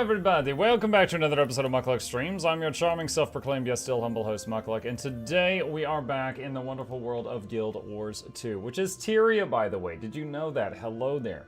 everybody, welcome back to another episode of Muckluck Streams. I'm your charming, self-proclaimed, yet still humble host, Muckluck, and today we are back in the wonderful world of Guild Wars 2, which is Tyria, by the way. Did you know that? Hello there.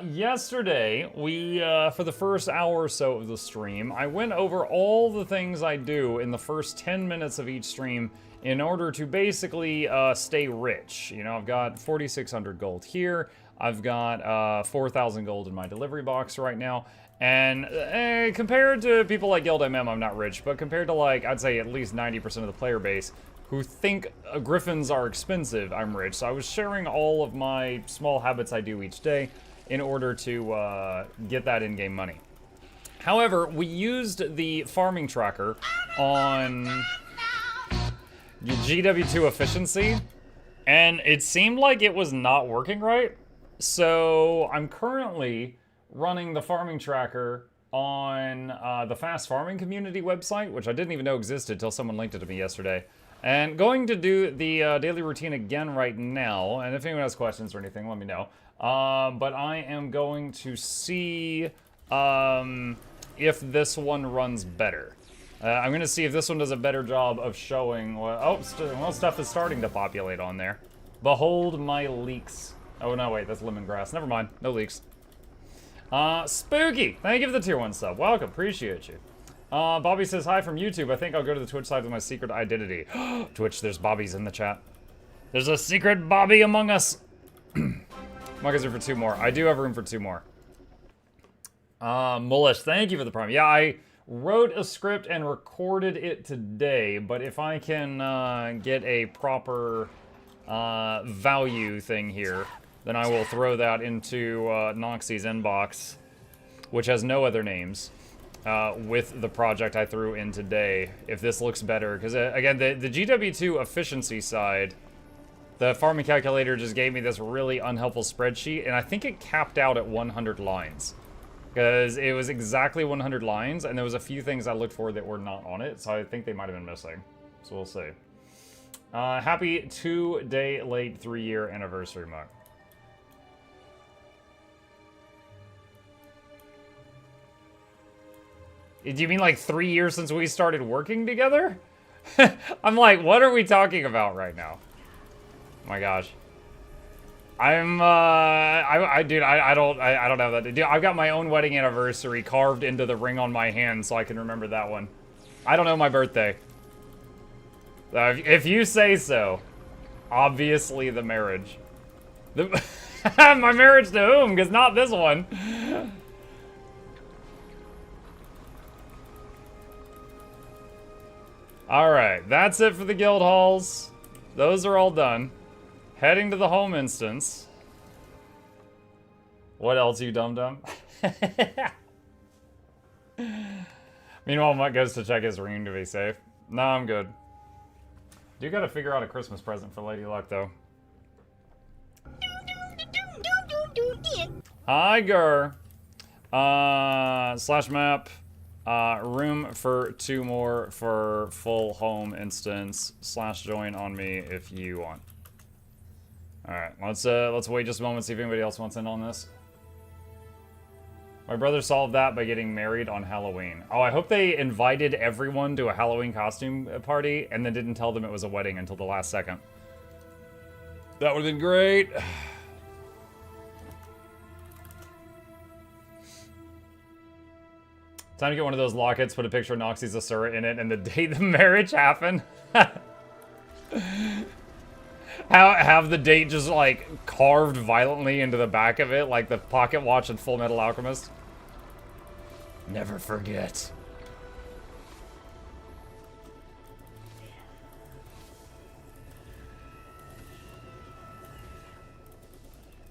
Yesterday, we, for the first hour or so of the stream, I went over all the things I do in the first 10 minutes of each stream in order to basically stay rich. You know, I've got 4,600 gold here. I've got 4,000 gold in my delivery box right now. And compared to people like Guild MM, I'm not rich, but compared to, like, I'd say at least 90% of the player base who think griffins are expensive, I'm rich. So I was sharing all of my small habits I do each day in order to get that in-game money. However, we used the farming tracker on GW2 efficiency, and it seemed like it was not working right. So I'm currently running the farming tracker on the Fast Farming Community website, which I didn't even know existed until someone linked it to me yesterday. And going to do the daily routine again right now, and if anyone has questions or anything, let me know. But I am going to see if this one runs better. I'm going to see if this one does a better job of showing what... Oh, well, stuff is starting to populate on there. Behold my leaks. Oh, no, wait, that's lemongrass. Never mind, no leaks. Spooky, thank you for the tier 1 sub. Welcome, appreciate you. Bobby says, hi from YouTube. I think I'll go to the Twitch side with my secret identity. Twitch, there's Bobbies in the chat. There's a secret Bobby among us. Mug is room for 2 more. I do have room for 2 more. Mullish, thank you for the prime. Yeah, I wrote a script and recorded it today, but if I can get a proper value thing here, then I will throw that into Noxxi's inbox, which has no other names, with the project I threw in today, if this looks better. Because, again, the GW2 efficiency side, the farming calculator just gave me this really unhelpful spreadsheet, and I think it capped out at 100 lines. Because it was exactly 100 lines, and there was a few things I looked for that were not on it, so I think they might have been missing. So we'll see. Happy 2-day late 3-year anniversary, Muck. Do you mean like 3 years since we started working together? I'm like, what are we talking about right now? Oh my gosh. I'm, dude, I don't have that. Dude, I've got my own wedding anniversary carved into the ring on my hand so I can remember that one. I don't know my birthday. If you say so. Obviously the marriage. My marriage to whom? Because not this one. Alright, that's it for the guild halls. Those are all done. Heading to the home instance. What else, you dum-dum? Meanwhile, Mutt goes to check his ring to be safe. No, I'm good. Do gotta figure out a Christmas present for Lady Luck, though. Hi, Gur. Slash map. Room for 2 more for full home instance. Slash join on me if you want. Alright, let's wait just a moment, see if anybody else wants in on this. My brother solved that by getting married on Halloween. Oh, I hope they invited everyone to a Halloween costume party and then didn't tell them it was a wedding until the last second. That would have been great. Time to get one of those lockets, put a picture of Noxxi's Asura in it, and the day the marriage happened. Have the date just, like, carved violently into the back of it, like the pocket watch in Full Metal Alchemist. Never forget.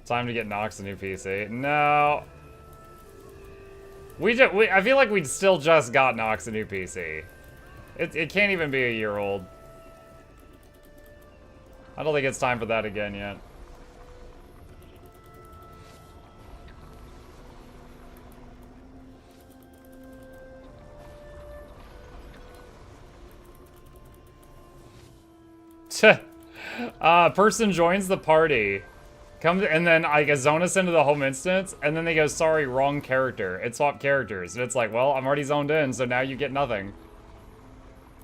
Time to get Nox a new PC. No. I feel like we still just got Nox a new PC. It can't even be a year old. I don't think it's time for that again yet. Person joins the party. Comes and then I get zone us into the home instance, and then they go, sorry, wrong character. It swapped characters. And it's like, well, I'm already zoned in, so now you get nothing.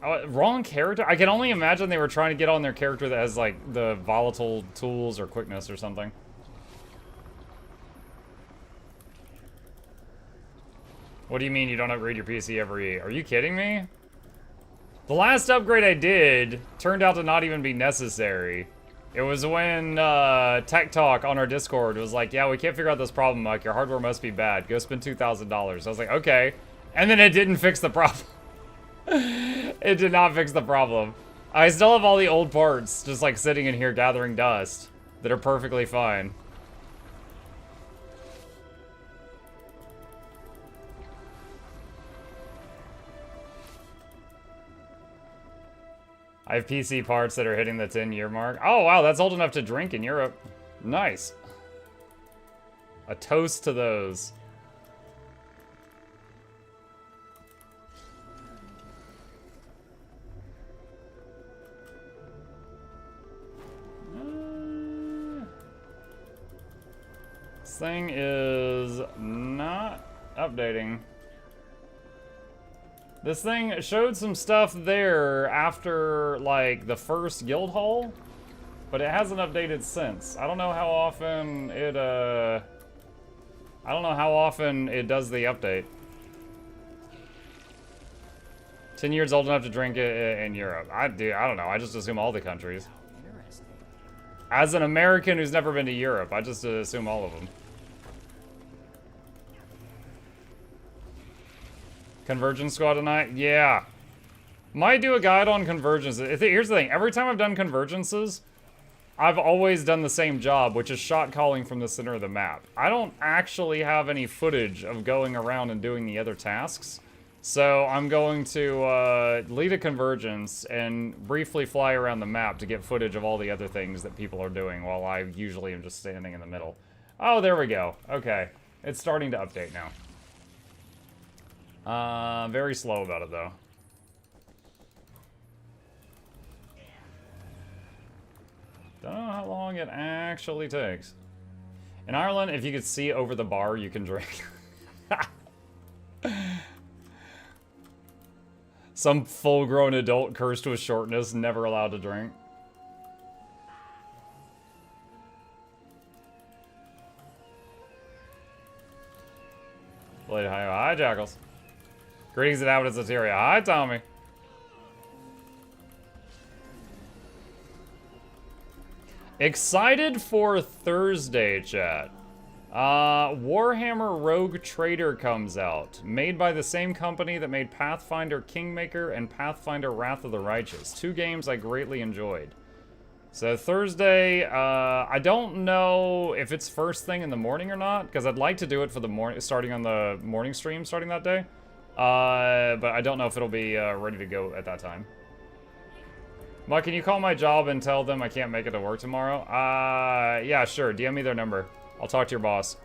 Oh, wrong character? I can only imagine they were trying to get on their character that has, like, the volatile tools or quickness or something. What do you mean you don't upgrade your PC every... Are you kidding me? The last upgrade I did turned out to not even be necessary. It was when Tech Talk on our Discord was like, yeah, we can't figure out this problem, Mike. Your hardware must be bad. Go spend $2,000. I was like, okay. And then it didn't fix the problem. It did not fix the problem. I still have all the old parts just like sitting in here gathering dust that are perfectly fine. I have PC parts that are hitting the 10-year mark. Oh, wow, that's old enough to drink in Europe. Nice. A toast to those. This thing is not updating. This thing showed some stuff there after, like, the first guild hall, but it hasn't updated since. I don't know how often it, I don't know how often it does the update. 10 years old enough to drink it in Europe. I don't know. I just assume all the countries. As an American who's never been to Europe, I just assume all of them. Convergence squad tonight? Yeah. Might do a guide on convergence. Here's the thing. Every time I've done convergences, I've always done the same job, which is shot calling from the center of the map. I don't actually have any footage of going around and doing the other tasks. So I'm going to lead a convergence and briefly fly around the map to get footage of all the other things that people are doing while I usually am just standing in the middle. Oh, there we go. Okay. It's starting to update now. Very slow about it, though. Don't know how long it actually takes. In Ireland, if you could see over the bar, you can drink. Some full-grown adult cursed with shortness, never allowed to drink. Hi, Jackals. Greetings and inhabitants of Tyria. Hi, Tommy. Excited for Thursday, chat. Warhammer Rogue Trader comes out. Made by the same company that made Pathfinder Kingmaker and Pathfinder Wrath of the Righteous. 2 games I greatly enjoyed. So Thursday, I don't know if it's first thing in the morning or not, because I'd like to do it for the morning, starting on the morning stream starting that day. But I don't know if it'll be ready to go at that time. Mike, can you call my job and tell them I can't make it to work tomorrow? Yeah, sure. DM me their number. I'll talk to your boss.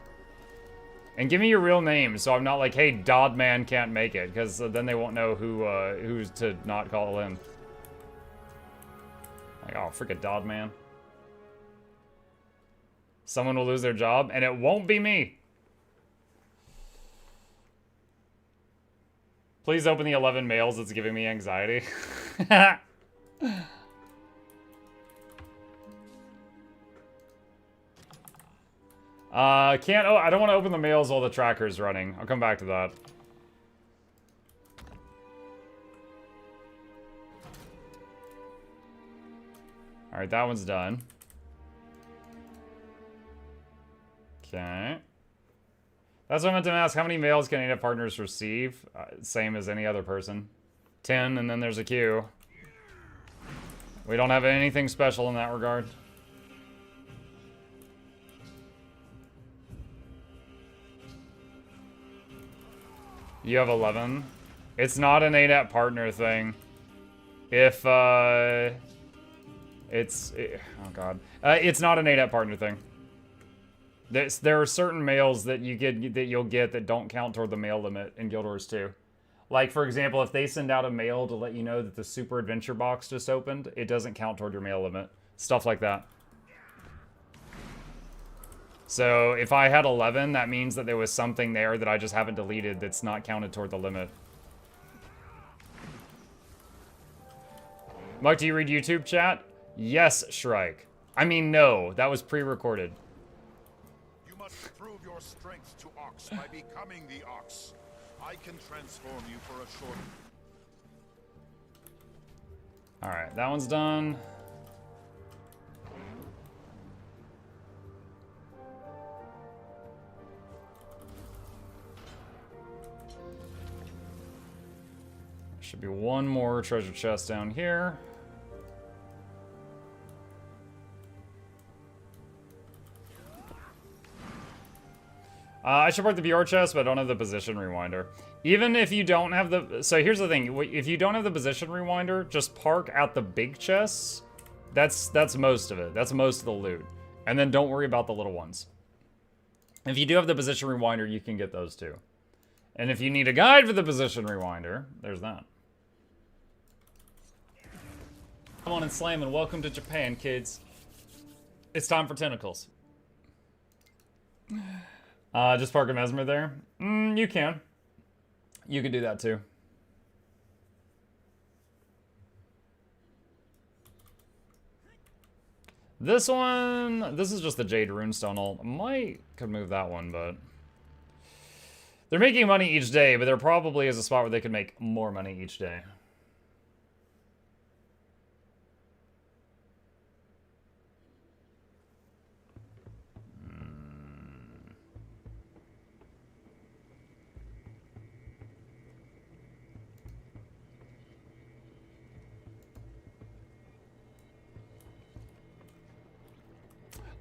And give me your real name, so I'm not like, hey, Dodman can't make it, because then they won't know who's to not call in. Like, oh, freaking Dodman. Someone will lose their job, and it won't be me. Please open the 11 mails. It's giving me anxiety. I don't want to open the mails while the tracker's running. I'll come back to that. Alright, that one's done. Okay. That's what I meant to ask. How many mails can ANET partners receive? Same as any other person. 10, and then there's a queue. We don't have anything special in that regard. You have 11. It's not an ANET partner thing. If, oh god. It's not an ANET partner thing. There are certain mails that you'll get that don't count toward the mail limit in Guild Wars 2. Like, for example, if they send out a mail to let you know that the Super Adventure box just opened, it doesn't count toward your mail limit. Stuff like that. So if I had 11, that means that there was something there that I just haven't deleted that's not counted toward the limit. Mike, do you read YouTube chat? Yes, Shrike. I mean, no. That was pre-recorded. You must prove your strength to Ox by becoming the Ox. I can transform you for a short... Alright, that one's done. Should be one more treasure chest down here. I should park the VR chest, but I don't have the position rewinder. Even if you don't have the... So here's the thing. If you don't have the position rewinder, just park at the big chests. That's most of it. That's most of the loot. And then don't worry about the little ones. If you do have the position rewinder, you can get those too. And if you need a guide for the position rewinder, there's that. Come on and slam and welcome to Japan, kids. It's time for tentacles. Just park a Mesmer there? You can. You could do that too. This one, this is just the Jade Runestone ult. Could move that one, but... They're making money each day, but there probably is a spot where they could make more money each day.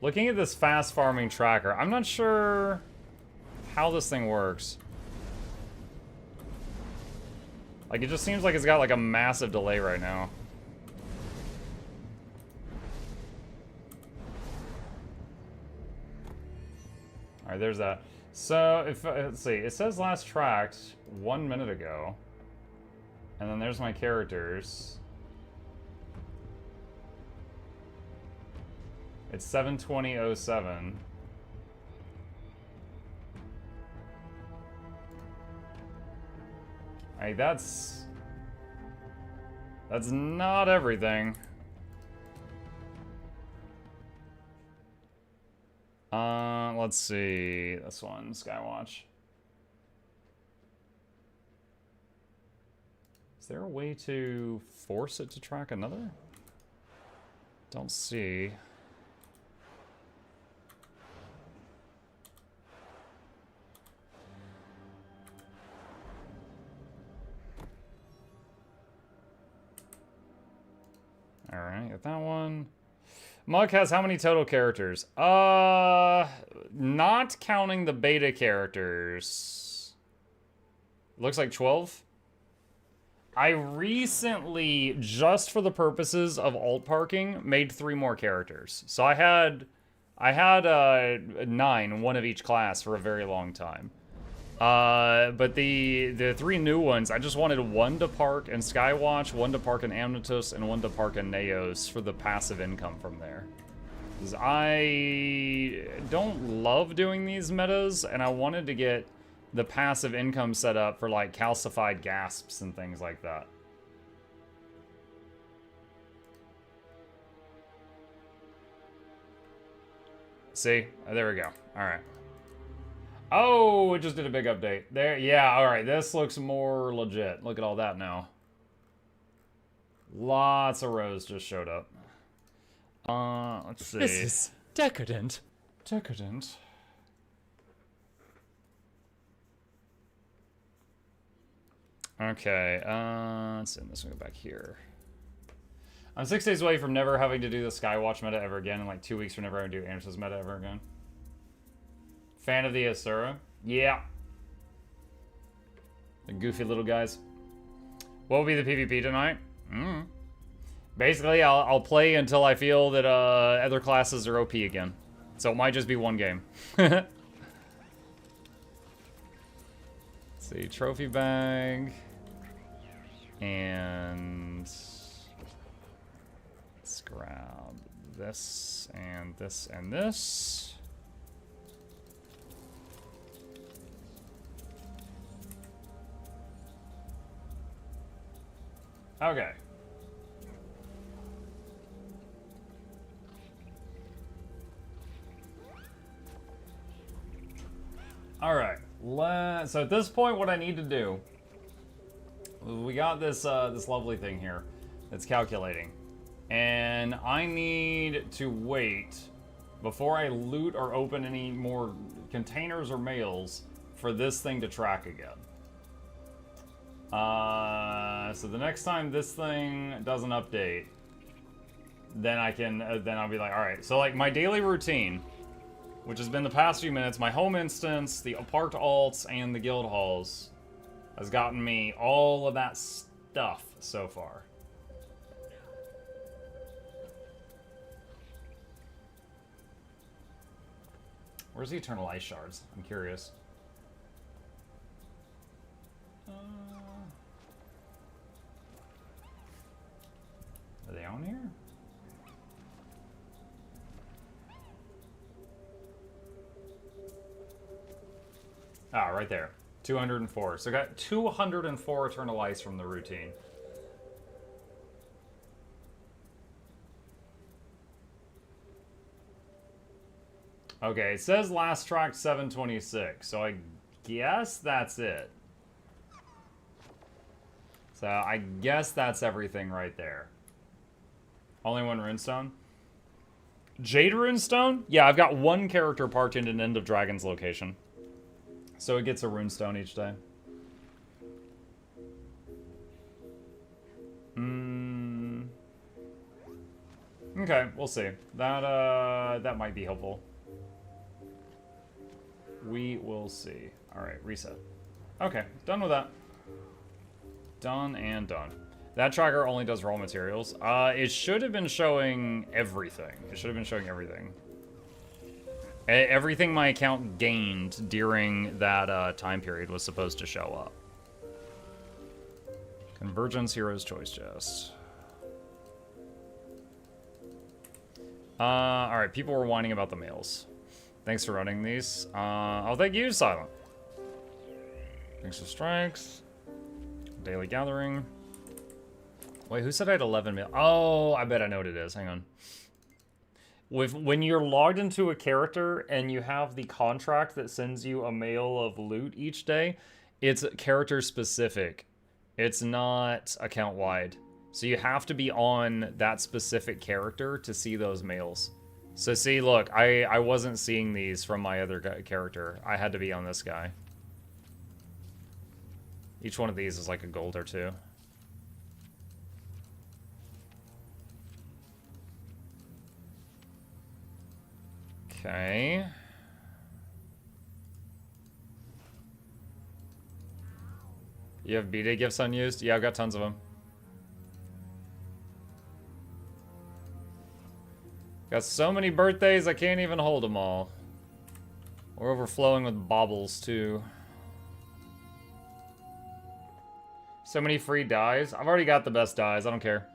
Looking at this fast farming tracker, I'm not sure how this thing works. Like, it just seems like it's got like a massive delay right now. Alright, there's that. So, if let's see, it says last tracked 1 minute ago. And then there's my characters. It's 7:20:07. Hey, that's not everything. Let's see. This one, Skywatch. Is there a way to force it to track another? Don't see. Alright, got that one. Mug has how many total characters? Not counting the beta characters. Looks like 12. I recently, just for the purposes of alt parking, made 3 more characters. So I had 9, one of each class for a very long time. But the 3 new ones, I just wanted 1 to park in Skywatch, 1 to park in Amnatos, and 1 to park in Naos for the passive income from there. Because I don't love doing these metas, and I wanted to get the passive income set up for like calcified gasps and things like that. See? Oh, there we go. Alright. Oh, it just did a big update. There, yeah, alright, this looks more legit. Look at all that now. Lots of rows just showed up. Let's see. This is decadent. Decadent. Okay, let's see, let's go back here. I'm 6 days away from never having to do the Skywatch meta ever again, and like 2 weeks from never having to do Anderson's meta ever again. Fan of the Asura? Yeah. The goofy little guys. What will be the PvP tonight? Basically, I'll play until I feel that other classes are OP again. So it might just be 1 game. Let's see, trophy bag. And let's grab this and this and this. Okay. Alright. So at this point, what I need to do... We got this, this lovely thing here that's calculating. And I need to wait before I loot or open any more containers or mails for this thing to track again. So the next time this thing doesn't update, then I can, then I'll be like, alright. So like my daily routine, which has been the past few minutes, my home instance, the parked alts, and the guild halls, has gotten me all of that stuff so far. Where's the Eternal Ice Shards? I'm curious. Are they on here? Ah, right there. 204. So I got 204 Eternal Ice from the routine. Okay, it says last tracked 726, so I guess that's it. So I guess that's everything right there. Only one runestone? Jade runestone? Yeah, I've got one character parked in an End of Dragons location. So it gets a runestone each day. Okay, we'll see. That might be helpful. We will see. Alright, reset. Okay, done with that. Done and done. That tracker only does raw materials. It should have been showing everything. It should have been showing everything. Everything my account gained during that time period was supposed to show up. Convergence Heroes Choice Chest. Alright, people were whining about the mails. Thanks for running these. Oh, thank you, Silent. Thanks for strikes. Daily gathering. Wait, who said I had 11 mail? Oh, I bet I know what it is. Hang on. When you're logged into a character and you have the contract that sends you a mail of loot each day, it's character specific. It's not account wide. So you have to be on that specific character to see those mails. So see, look, I wasn't seeing these from my other character. I had to be on this guy. Each one of these is like a gold or two. Okay. You have B-Day gifts unused? Yeah, I've got tons of them. Got so many birthdays, I can't even hold them all. We're overflowing with baubles, too. So many free dyes. I've already got the best dyes, I don't care.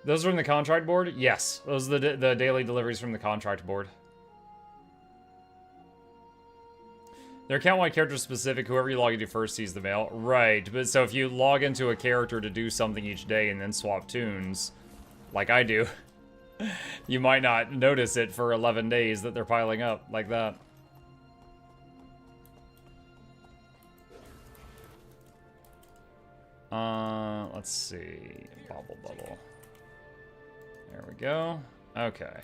Those are in the contract board? Yes, those are the daily deliveries from the contract board. They're account-wide character specific. Whoever you log into first sees the mail. Right, but so if you log into a character to do something each day and then swap tunes, like I do, you might not notice it for 11 days that they're piling up like that. Let's see. Bubble. There we go. Okay.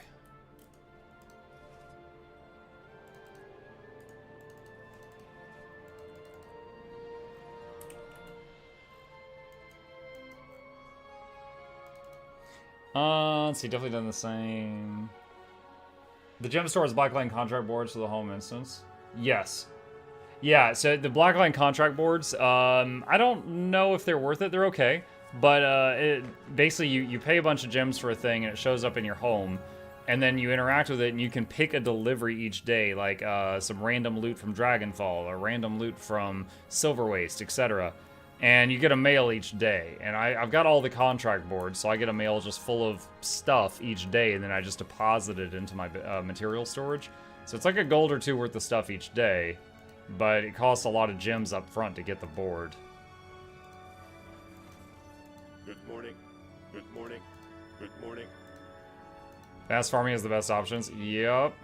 Let's see, definitely done the same. The gem store is Blackline contract boards for the home instance. Yes. Yeah, so the Blackline contract boards, I don't know if they're worth it. They're okay. But basically, you pay a bunch of gems for a thing, and it shows up in your home. And then you interact with it, and you can pick a delivery each day, like some random loot from Dragonfall, or random loot from Silver Waste, etc. And you get a mail each day. And I've got all the contract boards, so I get a mail just full of stuff each day, and then I just deposit it into my material storage. So it's like a gold or two worth of stuff each day, but it costs a lot of gems up front to get the board. Good morning. Good morning. Good morning. Fast farming is the best options. Yep.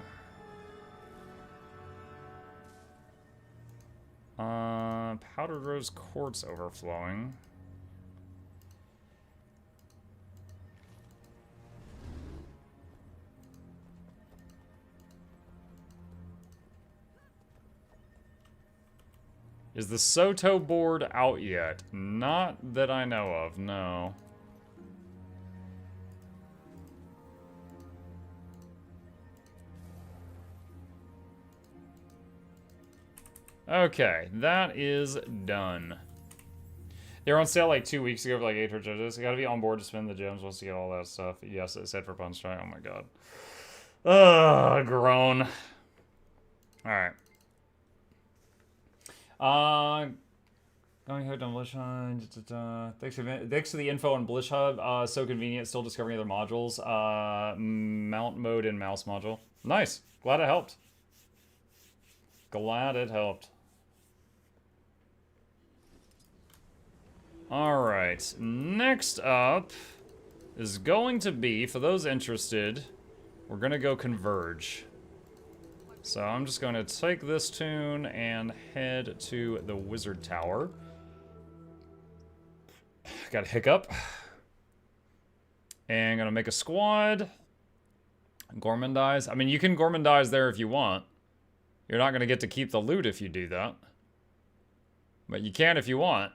Powdered rose quartz overflowing. Is the Soto board out yet? Not that I know of, no. Okay, that is done. They were on sale like 2 weeks ago for like 8 judges. You gotta be on board to spend the gems once you get all that stuff. Yes, it said for Punch Strike. Oh my god. Ugh, groan. Alright. Going ahead on Blish Hub. Thanks for the info on Blish Hub. So convenient. Still discovering other modules. Mount mode and mouse module. Nice. Glad it helped. Glad it helped. Alright. Next up is going to be, for those interested, we're going to go Converge. So I'm just going to take this tune and head to the Wizard Tower. Got a hiccup. And gonna make a squad. Gormandize. I mean, you can Gormandize there if you want. You're not gonna get to keep the loot if you do that. But you can if you want.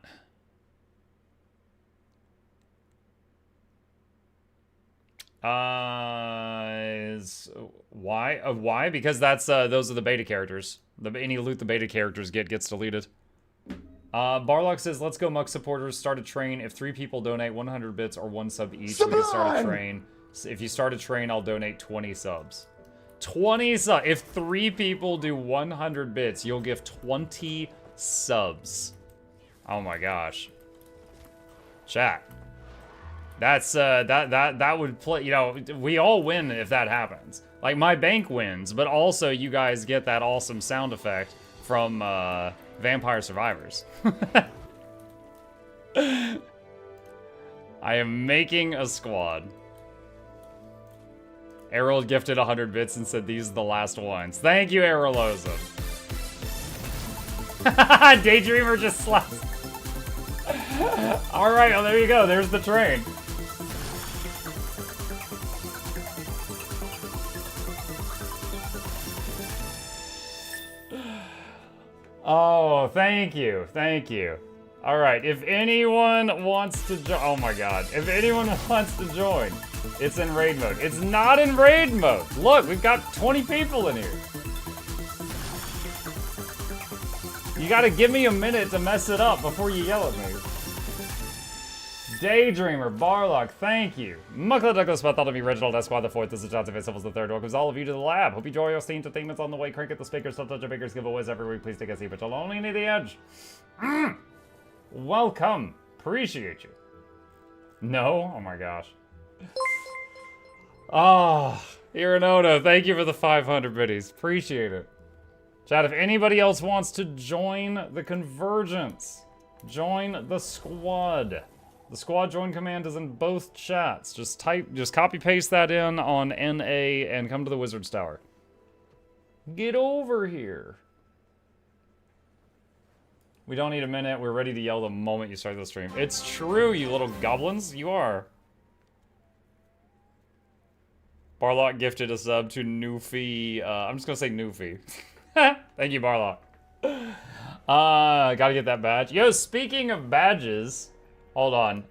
Why? Why? Because that's those are the beta characters. Any loot the beta characters gets deleted. Barlock says, let's go Muck supporters. Start a train. If 3 people donate 100 bits or 1 sub each, we can start a train. If you start a train, I'll donate 20 subs. 20 subs. If 3 people do 100 bits, you'll give 20 subs. Oh my gosh. Chat. That's, that would play, you know, we all win if that happens. Like, my bank wins, but also you guys get that awesome sound effect from, Vampire Survivors. I am making a squad. Errol gifted 100 bits and said these are the last ones. Thank you, Erroloza. Daydreamer just slaps. Alright, well there you go. There's the train. Oh, thank you. Thank you. All right, if anyone wants to join... Oh my god. If anyone wants to join, it's in raid mode. It's not in raid mode. Look, we've got 20 people in here. You gotta give me a minute to mess it up before you yell at me. Daydreamer, Barlock, thank you. Muckla Douglas, Bartholomew, Reginald, Esquire the Fourth, this is Johnson Civils the Third. Welcomes all of you to the lab. Hope you enjoy your steam entertainments on the way. Crank at the speakers, still touch your bakers, giveaways every week. Please take a seat, but you'll only need the edge. Welcome. Appreciate you. No? Oh my gosh. Ah, Irinono, thank you for the 500 biddies. Appreciate it. Chat, if anybody else wants to join the Convergence, join the squad. The squad join command is in both chats. Just copy paste that in on NA and come to the Wizard's Tower. Get over here. We don't need a minute. We're ready to yell the moment you start the stream. It's true, you little goblins. You are. Barlock gifted a sub to Newfie. I'm just gonna say Newfie. Thank you, Barlock. Gotta get that badge. Yo, speaking of badges. Hold on.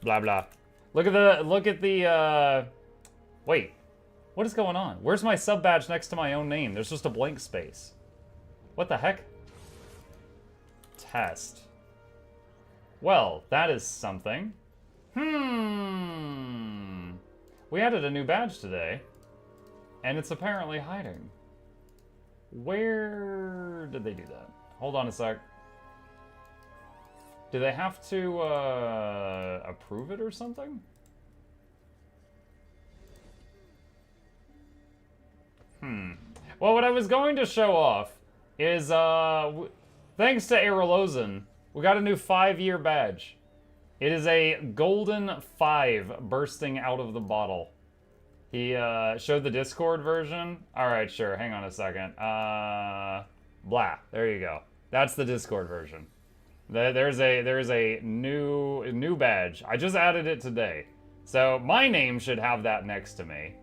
Blah, blah. Look at the, wait. What is going on? Where's my sub badge next to my own name? There's just a blank space. What the heck? Test. Well, that is something. We added a new badge today. And it's apparently hiding. Where did they do that? Hold on a sec. Do they have to approve it or something? Well, what I was going to show off is, thanks to Erolozan, we got a new 5-year badge. It is a golden 5 bursting out of the bottle. He showed the Discord version. All right, sure. Hang on a second. Blah. There you go. That's the Discord version. There's a new badge. I just added it today. So my name should have that next to me.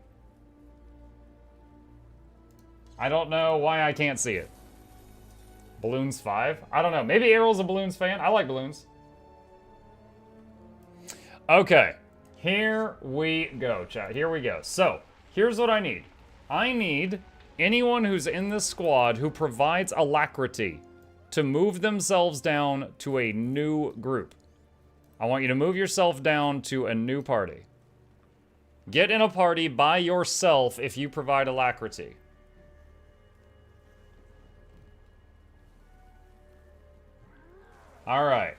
I don't know why I can't see it. Balloons 5? I don't know. Maybe Errol's a Balloons fan. I like balloons. Okay. Here we go, chat. Here we go. So, here's what I need. I need anyone who's in this squad who provides alacrity to move themselves down to a new group. I want you to move yourself down to a new party. Get in a party by yourself if you provide alacrity. Alright.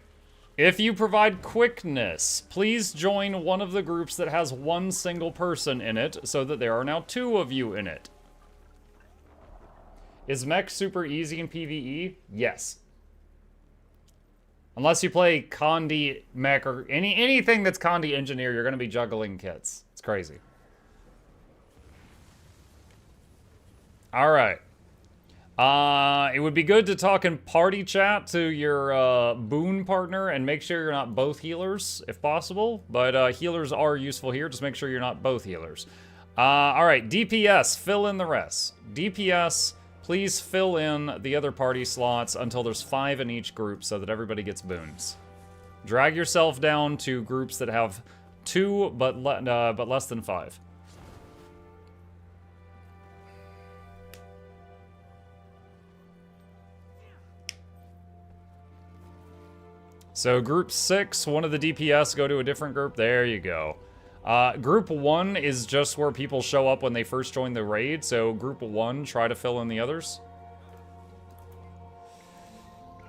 If you provide quickness, please join one of the groups that has one single person in it so that there are now 2 of you in it. Is mech super easy in PvE? Yes. Unless you play Condi mech or anything that's Condi engineer, you're going to be juggling kits. It's crazy. Alright. It would be good to talk in party chat to your boon partner and make sure you're not both healers, if possible. But healers are useful here. Just make sure you're not both healers. Alright, DPS, fill in the rest. DPS, please fill in the other party slots until there's 5 in each group so that everybody gets boons. Drag yourself down to groups that have 2 but less than 5. So group 6, one of the DPS go to a different group. There you go. Group 1 is just where people show up when they first join the raid. So group 1, try to fill in the others.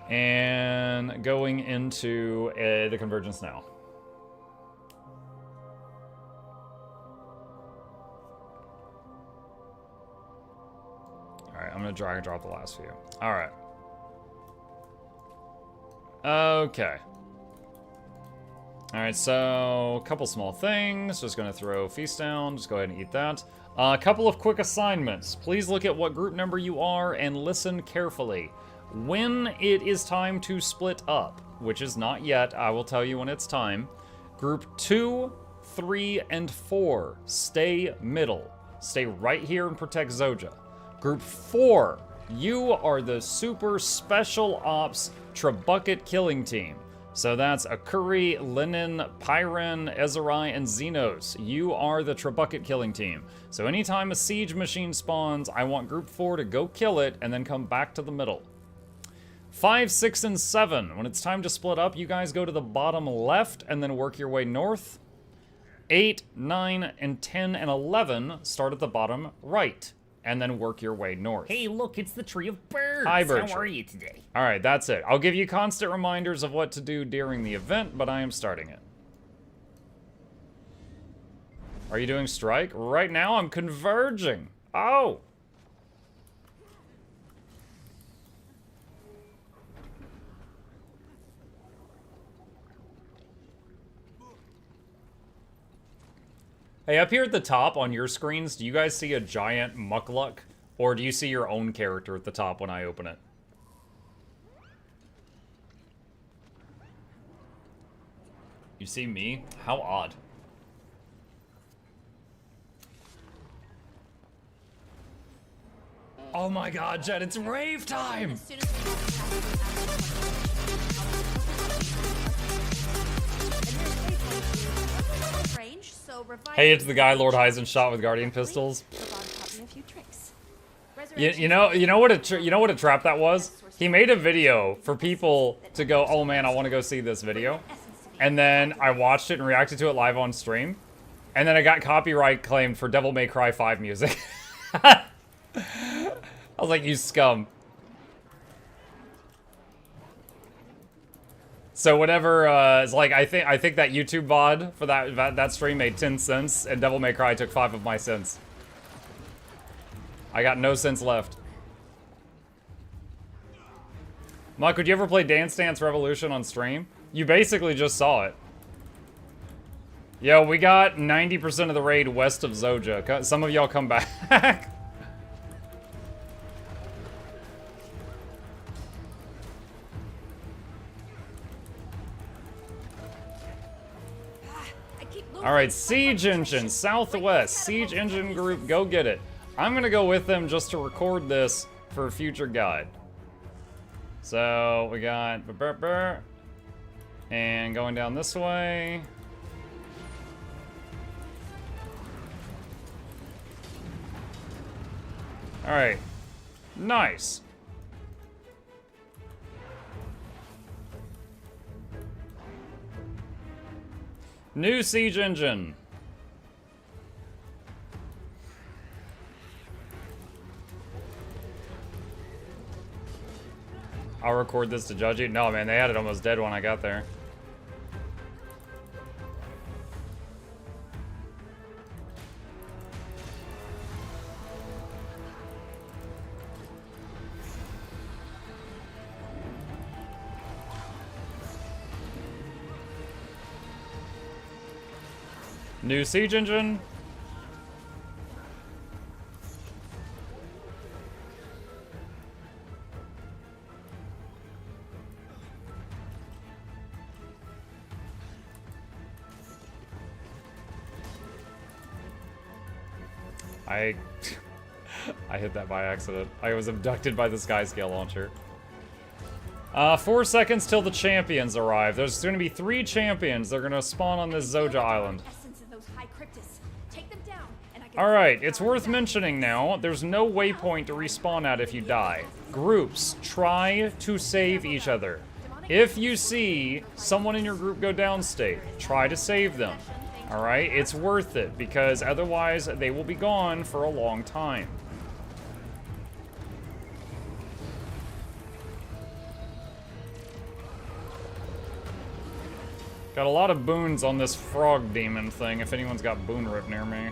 And going into the convergence now. Alright, I'm going to drag and drop the last few. Alright. Okay. Alright, so a couple small things. Just gonna throw feast down. Just go ahead and eat that. A couple of quick assignments. Please look at what group number you are and listen carefully. When it is time to split up, which is not yet, I will tell you when it's time. Group 2, 3, and 4, stay middle. Stay right here and protect Zoja. Group 4, you are the super special ops Trebucket killing team. So that's Akuri, Linen, Pyren, Ezerai, and Xenos. You are the Trebucket killing team. So anytime a siege machine spawns, I want group 4 to go kill it and then come back to the middle. 5, 6, and 7. When it's time to split up, you guys go to the bottom left and then work your way north. 8, 9, and 10, and 11 start at the bottom right. And then work your way north. Hey, look, it's the Tree of Birds. Hi, Bird. How are you today? All right, that's it. I'll give you constant reminders of what to do during the event, but I am starting it. Are you doing strike? Right now, I'm converging. Oh. Hey, up here at the top on your screens, do you guys see a giant muckluck? Or do you see your own character at the top when I open it? You see me? How odd. Oh my god, Jet, it's rave time! Hey, it's the guy Lord Heisen shot with Guardian pistols. You know what a trap that was? He made a video for people to go, oh man, I want to go see this video. And then I watched it and reacted to it live on stream. And then I got copyright claimed for Devil May Cry 5 music. I was like, you scum. So whatever, it's like, I think that YouTube VOD for that stream made 10 cents, and Devil May Cry took 5 of my cents. I got no cents left. Muck, would you ever play Dance Dance Revolution on stream? You basically just saw it. Yo, we got 90% of the raid west of Zoja. Some of y'all come back. Alright, Siege Engine, Southwest. Siege Engine group, go get it. I'm gonna go with them just to record this for a future guide. So, we got... And going down this way. Alright. Nice. New Siege Engine. I'll record this to judge you. No, man, they had it almost dead when I got there. New Siege Engine. I hit that by accident. I was abducted by the Skyscale launcher. 4 seconds till the champions arrive. There's going to be 3 champions. They're going to spawn on this Zoja island. Alright, it's worth mentioning now, there's no waypoint to respawn at if you die. Groups, try to save each other. If you see someone in your group go downstate, try to save them. Alright, it's worth it, because otherwise they will be gone for a long time. Got a lot of boons on this frog demon thing, if anyone's got boon rip near me.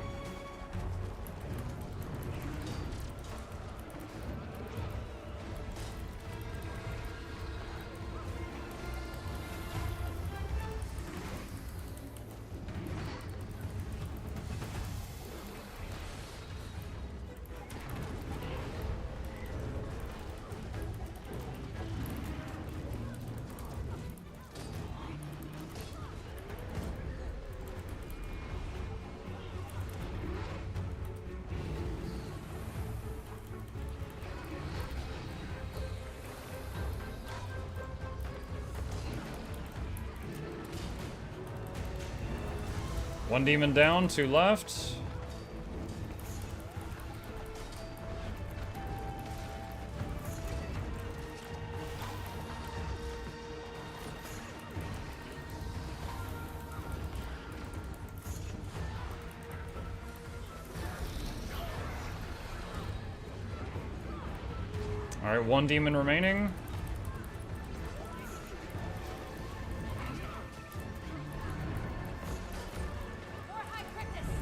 One demon down, 2 left. All right, 1 demon remaining.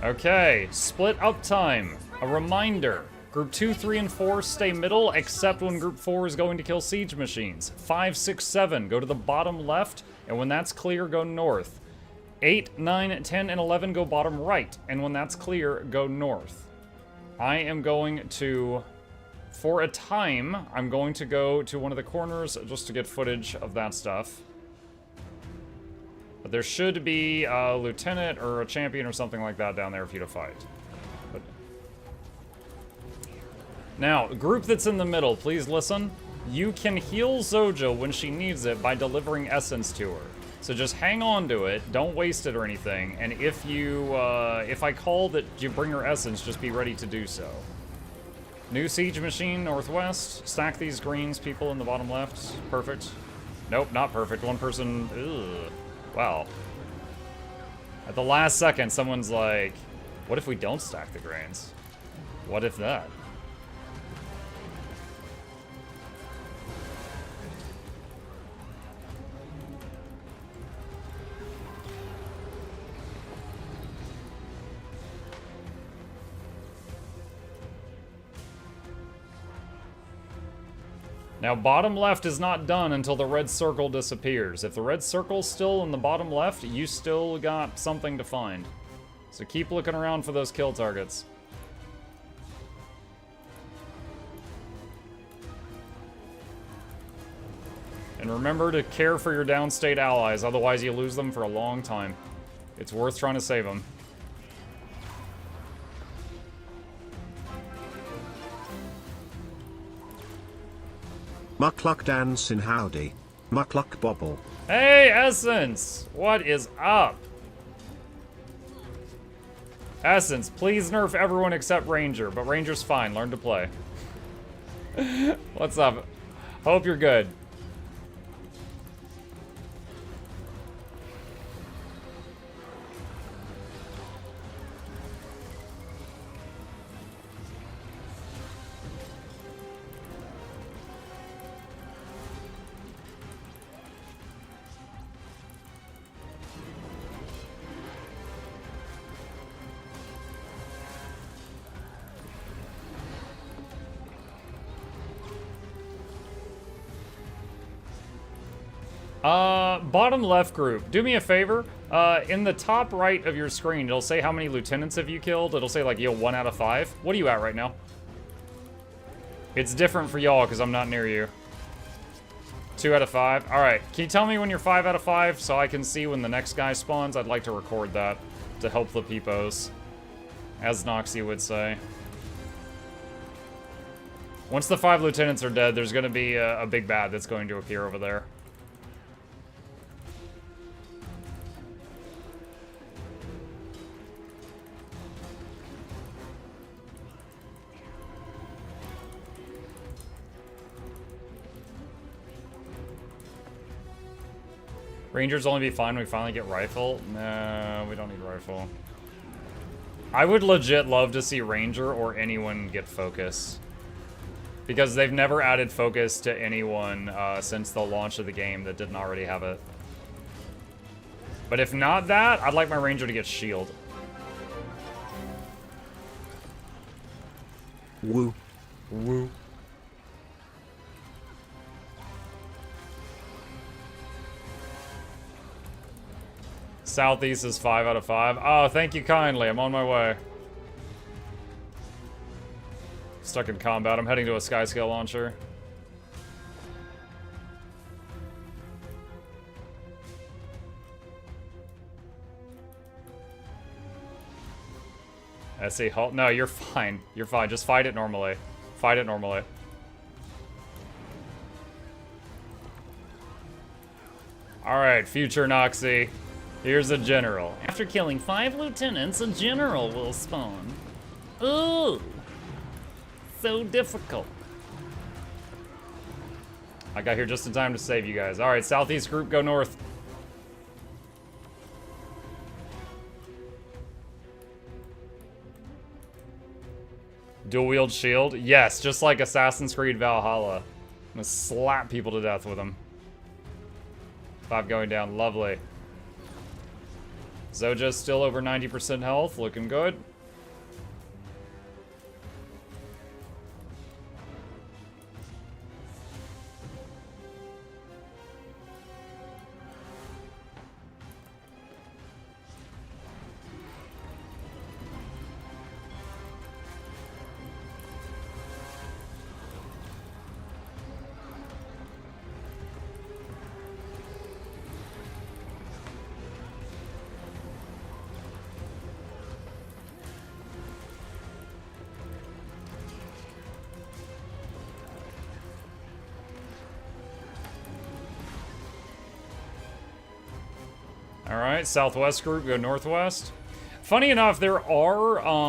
Okay, split up time. A reminder. Group 2, 3, and 4 stay middle, except when Group 4 is going to kill siege machines. 5, 6, 7, go to the bottom left, and when that's clear, go north. 8, 9, 10, and 11 go bottom right, and when that's clear, go north. I am going to, for a time, I'm going to go to one of the corners just to get footage of that stuff. But there should be a lieutenant or a champion or something like that down there for you to fight. But... Now, group that's in the middle, please listen. You can heal Zoja when she needs it by delivering essence to her. So just hang on to it, don't waste it or anything, and if you, if I call that you bring her essence, just be ready to do so. New siege machine northwest. Stack these greens, people in the bottom left. Perfect. Nope, not perfect. One person, ugh. Wow. At the last second, someone's like, what if we don't stack the grains? What if that? Now, bottom left is not done until the red circle disappears. If the red circle's still in the bottom left, you still got something to find. So keep looking around for those kill targets. And remember to care for your downstate allies, otherwise you lose them for a long time. It's worth trying to save them. Muckluck dance in howdy. Muckluck bobble. Hey, Essence! What is up? Essence, please nerf everyone except Ranger, but Ranger's fine. Learn to play. What's up? Hope you're good. Bottom left group, do me a favor. In the top right of your screen, it'll say how many lieutenants have you killed. It'll say like, yo, 1 out of 5. What are you at right now? It's different for y'all because I'm not near you. 2 out of 5. All right, can you tell me when you're 5 out of 5 so I can see when the next guy spawns? I'd like to record that to help the peepos, as Noxxi would say. Once the 5 lieutenants are dead, there's going to be a big bad that's going to appear over there. Rangers only be fine when we finally get rifle? No, we don't need rifle. I would legit love to see Ranger or anyone get focus. Because they've never added focus to anyone since the launch of the game that didn't already have it. But if not that, I'd like my Ranger to get shield. Woo. Woo. Southeast is 5 out of 5. Oh, thank you kindly. I'm on my way. Stuck in combat. I'm heading to a Skyscale launcher. SC halt. No, you're fine. You're fine. Just fight it normally. Fight it normally. Alright, future Noxxi. Here's a general. After killing 5 lieutenants, a general will spawn. Ooh. So difficult. I got here just in time to save you guys. Alright, southeast group, go north. Dual wield shield? Yes, just like Assassin's Creed Valhalla. I'm gonna slap people to death with them. 5 going down, lovely. Zoja's still over 90% health, looking good. Alright, southwest group, go northwest. Funny enough, there are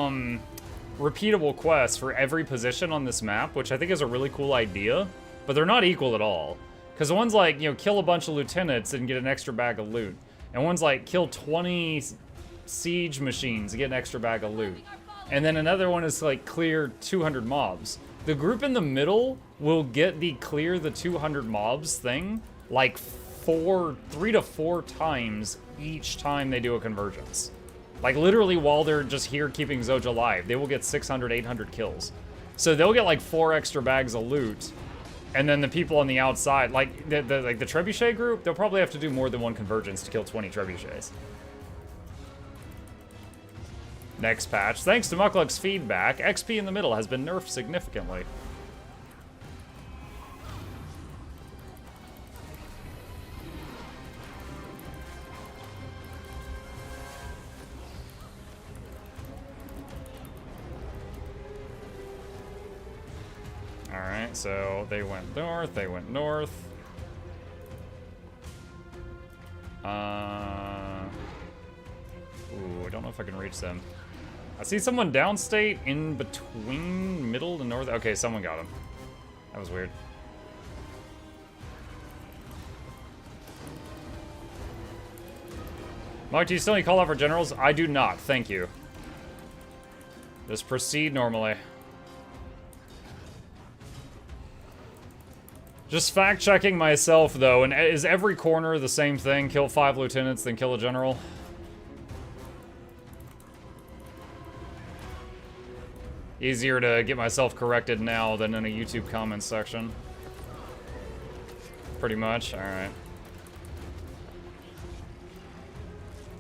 repeatable quests for every position on this map, which I think is a really cool idea, but they're not equal at all. Because the one's like, you know, kill a bunch of lieutenants and get an extra bag of loot. And one's like, kill 20 siege machines and get an extra bag of loot. And then another one is like, clear 200 mobs. The group in the middle will get the clear the 200 mobs thing, like 3 to 4 times each time they do a convergence. Like literally while they're just here keeping Zoja alive, they will get 600, 800 kills. So they'll get like 4 extra bags of loot And then the people on the outside, like the trebuchet group, they'll probably have to do more than one convergence to kill 20 trebuchets. Next patch. Thanks to Muckluck's feedback, XP in the middle has been nerfed significantly. Alright, so they went north, they went north. Ooh, I don't know if I can reach them. I see someone downstate in between middle and north. Okay, someone got him. That was weird. Mike, do you still need call out for generals? I do not, thank you. Just proceed normally. Just fact-checking myself, though, and is every corner the same thing? Kill 5 lieutenants, then kill a general? Easier to get myself corrected now than in a YouTube comment section. Pretty much, alright.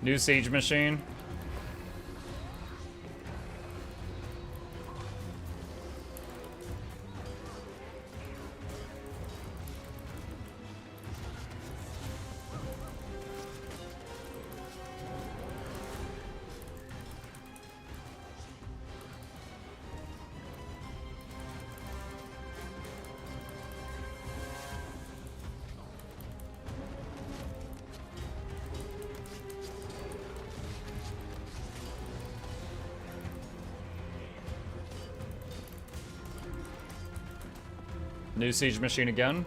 New siege machine. New siege machine again.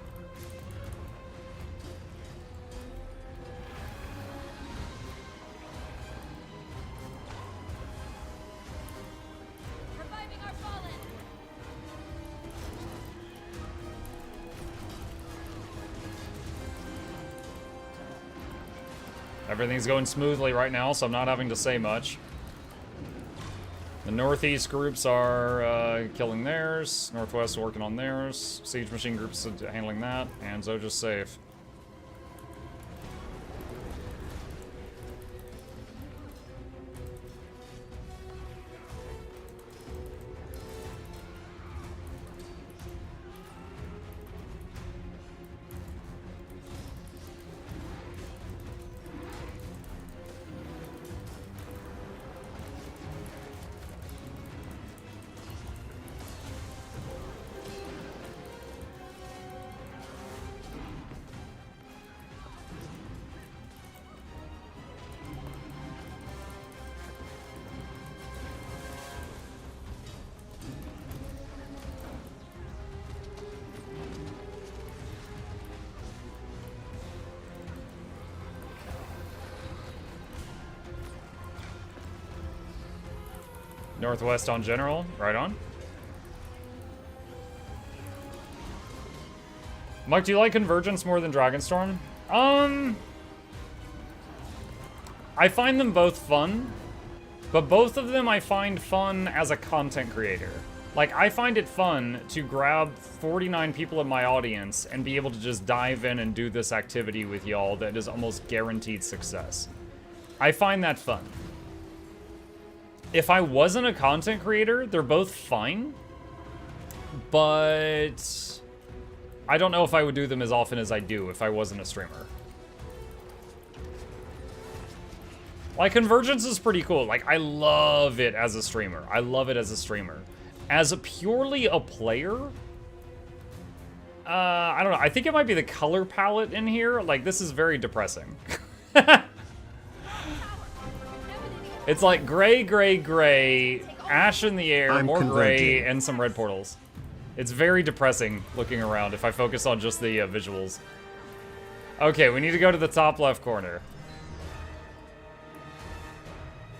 Reviving our fallen. Everything's going smoothly right now, so I'm not having to say much. The northeast groups are killing theirs. Northwest working on theirs. Siege machine groups handling that. And Zoja's safe. Northwest on general, right on. Mike, do you like Convergence more than Dragonstorm? I find them both fun, but both of them I find fun as a content creator. Like, I find it fun to grab 49 people in my audience and be able to just dive in and do this activity with y'all that is almost guaranteed success. I find that fun. If I wasn't a content creator, they're both fine, but I don't know if I would do them as often as I do if I wasn't a streamer. Like, Convergence is pretty cool. Like, I love it as a streamer. I love it as a streamer. As purely a player, I don't know. I think it might be the color palette in here. Like, this is very depressing. It's like gray, gray, gray, ash in the air, more gray, and some red portals. It's very depressing looking around if I focus on just the visuals. Okay, we need to go to the top left corner.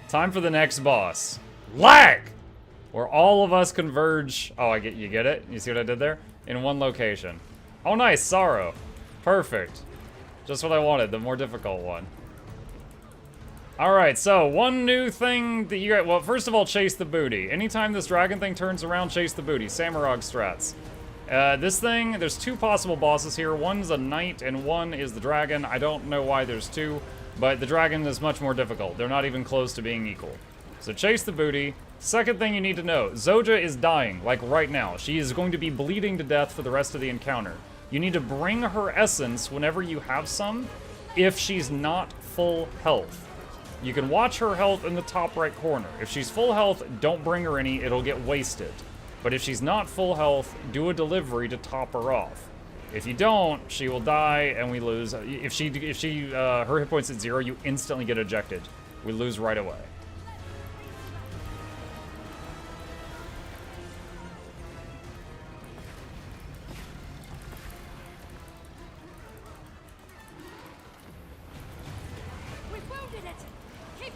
Time for the next boss. Lag! Where all of us converge. Oh, you get it? You see what I did there? In one location. Oh, nice, Sorrow. Perfect. Just what I wanted, the more difficult one. Alright, so one new thing that you got. Well, first of all, chase the booty. Anytime this dragon thing turns around, chase the booty. Samurag strats. This thing, there's two possible bosses here. One's a knight and one is the dragon. I don't know why there's two, but the dragon is much more difficult. They're not even close to being equal. So chase the booty. Second thing you need to know, Zoja is dying, like right now. She is going to be bleeding to death for the rest of the encounter. You need to bring her essence whenever you have some, if she's not full health. You can watch her health in the top right corner. If she's full health, don't bring her any, it'll get wasted. But if she's not full health, do a delivery to top her off. If you don't, she will die and we lose. If her hit points at 0, you instantly get ejected. We lose right away.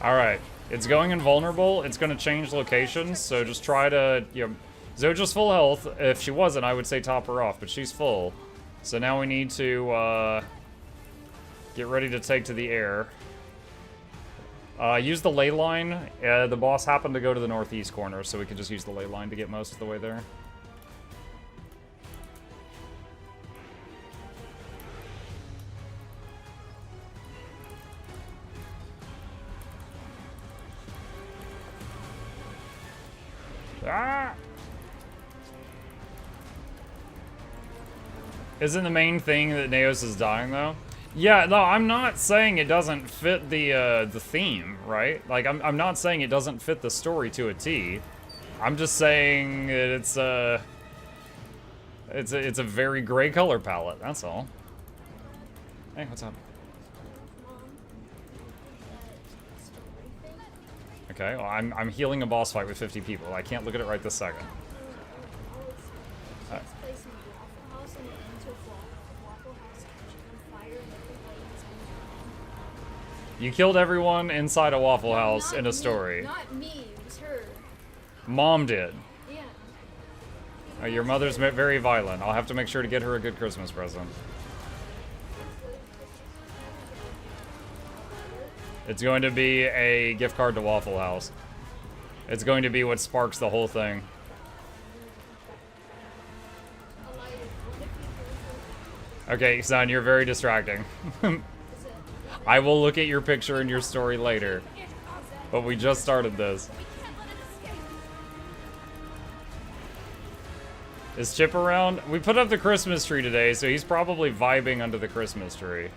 Alright, it's going invulnerable, it's gonna change locations, so just try to, you know, Zoja's full health. If she wasn't, I would say top her off, but she's full. So now we need to, get ready to take to the air. Use the ley line. The boss happened to go to the northeast corner, so we can just use the ley line to get most of the way there. Ah! Isn't the main thing that Naos is dying, though? Yeah, no, I'm not saying it doesn't fit the theme, right? Like, I'm not saying it doesn't fit the story to a T. I'm just saying that it's a very gray color palette, that's all. Hey, what's up? Okay, well, I'm healing a boss fight with 50 people. I can't look at it right this second. You killed everyone inside a Waffle House in a story. Not me, it was her. Mom did. Yeah. Your mother's very violent. I'll have to make sure to get her a good Christmas present. It's going to be a gift card to Waffle House. It's going to be what sparks the whole thing. Okay, son, you're very distracting. I will look at your picture in your story later. But we just started this. Is Chip around? We put up the Christmas tree today, so he's probably vibing under the Christmas tree.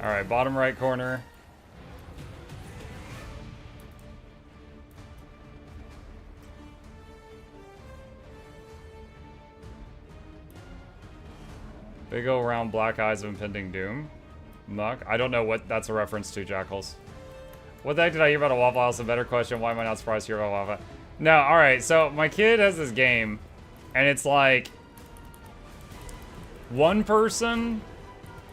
Alright, bottom right corner. Big ol' round black eyes of impending doom. Muck. I don't know what that's a reference to, Jackals. What the heck did I hear about a Waffle House? A better question, why am I not surprised to hear about Waffle House? No, alright, so my kid has this game, and it's like... one person...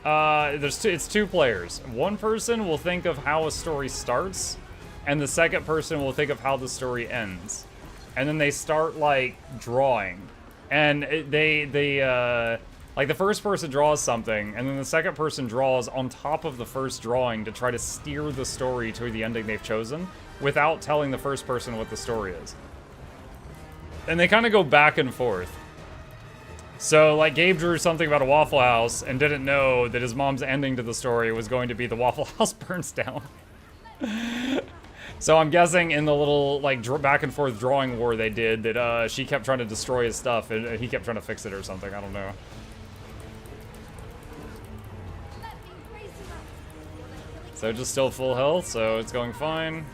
it's two players. One person will think of how a story starts, and the second person will think of how the story ends. And then they start, like, drawing. And like, the first person draws something, and then the second person draws on top of the first drawing to try to steer the story to the ending they've chosen, without telling the first person what the story is. And they kind of go back and forth. So, like, Gabe drew something about a Waffle House and didn't know that his mom's ending to the story was going to be the Waffle House burns down. So I'm guessing in the little, like, back and forth drawing war they did that she kept trying to destroy his stuff and he kept trying to fix it or something. I don't know. So just still full health, so it's going fine.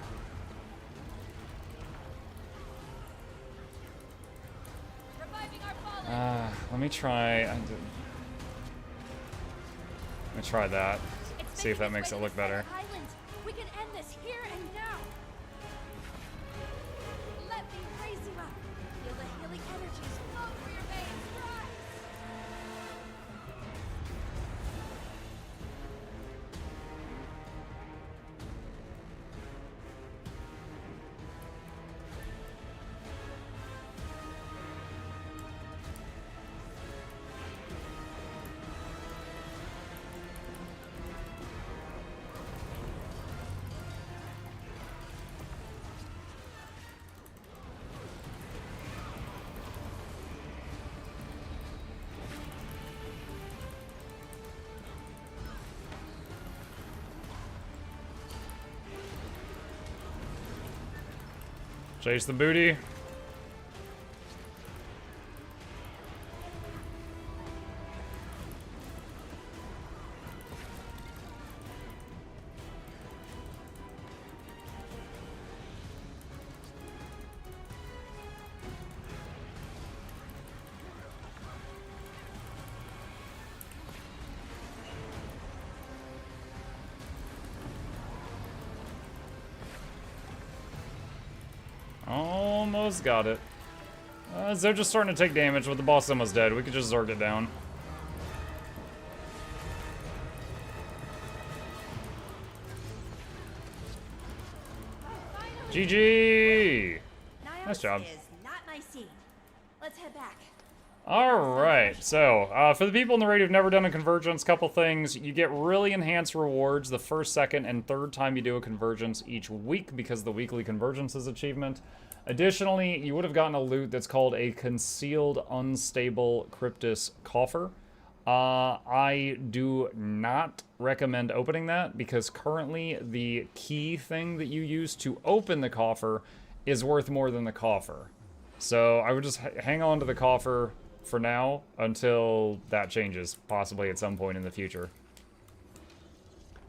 Let me try. Let me try that. See if that makes it look better. We can end this here and now. Let me raise you up. Feel the healing energies flow through your veins. Rise. Chase the booty. Almost got it. They're just starting to take damage, but the boss is almost dead. We could just Zerg it down. GG! Nice job. Is not my scene. Let's head back. Alright, so, for the people in the raid who've never done a convergence, couple things. You get really enhanced rewards the first, second, and third time you do a convergence each week because of the weekly convergences achievement. Additionally, you would have gotten a loot that's called a Concealed Unstable Cryptus Coffer. I do not recommend opening that because currently the key thing that you use to open the coffer is worth more than the coffer. So I would just hang on to the coffer for now until that changes, possibly at some point in the future.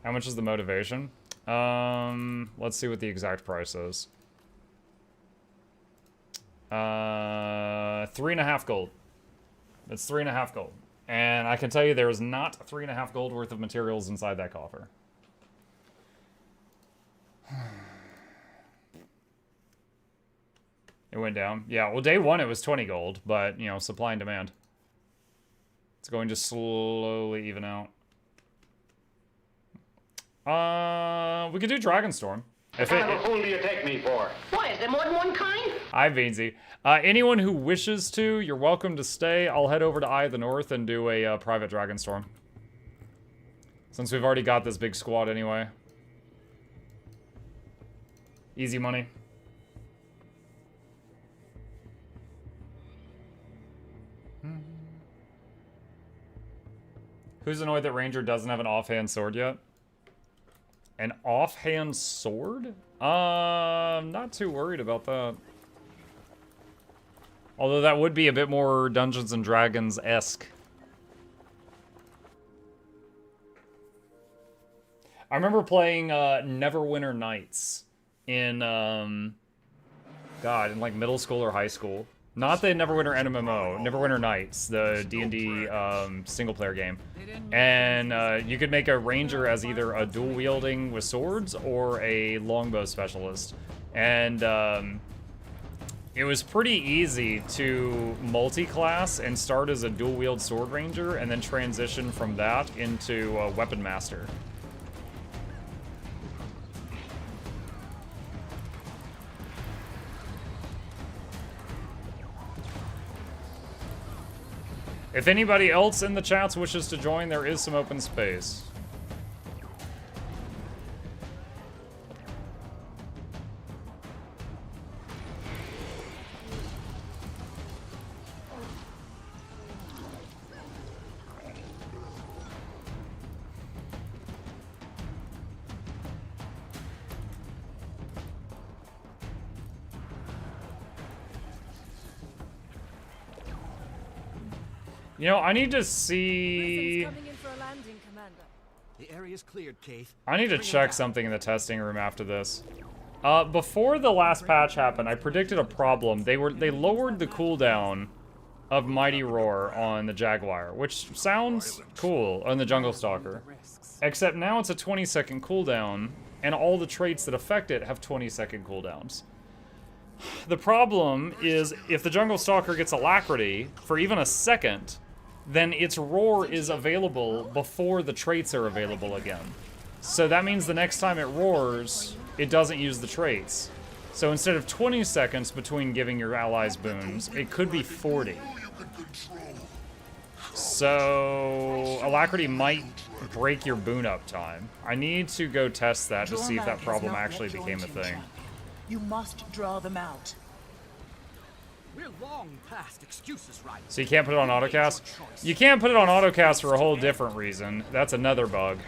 How much is the motivation? Let's see what the exact price is. 3.5 gold. It's 3.5 gold. And I can tell you there is not 3.5 gold worth of materials inside that coffer. It went down. Yeah, well, day one it was 20 gold, but, you know, supply and demand. It's going to slowly even out. We could do Dragonstorm. What kind of a fool do you take me for? Why, is there more than one kind? Hi, Beansy. Anyone who wishes to, you're welcome to stay. I'll head over to Eye of the North and do a private Dragonstorm. Since we've already got this big squad anyway. Easy money. Who's annoyed that Ranger doesn't have an offhand sword yet? An offhand sword? Not too worried about that. Although that would be a bit more Dungeons and Dragons-esque. I remember playing Neverwinter Nights in, in like middle school or high school. Not the Neverwinter MMO, Neverwinter Nights, the D&D single-player game. And you could make a ranger as either a dual-wielding with swords or a longbow specialist. And it was pretty easy to multi-class and start as a dual-wield sword ranger and then transition from that into a weapon master. If anybody else in the chats wishes to join, there is some open space. You know, I need to see... Coming in for a landing, Commander. The area's cleared, Keith. I need to check something in the testing room after this. Before the last patch happened, I predicted a problem. They lowered the cooldown of Mighty Roar on the Jaguar, which sounds cool on the Jungle Stalker. Except now it's a 20-second cooldown, and all the traits that affect it have 20-second cooldowns. The problem is, if the Jungle Stalker gets Alacrity for even a second, then its roar is available before the traits are available again. So that means the next time it roars, it doesn't use the traits. So instead of 20 seconds between giving your allies boons, it could be 40. So Alacrity might break your boon up time. I need to go test that to see if that problem actually became a thing. You must draw them out. We're long past excuses, right? So you can't put it on autocast? You can't put it on autocast for a whole different reason. That's another bug.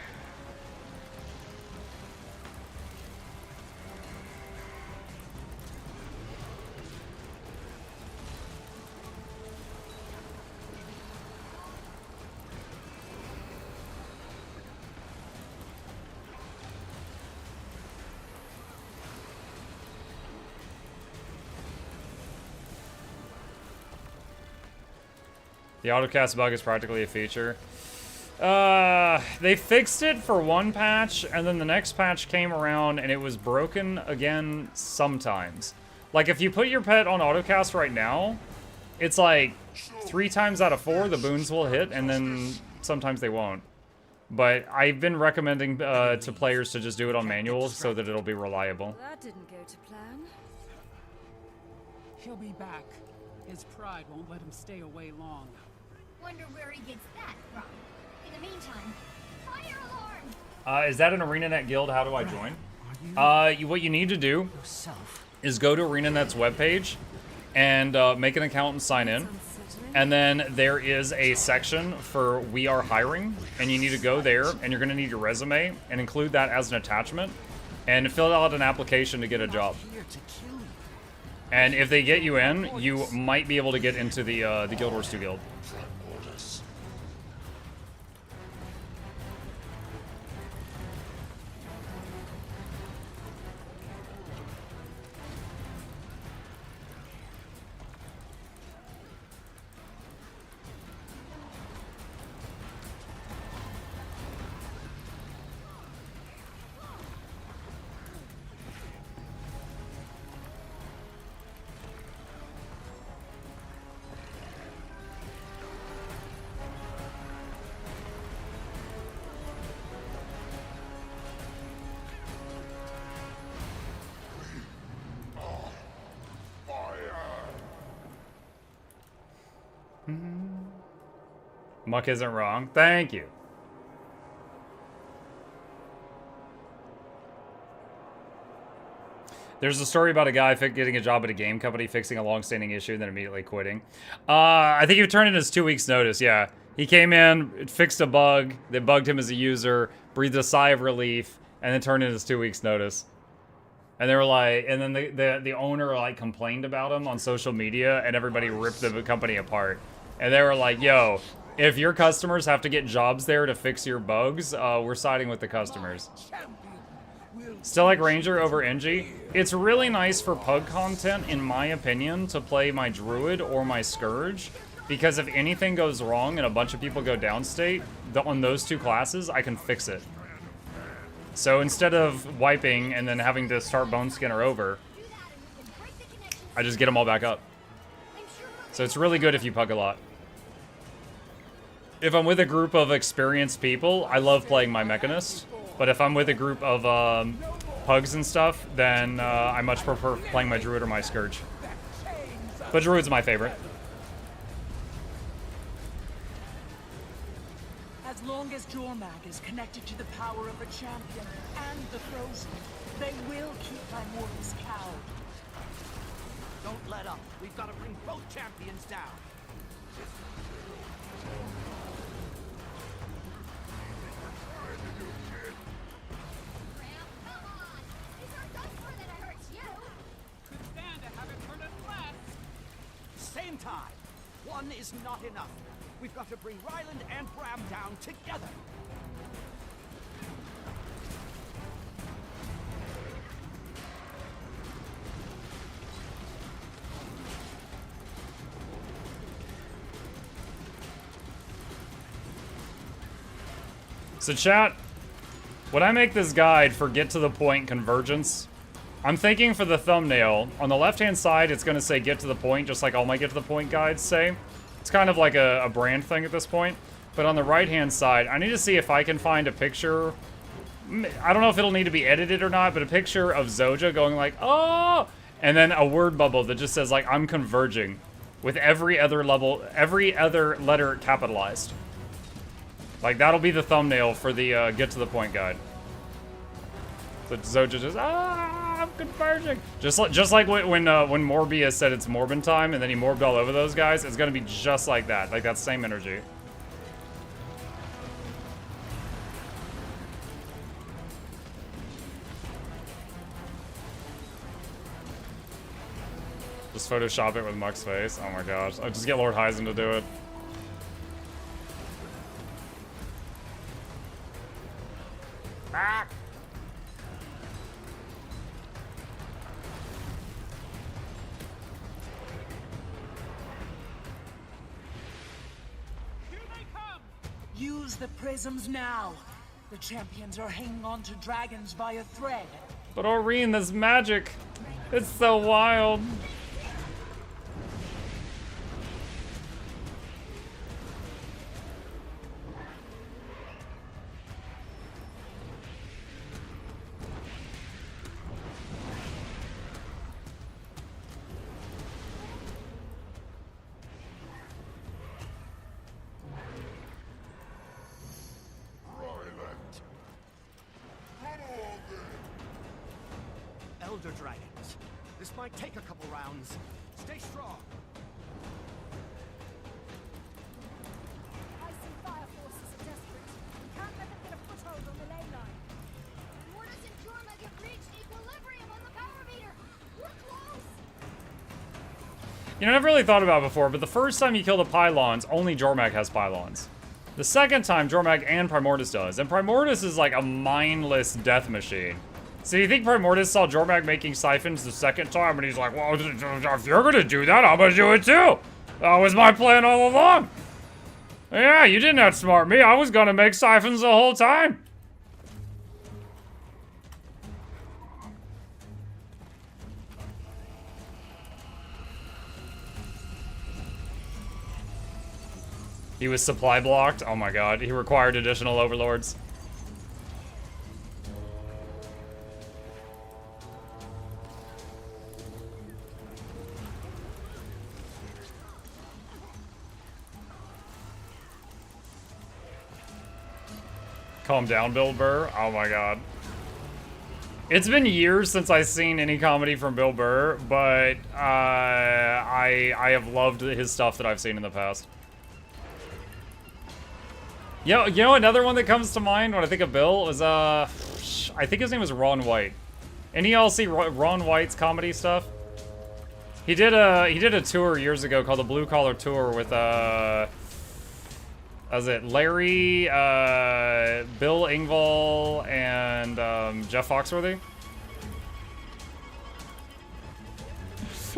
The autocast bug is practically a feature. They fixed it for one patch, and then the next patch came around and it was broken again sometimes. Like, if you put your pet on autocast right now, it's like 3 times out of 4 the boons will hit, and then sometimes they won't. But I've been recommending to players to just do it on manual so that it'll be reliable. That didn't go to plan. He'll be back. His pride won't let him stay away long. Wonder where he gets that from. In the meantime, fire alarm! Is that an ArenaNet guild? How do I join? What you need to do is go to ArenaNet's webpage and make an account and sign in. And then there is a section for We Are Hiring, and you need to go there, and you're going to need your resume and include that as an attachment, and fill out an application to get a job. And if they get you in, you might be able to get into the Guild Wars 2 guild. Muck isn't wrong. Thank you. There's a story about a guy getting a job at a game company, fixing a long-standing issue, and then immediately quitting. I think he turned in his 2 weeks' notice, yeah. He came in, fixed a bug that bugged him as a user, breathed a sigh of relief, and then turned in his 2 weeks' notice. And they were like, and then the owner like complained about him on social media, and everybody ripped the company apart. And they were like, yo, if your customers have to get jobs there to fix your bugs, we're siding with the customers. Still like Ranger over NG. It's really nice for pug content, in my opinion, to play my Druid or my Scourge, because if anything goes wrong and a bunch of people go downstate, on those two classes, I can fix it. So instead of wiping and then having to start Bone Skinner over, I just get them all back up. So it's really good if you pug a lot. If I'm with a group of experienced people, I love playing my Mechanist. But if I'm with a group of pugs and stuff, then I much prefer playing my Druid or my Scourge. But Druid's my favorite. As long as Jormag is connected to the power of a champion and the Frozen, they will keep my mortals cowed. Don't let up. We've got to bring both champions down. Same time. One is not enough. We've got to bring Ryland and Bram down together. So chat, when I make this guide for Get to the Point Convergence, I'm thinking for the thumbnail, on the left-hand side, it's going to say Get to the Point, just like all my Get to the Point guides say. It's kind of like a brand thing at this point. But on the right-hand side, I need to see if I can find a picture. I don't know if it'll need to be edited or not, but a picture of Zoja going like, oh! And then a word bubble that just says, like, I'm converging. With every other letter capitalized. Like, that'll be the thumbnail for the Get to the Point guide. So Zoja just, I'm converging. Just like when Morbius said it's Morbin time, and then he morbed all over those guys, it's gonna be just like that. Like that same energy. Just Photoshop it with Muck's face. Oh my gosh. I'll just get Lord Heisen to do it. Ah! use the prisms now. The champions are hanging on to dragons by a thread. But Aurene, this magic. It's so wild. Elder dragons. This might take a couple rounds. Stay strong. Ice and fire forces are desperate. We can't let them get a foothold on the ley line. Mortis and Jormag have reached equilibrium on the power meter. We're close. You know, I've really thought about it before, but the first time you kill the pylons, only Jormag has pylons. The second time, Jormag and Primordius does. And Primordius is like a mindless death machine. So you think Primordius saw Jormag making siphons the second time, and he's like, well, if you're gonna do that, I'm gonna do it too. That was my plan all along. Yeah, you didn't outsmart me. I was gonna make siphons the whole time. He was supply blocked. Oh my god, he required additional overlords. Calm down, Bill Burr. Oh my god. It's been years since I've seen any comedy from Bill Burr, but I have loved his stuff that I've seen in the past. You know another one that comes to mind when I think of Bill was I think his name was Ron White. Any y'all see Ron White's comedy stuff? He did a tour years ago called the Blue Collar Tour with was it Larry, Bill Engvall, and Jeff Foxworthy?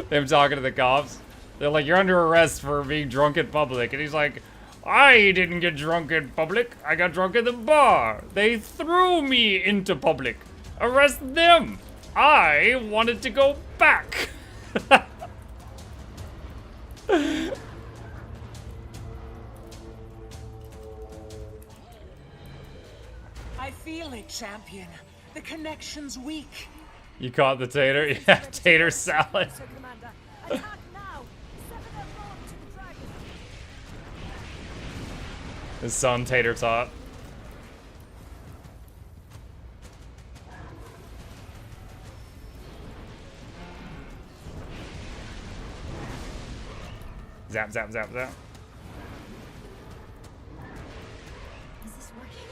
Them talking to the cops. They're like, you're under arrest for being drunk in public. And he's like, I didn't get drunk in public. I got drunk at the bar. They threw me into public. Arrest them. I wanted to go back. I feel it, champion. The connection's weak. You caught the tater? Yeah, tater salad. So, Commander, attack now. Sever their bond to the dragon. His son, Tater Tot. Zap, zap, zap, zap. Is this working?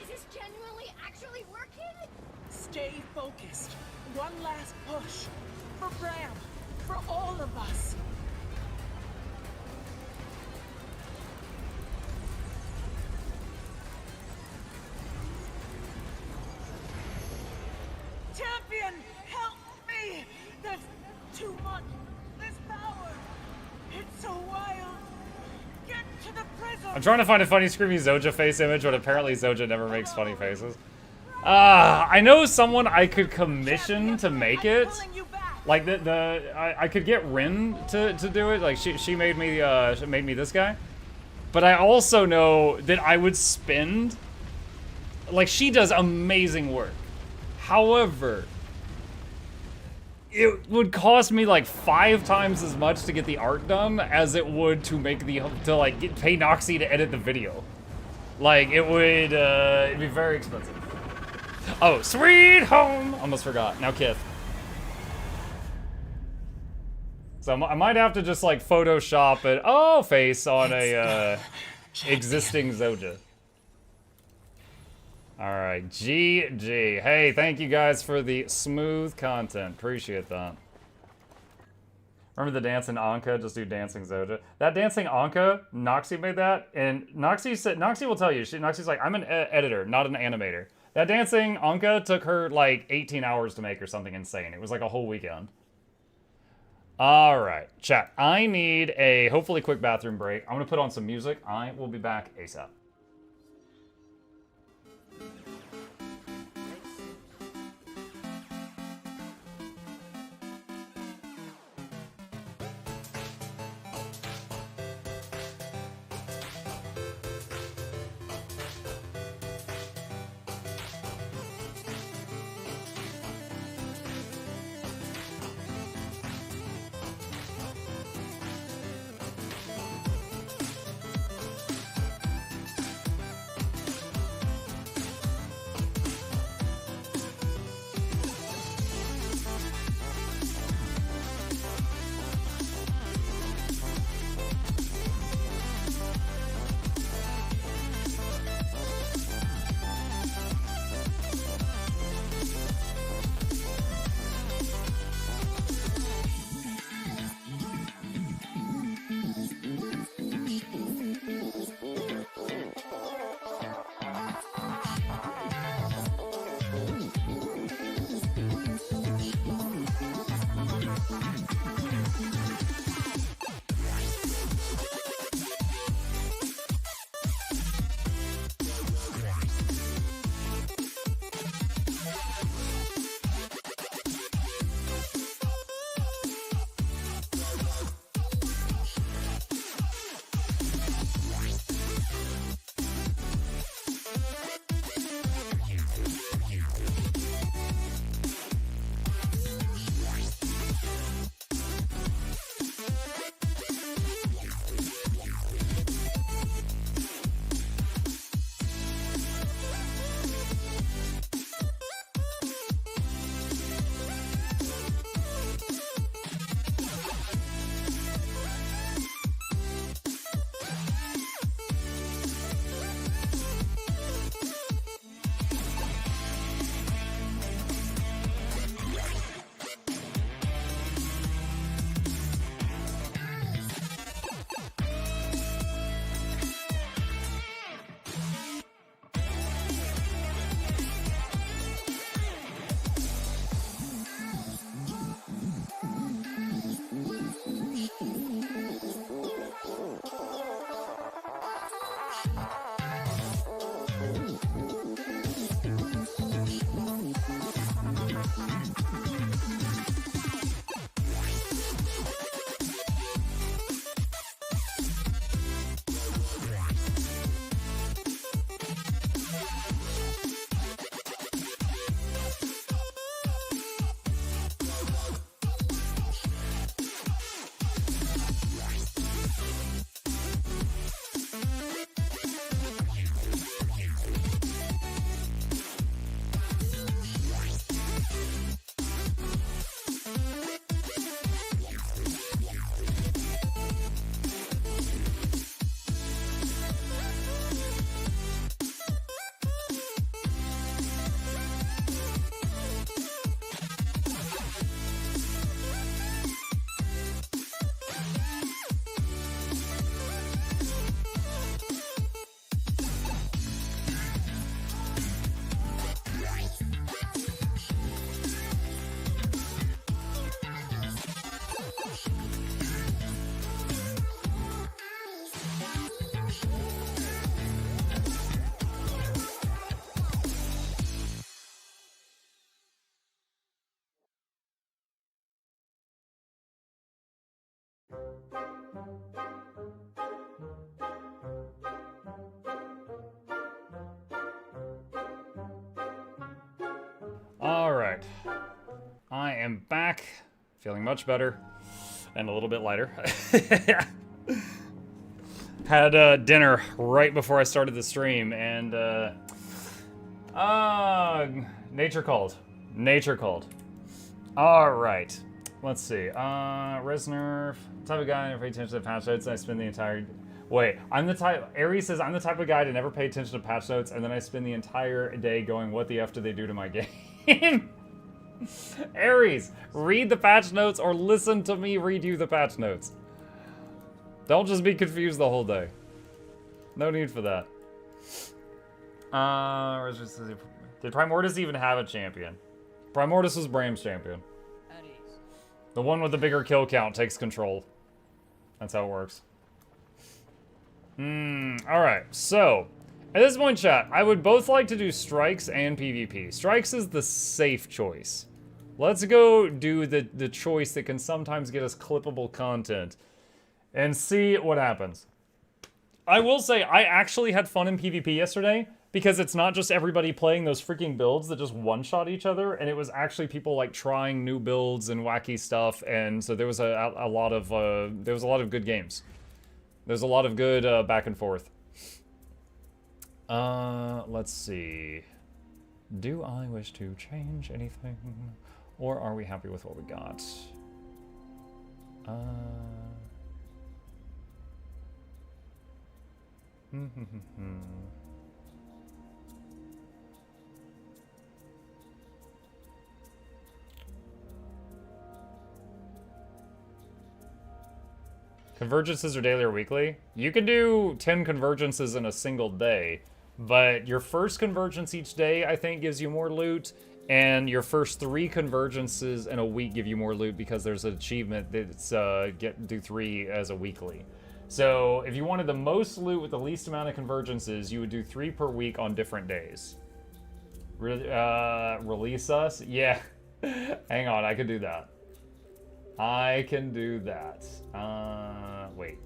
Is this genuinely actually working? Stay focused. One last push. For Bram. For all of us. Champion, help me! There's too much. There's power. It's so wild. Get to the prison. I'm trying to find a funny screamy Zoja face image, but apparently Zoja never makes funny faces. I know someone I could commission to make it. Like I could get Rin to do it. Like she made me this guy. But I also know that I would spend, like, she does amazing work. However, it would cost me like 5 times as much to get the art done as it would to make pay Noxxi to edit the video. Like, it would it'd be very expensive. Oh, sweet home! Almost forgot. Now Kith. So I might have to just like Photoshop it. Face on a existing Zoja. Alright, GG. Hey, thank you guys for the smooth content. Appreciate that. Remember the dancing Anka? Just do dancing Zoja. That dancing Anka, Noxxi made that, and Noxxi will tell you, Noxxi's like, I'm an editor, not an animator. That dancing Anka took her like 18 hours to make or something insane. It was like a whole weekend. Alright, chat. I need a hopefully quick bathroom break. I'm gonna put on some music. I will be back ASAP. All right. I am back, feeling much better and a little bit lighter. Had dinner right before I started the stream, and nature called. Nature called. All right. Let's see. Resnerf, type of guy I never pay attention to patch notes. I spend the entire. Wait, I'm the type. Aries says I'm the type of guy to never pay attention to patch notes, and then I spend the entire day going, "What the f did they do to my game?" Aries, read the patch notes or listen to me read you the patch notes. Don't just be confused the whole day. No need for that. Did Primordius even have a champion? Primordius was Bram's champion. The one with the bigger kill count takes control. That's how it works. Alright, so at this point, chat, I would both like to do strikes and PvP. Strikes is the safe choice. Let's go do the choice that can sometimes get us clippable content and see what happens. I will say, I actually had fun in PvP yesterday because it's not just everybody playing those freaking builds that just one-shot each other, and it was actually people like trying new builds and wacky stuff, and so there was a lot of good games. There's a lot of good back and forth. Let's see. Do I wish to change anything? Or are we happy with what we got? Convergences are daily or weekly? You can do 10 convergences in a single day, but your first convergence each day, I think, gives you more loot, and your first 3 convergences in a week give you more loot because there's an achievement that's do 3 as a weekly. So if you wanted the most loot with the least amount of convergences, you would do 3 per week on different days. Release us? Yeah. Hang on, I can do that. I can do that. Wait.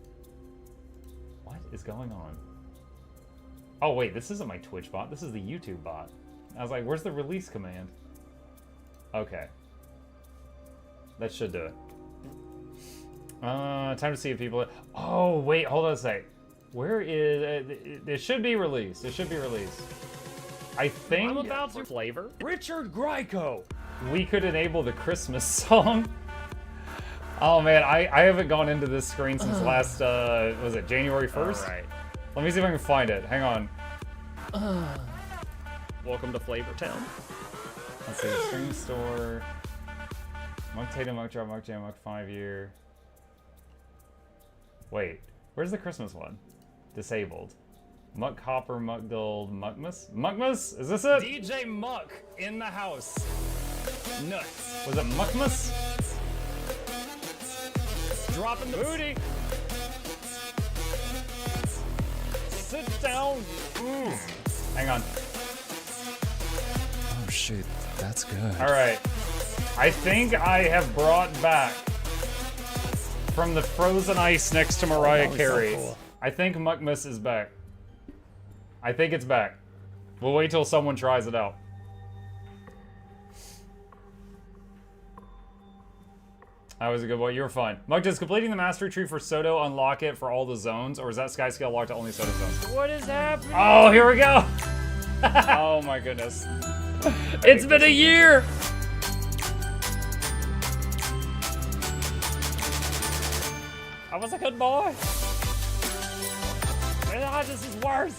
What is going on? Oh, wait, this isn't my Twitch bot. This is the YouTube bot. I was like, where's the release command? Okay. That should do it. Time to see if people... Oh, wait, hold on a sec. Where is... it should be released. It should be released. I think... I'm about to flavor. Richard Grieco! We could enable the Christmas song. Oh, man, I haven't gone into this screen since last, was it January 1st? Alright. Let me see if I can find it. Hang on. Welcome to Flavor Town. Let's see, stream store. Monk Tatum, Monk Drop, Monk Jam, Monk 5 year. Wait, where's the Christmas one? Disabled. Muck Hopper, Muck Gold, Muckmas? Muckmas? Is this it? DJ Muck in the house. Nuts. Was it Muckmas? Dropping the booty. Sit down. Hang on. Oh shit, that's good. Alright. I think I have brought back from the frozen ice next to Mariah Carey. So cool. I think Muckmas is back. I think it's back. We'll wait till someone tries it out. That was a good one. You were fine. Mug, does completing the mastery tree for Soto unlock it for all the zones, or is that sky scale locked to only Soto zones? What is happening? Oh, here we go. Oh my goodness. It's been a year. I was a good boy. This is worse.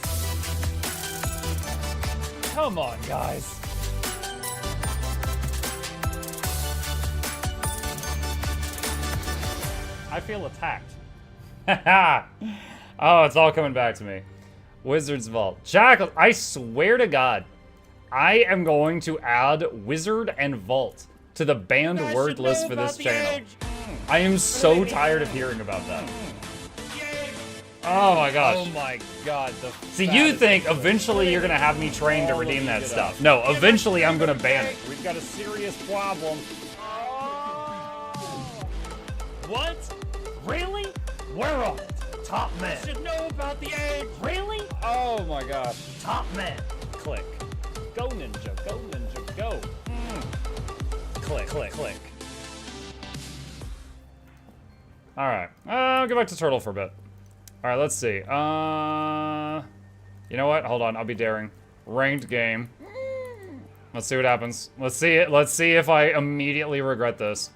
Come on, guys. I feel attacked. Oh, it's all coming back to me. Wizard's Vault. Jackal, I swear to God, I am going to add Wizard and Vault to the banned word list for this channel. I am so tired of hearing about that. Oh my gosh. Oh my god. See, you think eventually you're gonna have me trained to redeem that stuff. No, eventually I'm gonna ban it. We've got a serious problem. What? Really? We're on it. Top men. You should know about the age. Really? Oh my gosh. Top men. Click. Go ninja, go ninja, go. click, click, click. Alright, I'll go back to Turtle for a bit. Alright, let's see. You know what? Hold on, I'll be daring. Ranked game. Let's see what happens. Let's see it. Let's see if I immediately regret this.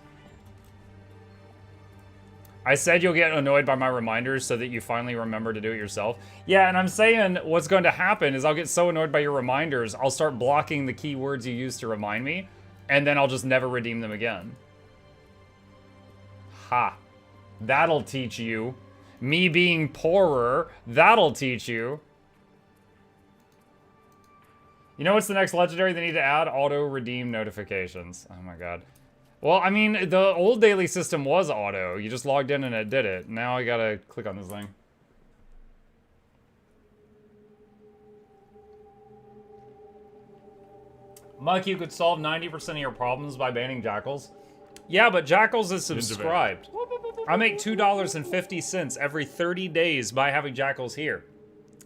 I said you'll get annoyed by my reminders so that you finally remember to do it yourself. Yeah, and I'm saying what's going to happen is I'll get so annoyed by your reminders, I'll start blocking the keywords you use to remind me, and then I'll just never redeem them again. Ha. That'll teach you. Me being poorer, that'll teach you. You know what's the next legendary they need to add? Auto-redeem notifications. Oh my god. Well, I mean, the old daily system was auto. You just logged in and it did it. Now I gotta click on this thing. Muck, you could solve 90% of your problems by banning Jackals. Yeah, but Jackals is subscribed. I make $2.50 every 30 days by having Jackals here.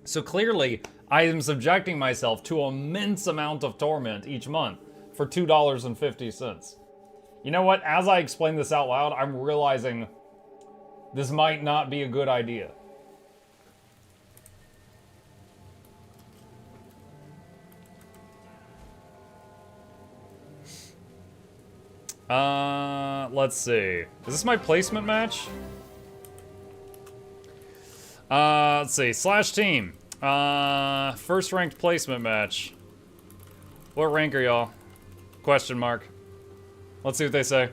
So clearly, I am subjecting myself to an immense amount of torment each month for $2.50. You know what? As I explain this out loud, I'm realizing this might not be a good idea. Let's see. Is this my placement match? Let's see. Slash team. First ranked placement match. What rank are y'all? Question mark. Let's see what they say.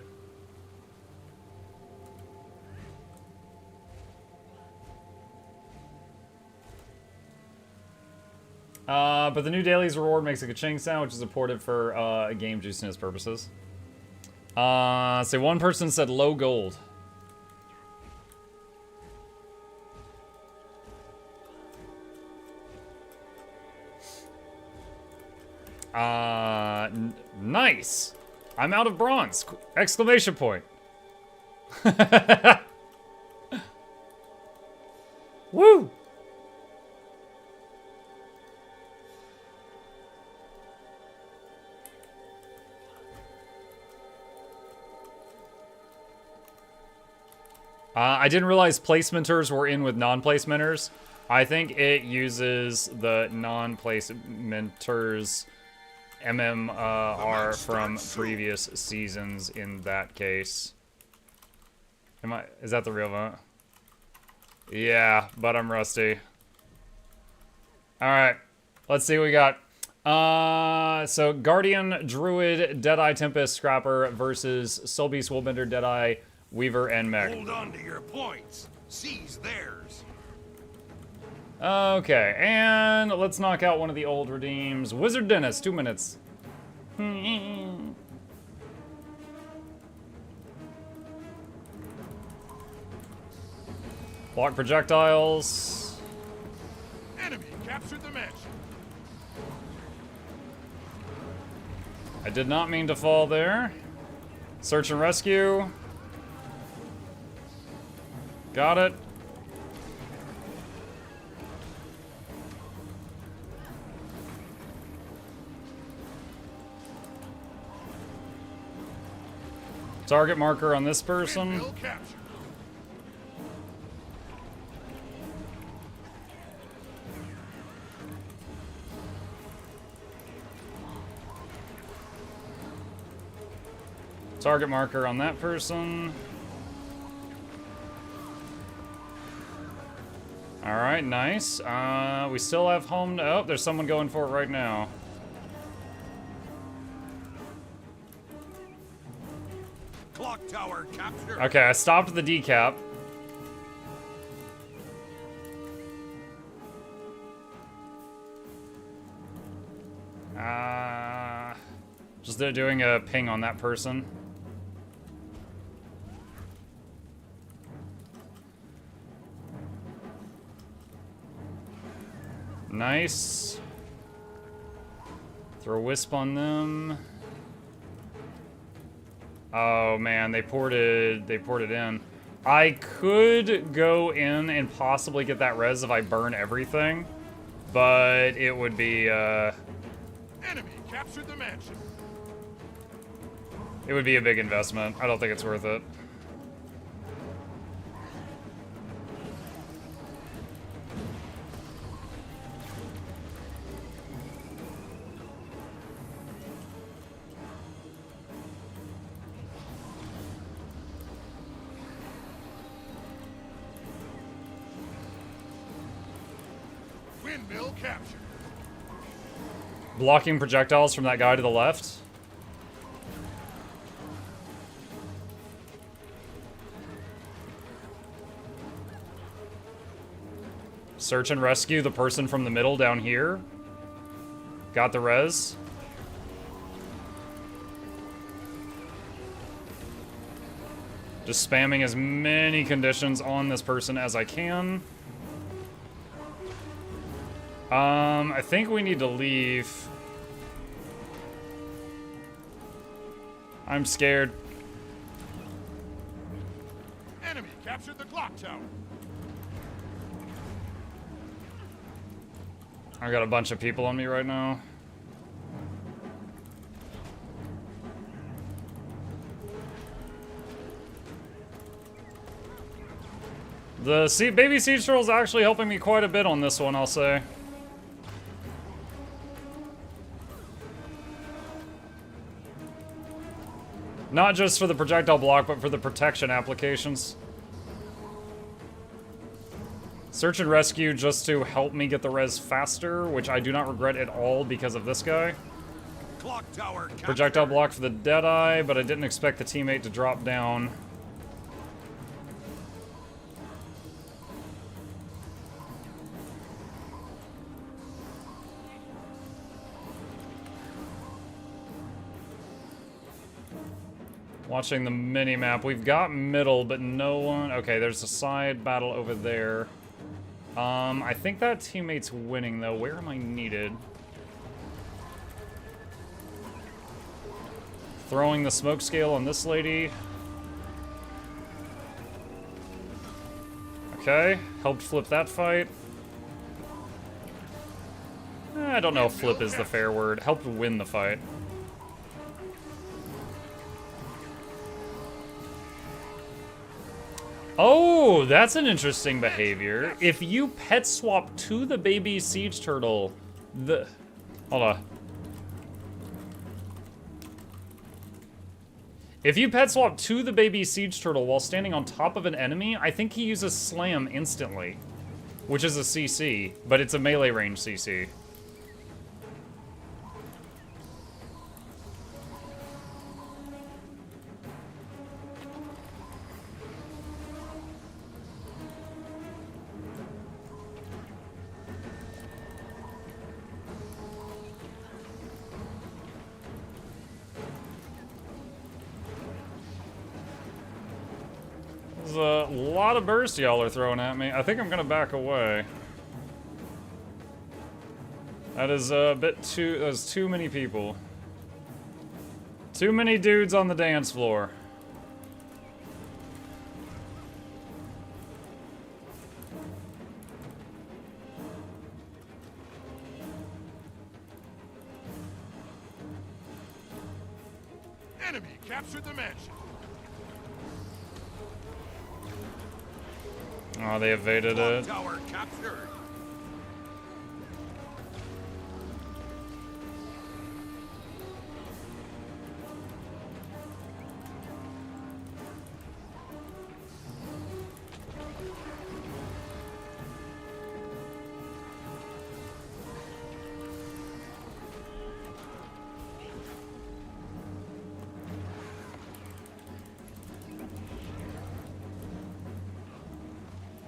But the new dailies reward makes a ka-ching sound, which is imported for game juiciness purposes. Say one person said low gold. Nice. I'm out of bronze! Exclamation point. Woo! I didn't realize placementers were in with non-placementers. I think it uses the non-placementers MMR from previous seasons in that case. Is that the real vote? Yeah, but I'm rusty. Alright, let's see what we got. So Guardian, Druid, Deadeye, Tempest, Scrapper versus Soul Beast, Woolbender, Deadeye, Weaver, and Mech. Hold on to your points. Seize theirs. Okay, and let's knock out one of the old redeems. Wizard Dennis, 2 minutes. Block projectiles. Enemy captured the mansion. I did not mean to fall there. Search and rescue. Got it. Target marker on this person. Target marker on that person. Alright, nice. We still have home. Oh, there's someone going for it right now. Clock tower captured. Okay, I stopped the decap. Just doing a ping on that person. Nice. Throw a wisp on them. Oh man, they poured it in. I could go in and possibly get that res if I burn everything, but it would be Enemy captured the mansion. It would be a big investment. I don't think it's worth it. Windmill captured. Blocking projectiles from that guy to the left. Search and rescue the person from the middle down here. Got the res. Just spamming as many conditions on this person as I can. I think we need to leave. I'm scared. Enemy captured the clock tower. I got a bunch of people on me right now. The baby siege turtle is actually helping me quite a bit on this one, I'll say. Not just for the projectile block, but for the protection applications. Search and rescue just to help me get the res faster, which I do not regret at all because of this guy. Clock tower captured. Projectile block for the Deadeye, but I didn't expect the teammate to drop down. Watching the mini-map. We've got middle, but no one... Okay, there's a side battle over there. I think that teammate's winning, though. Where am I needed? Throwing the smoke scale on this lady. Okay, helped flip that fight. I don't know if flip is the fair word. Helped win the fight. Oh, that's an interesting behavior. If you pet swap to the baby siege turtle, hold on. If you pet swap to the baby siege turtle while standing on top of an enemy, I think he uses slam instantly, which is a CC, but it's a melee range CC. There's a lot of burst y'all are throwing at me. I think I'm gonna back away. That is a bit too... There's too many people. Too many dudes on the dance floor. Enemy captured the mansion. Oh, they evaded it. Tower captured.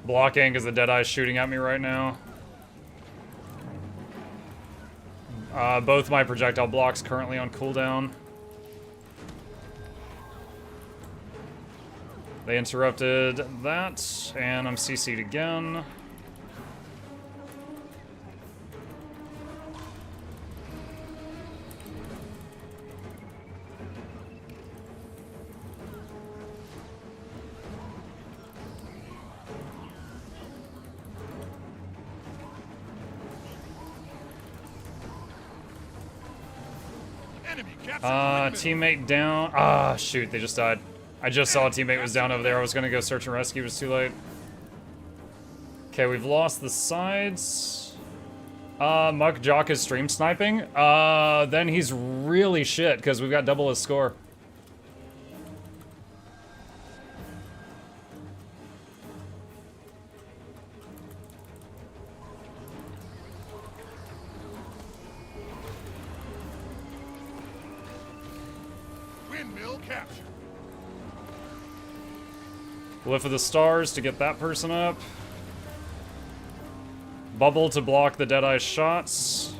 Blocking because the Deadeye's shooting at me right now. Both my projectile blocks currently on cooldown. They interrupted that, and I'm CC'd again. Enemy captured the windmill. Teammate down. Ah, shoot, they just died. I just saw a teammate was down over there. I was gonna go search and rescue, it was too late. Okay, we've lost the sides. Muck Jock is stream sniping. Then he's really shit, because we've got double his score. Windmill captured. Lift of the stars to get that person up. Bubble to block the Deadeye shots.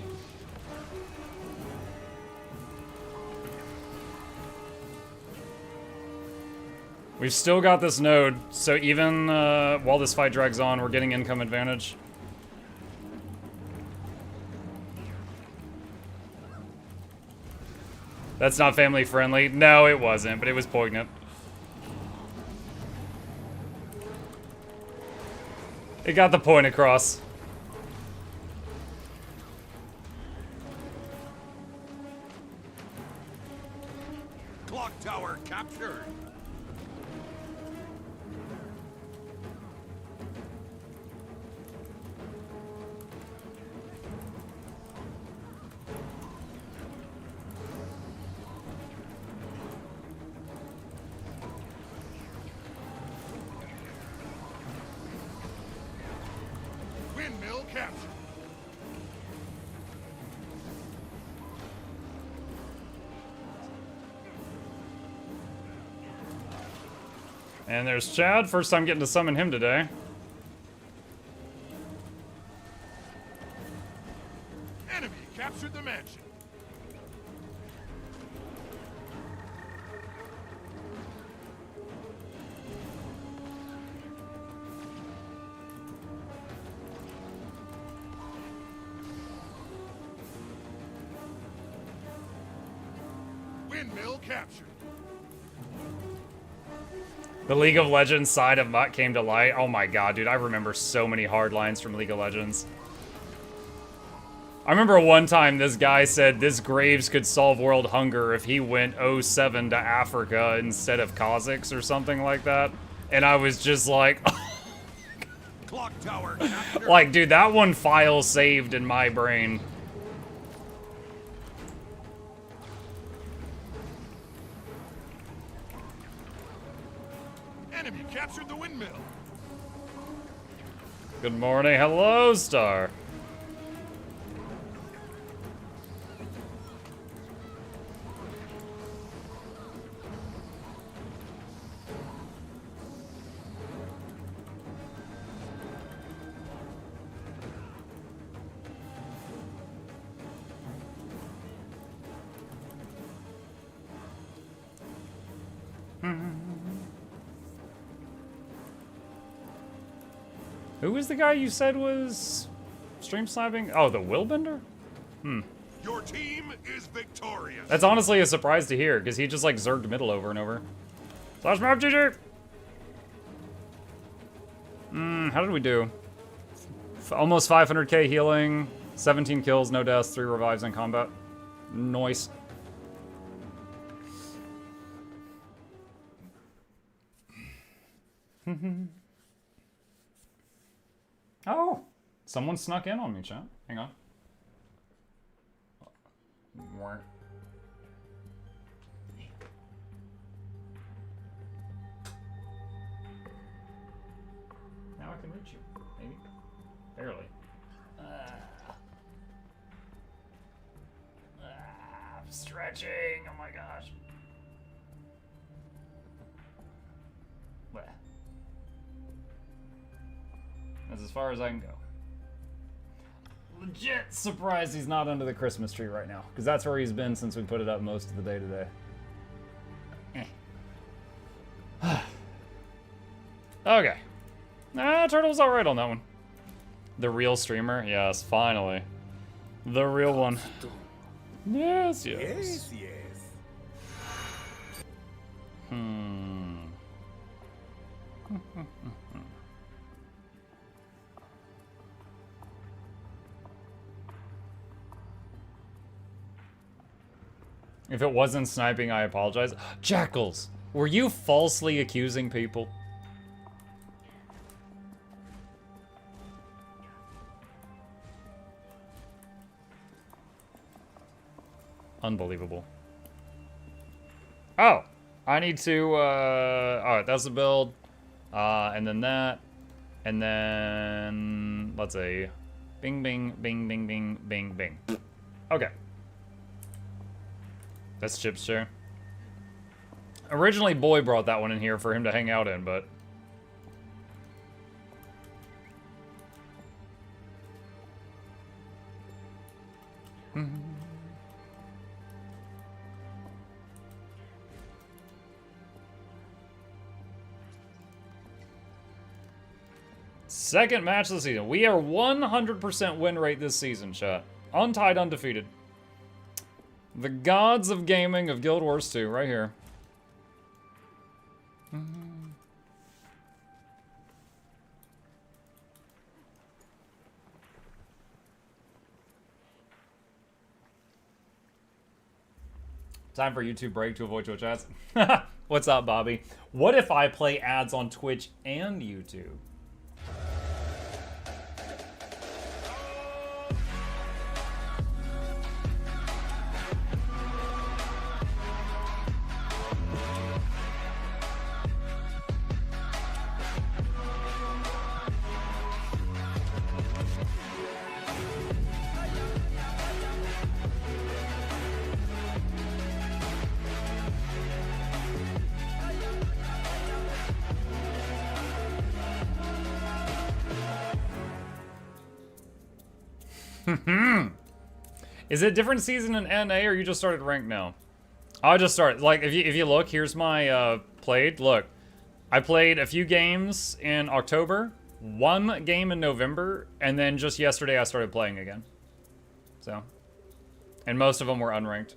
We've still got this node, so even while this fight drags on, we're getting income advantage. That's not family friendly. No, it wasn't, but it was poignant. It got the point across. Clock tower captured. Windmill captured. And there's Chad. First time getting to summon him today. Enemy captured the mansion. Windmill captured. The League of Legends side of Mutt came to light. Oh my god, dude, I remember so many hard lines from League of Legends. I remember one time this guy said this Graves could solve world hunger if he went 07 to Africa instead of Kazakhs or something like that. And I was just like... Clock tower captured. like, dude, that one file saved in my brain. Enemy captured the windmill. Good morning. Hello, Star. Who was the guy you said was stream sniping? Oh, the Willbender? Your team is victorious. That's honestly a surprise to hear, because he just like zerged middle over and over. Slash map GG! How did we do? Almost 500k healing, 17 kills, no deaths, 3 revives in combat. Nice. Oh, someone snuck in on me, chat. Hang on. More. Now I can reach you, maybe. Barely. I'm stretching. Oh my gosh. Bleh. That's as far as I can go. Legit surprised he's not under the Christmas tree right now, because that's where he's been since we put it up most of the day today. Okay. Turtle's alright on that one. The real streamer? Yes, finally. The real one. Yes, yes. If it wasn't sniping, I apologize. Jackals, were you falsely accusing people? Unbelievable. Oh, I need to, alright, that's the build. And then that. And then, let's see. Bing, bing, bing, bing, bing, bing, bing. Okay. That's Chip's chair. Originally, Boy brought that one in here for him to hang out in, but... Second match of the season. We are 100% win rate this season, chat. Untied, undefeated. The gods of gaming of Guild Wars 2, right here. Time for YouTube break to avoid Twitch ads. What's up, Bobby? What if I play ads on Twitch and YouTube? Is it a different season in NA or you just started ranked now? I just started. Like, if you look, here's my played. Look, I played a few games in October, one game in November, and then just yesterday I started playing again. So, and most of them were unranked.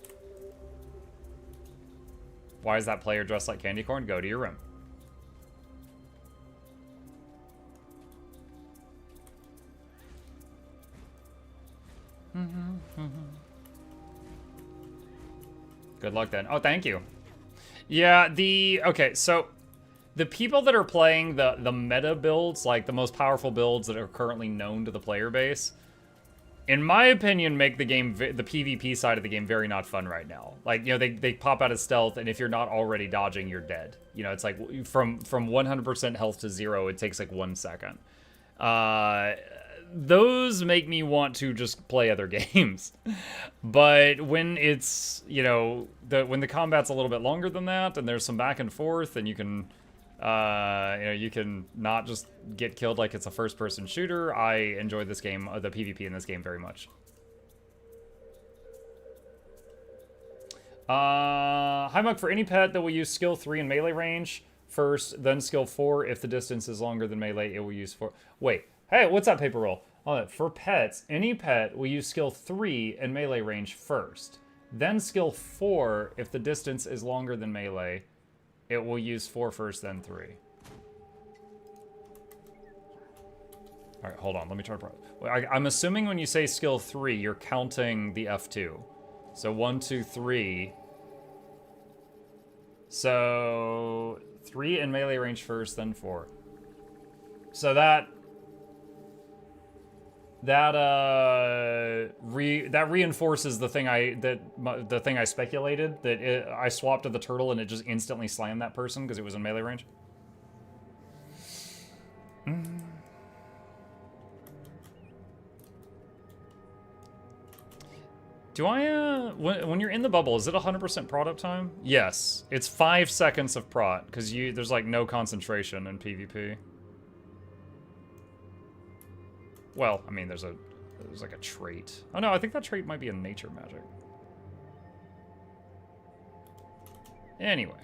Why is that player dressed like candy corn? Go to your room. Good luck then. Oh, thank you. Yeah, okay, so the people that are playing the meta builds, like the most powerful builds that are currently known to the player base, in my opinion, make the game, the PvP side of the game, very not fun right now. Like, you know, they pop out of stealth, and if you're not already dodging, you're dead. You know, it's like from 100% health to 0, it takes like 1 second. Those make me want to just play other games. But when it's, you know, when the combat's a little bit longer than that, and there's some back and forth, and you can, you know, you can not just get killed like it's a first-person shooter, I enjoy this game, the PvP in this game very much. Hi, Muck, for any pet that will use skill 3 in melee range first, then skill 4, if the distance is longer than melee, it will use 4. Wait. Hey, what's up, Paper Roll? For pets, any pet will use skill 3 in melee range first. Then skill 4, if the distance is longer than melee, it will use 4 first, then 3. Alright, hold on, let me try to... I'm assuming when you say skill 3, you're counting the F2. So 1, 2, 3. So 3 in melee range first, then 4. So that reinforces the thing I speculated, that I swapped to the turtle and it just instantly slammed that person because it was in melee range. Do I, when you're in the bubble, is it 100% prot uptime? Yes, it's 5 seconds of prot, because there's like no concentration in PvP. Well, I mean, there's like a trait. Oh no, I think that trait might be a nature magic. Anyway.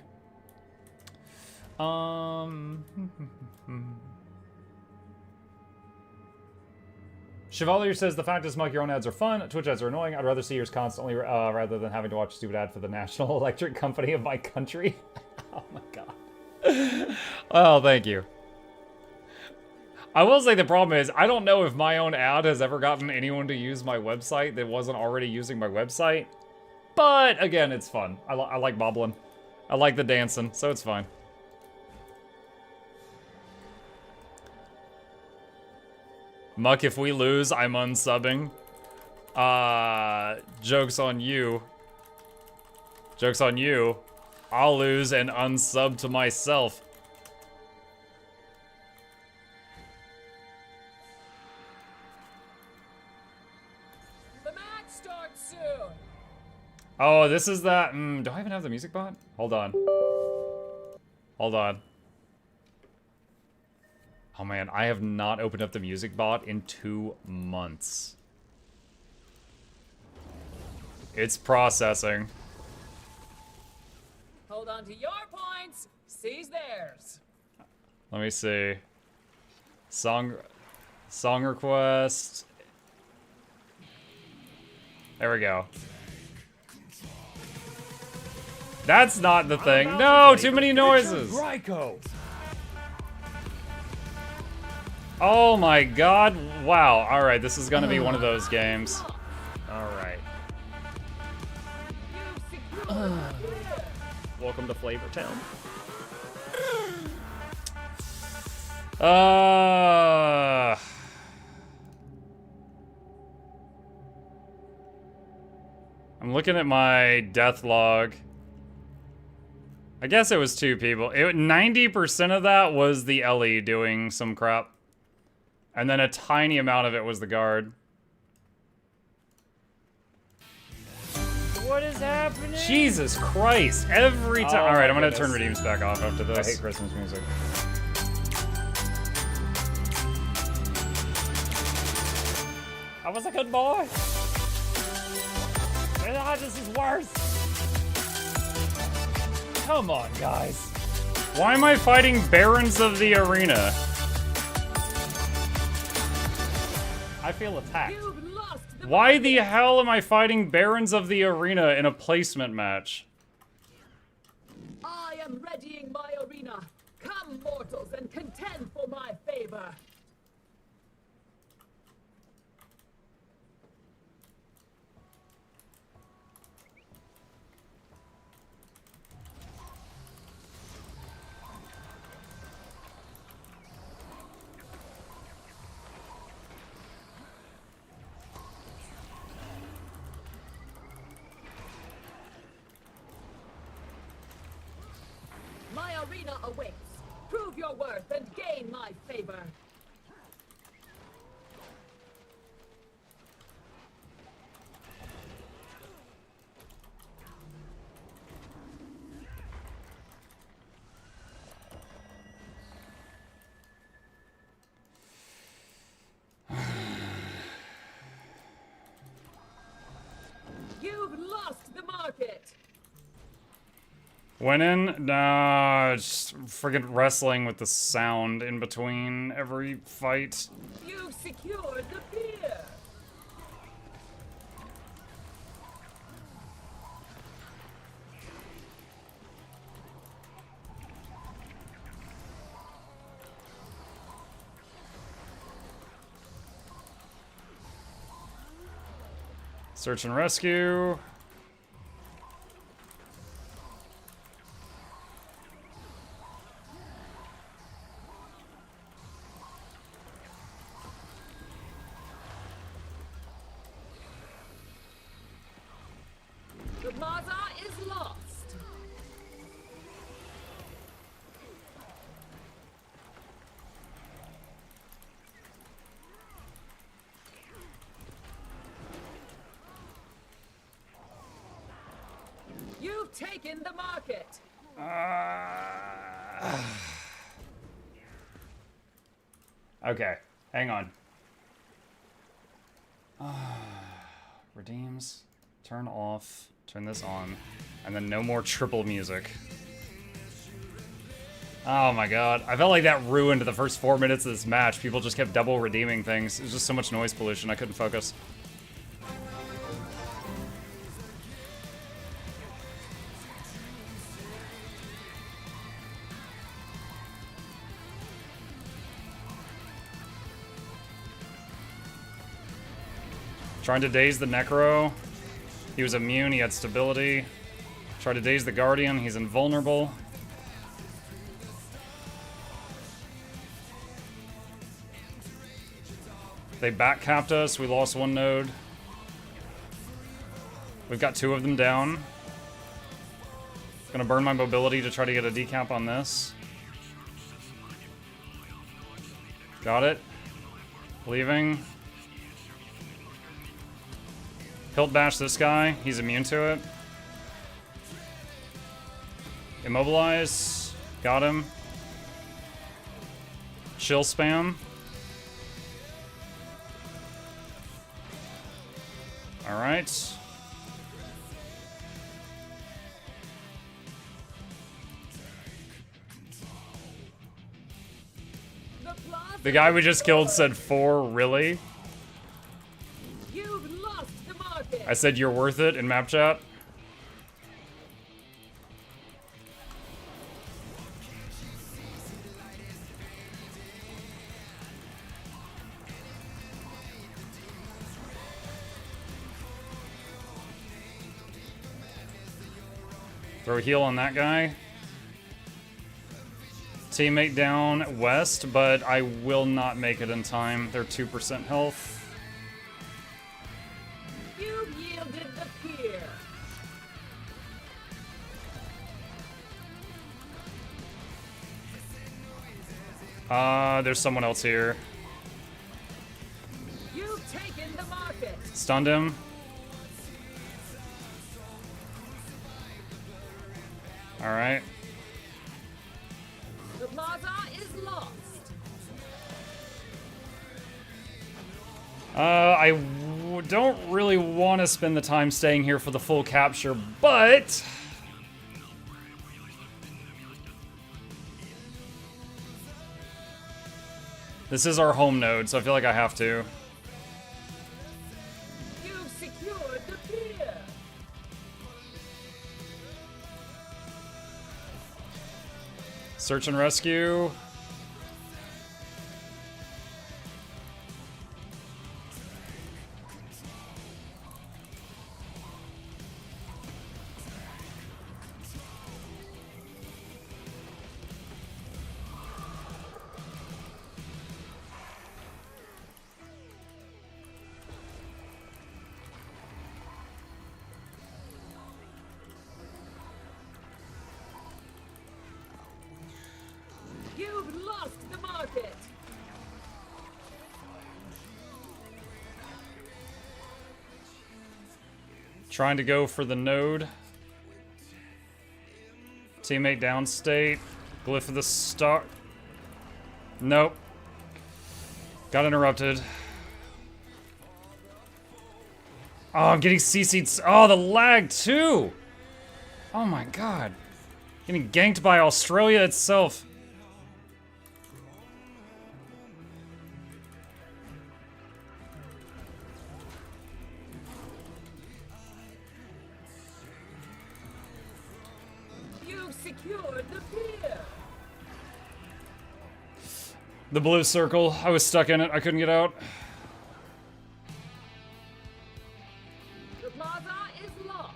Chevalier says, the fact is, Mike, your own ads are fun. Twitch ads are annoying. I'd rather see yours constantly rather than having to watch a stupid ad for the National Electric Company of my country. Oh my god. Oh, thank you. I will say the problem is, I don't know if my own ad has ever gotten anyone to use my website that wasn't already using my website. But again, it's fun. I like bobbling. I like the dancing, so it's fine. Muck, if we lose, I'm unsubbing. Joke's on you. Joke's on you. I'll lose and unsub to myself. The match starts soon. Oh, this is that. Do I even have the music bot? Hold on. Hold on. Oh man, I have not opened up the music bot in 2 months. It's processing. Hold on to your points. Seize theirs. Let me see. Song request. There we go. That's not the thing. No, too many noises. Oh my god. Wow. All right, this is going to be one of those games. All right. Welcome to Flavortown. I'm looking at my death log. I guess it was 2 people. 90% of that was the Ellie doing some crap. And then a tiny amount of it was the guard. What is happening? Jesus Christ, every time. Oh, Alright, I'm gonna goodness. turn redeems back off after this. I hate Christmas music. I was a good boy. This is worse. Come on, guys. Why am I fighting Barons of the Arena? I feel attacked. Why the hell am I fighting Barons of the Arena in a placement match? I am readying my arena. Come, mortals, and contend for my favor. My arena awaits. Prove your worth and gain my favor. You've lost the market. Winning? Nah, just friggin' wrestling with the sound in between every fight. You've secured the pier. Search and rescue. The Maza is lost. You've taken the market. Okay, hang on. Redeems. Turn off. Turn this on. And then no more triple music. Oh my god. I felt like that ruined the first 4 minutes of this match. People just kept double redeeming things. It was just so much noise pollution, I couldn't focus. Trying to daze the Necro. He was immune, he had stability. Try to daze the Guardian, he's invulnerable. They back-capped us, we lost one node. We've got 2 of them down. Gonna burn my mobility to try to get a decap on this. Got it. Leaving. Hilt bash this guy. He's immune to it. Immobilize. Got him. Chill spam. Alright. The guy we just killed said 4, really? You've lost the market. I said you're worth it in map chat. Throw a heal on that guy. Teammate down west, but I will not make it in time. They're 2% health. You've yielded the fear. There's someone else here. You've taken the market. Stunned him. Alright. The plaza is lost. Don't really want to spend the time staying here for the full capture, but this is our home node, so I feel like I have to. You've secured the fear. Search and rescue. You've lost the market. Trying to go for the node. Teammate downstate. Glyph of the star. Nope. Got interrupted. Oh, I'm getting CC'd. Oh, the lag too. Oh my god. Getting ganked by Australia itself. You've secured the fear. The blue circle. I was stuck in it. I couldn't get out. The plaza is lost.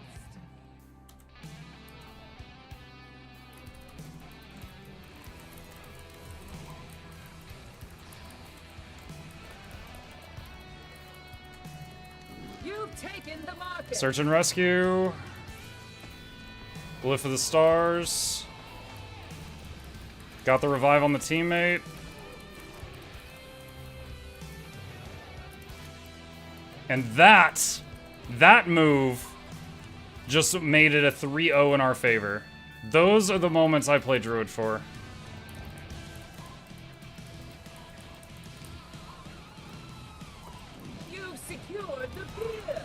You've taken the market. Search and rescue. Glyph of the stars. Got the revive on the teammate. And that move just made it a 3-0 in our favor. Those are the moments I play Druid for. You've secured the fear.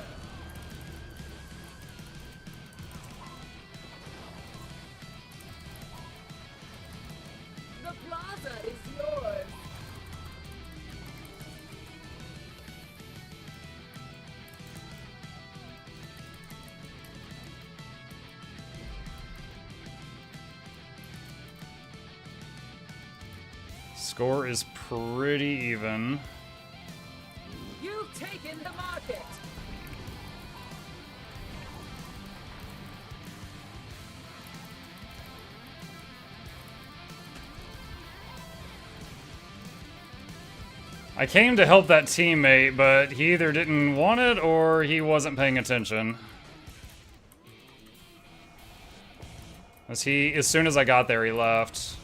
The plaza is yours. Score is pretty even. You've taken the market. I came to help that teammate, but he either didn't want it or he wasn't paying attention. As soon as I got there, he left.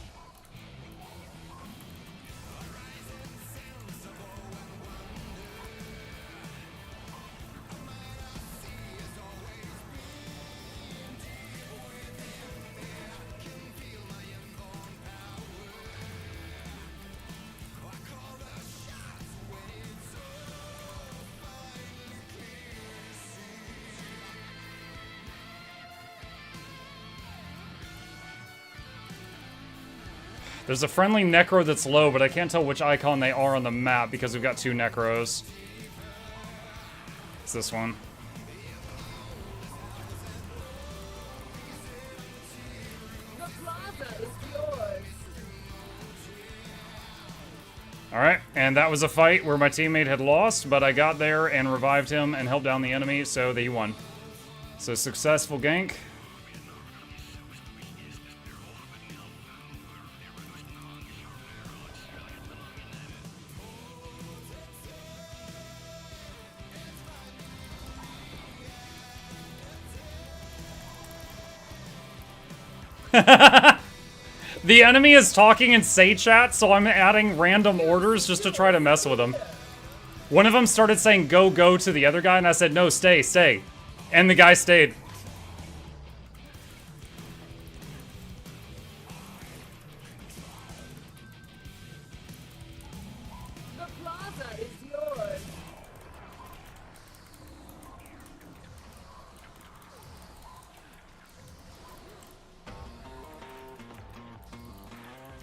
There's a friendly Necro that's low, but I can't tell which icon they are on the map because we've got 2 Necros. It's this one. The plaza is yours. Alright, and that was a fight where my teammate had lost, but I got there and revived him and helped down the enemy, so they won. So successful gank. The enemy is talking in Say chat, so I'm adding random orders just to try to mess with them. One of them started saying go, go to the other guy, and I said, no, stay, stay. And the guy stayed. The plaza is yours.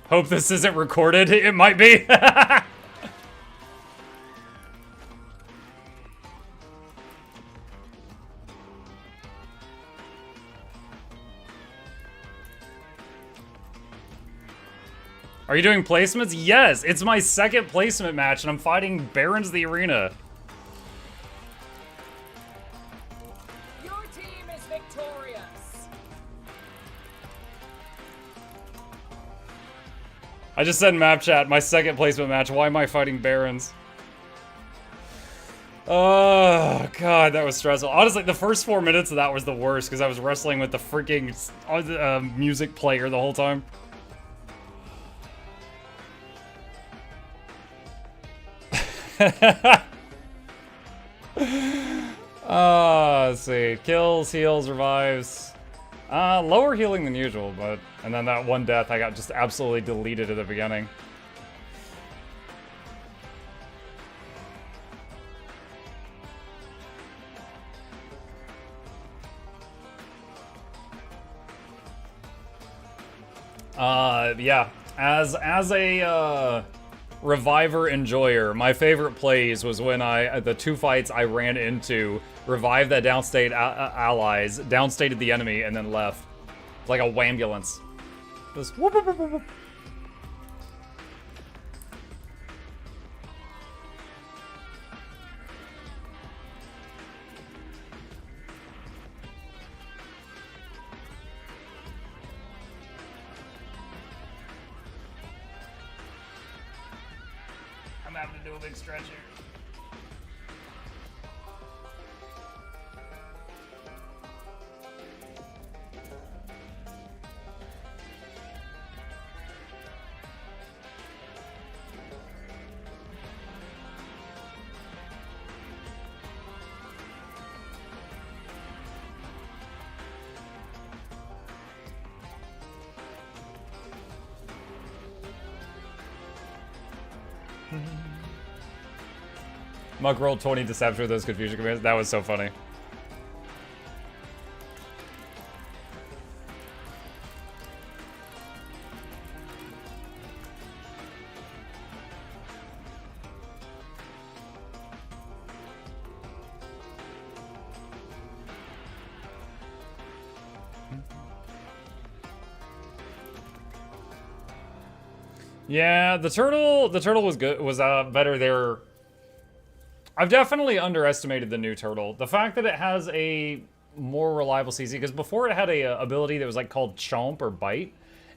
Hope this isn't recorded. It might be. Are you doing placements? Yes, it's my 2nd placement match, and I'm fighting Barons of the Arena. Your team is victorious. I just said in map chat, my 2nd placement match. Why am I fighting Barons? Oh, God, that was stressful. Honestly, the first 4 minutes of that was the worst because I was wrestling with the freaking music player the whole time. Let's see. Kills, heals, revives. Lower healing than usual, but... And then that one death I got just absolutely deleted at the beginning. Yeah. As a, Reviver enjoyer, my favorite plays was when the 2 fights I ran into, revived that downstate allies, downstated the enemy, and then left. Like a wambulance. Just whoop, whoop, whoop, whoop. I'm having to do a big stretch here. Muck rolled 20 deception with those confusion commands. That was so funny. Yeah, the turtle was good. Was better there. I've definitely underestimated the new turtle. The fact that it has a more reliable CC, because before it had a ability that was like called Chomp or Bite,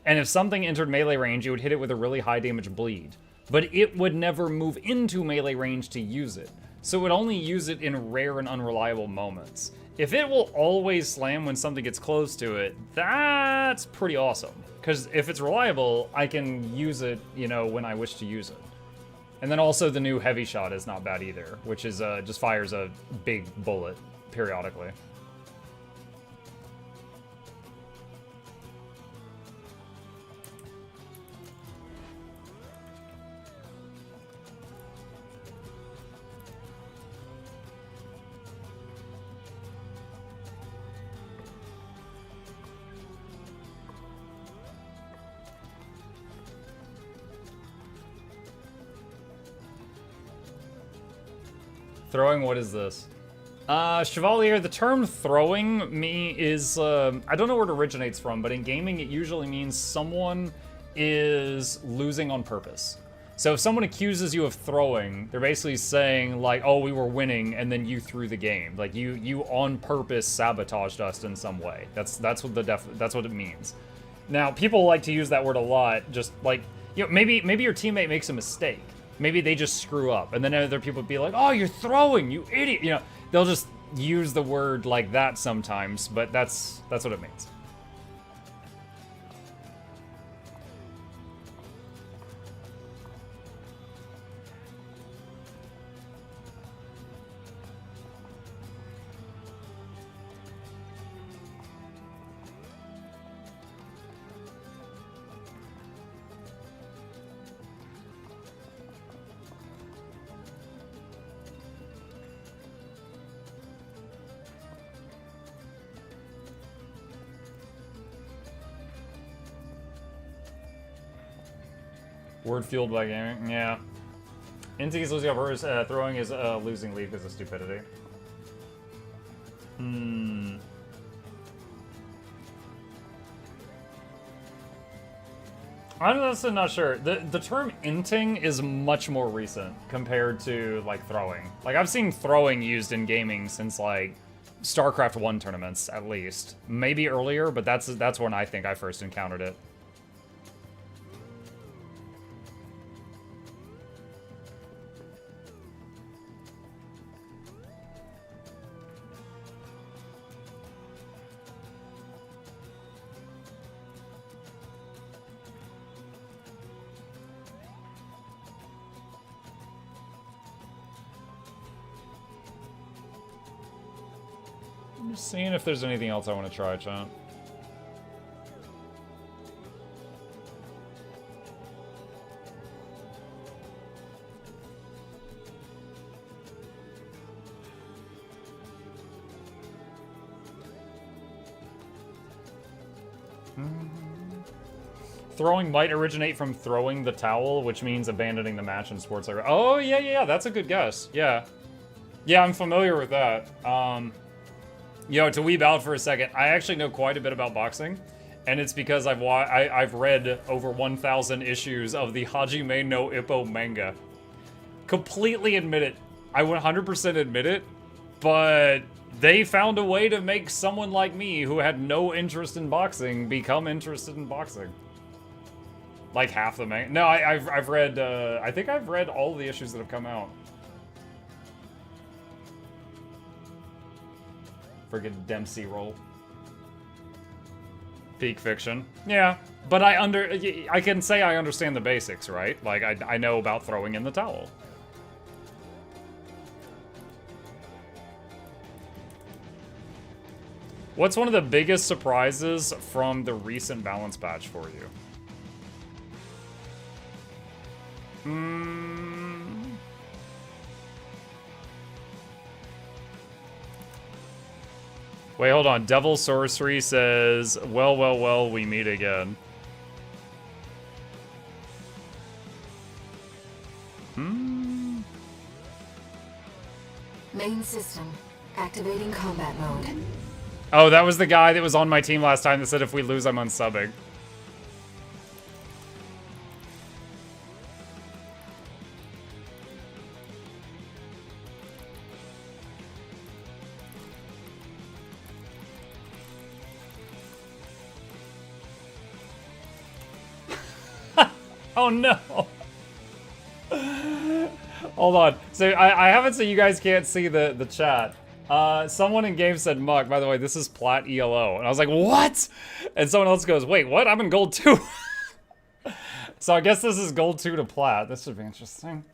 and if something entered melee range, you would hit it with a really high damage bleed. but it would never move into melee range to use it. So it would only use it in rare and unreliable moments. If it will always slam when something gets close to it, that's pretty awesome. Because if it's reliable, I can use it, you know, when I wish to use it. And then also the new heavy shot is not bad either, which is just fires a big bullet periodically. Throwing, what is this? Chevalier, the term throwing me is, I don't know where it originates from, but in gaming it usually means someone is losing on purpose. So if someone accuses you of throwing, they're basically saying like, oh, we were winning and then you threw the game. Like you on purpose sabotaged us in some way. That's what that's what it means. Now, people like to use that word a lot, just like, you know, maybe your teammate makes a mistake. Maybe they just screw up, and then other people would be like, oh, you're throwing, you idiot. You know, they'll just use the word like that sometimes, but that's what it means. Word fueled by gaming, yeah. Inti's losing on purpose, throwing is losing lead because of stupidity. I'm honestly not sure. The term inting is much more recent compared to like throwing. Like I've seen throwing used in gaming since like StarCraft 1 tournaments at least. Maybe earlier, but that's when I think I first encountered it. Just seeing if there's anything else I want to try, chat. Throwing might originate from throwing the towel, which means abandoning the match in sports. Oh, yeah, that's a good guess. Yeah. Yeah, I'm familiar with that. Yo, to weeb out for a second, I actually know quite a bit about boxing, and it's because I've read over 1,000 issues of the Hajime no Ippo manga. Completely admit it. I 100% admit it, but they found a way to make someone like me who had no interest in boxing become interested in boxing. Like half the manga. No, I've read, I think I've read all the issues that have come out. Friggin' Dempsey roll. Peak fiction. Yeah, but I can say I understand the basics, right? Like, I know about throwing in the towel. What's one of the biggest surprises from the recent balance patch for you? Wait, hold on. Devil Sorcery says, well, we meet again. Main system. Activating combat mode. Oh, that was the guy that was on my team last time that said if we lose, I'm unsubbing. Oh no! Hold on. So I have it so you guys can't see the chat. Someone in game said Muck, by the way, this is Plat ELO. And I was like, what? And someone else goes, wait, what? I'm in gold 2. So I guess this is gold 2 to Plat. This should be interesting.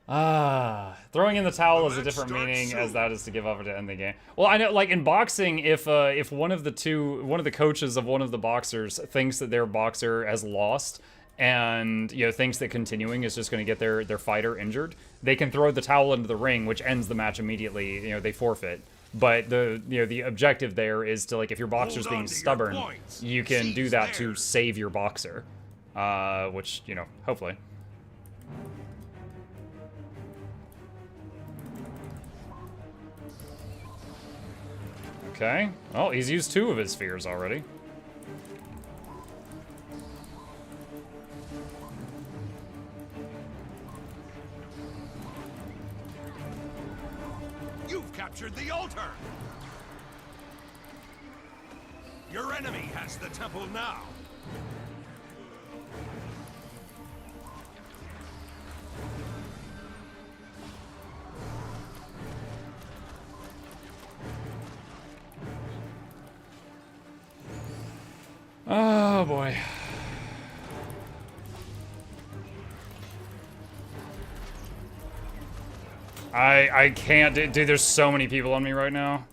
Throwing in the towel is a different meaning as that is to give up or to end the game. Well, I know, like in boxing, if one of the coaches of one of the boxers thinks that their boxer has lost, and thinks that continuing is just going to get their fighter injured, they can throw the towel into the ring, which ends the match immediately. They forfeit. But the objective there is to, like, if your boxer's being stubborn, you can do that to save your boxer, which hopefully. Okay. Well, he's used 2 of his spheres already. You've captured the altar! Your enemy has the temple now! Oh boy. I can't, dude, there's so many people on me right now.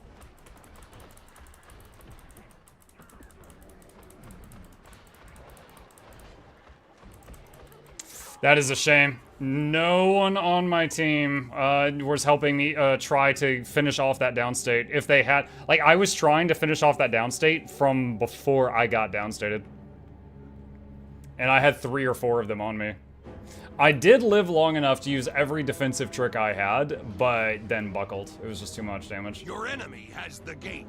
That is a shame. No one on my team was helping me try to finish off that downstate. If they had, like, I was trying to finish off that downstate from before I got downstated. And I had 3 or 4 of them on me. I did live long enough to use every defensive trick I had, but then buckled. It was just too much damage. Your enemy has the gate.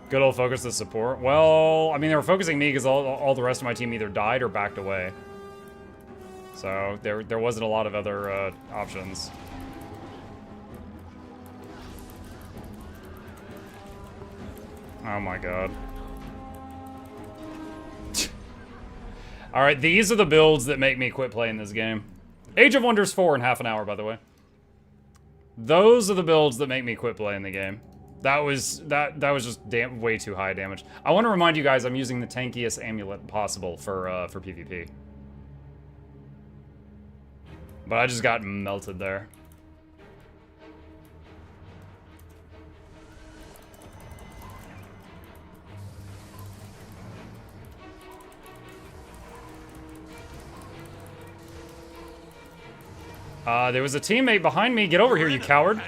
Good old focus the support. Well, I mean, they were focusing me because all the rest of my team either died or backed away. So there wasn't a lot of other options. Oh my god. Alright, these are the builds that make me quit playing this game. Age of Wonders 4 in half an hour, by the way. Those are the builds that make me quit playing the game. That was just way too high damage. I want to remind you guys I'm using the tankiest amulet possible for PvP. But I just got melted there. There was a teammate behind me. Get over here, you coward.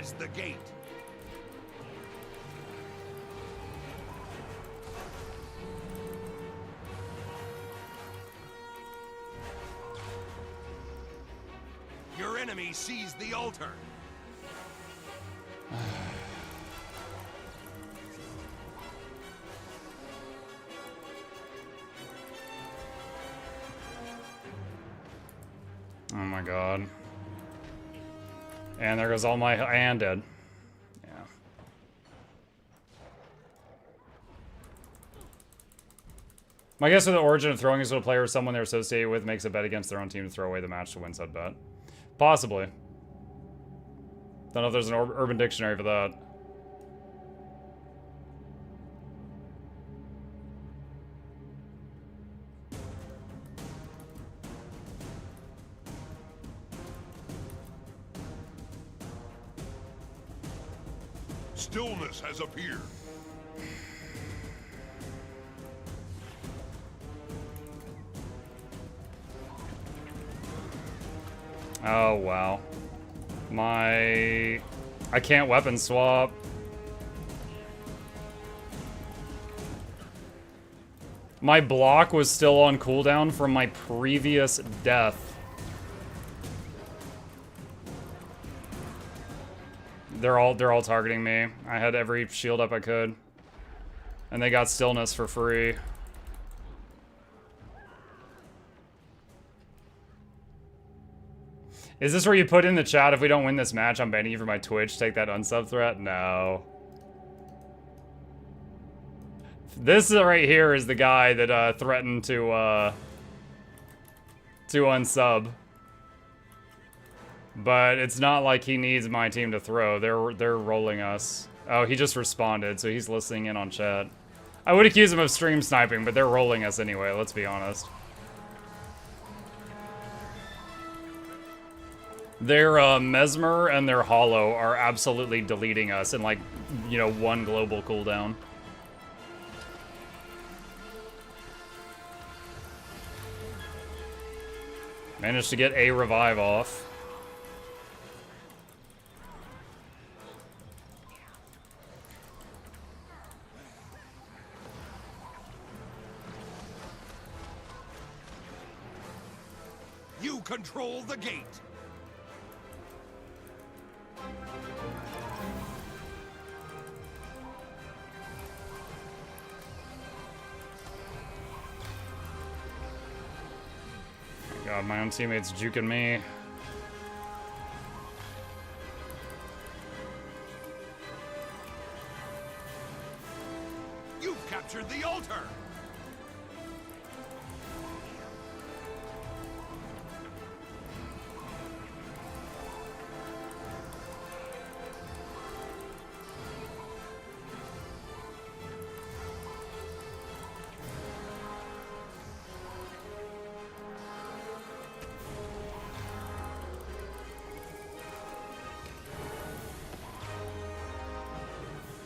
Your enemy sees the altar. Oh my god. And there goes all my hand dead. Yeah. My guess for the origin of throwing is when a player or someone they're associated with makes a bet against their own team to throw away the match to win said bet. Possibly. Don't know if there's an urban dictionary for that. Stillness has appeared. Oh, wow. I can't weapon swap. My block was still on cooldown from my previous death. They're all targeting me. I had every shield up I could. And they got stillness for free. Is this where you put in the chat, if we don't win this match, I'm banning you from my Twitch, take that unsub threat? No. This right here is the guy that threatened to unsub. But it's not like he needs my team to throw. They're rolling us. Oh, he just responded, so he's listening in on chat. I would accuse him of stream sniping, but they're rolling us anyway, let's be honest. Their Mesmer and their Hollow are absolutely deleting us in like, you know, 1 global cooldown. Managed to get a revive off. You control the gate. God, my own teammate's juking me. You've captured the altar.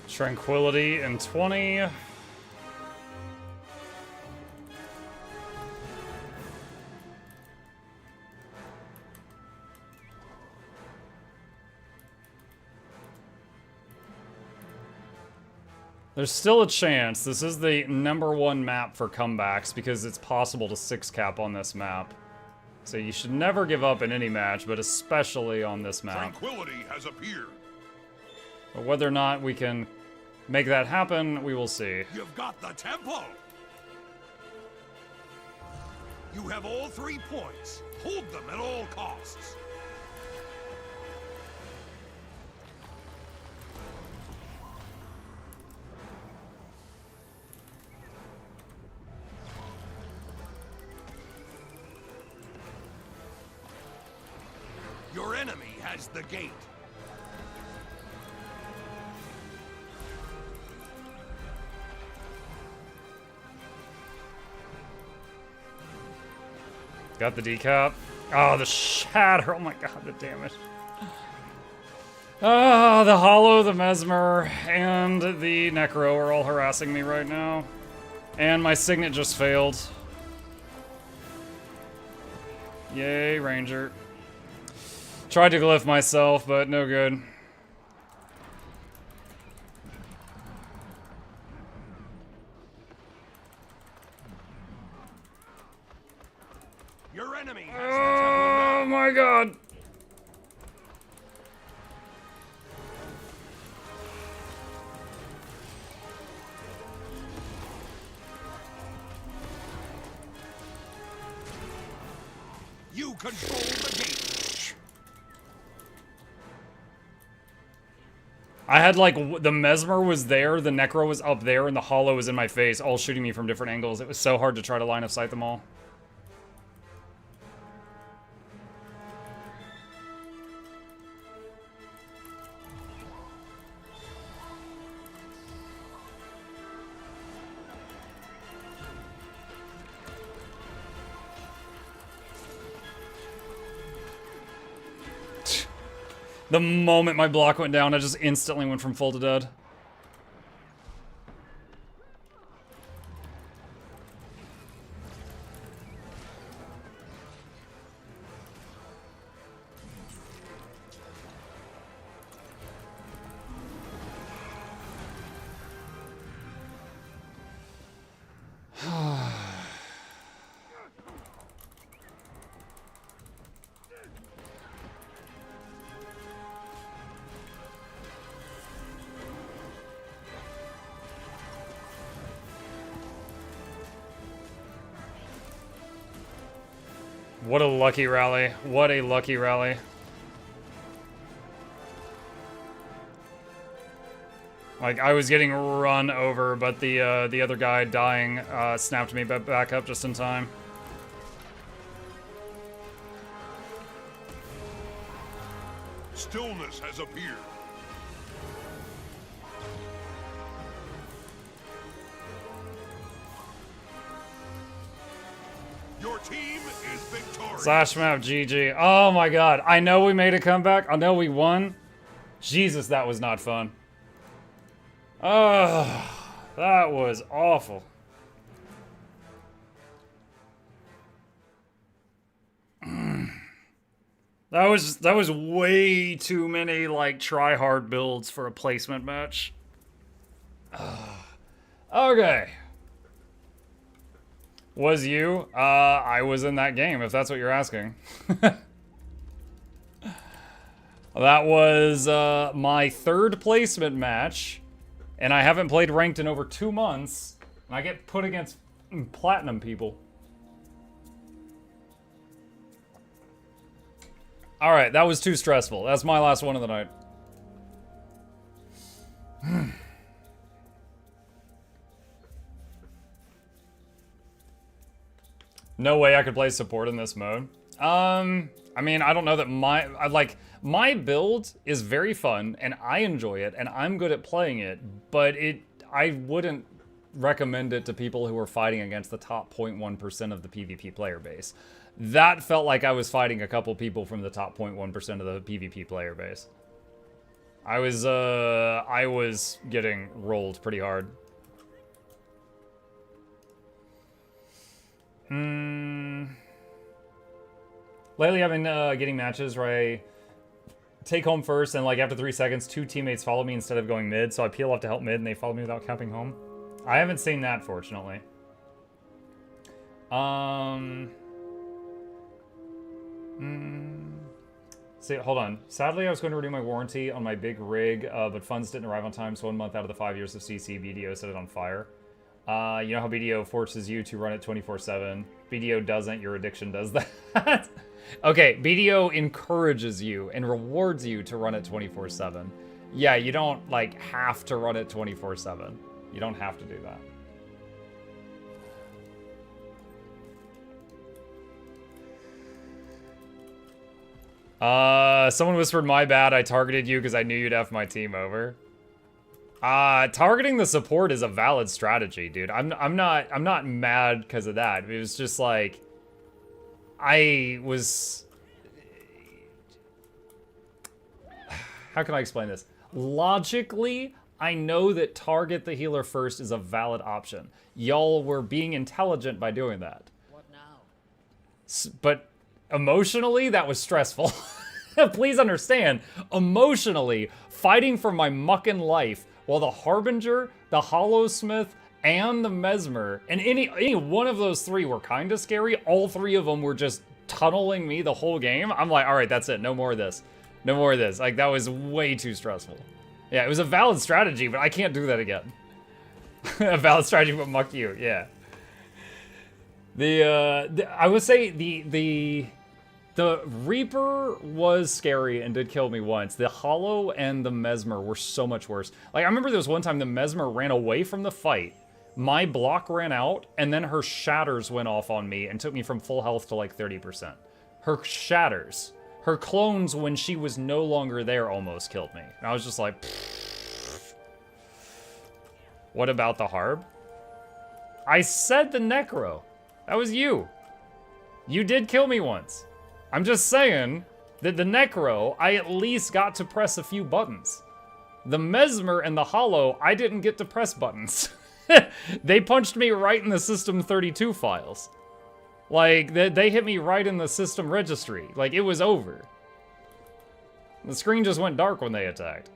Tranquility in 20. There's still a chance. This is the #1 map for comebacks because it's possible to 6-cap on this map. So you should never give up in any match, but especially on this map. Tranquility has appeared. But whether or not we can make that happen, we will see. You've got the tempo. You have all 3 points. Hold them at all costs. Your enemy has the gate. Got the decap. Oh, the shatter. Oh my god, the damage. Ah, the Hollow, the Mesmer, and the Necro are all harassing me right now. And my Signet just failed. Yay, Ranger. Tried to glyph myself, but no good. Your enemy has Oh my god. You control the gate. I had like, the Mesmer was there, the Necro was up there, and the Hollow was in my face, all shooting me from different angles. It was so hard to try to line of sight them all. The moment my block went down, I just instantly went from full to dead. What a lucky rally. What a lucky rally. Like, I was getting run over, but the other guy dying snapped me back up just in time. Stillness has appeared. Your team is victorious. Slash map GG. Oh my god. I know we made a comeback. I know we won. Jesus, that was not fun. Oh, that was awful. That was way too many like try hard builds for a placement match. Okay. Was you? I was in that game, if that's what you're asking. That was my third placement match, and I haven't played ranked in over 2 months, and I get put against platinum people. Alright, that was too stressful. That's my last one of the night. No way I could play support in this mode. I mean, I don't know that my build is very fun, and I enjoy it, and I'm good at playing it, but I wouldn't recommend it to people who are fighting against the top 0.1% of the PvP player base. That felt like I was fighting a couple people from the top 0.1% of the PvP player base. I was getting rolled pretty hard. Lately I've been getting matches where I take home first, and like after 3 seconds, 2 teammates follow me instead of going mid, so I peel off to help mid and they follow me without camping home. I haven't seen that, fortunately. See, hold on. Sadly, I was going to renew my warranty on my big rig, but funds didn't arrive on time, so 1 month out of the 5 years of CC, BDO set it on fire. You know how BDO forces you to run it 24/7? BDO doesn't, your addiction does that. Okay, BDO encourages you and rewards you to run it 24/7. Yeah, you don't, like, have to run it 24/7. You don't have to do that. Someone whispered, my bad, I targeted you because I knew you'd F my team over. Targeting the support is a valid strategy, dude. I'm not mad because of that. It was just like, how can I explain this? Logically, I know that target the healer first is a valid option. Y'all were being intelligent by doing that. What now? But emotionally, that was stressful. Please understand, emotionally, fighting for my mucking life while the Harbinger, the Hollowsmith, and the Mesmer, and any one of those 3 were kind of scary. All 3 of them were just tunneling me the whole game. I'm like, all right, that's it. No more of this. No more of this. Like, that was way too stressful. Yeah, it was a valid strategy, but I can't do that again. A valid strategy, but muck you. Yeah. I would say the Reaper was scary and did kill me once. The Hollow and the Mesmer were so much worse. Like, I remember there was one time the Mesmer ran away from the fight. My block ran out, and then her shatters went off on me and took me from full health to like 30%. Her shatters. Her clones, when she was no longer there, almost killed me. And I was just like, pfft. What about the Harb? I said the Necro. That was you. You did kill me once. I'm just saying that the Necro, I at least got to press a few buttons. The Mesmer and the Hollow, I didn't get to press buttons. They punched me right in the System 32 files. Like, they hit me right in the system registry. Like, it was over. The screen just went dark when they attacked.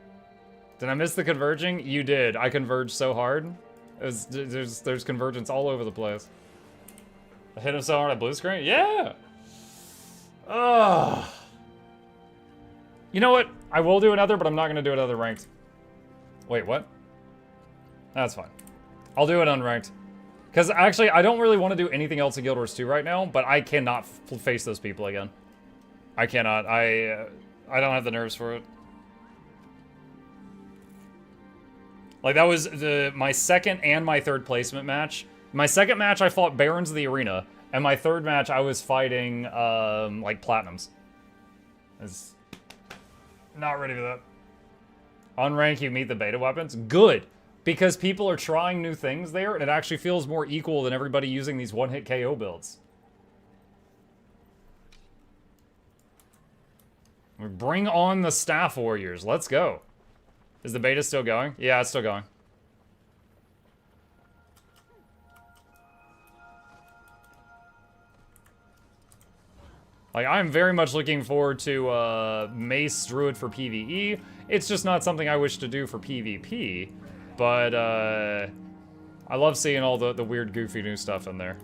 Did I miss the converging? You did. I converged so hard. There's convergence all over the place. I hit him so hard at blue screen? Yeah! Ugh. You know what? I will do another, but I'm not going to do another ranked. Wait, what? That's fine. I'll do it unranked. Because actually, I don't really want to do anything else in Guild Wars 2 right now, but I cannot face those people again. I cannot. I don't have the nerves for it. Like, that was my second and my third placement match. My second match, I fought Barons of the Arena. And my third match, I was fighting, like, Platinums. I was not ready for that. On rank, you meet the beta weapons. Good. Because people are trying new things there, and it actually feels more equal than everybody using these one-hit KO builds. Bring on the Staff Warriors. Let's go. Is the beta still going? Yeah, it's still going. Like, I'm very much looking forward to Mace Druid for PvE. It's just not something I wish to do for PvP. But I love seeing all the weird, goofy new stuff in there.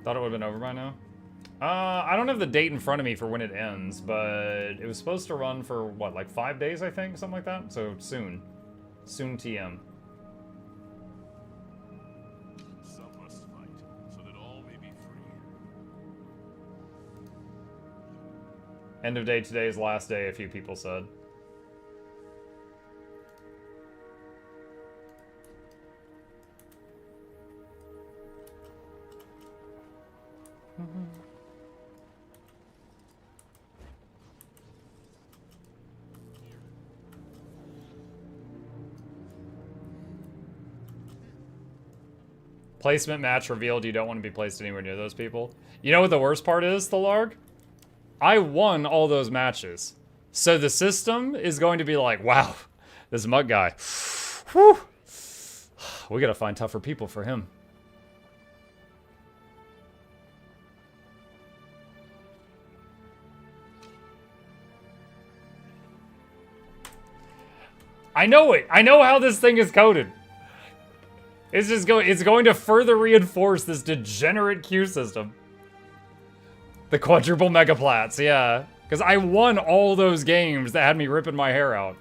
Thought it would have been over by now. I don't have the date in front of me for when it ends, but it was supposed to run for, what, like 5 days, I think? Something like that? So, soon. Soon TM. Some must fight, so that all may be free. End of day today is last day, a few people said. Placement match revealed you don't want to be placed anywhere near those people. You know what the worst part is, Thalarg? I won all those matches. So the system is going to be like, wow, this Mug guy. Whew. We gotta find tougher people for him. I know it. I know how this thing is coded. It's just it's going to further reinforce this degenerate queue system. The quadruple megaplats, yeah. Because I won all those games that had me ripping my hair out.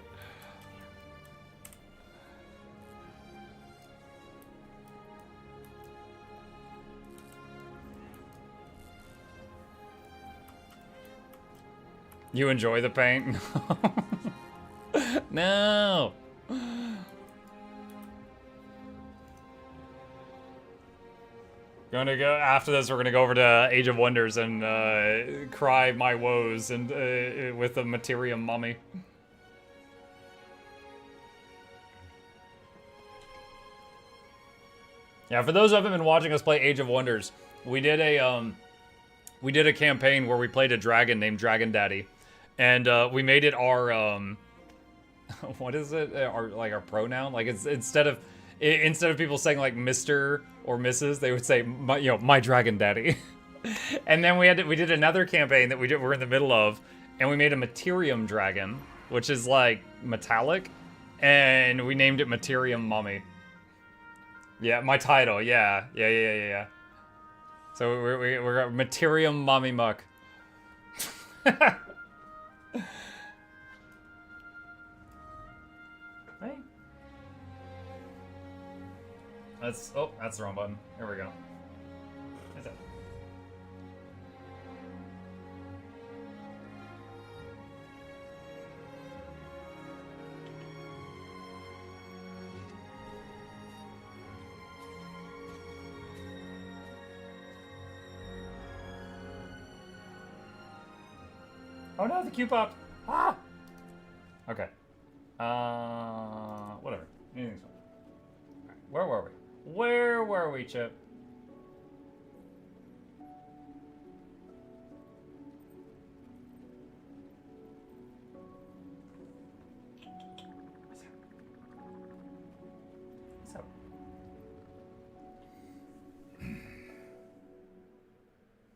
You enjoy the paint? No. Gonna go after this. We're gonna go over to Age of Wonders and cry my woes and with the Materium mummy. Yeah, for those who haven't been watching us play Age of Wonders, we did a campaign where we played a dragon named Dragon Daddy, and we made it our what is it? Our pronoun. Like it's instead of people saying like Mr. or Mrs., they would say my Dragon Daddy. And then we did another campaign that we're in the middle of, and we made a Materium dragon, which is like metallic, and we named it Materium Mummy. Yeah, my title. Yeah. So we're Materium Mummy Muck. Hey. That's the wrong button. There we go. That's it. Oh no, the queue popped. Ah! Okay. Whatever. Anything's fine. Right. Where were we? Where were we, Chip? What's up?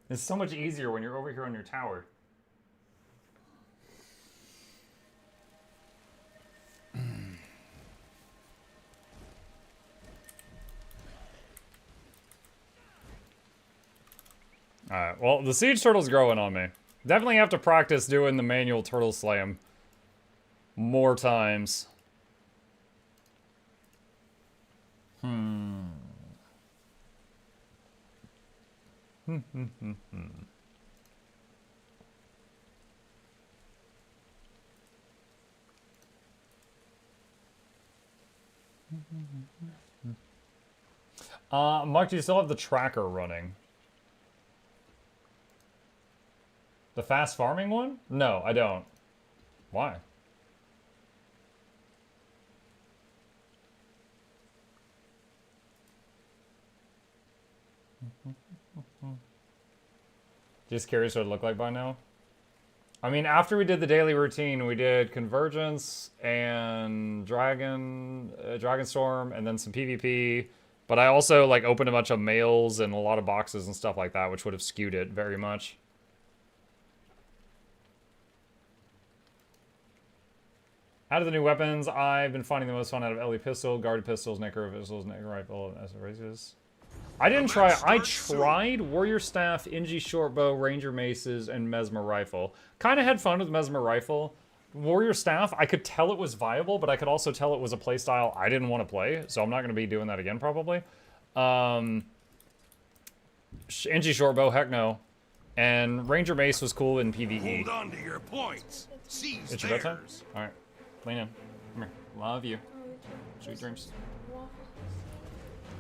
It's so much easier when you're over here on your tower. Alright, well, the siege turtle's growing on me. Definitely have to practice doing the manual turtle slam more times. Mark, do you still have the tracker running? The fast farming one? No, I don't. Why? Just curious what it looked like by now. I mean, after we did the daily routine, we did Convergence and Dragonstorm, and then some PvP. But I also like opened a bunch of mails and a lot of boxes and stuff like that, which would have skewed it very much. Out of the new weapons, I've been finding the most fun out of LE pistol, guarded pistols, necro pistols, necro rifle, and SRAs. I didn't try. I tried Warrior Staff, Inji Shortbow, Ranger Maces, and Mesmer Rifle. Kind of had fun with Mesmer Rifle. Warrior Staff, I could tell it was viable, but I could also tell it was a playstyle I didn't want to play, so I'm not going to be doing that again, probably. Inji Shortbow, heck no. And Ranger Mace was cool in PvE. Hold on to your points. Seize It's your bedtime? Alright. Lean in. Come here. Love you. Sweet dreams.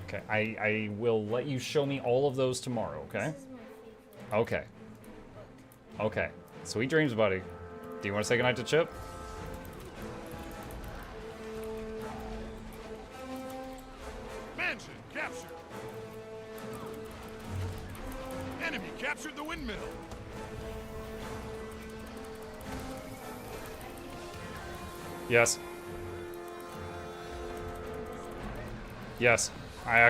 Okay, I will let you show me all of those tomorrow, okay? Okay. Okay. Sweet dreams, buddy. Do you want to say goodnight to Chip? Mansion captured. Enemy captured the windmill. Yes. Yes.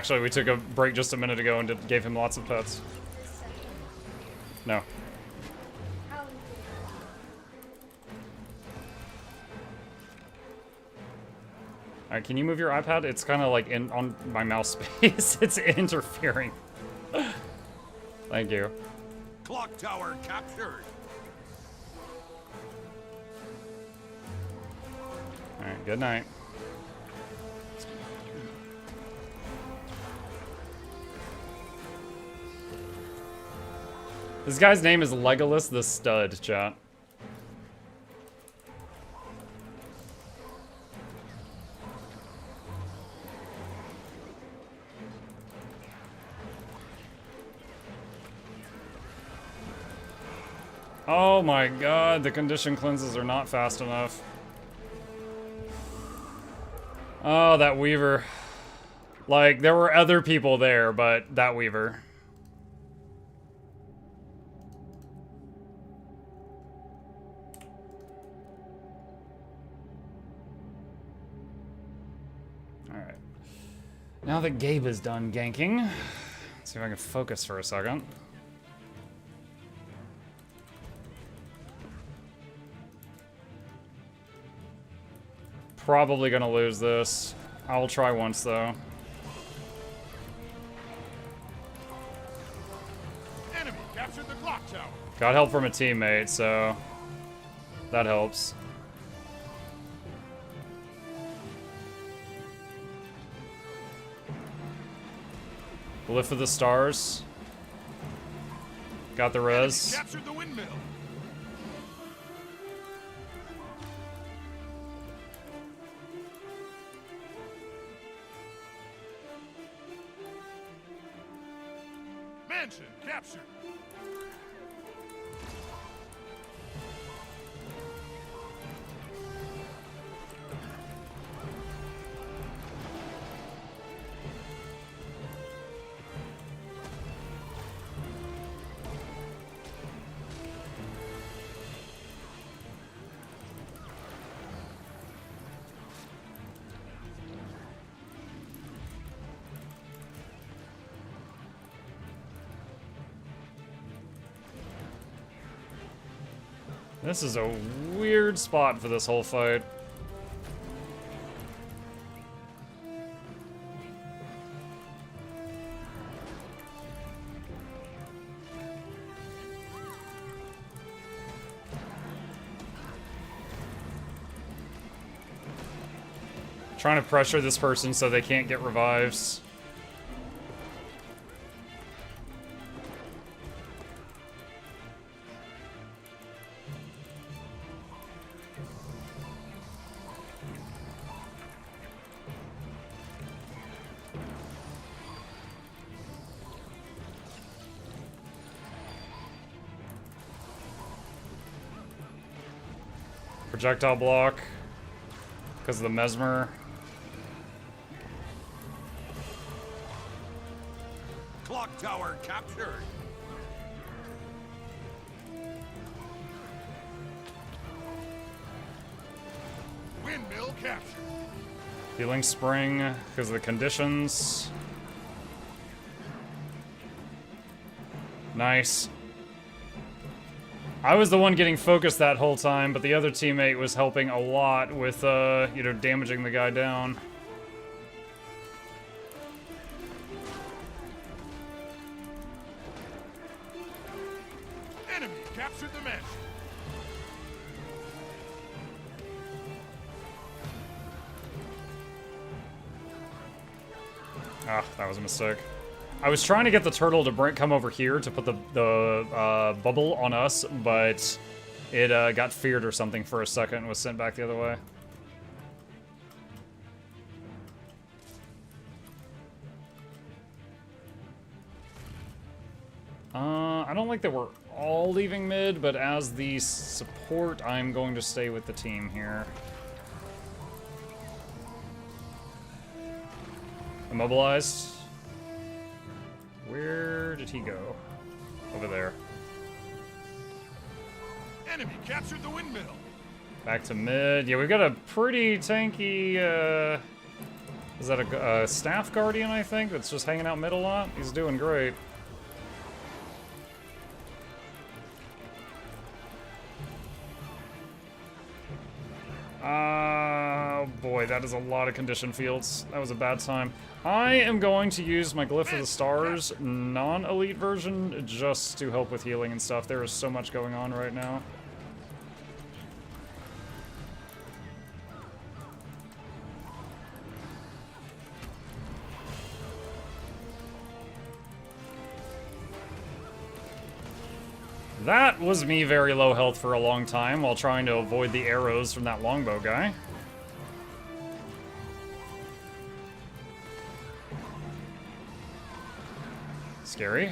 We took a break just a minute ago and gave him lots of pets. No. Alright, can you move your iPad? It's kind of like on my mouse space. It's interfering. Thank you. Clock tower captured. Alright, good night. This guy's name is Legolas the Stud, chat. Oh my god, the condition cleanses are not fast enough. Oh, that Weaver. Like, there were other people there, but that Weaver. Alright. Now that Gabe is done ganking, let's see if I can focus for a second. Probably gonna lose this. I will try once though. Enemy captured the clock tower. Got help from a teammate, so that helps. Lift of the stars. Got the res. Enemy captured the windmill. Mansion captured. This is a weird spot for this whole fight. Trying to pressure this person so they can't get revives. Projectile block. Because of the mesmer. Clock tower captured. Windmill captured. Healing spring because of the conditions. Nice. I was the one getting focused that whole time, but the other teammate was helping a lot with, you know, damaging the guy down. Enemy captured the mesh. Ah, that was a mistake. I was trying to get the turtle to come over here to put the bubble on us, but it got feared or something for a second and was sent back the other way. I don't like that we're all leaving mid, but as the support, I'm going to stay with the team here. Immobilized. Where did he go? Over there. Enemy captured the windmill. Back to mid. Yeah, we've got a pretty tanky, is that a staff guardian, I think, that's just hanging out mid a lot? He's doing great. Oh boy, that is a lot of condition fields. That was a bad time. I am going to use my Glyph of the Stars non-elite version just to help with healing and stuff. There is so much going on right now. That was me very low health for a long time while trying to avoid the arrows from that longbow guy. Scary.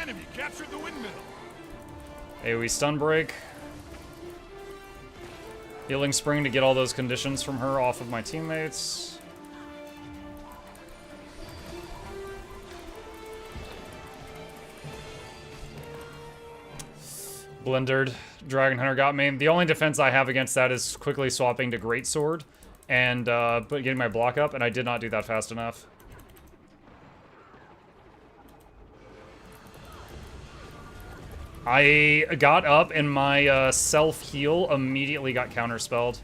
Enemy captured the windmill. AoE stun break. Healing spring to get all those conditions from her off of my teammates. Blendered. Dragon Hunter got me. The only defense I have against that is quickly swapping to Greatsword and getting my block up, and I did not do that fast enough. I got up and my self-heal immediately got counterspelled.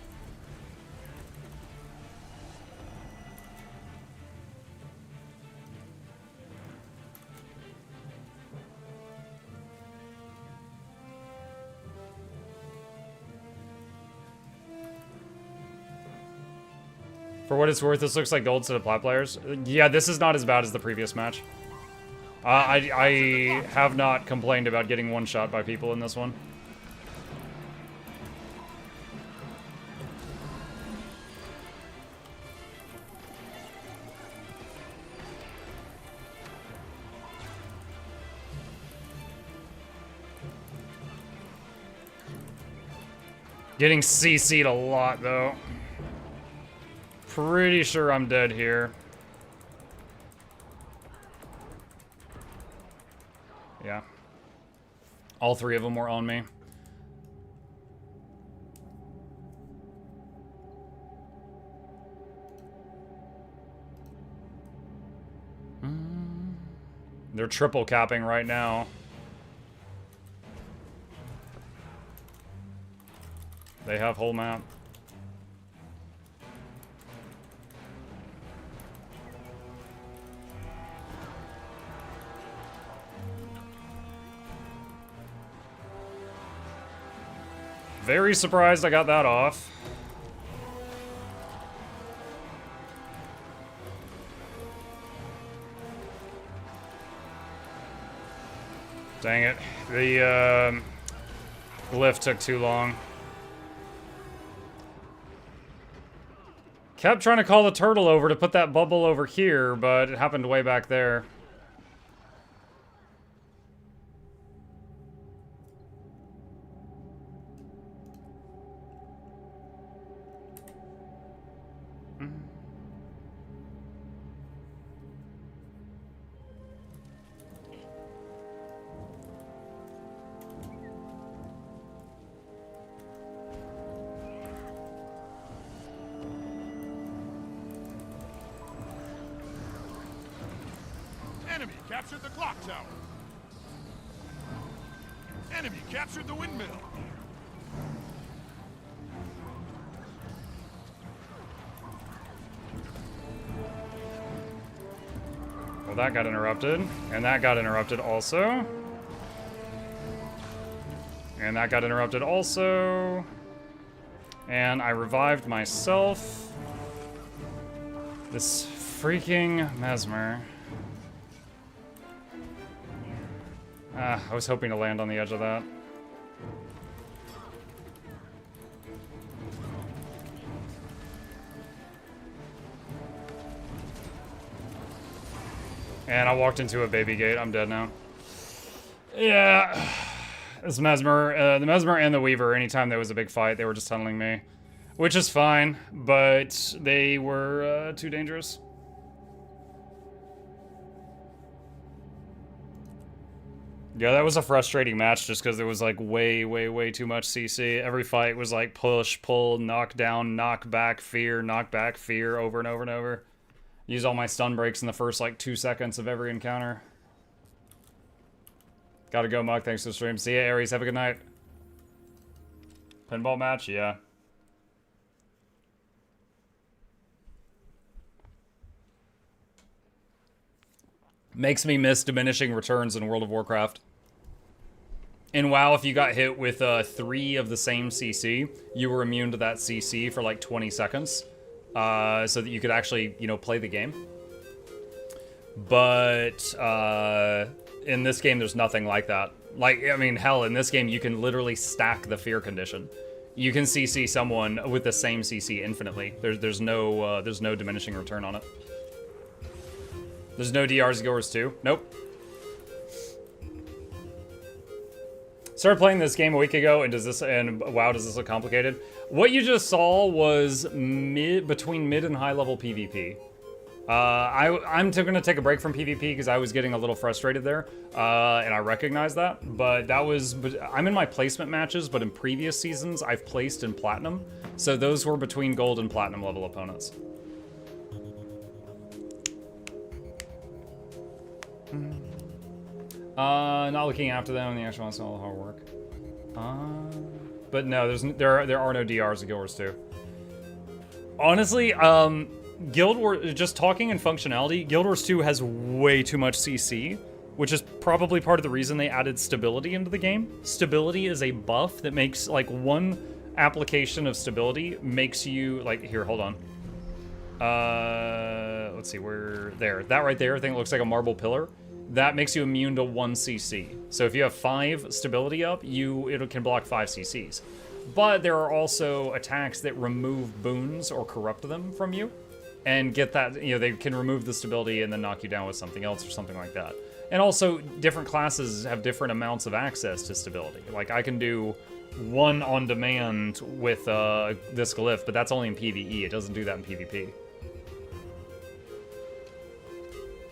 For what it's worth, this looks like gold instead of plat players. Yeah, this is not as bad as the previous match. I have not complained about getting one shot by people in this one. Getting CC'd a lot, though. Pretty sure I'm dead here. Yeah. All three of them were on me. They're triple capping right now. They have whole map. Very surprised I got that off. Dang it. The glyph took too long. Kept trying to call the turtle over to put that bubble over here, but it happened way back there. Enemy captured the clock tower. Enemy captured the windmill. Well, that got interrupted. And that got interrupted also. And that got interrupted also. And I revived myself. This freaking Mesmer. I was hoping to land on the edge of that. And I walked into a baby gate. I'm dead now. Yeah. This Mesmer, the Mesmer and the Weaver, anytime there was a big fight, they were just tunneling me. Which is fine, but they were too dangerous. Yeah, that was a frustrating match just because there was like way too much CC. Every fight was like push, pull, knock down, knock back, fear, over and over and over. Use all my stun breaks in the first like 2 seconds of every encounter. Gotta go, Muck. Thanks for the stream. See ya, Aries. Have a good night. Pinball match? Yeah. Makes me miss diminishing returns in World of Warcraft. In WoW, if you got hit with 3 of the same CC, you were immune to that CC for like 20 seconds. So that you could actually, you know, play the game. But in this game, there's nothing like that. Like, I mean, hell, in this game, you can literally stack the fear condition. You can CC someone with the same CC infinitely. There's no diminishing return on it. There's no DRs goers too. Nope. Started playing this game a week ago, and wow, does this look complicated? What you just saw was between mid and high level PvP. I'm gonna take a break from PvP because I was getting a little frustrated there, and I recognize that. But that was, I'm in my placement matches, but in previous seasons I've placed in platinum, so those were between gold and platinum level opponents. Not looking after them, the actual wants all the hard work. But no, there are no DRs and Guild Wars 2. Honestly, Guild Wars, just talking in functionality, Guild Wars 2 has way too much CC, which is probably part of the reason they added stability into the game. Stability is a buff that makes, like, one application of stability makes you, like, here, hold on. Let's see, where, there. That right there, I think it looks like a marble pillar. That makes you immune to 1 CC. So if you have 5 stability up, it can block 5 CCs. But there are also attacks that remove boons or corrupt them from you. And get that, you know, they can remove the stability and then knock you down with something else or something like that. And also, different classes have different amounts of access to stability. Like, I can do 1 on demand with this glyph, but that's only in PvE. It doesn't do that in PvP.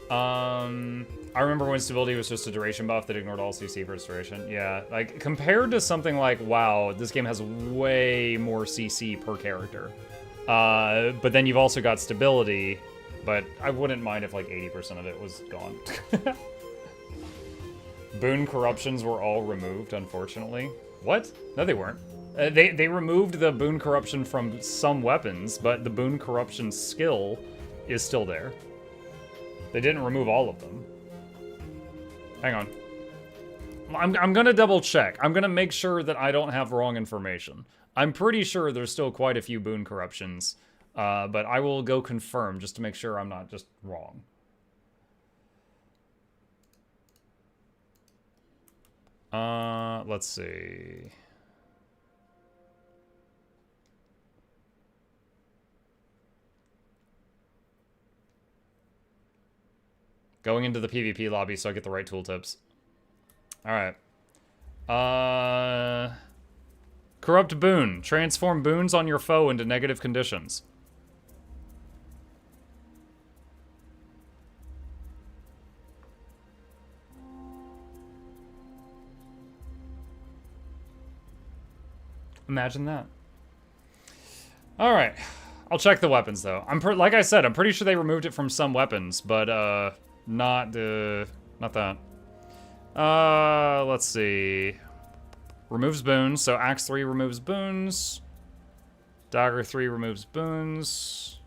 I remember when stability was just a duration buff that ignored all CC for its duration. Yeah, like, compared to something like WoW, this game has way more CC per character. But then you've also got stability, but I wouldn't mind if like 80% of it was gone. Boon corruptions were all removed, unfortunately. What? No, they weren't. They removed the boon corruption from some weapons, but the boon corruption skill is still there. They didn't remove all of them. Hang on. I'm gonna double check. I'm gonna make sure that I don't have wrong information. I'm pretty sure there's still quite a few boon corruptions, but I will go confirm just to make sure I'm not just wrong. Let's see. Going into the PvP lobby so I get the right tooltips. Alright. Corrupt boon. Transform boons on your foe into negative conditions. Imagine that. Alright. I'll check the weapons, though. Like I said, I'm pretty sure they removed it from some weapons, but, Not that. Let's see. Removes boons. So Axe 3 removes boons. Dagger 3 removes boons.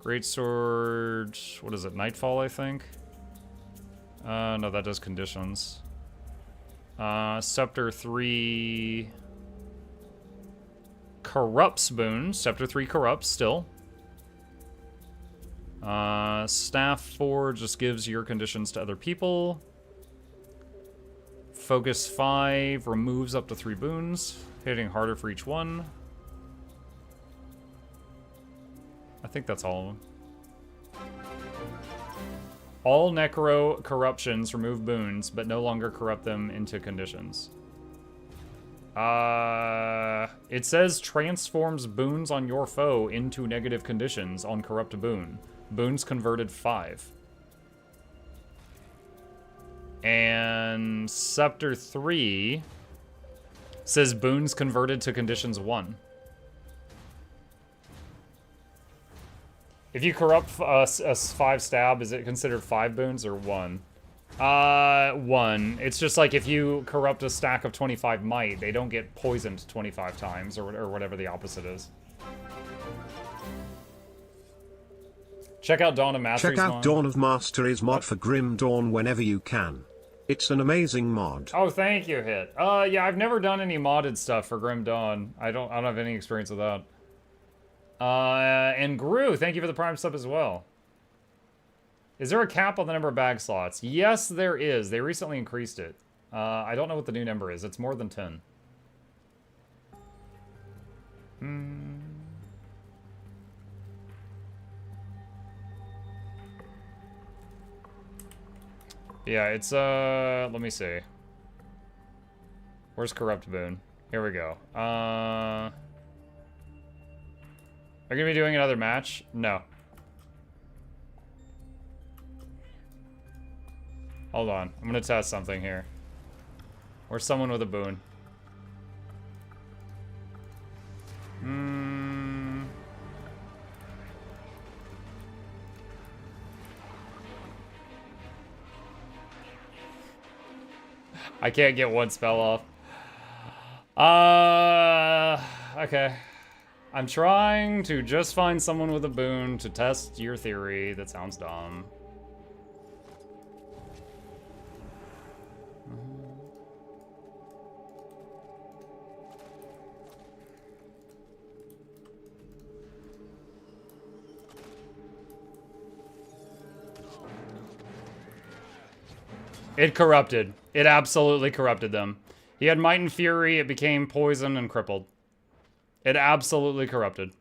Greatsword, what is it? Nightfall, I think. No, that does conditions. Scepter 3 corrupts boons. Scepter 3 corrupts still. Staff 4 just gives your conditions to other people. Focus 5 removes up to 3 boons, hitting harder for each one. I think that's all of them. All Necro corruptions remove boons, but no longer corrupt them into conditions. It says transforms boons on your foe into negative conditions on corrupt boon. Boons converted 5. And Scepter 3 says boons converted to conditions 1. If you corrupt a 5 stab, is it considered 5 boons or 1? 1. It's just like if you corrupt a stack of 25 might, they don't get poisoned 25 times or whatever the opposite is. Check out Dawn of Mastery's Check out mod. Dawn of Mastery's mod for Grim Dawn whenever you can. It's an amazing mod. Oh, thank you, Hit. Yeah, I've never done any modded stuff for Grim Dawn. I don't have any experience with that. And Gru, thank you for the Prime sub as well. Is there a cap on the number of bag slots? Yes, there is. They recently increased it. I don't know what the new number is. It's more than 10. Yeah, it's, let me see. Where's Corrupt Boon? Here we go. Are you gonna be doing another match? No. Hold on. I'm gonna test something here. Where's someone with a boon? I can't get one spell off. Okay. I'm trying to just find someone with a boon to test your theory. That sounds dumb. It corrupted. It absolutely corrupted them. He had Might and Fury, it became poison and crippled. It absolutely corrupted.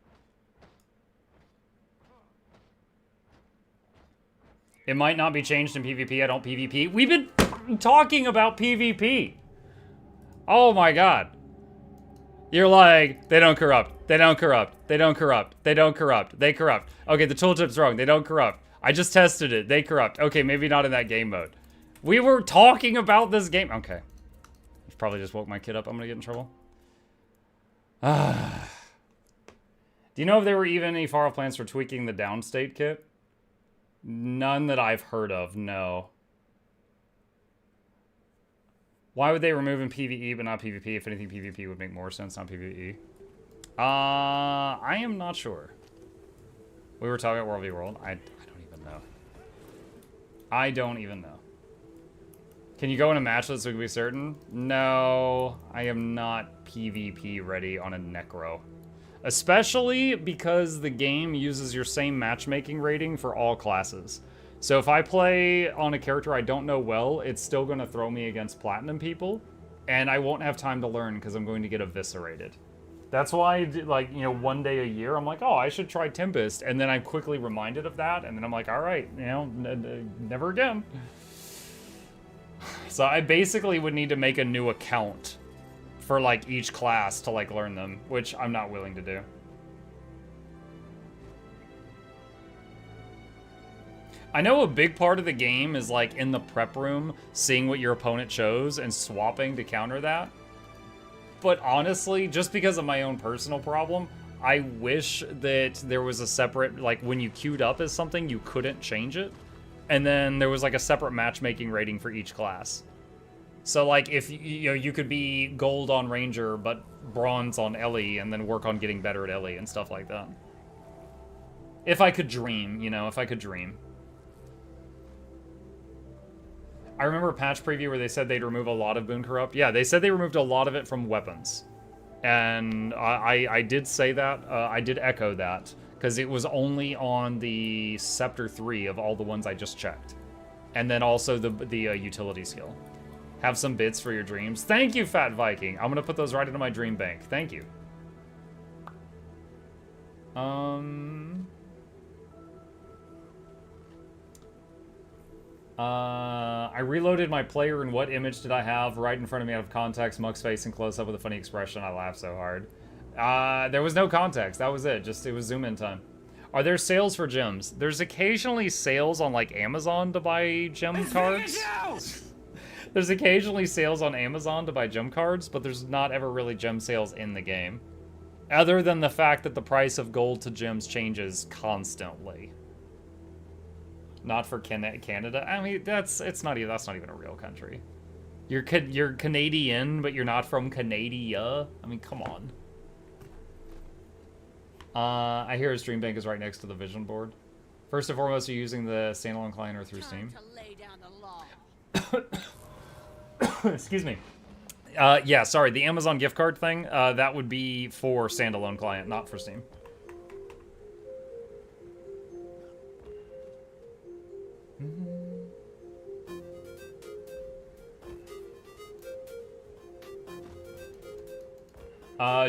It might not be changed in PvP. I don't PvP. We've been talking about PvP. Oh my god. You're like, they don't corrupt. They don't corrupt. They don't corrupt. They don't corrupt. They corrupt. Okay, the tooltip's wrong. They don't corrupt. I just tested it. They corrupt. Okay, maybe not in that game mode. We were talking about this game. Okay. I've probably just woke my kid up. I'm gonna get in trouble. Do you know if there were even any far-off plans for tweaking the downstate kit? None that I've heard of, no. Why would they remove in PvE but not PvP? If anything, PvP would make more sense, not PvE. I am not sure. We were talking about World v World. I don't even know. I don't even know. Can you go in a matchlet so we can be certain? No, I am not PvP ready on a Necro. Especially because the game uses your same matchmaking rating for all classes. So if I play on a character I don't know well, it's still going to throw me against Platinum people. And I won't have time to learn because I'm going to get eviscerated. That's why, like, you know, one day a year, I'm like, oh, I should try Tempest. And then I'm quickly reminded of that. And then I'm like, all right, you know, never again. So I basically would need to make a new account for, like, each class to, like, learn them, which I'm not willing to do. I know a big part of the game is, like, in the prep room, seeing what your opponent chose and swapping to counter that. But honestly, just because of my own personal problem, I wish that there was a separate, like, when you queued up as something, you couldn't change it. and then there was like a separate matchmaking rating for each class. So like if you know, you could be gold on Ranger but bronze on Ellie and then work on getting better at Ellie and stuff like that. If I could dream, you know, if I could dream. I remember a patch preview where they said they'd remove a lot of Boon Corrupt. Yeah, they said they removed a lot of it from weapons. And I did say that, I did echo that, because it was only on the Scepter 3 of all the ones I just checked. And then also the utility skill. Have some bits for your dreams. Thank you, Fat Viking. I'm going to put those right into my dream bank. Thank you. I reloaded my player, and what image did I have right in front of me out of context? Muck's face and close up with a funny expression. I laughed so hard. There was no context. That was it. Just, it was zoom in time. Are there sales for gems? There's occasionally sales on, like, Amazon to buy gem cards. There's occasionally sales on Amazon to buy gem cards, but there's not ever really gem sales in the game. Other than the fact that the price of gold to gems changes constantly. Not for Canada. I mean, that's not even a real country. You're Canadian, but you're not from Canada. I mean, come on. I hear his Stream Bank is right next to the Vision board. First and foremost, are you using the standalone client or through Steam? Excuse me. Yeah, sorry. The Amazon gift card thing, that would be for standalone client, not for Steam.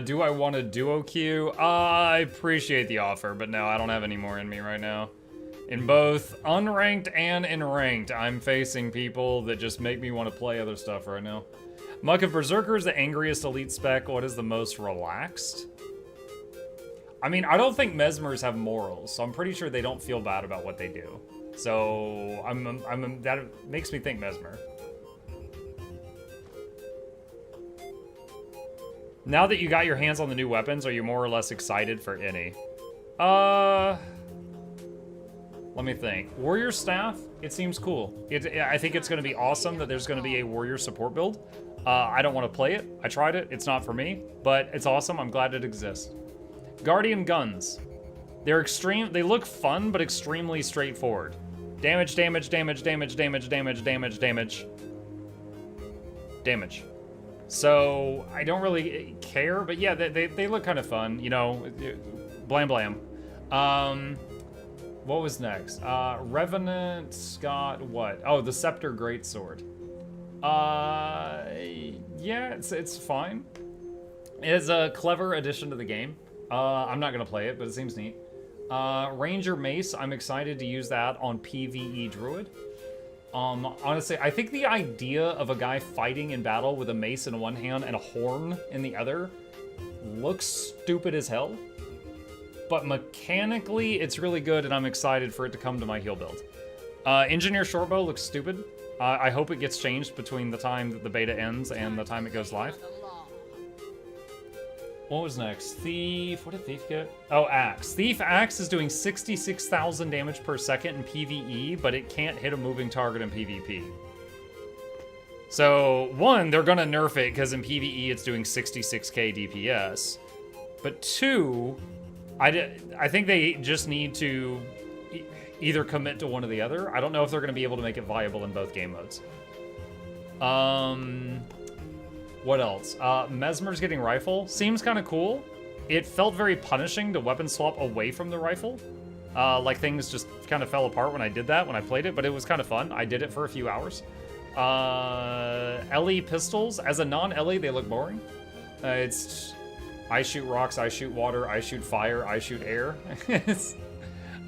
Do I want a duo queue? I appreciate the offer, but no, I don't have any more in me right now. In both unranked and in ranked, I'm facing people that just make me want to play other stuff right now. Muck, if Berserker is the angriest elite spec, what is the most relaxed? I mean, I don't think Mesmers have morals, so I'm pretty sure they don't feel bad about what they do. So, that makes me think Mesmer. Now that you got your hands on the new weapons, are you more or less excited for any? Let me think. Warrior Staff, it seems cool. I think it's going to be awesome that there's going to be a Warrior support build. I don't want to play it. I tried it. It's not for me, but it's awesome. I'm glad it exists. Guardian Guns. They're extreme. They look fun, but extremely straightforward. Damage, damage, damage, damage, damage, damage, damage, damage. Damage. So, I don't really care, but yeah, they look kind of fun, you know, blam blam. What was next? Revenant got what? Oh, the Scepter Greatsword. Yeah, it's fine. It is a clever addition to the game. I'm not gonna play it, but it seems neat. Ranger Mace, I'm excited to use that on PvE Druid. Honestly, I think the idea of a guy fighting in battle with a mace in one hand and a horn in the other looks stupid as hell. But mechanically, it's really good, and I'm excited for it to come to my heal build. Engineer Shortbow looks stupid. I hope it gets changed between the time that the beta ends and the time it goes live. What was next? Thief. What did Thief get? Oh, Axe. Thief Axe is doing 66,000 damage per second in PvE, but it can't hit a moving target in PvP. So, one, they're gonna nerf it because in PvE it's doing 66k DPS. But two, I think they just need to either commit to one or the other. I don't know if they're gonna be able to make it viable in both game modes. What else? Mesmer's getting rifle. Seems kind of cool. It felt very punishing to weapon swap away from the rifle. Like things just kind of fell apart when I did that, when I played it, but it was kind of fun. I did it for a few hours. Ellie pistols. As a non-Ellie, they look boring. It's... I shoot rocks, I shoot water, I shoot fire, I shoot air. It's...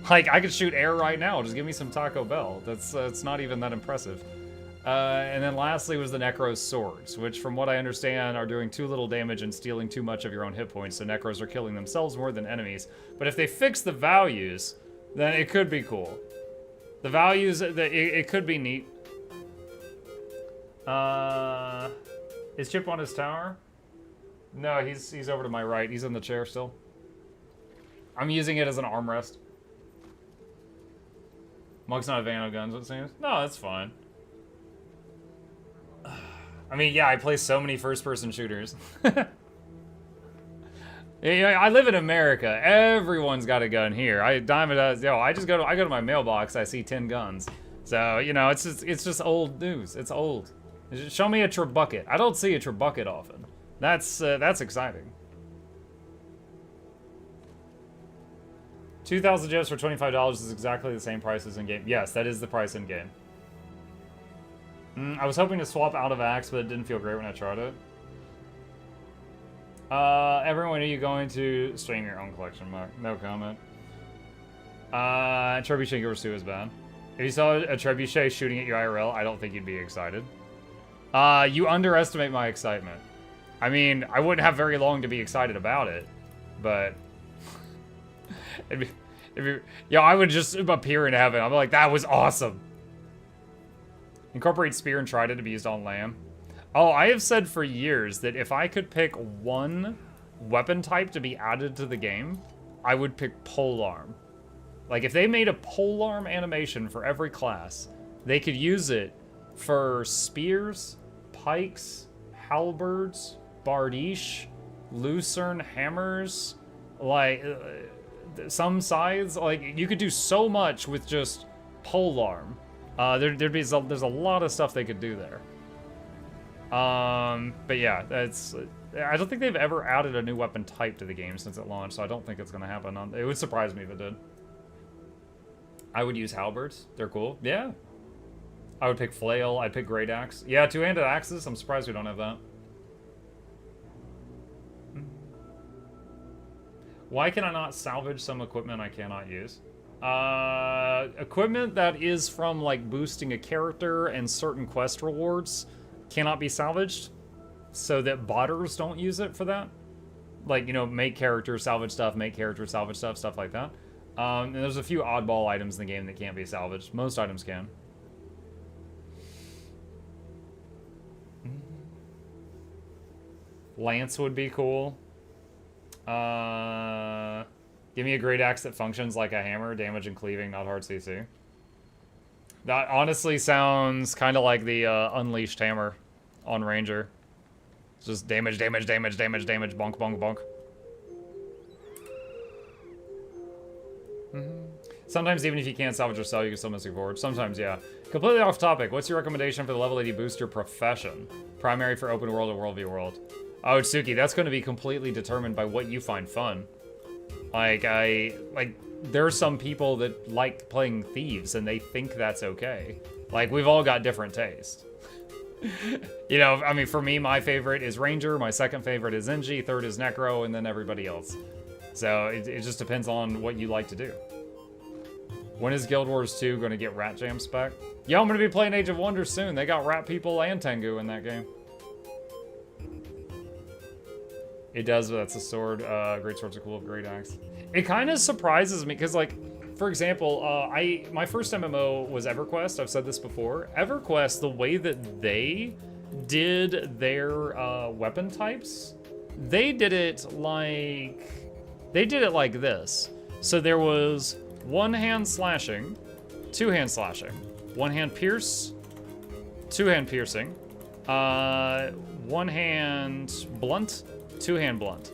Like, I could shoot air right now. Just give me some Taco Bell. It's not even that impressive. And then lastly was the Necro's swords, which from what I understand are doing too little damage and stealing too much of your own hit points, so Necros are killing themselves more than enemies. But if they fix the values, then it could be cool. The values, it could be neat. Is Chip on his tower? No, he's over to my right. He's in the chair still. I'm using it as an armrest. Monk's not a fan of guns, it seems. No, that's fine. I mean, yeah, I play so many first-person shooters. Yeah, I live in America. Everyone's got a gun here. I just go to my mailbox. I see 10 guns. So you know, it's just old news. It's old. Show me a trebuchet. I don't see a trebuchet often. That's exciting. 2,000 gems for $25 is exactly the same price as in game. Yes, that is the price in game. I was hoping to swap out of Axe, but it didn't feel great when I tried it. Everyone, are you going to stream your own collection, Mark? No comment. Trebuchet Girls 2 is bad. If you saw a trebuchet shooting at you IRL, I don't think you'd be excited. You underestimate my excitement. I mean, I wouldn't have very long to be excited about it, but... I would just appear in heaven. I'm like, that was awesome. Incorporate spear and trident to be used on lamb. Oh, I have said for years that if I could pick one weapon type to be added to the game, I would pick polearm. Like, if they made a polearm animation for every class, they could use it for spears, pikes, halberds, bardiche, lucerne hammers, like, some scythes. Like, you could do so much with just polearm. There's a lot of stuff they could do there. But yeah, I don't think they've ever added a new weapon type to the game since it launched, so I don't think it's gonna happen. It would surprise me if it did. I would use halberds. They're cool. Yeah. I would pick flail. I'd pick great axe. Yeah, two-handed axes. I'm surprised we don't have that. Why can I not salvage some equipment I cannot use? Equipment that is from, like, boosting a character and certain quest rewards cannot be salvaged, so that botters don't use it for that. Like, you know, make characters salvage stuff, make characters salvage stuff, stuff like that. And there's a few oddball items in the game that can't be salvaged. Most items can. Lance would be cool. Give me a great axe that functions like a hammer, damage and cleaving, not hard CC. That honestly sounds kind of like the Unleashed hammer on Ranger. It's just damage, damage, damage, damage, damage, bonk, bonk, bonk. Sometimes even if you can't salvage or sell, you can still move forward. Sometimes, yeah. Completely off topic, what's your recommendation for the level 80 booster profession? Primary for open world or world v world? Oh, Tsuki, that's going to be completely determined by what you find fun. Like, there are some people that like playing thieves and they think that's okay. Like, we've all got different taste. You know, I mean, for me, my favorite is Ranger, my second favorite is Engie, third is Necro, and then everybody else. So it just depends on what you like to do. When is Guild Wars 2 going to get Rat Jam spec? Yeah, I'm going to be playing Age of Wonders soon. They got Rat People and Tengu in that game. It does, but that's a sword. Great swords are cool, great axe. It kind of surprises me, because, like, for example, my first MMO was EverQuest. I've said this before. EverQuest, the way that they did their weapon types, they did it like this. So there was one-hand slashing, two-hand slashing, one-hand pierce, two-hand piercing, one-hand blunt, two-hand blunt.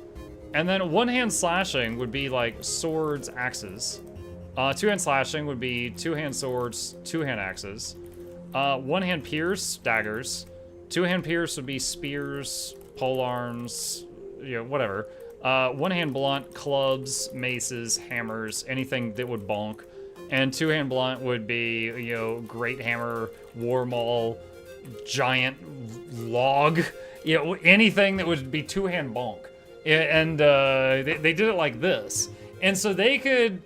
And then one-hand slashing would be like swords, axes. Two-hand slashing would be two-hand swords, two-hand axes. One-hand pierce, daggers. Two-hand pierce would be spears, polearms, you know, whatever. One-hand blunt, clubs, maces, hammers, anything that would bonk. And two-hand blunt would be, you know, great hammer, war maul, giant log, you know, anything that would be two-hand bonk. And they did it like this. And so they could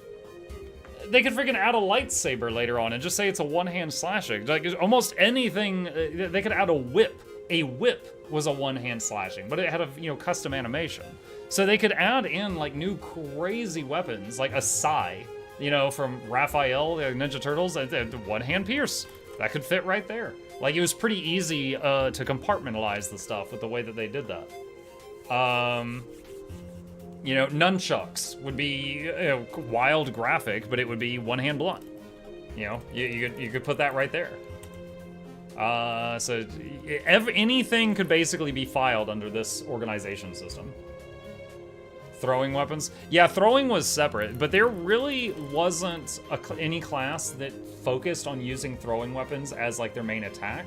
freaking add a lightsaber later on and just say it's a one-hand slashing. Like, almost anything, they could add a whip. A whip was a one-hand slashing, but it had a, you know, custom animation. So they could add in, like, new crazy weapons, like a sai, you know, from Raphael, Ninja Turtles, and one-hand pierce. That could fit right there. Like, it was pretty easy to compartmentalize the stuff with the way that they did that. You know, nunchucks would be, you know, wild graphic, but it would be one-hand blunt. You know, you could put that right there. So anything could basically be filed under this organization system. Throwing weapons? Yeah, throwing was separate, but there really wasn't any class that focused on using throwing weapons as like their main attack.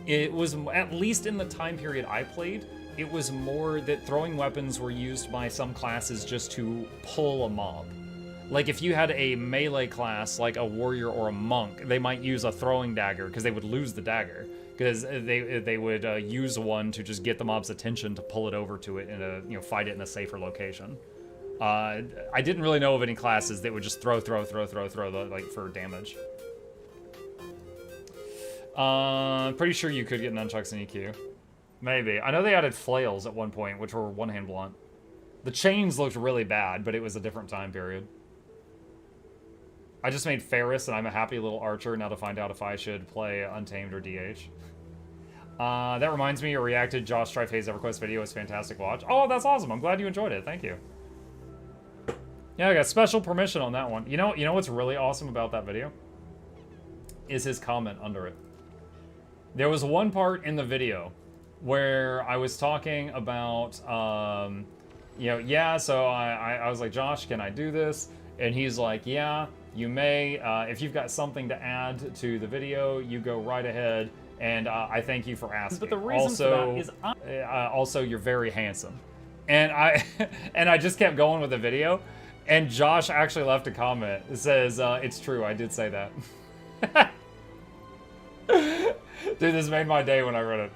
It was, at least in the time period I played, it was more that throwing weapons were used by some classes just to pull a mob. Like if you had a melee class, like a warrior or a monk, they might use a throwing dagger because they would lose the dagger. Because they would use one to just get the mob's attention to pull it over to it and fight it in a safer location. I didn't really know of any classes that would just throw like for damage. Pretty sure you could get nunchucks in EQ. Maybe. I know they added flails at one point, which were one-hand blunt. The chains looked really bad, but it was a different time period. I just made Ferris, and I'm a happy little archer now to find out if I should play Untamed or DH. That reminds me, you reacted Josh Strife's EverQuest video. Was fantastic watch. Oh, that's awesome. I'm glad you enjoyed it. Thank you. Yeah, I got special permission on that one. You know what's really awesome about that video? Is his comment under it. There was one part in the video where I was talking about, so I was like, Josh, can I do this? And he's like, yeah, you may. If you've got something to add to the video, you go right ahead. And I thank you for asking. But the reason for that is also you're very handsome. And I just kept going with the video. And Josh actually left a comment. It says, it's true, I did say that. Dude, this made my day when I read it.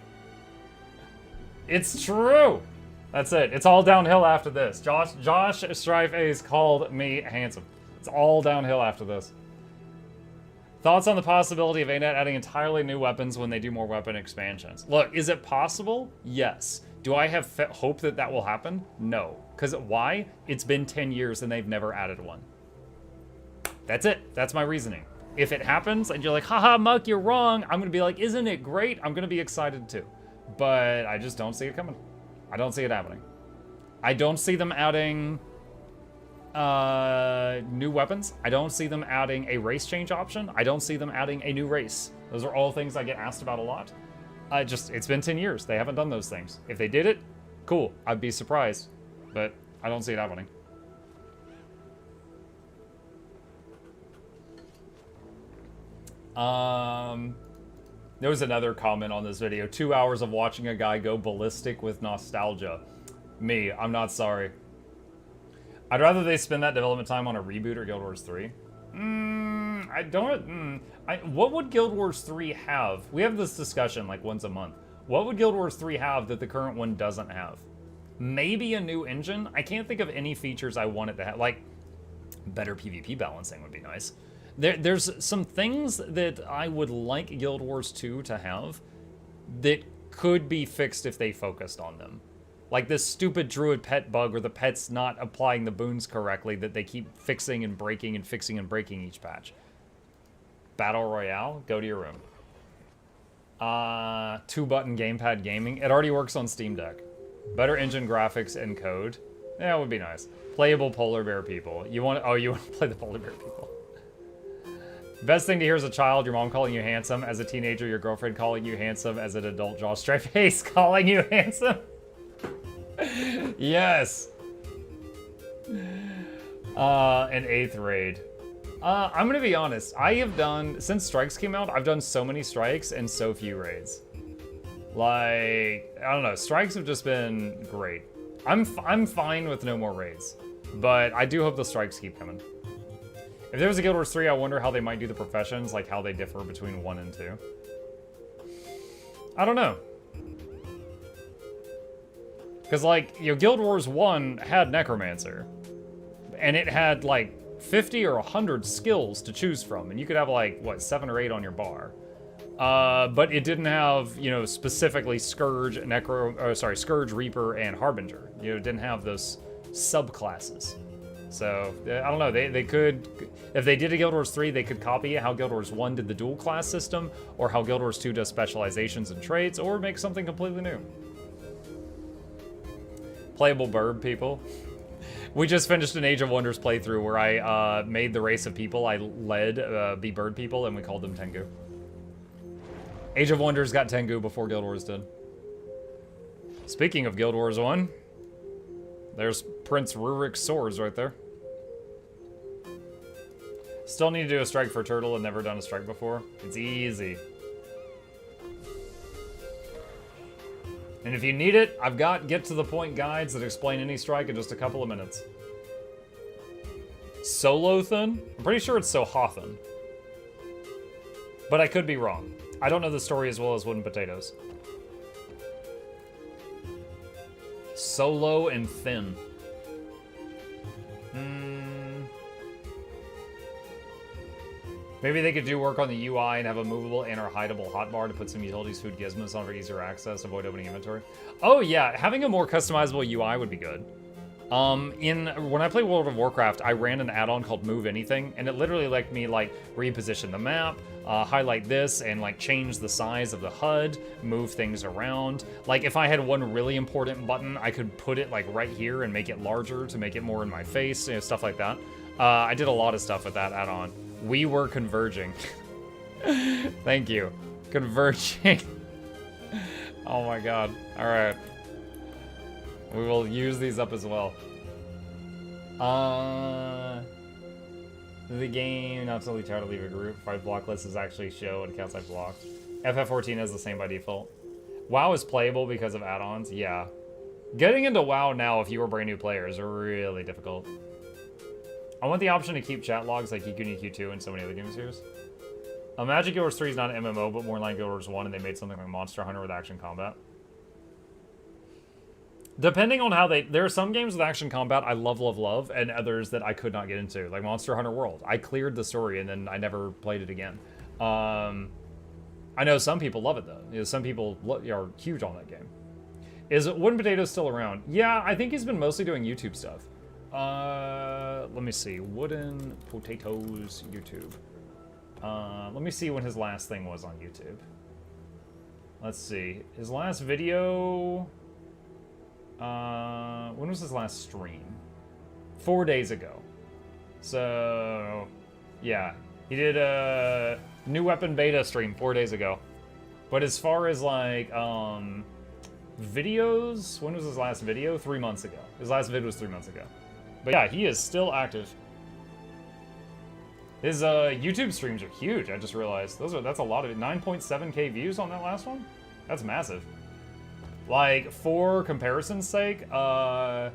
It's true! That's it. It's all downhill after this. Josh Strife Ace called me handsome. It's all downhill after this. Thoughts on the possibility of ANET adding entirely new weapons when they do more weapon expansions? Look, is it possible? Yes. Do I have hope that that will happen? No. Because why? It's been 10 years and they've never added one. That's it. That's my reasoning. If it happens and you're like, haha, Muck, you're wrong, I'm going to be like, isn't it great? I'm going to be excited too. But I just don't see it coming. I don't see it happening. I don't see them adding new weapons. I don't see them adding a race change option. I don't see them adding a new race. Those are all things I get asked about a lot. It's been 10 years. They haven't done those things. If they did it, cool. I'd be surprised. But I don't see it happening. There was another comment on this video. 2 hours of watching a guy go ballistic with nostalgia. Me, I'm not sorry. I'd rather they spend that development time on a reboot or Guild Wars 3. What would Guild Wars 3 have? We have this discussion like once a month. What would Guild Wars 3 have that the current one doesn't have? Maybe a new engine? I can't think of any features I want it to have. Like, better PvP balancing would be nice. There's some things that I would like Guild Wars 2 to have that could be fixed if they focused on them. Like this stupid druid pet bug where the pet's not applying the boons correctly that they keep fixing and breaking and fixing and breaking each patch. Battle Royale? Go to your room. 2-button gamepad gaming. It already works on Steam Deck. Better engine graphics and code. Yeah, it would be nice. Playable polar bear people. You want to play the polar bear people. Best thing to hear as a child, your mom calling you handsome. As a teenager, your girlfriend calling you handsome. As an adult, Josh Straight-Face calling you handsome. Yes. In 8th raid. I'm gonna be honest. I have done, since Strikes came out, I've done so many Strikes and so few raids. Like, I don't know, Strikes have just been great. I'm fine with no more raids, but I do hope the Strikes keep coming. If there was a Guild Wars 3, I wonder how they might do the professions, like how they differ between 1 and 2. I don't know. Because, like, Guild Wars 1 had Necromancer. And it had, like, 50 or 100 skills to choose from. And you could have, like, what, 7 or 8 on your bar. But it didn't have, specifically Scourge, Scourge, Reaper, and Harbinger. It didn't have those subclasses. So, I don't know, they could, if they did a Guild Wars 3, they could copy how Guild Wars 1 did the dual class system, or how Guild Wars 2 does specializations and traits, or make something completely new. Playable burb people. We just finished an Age of Wonders playthrough where I made the race of people I led be bird people, and we called them Tengu. Age of Wonders got Tengu before Guild Wars did. Speaking of Guild Wars 1, there's Prince Rurik's swords right there. Still need to do a strike for Turtle and never done a strike before. It's easy. And if you need it, I've got get-to-the-point guides that explain any strike in just a couple of minutes. Solothan? I'm pretty sure it's Sohothan. But I could be wrong. I don't know the story as well as Wooden Potatoes. Solo and Thin. Maybe they could do work on the UI and have a movable and or hideable hotbar to put some utilities, food, gizmos on for easier access, avoid opening inventory. Oh yeah, having a more customizable UI would be good. When I play World of Warcraft, I ran an add-on called Move Anything, and it literally let me like reposition the map, highlight this, and like change the size of the HUD, move things around. Like if I had one really important button, I could put it like right here and make it larger to make it more in my face, you know, stuff like that. I did a lot of stuff with that add-on. We were converging. Thank you. Converging. Oh my god. Alright. We will use these up as well. The game, not totally try to leave a group. 5 block lists is actually show and counts like blocked. FF14 is the same by default. WoW is playable because of add-ons, yeah. Getting into WoW now, if you were brand new players, are really difficult. I want the option to keep chat logs like Kikuni Q2 and so many other games here. Magic Guild Wars 3 is not an MMO, but more like Guild Wars 1, and they made something like Monster Hunter with action combat. Depending on how there are some games with action combat I love, and others that I could not get into, like Monster Hunter World. I cleared the story and then I never played it again. I know some people love it though. You know, some people are huge on that game. Is Wooden Potatoes still around? Yeah, I think he's been mostly doing YouTube stuff. Let me see. Wooden Potatoes YouTube. Let me see when his last thing was on YouTube. Let's see. His last video... when was his last stream? 4 days ago. So... yeah. He did a new weapon beta stream 4 days ago. But as far as, like, videos... when was his last video? 3 months ago. His last vid was 3 months ago. But yeah, he is still active. His YouTube streams are huge, I just realized. That's a lot of it. 9.7k views on that last one? That's massive. Like, for comparison's sake, my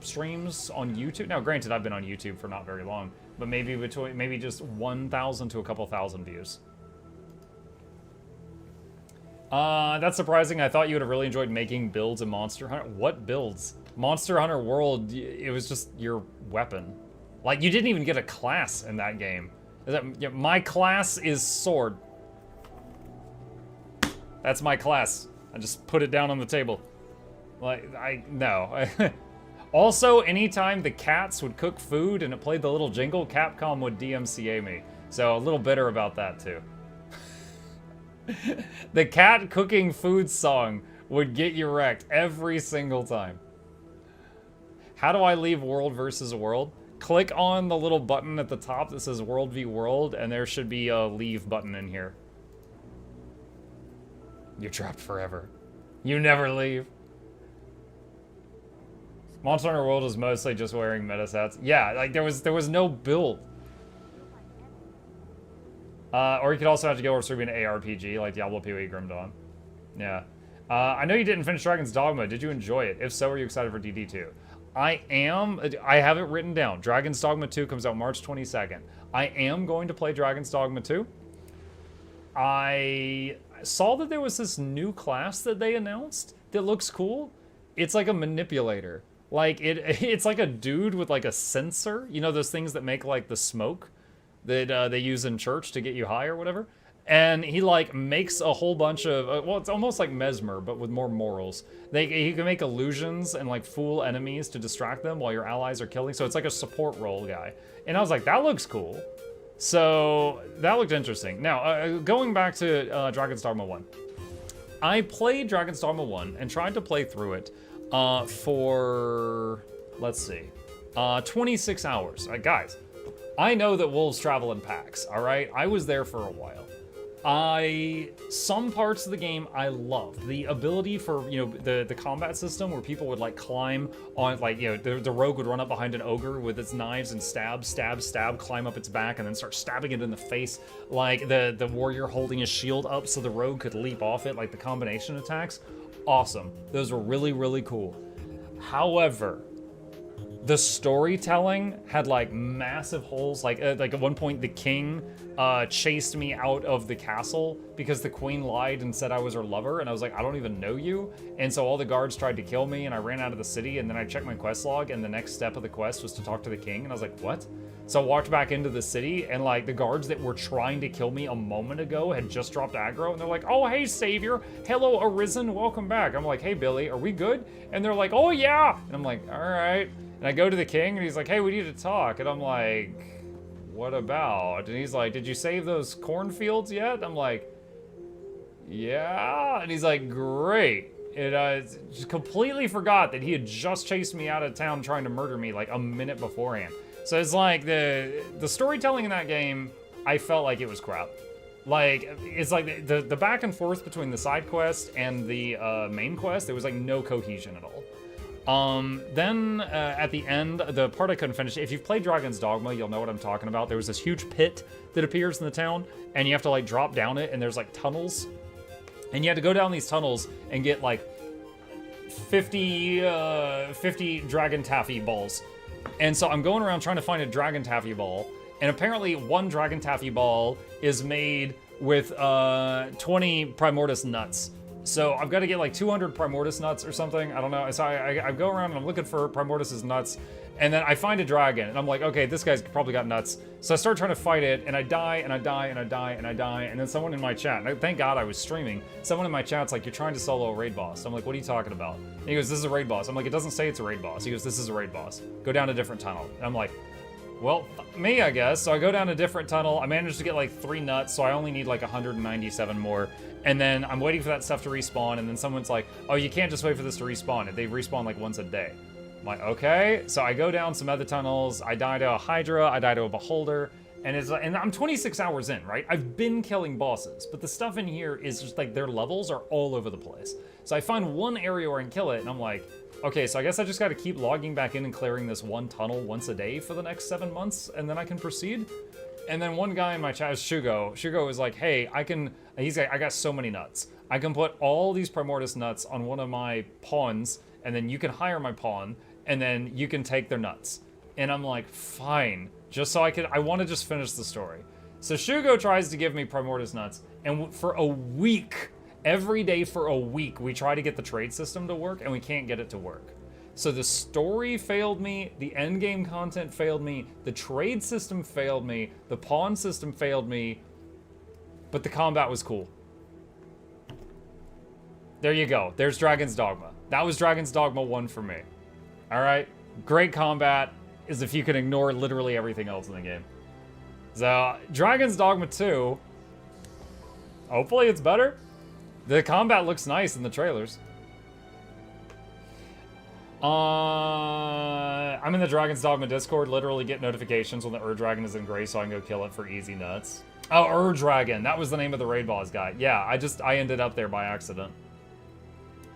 streams on YouTube... now, granted, I've been on YouTube for not very long, but maybe just 1,000 to a couple thousand views. That's surprising. I thought you would have really enjoyed making builds in Monster Hunter. What builds? Monster Hunter World, it was just your weapon. Like, you didn't even get a class in that game. My class is Sword. That's my class. I just put it down on the table. Like, no. Also, anytime the cats would cook food and it played the little jingle, Capcom would DMCA me. So, a little bitter about that, too. The cat cooking food song would get you wrecked every single time. How do I leave World versus World? Click on the little button at the top that says World v World, and there should be a leave button in here. You're trapped forever. You never leave. Monster Hunter World is mostly just wearing meta sets. Yeah, like there was no build. Or you could also have to go over serving an ARPG like Diablo PoE Grim Dawn. Yeah. I know you didn't finish Dragon's Dogma. Did you enjoy it? If so, are you excited for DD2? I am. I have it written down. Dragon's Dogma 2 comes out March 22nd. I am going to play Dragon's Dogma 2. I saw that there was this new class that they announced that looks cool. It's like a manipulator. Like, it's like a dude with like a sensor. You know those things that make like the smoke that they use in church to get you high or whatever? And he like makes a whole bunch of, well, it's almost like Mesmer, but with more morals. He can make illusions and like fool enemies to distract them while your allies are killing. So it's like a support role guy. And I was like, that looks cool. So that looked interesting. Now, going back to Dragon's Dogma 1. I played Dragon's Dogma 1 and tried to play through it for, let's see, 26 hours. Guys, I know that wolves travel in packs, all right? I was there for a while. Some parts of the game I loved. The ability for, you know, the combat system where people would like climb on, like, you know, the rogue would run up behind an ogre with its knives and stab, stab, stab, climb up its back and then start stabbing it in the face. Like the warrior holding his shield up so the rogue could leap off it, like the combination attacks. Awesome. Those were really, really cool. However, the storytelling had like massive holes. Like at one point, the king chased me out of the castle because the queen lied and said I was her lover, and I was like, I don't even know you. And so all the guards tried to kill me, and I ran out of the city. And then I checked my quest log, and the next step of the quest was to talk to the king. And I was like, what? So I walked back into the city, and like the guards that were trying to kill me a moment ago had just dropped aggro, and they're like, oh, hey, savior, hello, arisen, welcome back. I'm like, hey, Billy, are we good? And they're like, oh, yeah. And I'm like, all right. And I go to the king, and he's like, hey, we need to talk. And I'm like, what about? And he's like, did you save those cornfields yet? I'm like, yeah. And he's like, great. And I just completely forgot that he had just chased me out of town trying to murder me like a minute beforehand. So it's like the storytelling in that game, I felt like it was crap. Like, it's like the back and forth between the side quest and the main quest, there was like no cohesion at all. Then at the end, the part I couldn't finish, if you've played Dragon's Dogma, you'll know what I'm talking about. There was this huge pit that appears in the town, and you have to like drop down it, and there's like tunnels. And you had to go down these tunnels and get like 50 Dragon Taffy balls. And so I'm going around trying to find a Dragon Taffy ball, and apparently one Dragon Taffy ball is made with 20 Primordius nuts. So I've got to get like 200 Primordius nuts or something. I don't know. So I go around and I'm looking for Primordius's nuts, and then I find a dragon, and I'm like, okay, this guy's probably got nuts. So I start trying to fight it, and I die, and I die, and I die, and I die, and then someone in my chat, and thank God I was streaming, someone in my chat's like, you're trying to solo a raid boss. I'm like, what are you talking about? And he goes, this is a raid boss. I'm like, it doesn't say it's a raid boss. He goes, this is a raid boss. Go down a different tunnel. And I'm like, well, me, I guess. So I go down a different tunnel. I managed to get like 3 nuts, so I only need like 197 more. And then I'm waiting for that stuff to respawn, and then someone's like, oh, you can't just wait for this to respawn. They respawn like once a day. I'm like, okay. So I go down some other tunnels. I die to a Hydra. I die to a Beholder. And I'm 26 hours in, right? I've been killing bosses, but the stuff in here is just like their levels are all over the place. So I find one area where I can kill it, and I'm like, okay, so I guess I just got to keep logging back in and clearing this one tunnel once a day for the next 7 months, and then I can proceed. And then one guy in my chat is Shugo. Shugo is like, hey, I got so many nuts. I can put all these Primordius nuts on one of my pawns, and then you can hire my pawn, and then you can take their nuts. And I'm like, fine, just so I want to just finish the story. So Shugo tries to give me Primordius nuts, and for a week, every day for a week, we try to get the trade system to work, and we can't get it to work. So the story failed me, the endgame content failed me, the trade system failed me, the pawn system failed me, but the combat was cool. There you go. There's Dragon's Dogma. That was Dragon's Dogma 1 for me. Alright? Great combat, as if you can ignore literally everything else in the game. So, Dragon's Dogma 2, hopefully it's better. The combat looks nice in the trailers. I'm in the Dragon's Dogma Discord, literally get notifications when the Ur-Dragon is in gray so I can go kill it for easy nuts. Oh, Ur-Dragon, that was the name of the raid boss guy. Yeah, I ended up there by accident.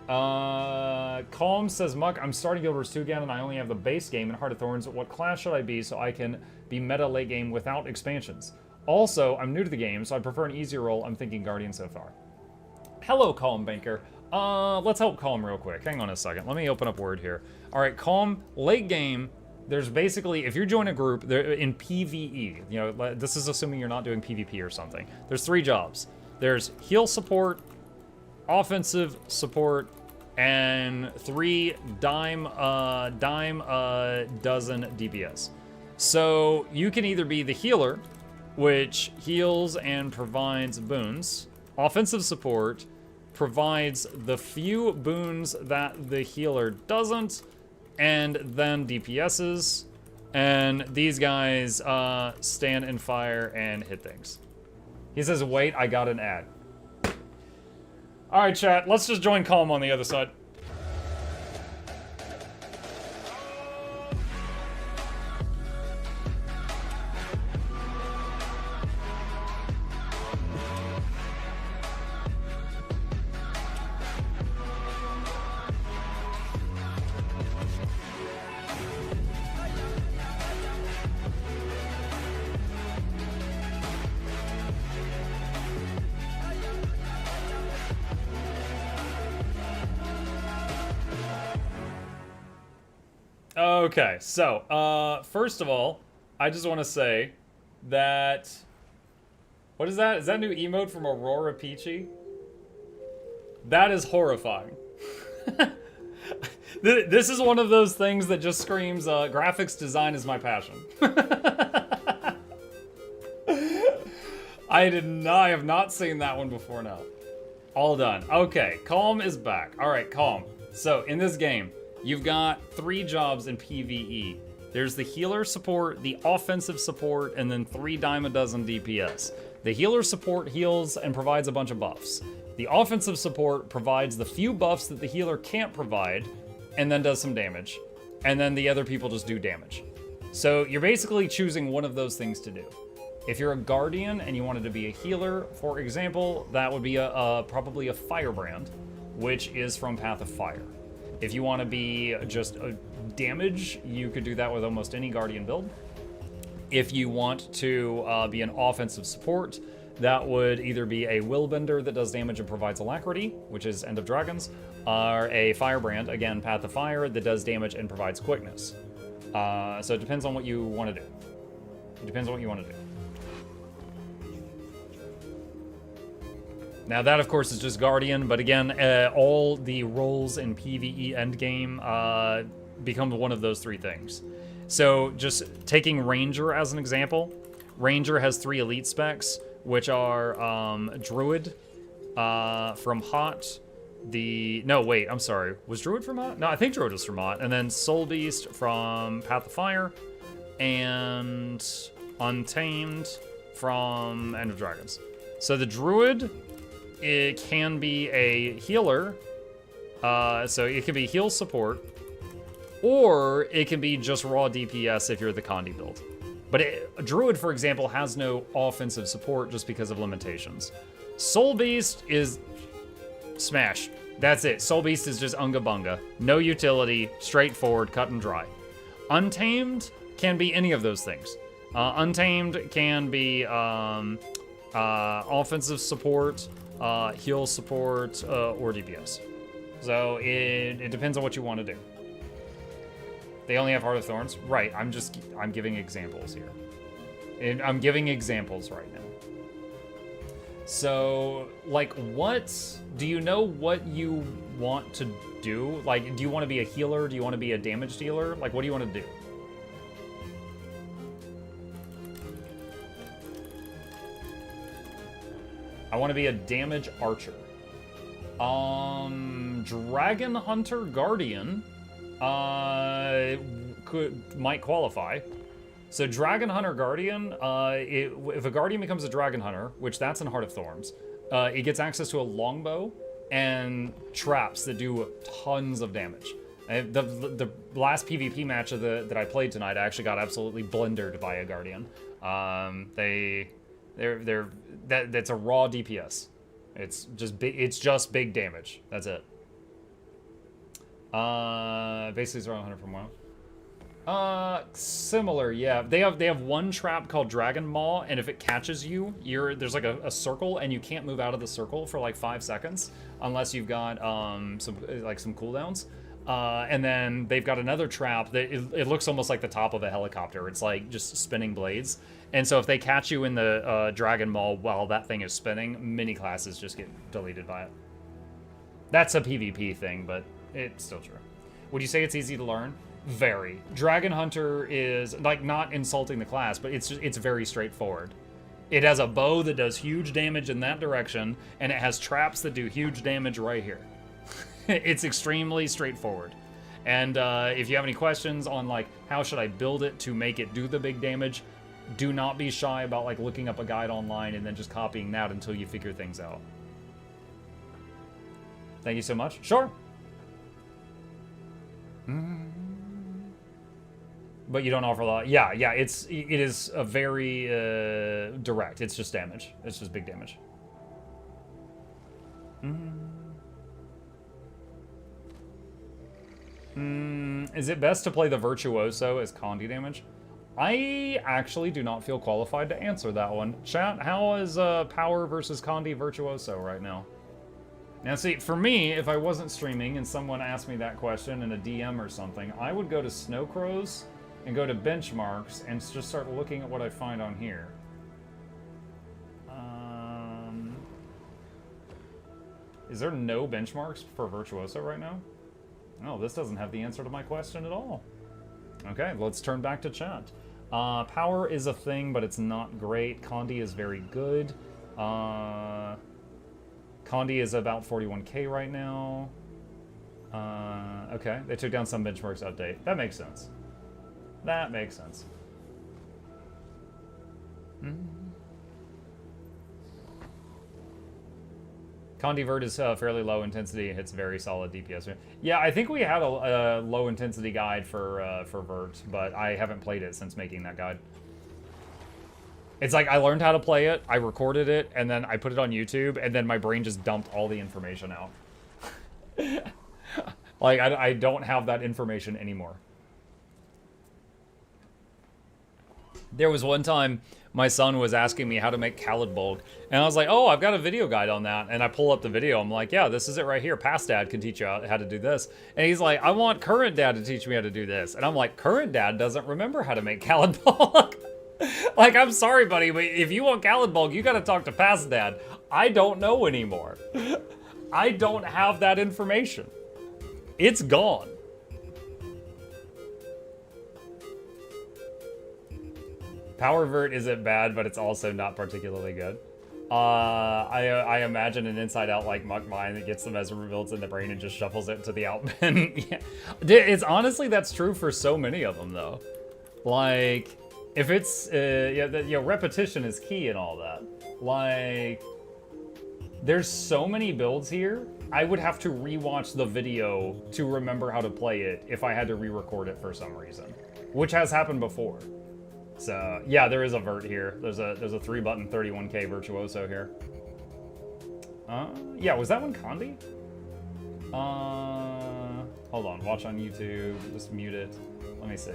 Calm says, Muck, I'm starting Guild Wars 2 again and I only have the base game in Heart of Thorns. What class should I be so I can be meta late game without expansions? Also, I'm new to the game, so I prefer an easier role. I'm thinking Guardian so far. Hello, Calm Banker. Let's help Calm real quick. Hang on a second. Let me open up Word here. All right, Calm, late game, there's basically, if you're joining a group in PvE, you know, this is assuming you're not doing PvP or something. There's 3 jobs. There's heal support, offensive support, and 3 dime dozen DPS. So you can either be the healer, which heals and provides boons. Offensive support provides the few boons that the healer doesn't, and then DPSs. And these guys stand and fire and hit things. He says, wait, I got an ad. All right, chat, let's just join Calm on the other side. Okay, so, first of all, I just want to say that... What is that? Is that new emote from Aurora Peachy? That is horrifying. This is one of those things that just screams, graphics design is my passion. I have not seen that one before now. All done. Okay, Calm is back. All right, Calm. So, in this game, you've got 3 jobs in PvE. There's the healer support, the offensive support, and then 3 dime a dozen DPS. The healer support heals and provides a bunch of buffs. The offensive support provides the few buffs that the healer can't provide, and then does some damage. And then the other people just do damage. So you're basically choosing one of those things to do. If you're a guardian and you wanted to be a healer, for example, that would be probably a firebrand, which is from Path of Fire. If you want to be just a damage, you could do that with almost any guardian build. If you want to be an offensive support, that would either be a Willbender that does damage and provides alacrity, which is End of Dragons, or a Firebrand, again, Path of Fire, that does damage and provides quickness. So it depends on what you want to do. It depends on what you want to do. Now that, of course, is just Guardian, but again, all the roles in PvE endgame become one of those 3 things. So just taking Ranger as an example, Ranger has 3 elite specs, which are Druid from Hot, no, wait, I'm sorry. Was Druid from Hot? No, I think Druid was from Hot. And then Soul Beast from Path of Fire, and Untamed from End of Dragons. So the Druid, it can be a healer, so it can be heal support, or it can be just raw DPS if you're the Condi build. But Druid, for example, has no offensive support just because of limitations. Soul Beast is smash. That's it. Soul Beast is just unga bunga. No utility, straightforward, cut and dry. Untamed can be any of those things. Untamed can be offensive support, heal support, or DPS. So it depends on what you want to do. They only have Heart of Thorns? Right, I'm giving examples here. And I'm giving examples right now. So, like, do you know what you want to do? Like, do you want to be a healer? Do you want to be a damage dealer? Like, what do you want to do? I want to be a damage archer. Dragon Hunter Guardian might qualify. So Dragon Hunter Guardian, if a Guardian becomes a Dragon Hunter, which that's in Heart of Thorns, it gets access to a longbow and traps that do tons of damage. The last PvP match that I played tonight, I actually got absolutely blendered by a Guardian. That's a raw DPS. It's just big damage. That's it. Basically it's around 100 from WoW. Similar, yeah. They have one trap called Dragon Maw, and if it catches you, there's like a circle, and you can't move out of the circle for like 5 seconds unless you've got some cooldowns. And then they've got another trap that it looks almost like the top of a helicopter. It's like just spinning blades. And so if they catch you in the Dragon Maw while that thing is spinning, many classes just get deleted by it. That's a PvP thing, but it's still true. Would you say it's easy to learn? Very. Dragon Hunter is, like, not insulting the class, but it's very straightforward. It has a bow that does huge damage in that direction, and it has traps that do huge damage right here. It's extremely straightforward. And if you have any questions on, like, how should I build it to make it do the big damage, do not be shy about, like, looking up a guide online and then just copying that until you figure things out. Thank you so much. Sure. But you don't offer a lot. Yeah, it is a very direct. It's just damage. It's just big damage. Is it best to play the Virtuoso as Condi damage? I actually do not feel qualified to answer that one. Chat, how is Power versus Condi Virtuoso right now? Now see, for me, if I wasn't streaming and someone asked me that question in a DM or something, I would go to Snow Crows and go to benchmarks and just start looking at what I find on here. Is there no benchmarks for Virtuoso right now? No, this doesn't have the answer to my question at all. Okay, let's turn back to chat. Power is a thing, but it's not great. Condi is very good. Condi is about 41k right now. Okay, they took down some benchmarks update. That makes sense. That makes sense. Condi Vert is fairly low intensity and hits very solid DPS. Yeah, I think we had a low intensity guide for Vert, but I haven't played it since making that guide. It's like I learned how to play it, I recorded it, and then I put it on YouTube, and then my brain just dumped all the information out. Like, I don't have that information anymore. There was one time my son was asking me how to make Khalid Bulg, and I was like, oh, I've got a video guide on that, and I pull up the video. I'm like, yeah, this is it right here. Past dad can teach you how to do this. And he's like, I want current dad to teach me how to do this. And I'm like, current dad doesn't remember how to make Khalid Bulg. Like, I'm sorry, buddy, but if you want Khalid Bulg, you gotta talk to past dad. I don't know anymore. I don't have that information. It's gone. Power Vert isn't bad, but it's also not particularly good. I imagine an inside out like Muck Mine that gets the mesmer builds in the brain and just shuffles it to the out bin. Yeah. It's honestly, that's true for so many of them though. Like, if it's, repetition is key and all that. Like, there's so many builds here, I would have to rewatch the video to remember how to play it if I had to re-record it for some reason, which has happened before. So, yeah, there is a Vert here. There's a 3-button 31k Virtuoso here. Yeah, was that one Condi? Hold on, watch on YouTube, just mute it. Let me see.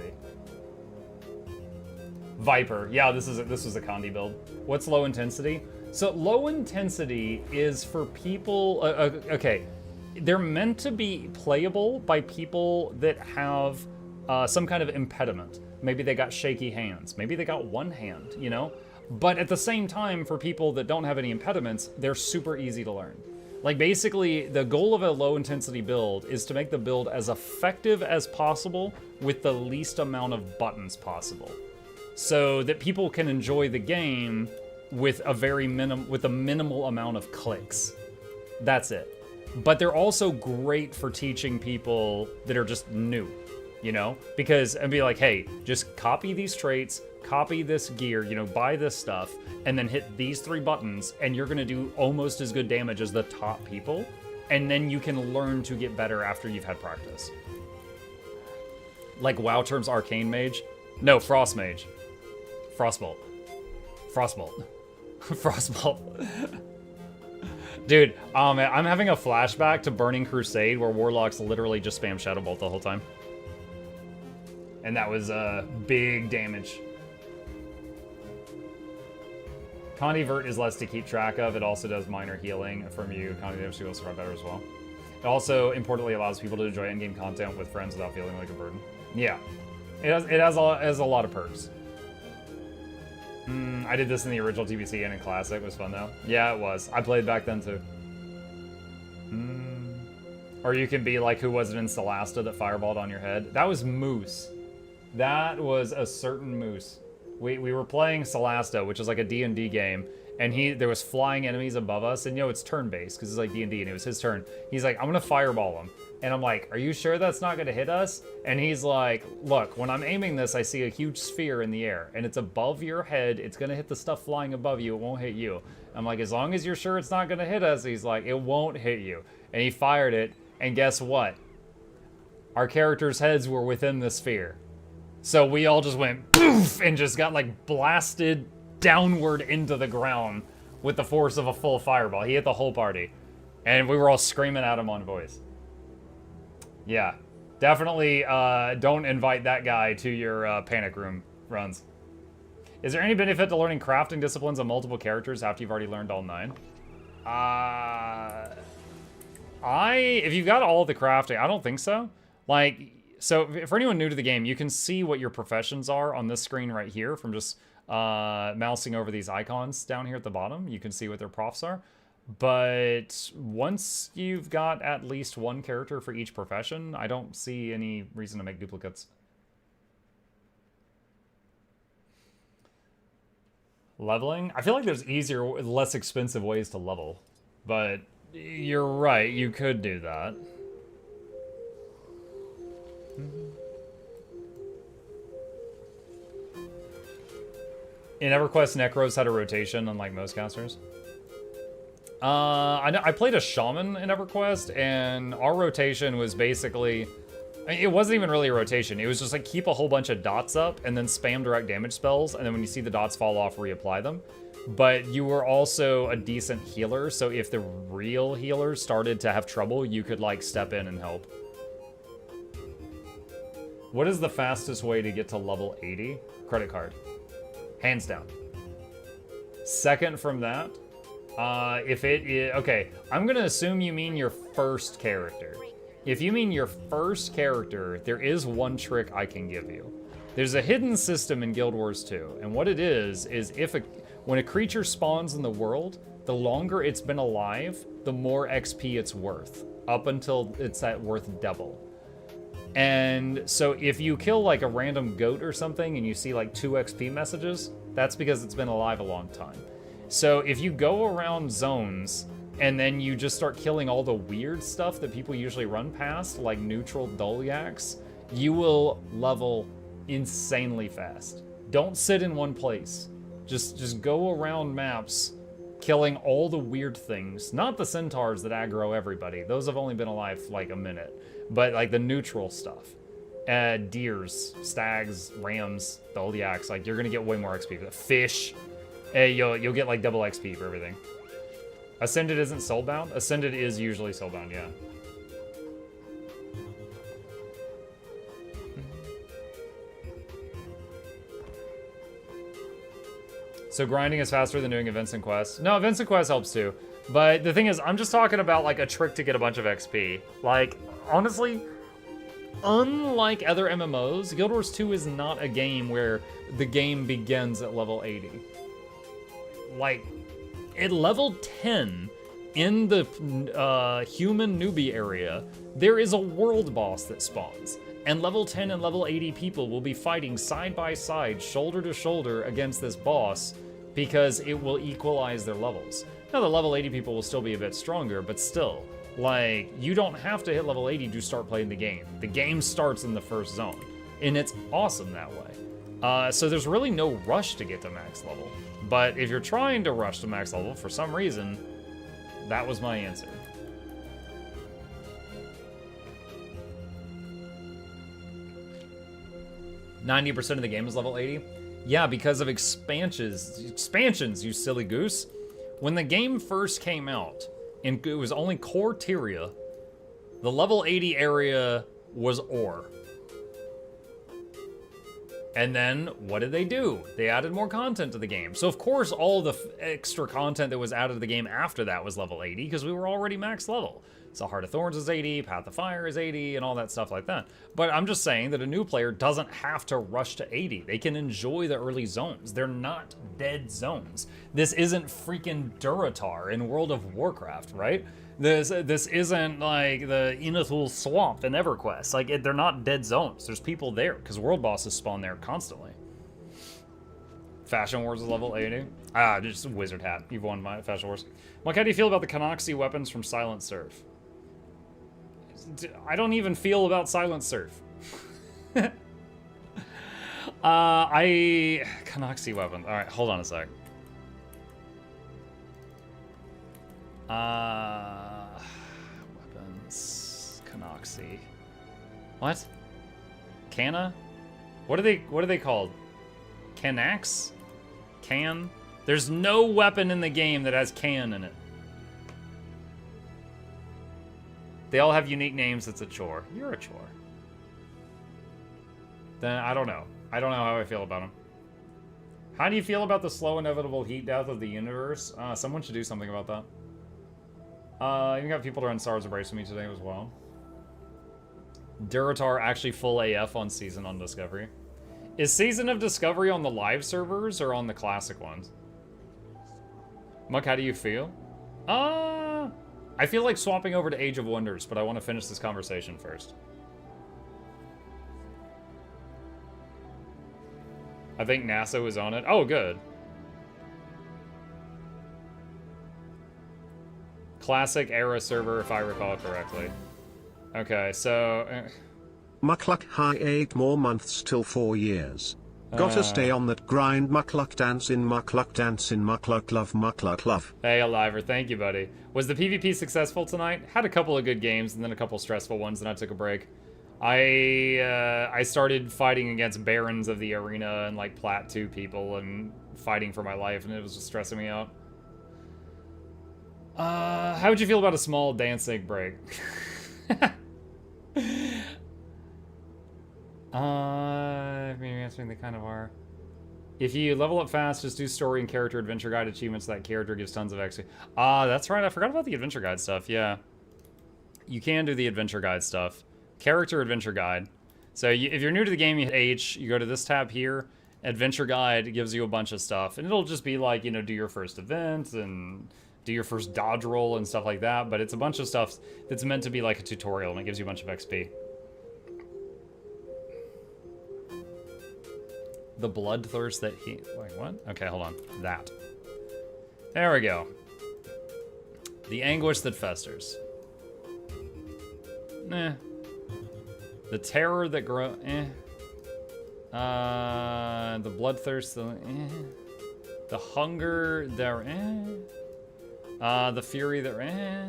Viper, yeah, this was a Condi build. What's low intensity? So low intensity is for people, okay, they're meant to be playable by people that have some kind of impediment. Maybe they got shaky hands. Maybe they got one hand, you know? But at the same time, for people that don't have any impediments, they're super easy to learn. Like, basically, the goal of a low-intensity build is to make the build as effective as possible with the least amount of buttons possible, so that people can enjoy the game with a minimal amount of clicks. That's it. But they're also great for teaching people that are just new. You know, because I'd be like, hey, just copy these traits, copy this gear, you know, buy this stuff, and then hit these 3 buttons, and you're gonna do almost as good damage as the top people, and then you can learn to get better after you've had practice. Like WoW terms, Arcane Mage? No, Frost Mage. Frostbolt. Frostbolt. Frostbolt. Dude, man, I'm having a flashback to Burning Crusade where Warlocks literally just spam Shadow Bolt the whole time. And that was big damage. Condi Vert is less to keep track of. It also does minor healing from you. Condi damage will survive better as well. It also importantly allows people to enjoy in-game content with friends without feeling like a burden. Yeah, it has a lot of perks. I did this in the original TBC and in Classic. It was fun though. Yeah, it was. I played back then too. Or you can be like, who was it in Solasta that fireballed on your head? That was Moose. That was a certain Moose. We were playing Solasta, which is like a D&D game, and there was flying enemies above us, and you know, it's turn-based, because it's like D&D, and it was his turn. He's like, I'm gonna fireball him. And I'm like, are you sure that's not gonna hit us? And he's like, look, when I'm aiming this, I see a huge sphere in the air, and it's above your head, it's gonna hit the stuff flying above you, it won't hit you. I'm like, as long as you're sure it's not gonna hit us, he's like, it won't hit you. And he fired it, and guess what? Our characters' heads were within the sphere. So we all just went poof and just got like blasted downward into the ground with the force of a full fireball. He hit the whole party. And we were all screaming at him on voice. Yeah, definitely don't invite that guy to your panic room runs. Is there any benefit to learning crafting disciplines of multiple characters after you've already learned all 9? If you've got all the crafting, I don't think so. Like, so for anyone new to the game, you can see what your professions are on this screen right here from just mousing over these icons down here at the bottom. You can see what their profs are. But once you've got at least one character for each profession, I don't see any reason to make duplicates. Leveling? I feel like there's easier, less expensive ways to level. But you're right, you could do that. In EverQuest, Necros had a rotation, unlike most casters. I played a Shaman in EverQuest, and our rotation was basically... It wasn't even really a rotation. It was just like keep a whole bunch of dots up, and then spam direct damage spells, and then when you see the dots fall off, reapply them. But you were also a decent healer, so if the real healers started to have trouble, you could, like, step in and help. What is the fastest way to get to level 80? Credit card. Hands down. Second from that, if it is... Okay, I'm gonna assume you mean your first character. If you mean your first character, there is one trick I can give you. There's a hidden system in Guild Wars 2, and what it is when a creature spawns in the world, the longer it's been alive, the more XP it's worth, up until it's at worth double. And so if you kill like a random goat or something and you see like 2 XP messages, that's because it's been alive a long time. So if you go around zones and then you just start killing all the weird stuff that people usually run past, like neutral Doliacs, you will level insanely fast. Don't sit in one place. Just go around maps, killing all the weird things. Not the centaurs that aggro everybody. Those have only been alive for like a minute. But like the neutral stuff. Deers, stags, rams, Doliacs, like you're gonna get way more XP for that. Fish, you'll get like double XP for everything. Ascended isn't soulbound? Ascended is usually soulbound, yeah. So grinding is faster than doing events and quests. No, events and quests helps too. But the thing is, I'm just talking about like a trick to get a bunch of XP. Like, honestly, unlike other MMOs, Guild Wars 2 is not a game where the game begins at level 80. Like, at level 10, in the human newbie area, there is a world boss that spawns. And level 10 and level 80 people will be fighting side by side, shoulder to shoulder against this boss because it will equalize their levels. Now, the level 80 people will still be a bit stronger, but still, like, you don't have to hit level 80 to start playing the game. The game starts in the first zone, and it's awesome that way. So there's really no rush to get to max level. But if you're trying to rush to max level for some reason, that was my answer. "90% of the game is level 80? Yeah, because of expansions. Expansions, you silly goose. When the game first came out, and it was only core Tyria, the level 80 area was ore. And then, what did they do? They added more content to the game. So of course, all the extra content that was added to the game after that was level 80, because we were already max level. So Heart of Thorns is 80, Path of Fire is 80, and all that stuff like that. But I'm just saying that a new player doesn't have to rush to 80. They can enjoy the early zones. They're not dead zones. This isn't freaking Duratar in World of Warcraft, right? This isn't like the Inathul Swamp in EverQuest. Like, they're not dead zones. There's people there, because world bosses spawn there constantly. Fashion Wars is level 80. Ah, just wizard hat. You've won my Fashion Wars. Mike, how do you feel about the Noxxi weapons from Silent Surf? I don't even feel about Silent Surf. Noxxi weapon. All right, hold on a sec. Weapons. Noxxi. What? Canna? What are they called? Canax? Can? There's no weapon in the game that has can in it. They all have unique names. It's a chore. You're a chore. Then I don't know. I don't know how I feel about them. How do you feel about the slow, inevitable heat death of the universe? Someone should do something about that. You got people to run Stars Embrace with me today as well. Duratar actually full AF on Season on Discovery. Is Season of Discovery on the live servers or on the classic ones? Muck, how do you feel? I feel like swapping over to Age of Wonders, but I want to finish this conversation first. I think NASA is on it. Oh, good. Classic era server, if I recall correctly. Okay, so... Muckluck high 8 more months till 4 years. Gotta stay on that grind, Muckluck dance in Muckluck love. Hey, Aliver, thank you, buddy. Was the PvP successful tonight? Had a couple of good games and then a couple stressful ones, and I took a break. I started fighting against barons of the arena and like Plat 2 people and fighting for my life, and it was just stressing me out. How would you feel about a small dancing break? Maybe answering they kind of are. If you level up fast, just do story and character adventure guide achievements. That character gives tons of XP. That's right. I forgot about the adventure guide stuff. Yeah. You can do the adventure guide stuff. Character adventure guide. So if you're new to the game, you hit H, you go to this tab here. Adventure guide gives you a bunch of stuff. And it'll just be like, you know, do your first event and do your first dodge roll and stuff like that. But it's a bunch of stuff that's meant to be like a tutorial, and it gives you a bunch of XP. The bloodthirst that he... Wait, what? Okay, hold on. That. There we go. The anguish that festers. Eh. The terror that grows... Eh. The bloodthirst... The hunger that... Eh. The fury that... Eh.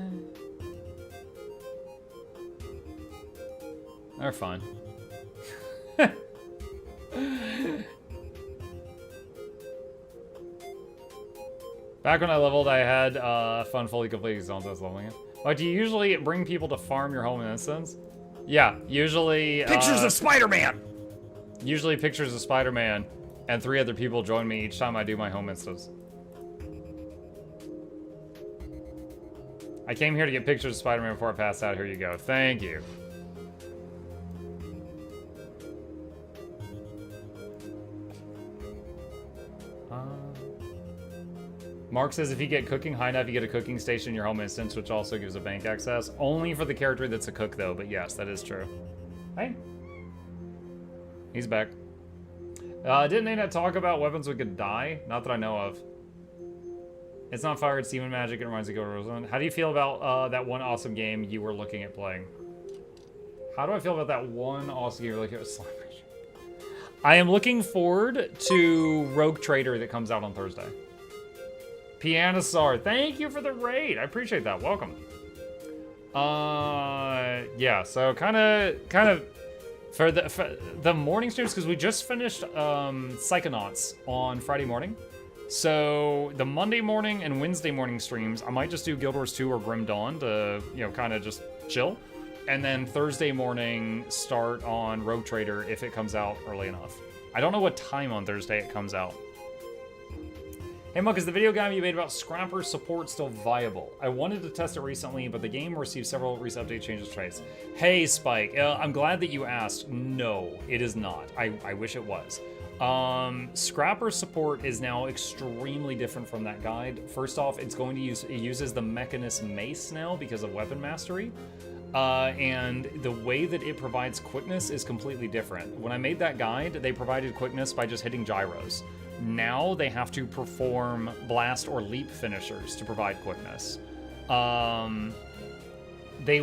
They're fine. Back when I leveled, I had fun fully completing zones I was leveling it. Like, do you usually bring people to farm your home instance? Yeah, usually... Pictures of Spider-Man! Usually pictures of Spider-Man, and 3 other people join me each time I do my home instance. I came here to get pictures of Spider-Man before I passed out. Here you go. Thank you. Mark says if you get cooking high enough, you get a cooking station in your home instance, which also gives a bank access. Only for the character that's a cook, though, but yes, that is true. Hey. He's back. Didn't they not talk about weapons we could die? Not that I know of. It's not fire, it's demon magic. It reminds me of Roseland. How do you feel about that one awesome game you were looking at playing? How do I feel about that one awesome game you were looking at? Slime Rage. I am looking forward to Rogue Trader that comes out on Thursday. Pianosar, thank you for the raid. I appreciate that. Welcome. Yeah, so kind of for the morning streams, because we just finished Psychonauts on Friday morning. So the Monday morning and Wednesday morning streams, I might just do Guild Wars 2 or Grim Dawn to, you know, kind of just chill. And then Thursday morning start on Rogue Trader if it comes out early enough. I don't know what time on Thursday it comes out. Hey Muck, is the video game you made about Scrapper support still viable? I wanted to test it recently, but the game received several recent update changes twice. Hey Spike, I'm glad that you asked. No, it is not. I wish it was. Scrapper support is now extremely different from that guide. First off, it's going to use, it uses the Mechanist Mace now because of weapon mastery. And the way that it provides quickness is completely different. When I made that guide, they provided quickness by just hitting gyros. Now they have to perform blast or leap finishers to provide quickness. They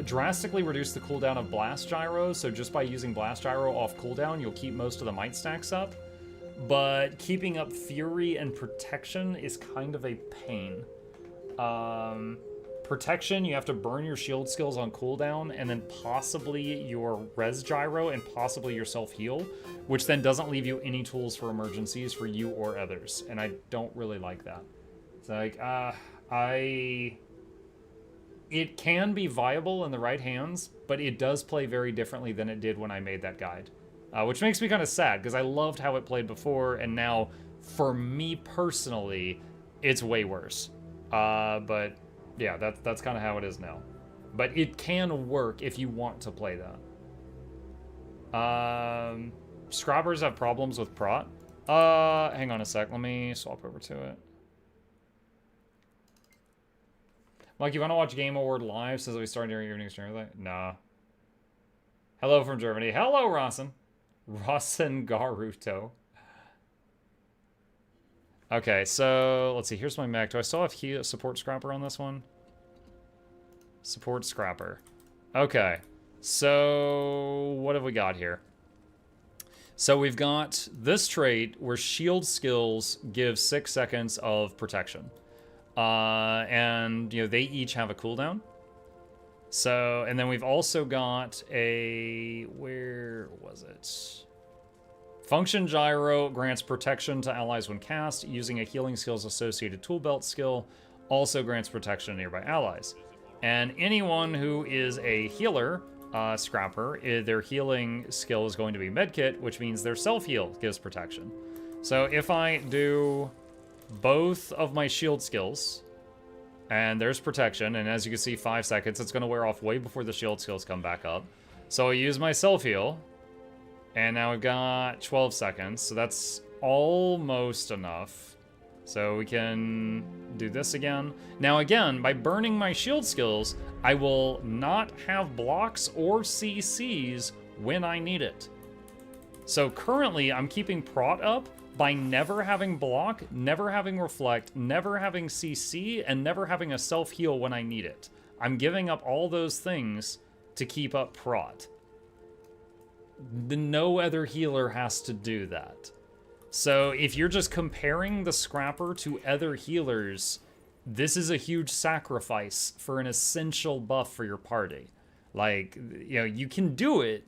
drastically reduced the cooldown of blast gyros, so just by using blast gyro off cooldown, you'll keep most of the might stacks up. But keeping up fury and protection is kind of a pain. Protection, you have to burn your shield skills on cooldown, and then possibly your res gyro, and possibly your self-heal, which then doesn't leave you any tools for emergencies for you or others, and I don't really like that. It's like, it can be viable in the right hands, but it does play very differently than it did when I made that guide. Which makes me kind of sad, because I loved how it played before, and now, for me personally, it's way worse. But yeah, that's kind of how it is now. But it can work if you want to play that. Scrobbers have problems with prot. Hang on a sec. Let me swap over to it. Mike, you want to watch Game Award live since we started your evening stream? Nah. Hello from Germany. Hello, Rossen. Rossen Garuto. Okay, so let's see. Here's my mech. Do I still have support scrapper on this one? Support scrapper. Okay, so what have we got here? So we've got this trait where shield skills give 6 seconds of protection. And, you know, they each have a cooldown. So, and then we've also got a, where was it? Function Gyro grants protection to allies when cast. Using a healing skills associated tool belt skill also grants protection to nearby allies. And anyone who is a healer, scrapper, their healing skill is going to be medkit, which means their self-heal gives protection. So if I do both of my shield skills, and there's protection, and as you can see, 5 seconds, it's going to wear off way before the shield skills come back up. So I use my self-heal, and now we've got 12 seconds, so that's almost enough. So we can do this again. Now again, by burning my shield skills, I will not have blocks or CCs when I need it. So currently, I'm keeping prot up by never having block, never having reflect, never having CC, and never having a self-heal when I need it. I'm giving up all those things to keep up prot. No other healer has to do that. So if you're just comparing the scrapper to other healers, this is a huge sacrifice for an essential buff for your party. Like, you know, you can do it,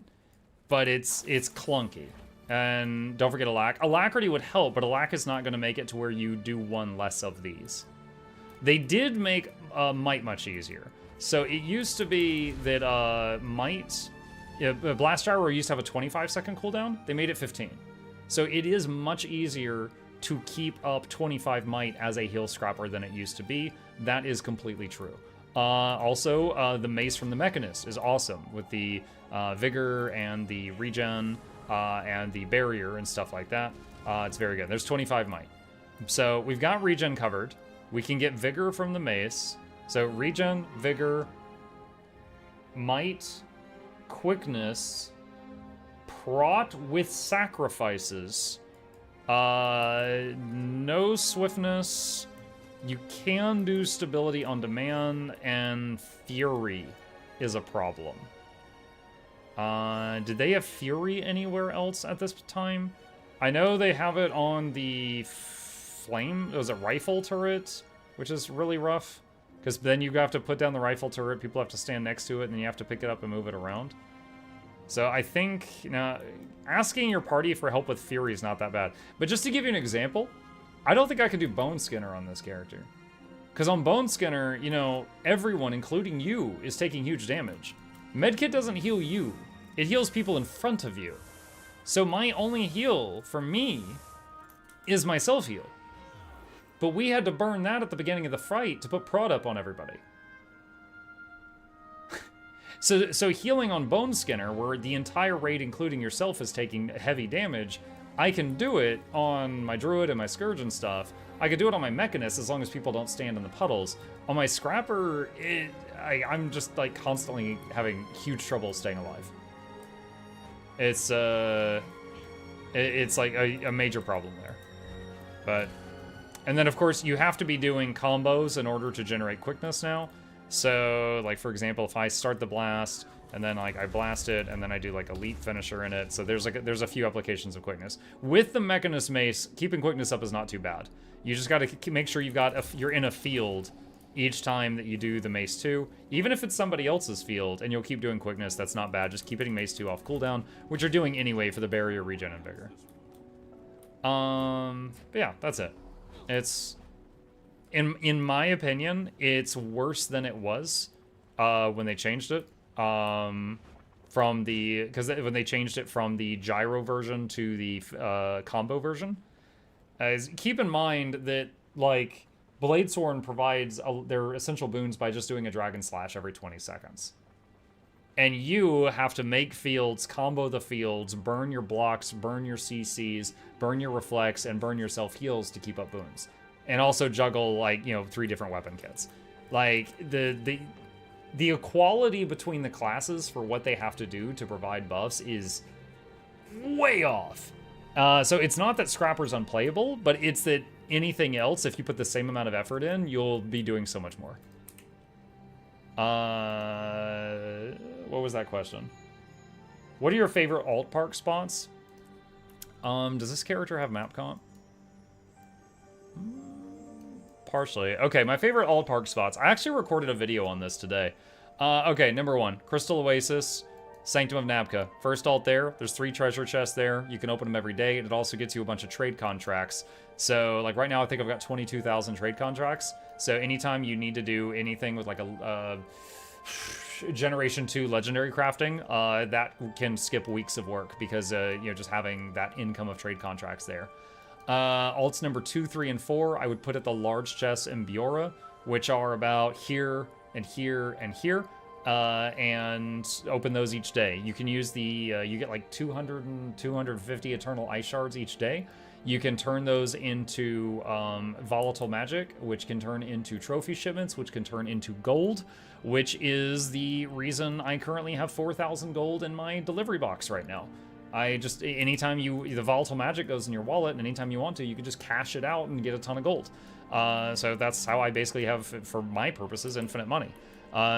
but it's clunky. And don't forget Alac. Alacrity would help, but Alac is not going to make it to where you do one less of these. They did make Might much easier. So it used to be that Might... Blast Gyro used to have a 25-second cooldown. They made it 15. So it is much easier to keep up 25 Might as a heal scrapper than it used to be. That is completely true. Also, the Mace from the Mechanist is awesome with the Vigor and the Regen... and the barrier and stuff like that. It's very good. There's 25 Might. So we've got regen covered. We can get Vigor from the Mace. So regen, Vigor, Might, Quickness, Prot with Sacrifices, no Swiftness. You can do Stability on Demand, and Fury is a problem. Did they have Fury anywhere else at this time? I know they have it on the flame. Was it rifle turret, which is really rough because then you have to put down the rifle turret. People have to stand next to it, and then you have to pick it up and move it around. So I think, you know, asking your party for help with Fury is not that bad. But just to give you an example, I don't think I could do Bone Skinner on this character. Because on Bone Skinner, you know, everyone, including you, is taking huge damage. Medkit doesn't heal you. It heals people in front of you. So my only heal for me is my self-heal. But we had to burn that at the beginning of the fight to put prot up on everybody. So healing on Bone Skinner, where the entire raid, including yourself, is taking heavy damage, I can do it on my Druid and my Scourge and stuff. I could do it on my Mechanist as long as people don't stand in the puddles. On my Scrapper, I'm just like constantly having huge trouble staying alive. It's like a major problem there. But, and then of course you have to be doing combos in order to generate quickness now. So like for example, if I start the blast and then like I blast it and then I do like elite finisher in it. So there's a few applications of quickness. With the Mechanist Mace, keeping quickness up is not too bad. You just got to make sure you're in a field each time that you do the Mace 2. Even if it's somebody else's field and you'll keep doing quickness, that's not bad. Just keep hitting Mace 2 off cooldown, which you're doing anyway for the barrier, regen, and vigor. But yeah, that's it. It's, in my opinion, it's worse than it was when they changed it. Because when they changed it from the gyro version to the combo version. Keep in mind that, like, Bladesworn provides their essential boons by just doing a Dragon Slash every 20 seconds. And you have to make fields, combo the fields, burn your blocks, burn your CCs, burn your reflex, and burn your self-heals to keep up boons. And also juggle, like, you know, 3 different weapon kits. Like, the equality between the classes for what they have to do to provide buffs is way off. So it's not that Scrapper's unplayable, but it's that anything else, if you put the same amount of effort in, you'll be doing so much more. What was that question? What are your favorite alt park spots? Does this character have map comp? Partially. Okay, my favorite alt park spots. I actually recorded a video on this today. Okay, number 1, Crystal Oasis, Sanctum of Nabka. First alt there. There's 3 treasure chests there. You can open them every day, and it also gets you a bunch of trade contracts. So, like right now, I think I've got 22,000 trade contracts. So anytime you need to do anything with like a Generation 2 legendary crafting, that can skip weeks of work because, you know, just having that income of trade contracts there. Alts number 2, 3, and 4, I would put at the large chests in Biora, which are about here and here and here, and open those each day. You can use the, you get like 200 and 250 Eternal Ice Shards each day. You can turn those into volatile magic, which can turn into trophy shipments, which can turn into gold, which is the reason I currently have 4,000 gold in my delivery box right now. I just, anytime the volatile magic goes in your wallet, and anytime you want to, you can just cash it out and get a ton of gold. So that's how I basically have, for my purposes, infinite money.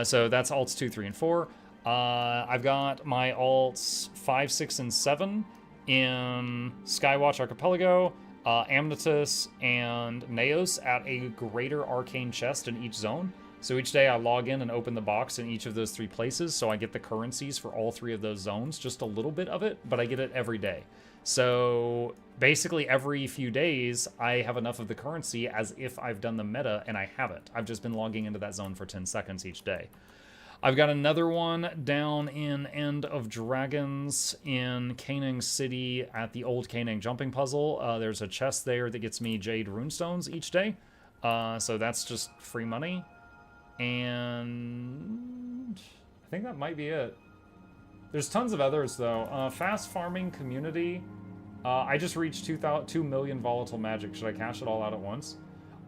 So that's alts 2, 3, and 4. I've got my alts 5, 6, and 7 in Skywatch Archipelago, Amnatus, and Naos at a greater arcane chest in each zone. So each day I log in and open the box in each of those 3 places, so I get the currencies for all 3 of those zones, just a little bit of it, but I get it every day. So basically every few days I have enough of the currency as if I've done the meta, and I haven't. I've just been logging into that zone for 10 seconds each day. I've got another one down in End of Dragons in Canang City at the old Canang jumping puzzle. There's a chest there that gets me Jade Runestones each day. So that's just free money. And I think that might be it. There's tons of others though. Fast Farming Community. I just reached 2 million volatile magic. Should I cash it all out at once?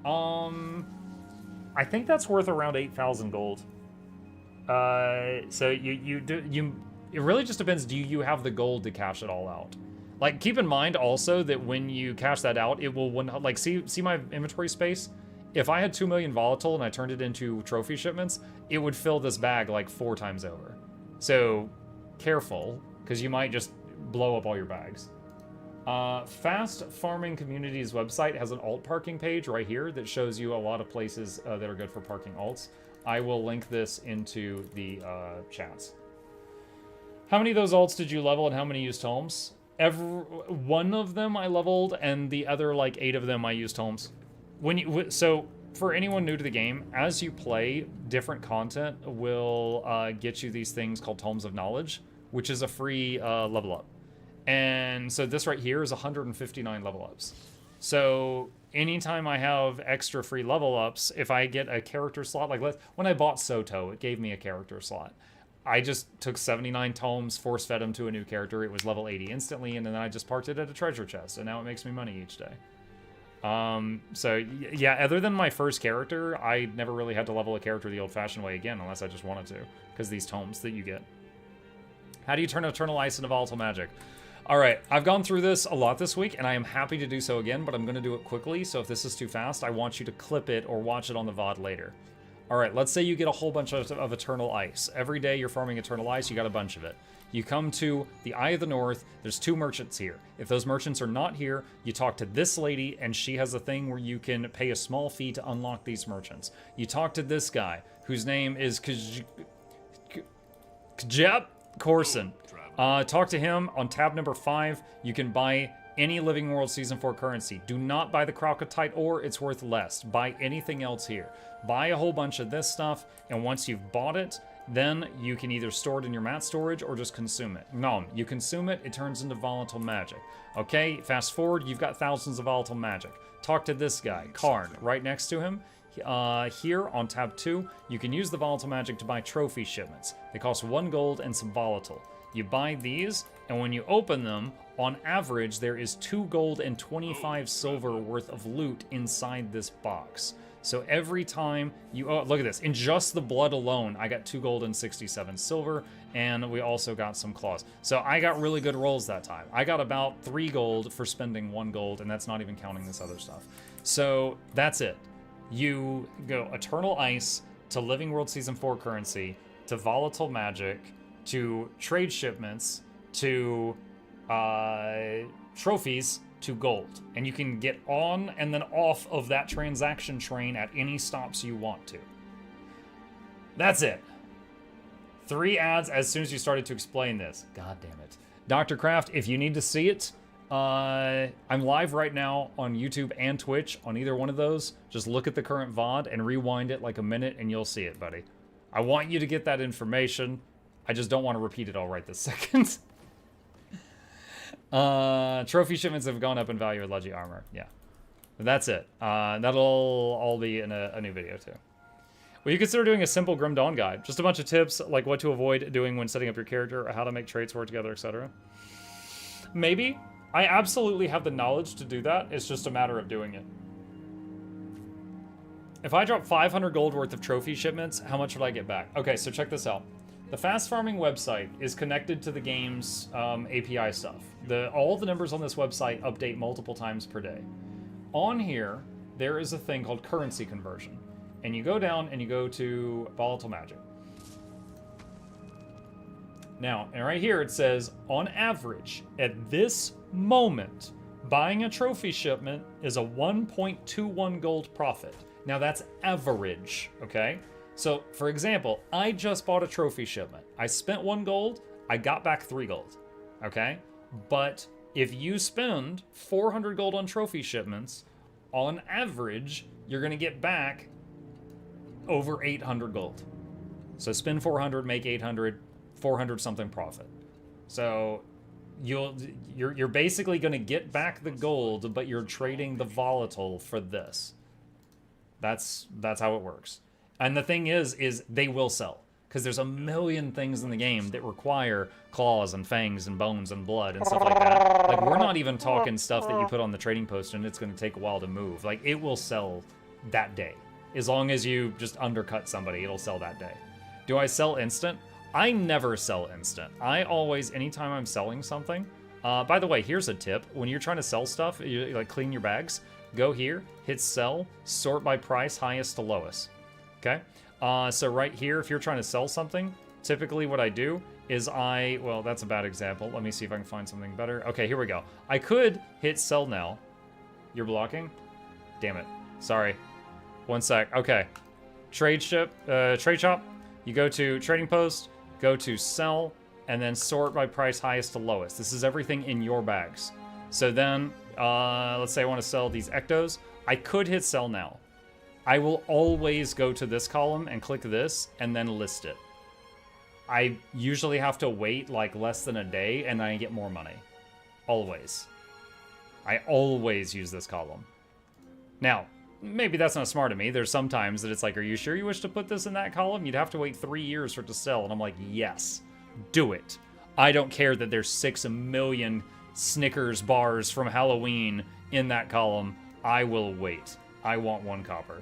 I think that's worth around 8,000 gold. So it really just depends. Do you have the gold to cash it all out? Like, keep in mind also that when you cash that out, it will, like, see my inventory space? If I had 2 million volatile and I turned it into trophy shipments, it would fill this bag like 4 times over. So careful, because you might just blow up all your bags. Fast Farming Community's website has an alt parking page right here that shows you a lot of places that are good for parking alts. I will link this into the chats. How many of those alts did you level and how many used homes? One of them I leveled, and the other like 8 of them I used homes. So for anyone new to the game, as you play, different content will get you these things called Tomes of Knowledge, which is a free level up. And so this right here is 159 level ups. So anytime I have extra free level ups, if I get a character slot, like when I bought Soto, it gave me a character slot. I just took 79 tomes, force fed them to a new character. It was level 80 instantly, and then I just parked it at a treasure chest, and now it makes me money each day. So yeah, other than my first character, I never really had to level a character the old-fashioned way again, unless I just wanted to, because these tomes that you get. How do you turn Eternal Ice into volatile magic? All right, I've gone through this a lot this week, and I am happy to do so again, but I'm going to do it quickly, so if this is too fast, I want you to clip it or watch it on the VOD later. All right, let's say you get a whole bunch of Eternal Ice. Every day you're farming Eternal Ice, you got a bunch of it. You come to the Eye of the North, there's 2 merchants here. If those merchants are not here, you talk to this lady, and she has a thing where you can pay a small fee to unlock these merchants. You talk to this guy, whose name is Kjep Corson. Talk to him on tab number 5. You can buy any Living World Season 4 currency. Do not buy the Crocotite ore, it's worth less. Buy anything else here. Buy a whole bunch of this stuff, and once you've bought it, Then you can either store it in your mat storage or just consume it. No, you consume it, it turns into volatile magic. Okay, fast forward, you've got thousands of volatile magic. Talk to this guy, Karn, right next to him. Here on tab 2, you can use the volatile magic to buy trophy shipments. They cost 1 gold and some volatile. You buy these, and when you open them, on average, there is 2 gold and 25 silver worth of loot inside this box. So every time you, oh, look at this. In just the blood alone, I got 2 gold and 67 silver, and we also got some claws. So I got really good rolls that time. I got about 3 gold for spending 1 gold, and that's not even counting this other stuff. So that's it. You go Eternal Ice to Living World Season 4 currency, to Volatile Magic, to trade shipments, to trophies, to gold. And you can get on and then off of that transaction train at any stops you want to. That's it. 3 ads as soon as you started to explain this. God damn it. Dr. Kraft, if you need to see it, I'm live right now on YouTube and Twitch on either one of those. Just look at the current VOD and rewind it like a minute and you'll see it, buddy. I want you to get that information. I just don't want to repeat it all right this second. Trophy shipments have gone up in value with Leggy armor. Yeah. But that's it. That'll all be in a new video too. Will you consider doing a simple Grim Dawn guide? Just a bunch of tips like what to avoid doing when setting up your character, or how to make traits work together, etc. Maybe. I absolutely have the knowledge to do that. It's just a matter of doing it. If I drop 500 gold worth of trophy shipments, how much would I get back? Okay, so check this out. The fast farming website is connected to the game's API stuff. All the numbers on this website update multiple times per day. On here, there is a thing called currency conversion. And you go down and you go to volatile magic. Now, and right here it says, on average, at this moment, buying a trophy shipment is a 1.21 gold profit. Now that's average, okay? So, for example, I just bought a trophy shipment. I spent 1 gold, I got back 3 gold, okay? But if you spend 400 gold on trophy shipments, on average, you're gonna get back over 800 gold. So spend 400, make 800, 400 something profit. So you're basically gonna get back the gold, but you're trading the volatile for this. That's how it works. And the thing is they will sell. Because there's a million things in the game that require claws and fangs and bones and blood and stuff like that. Like, we're not even talking stuff that you put on the trading post and it's going to take a while to move. Like, it will sell that day. As long as you just undercut somebody, it'll sell that day. Do I sell instant? I never sell instant. I always, anytime I'm selling something... by the way, here's a tip. When you're trying to sell stuff, you like clean your bags, go here, hit sell, sort by price, highest to lowest. Okay? So right here, if you're trying to sell something, typically what I do is well, that's a bad example. Let me see if I can find something better. Okay, here we go. I could hit sell now. You're blocking? Damn it. Sorry. One sec. Okay. Trade shop. You go to trading post, go to sell, and then sort by price highest to lowest. This is everything in your bags. So then, let's say I want to sell these ectos. I could hit sell now. I will always go to this column and click this and then list it. I usually have to wait like less than a day and I get more money. Always. I always use this column. Now, maybe that's not smart of me. There's sometimes that it's like, are you sure you wish to put this in that column? You'd have to wait 3 years for it to sell. And I'm like, yes, do it. I don't care that there's 6 million Snickers bars from Halloween in that column. I will wait. I want 1 copper.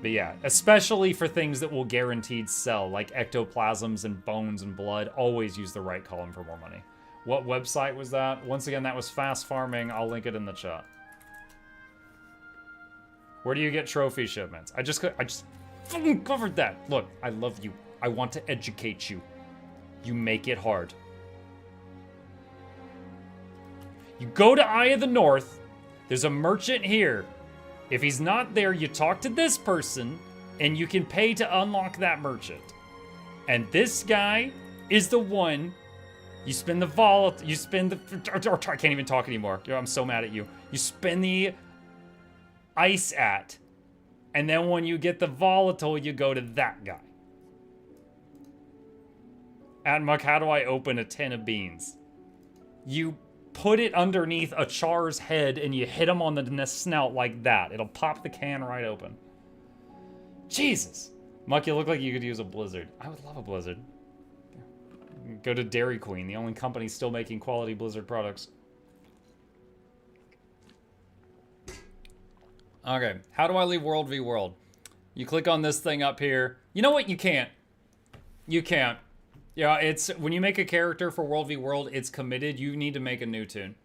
But yeah, especially for things that will guaranteed sell, like ectoplasms and bones and blood, always use the right column for more money. What website was that? Once again, that was Fast Farming. I'll link it in the chat. Where do you get trophy shipments? I just fucking covered that. Look, I love you. I want to educate you. You make it hard. You go to Eye of the North. There's a merchant here. If he's not there, you talk to this person, and you can pay to unlock that merchant. And this guy is the one. You spend the volatile. You spend the. I can't even talk anymore. I'm so mad at you. You spend the ice at, and then when you get the volatile, you go to that guy. At Muck, how do I open a tin of beans? You put it underneath a char's head and you hit him on the snout like that. It'll pop the can right open. Jesus. Muck, you look like you could use a blizzard. I would love a blizzard. Go to Dairy Queen, the only company still making quality blizzard products. Okay, how do I leave World v World? You click on this thing up here. You know what? You can't. You can't. Yeah, it's when you make a character for World v World, it's committed. You need to make a new tune.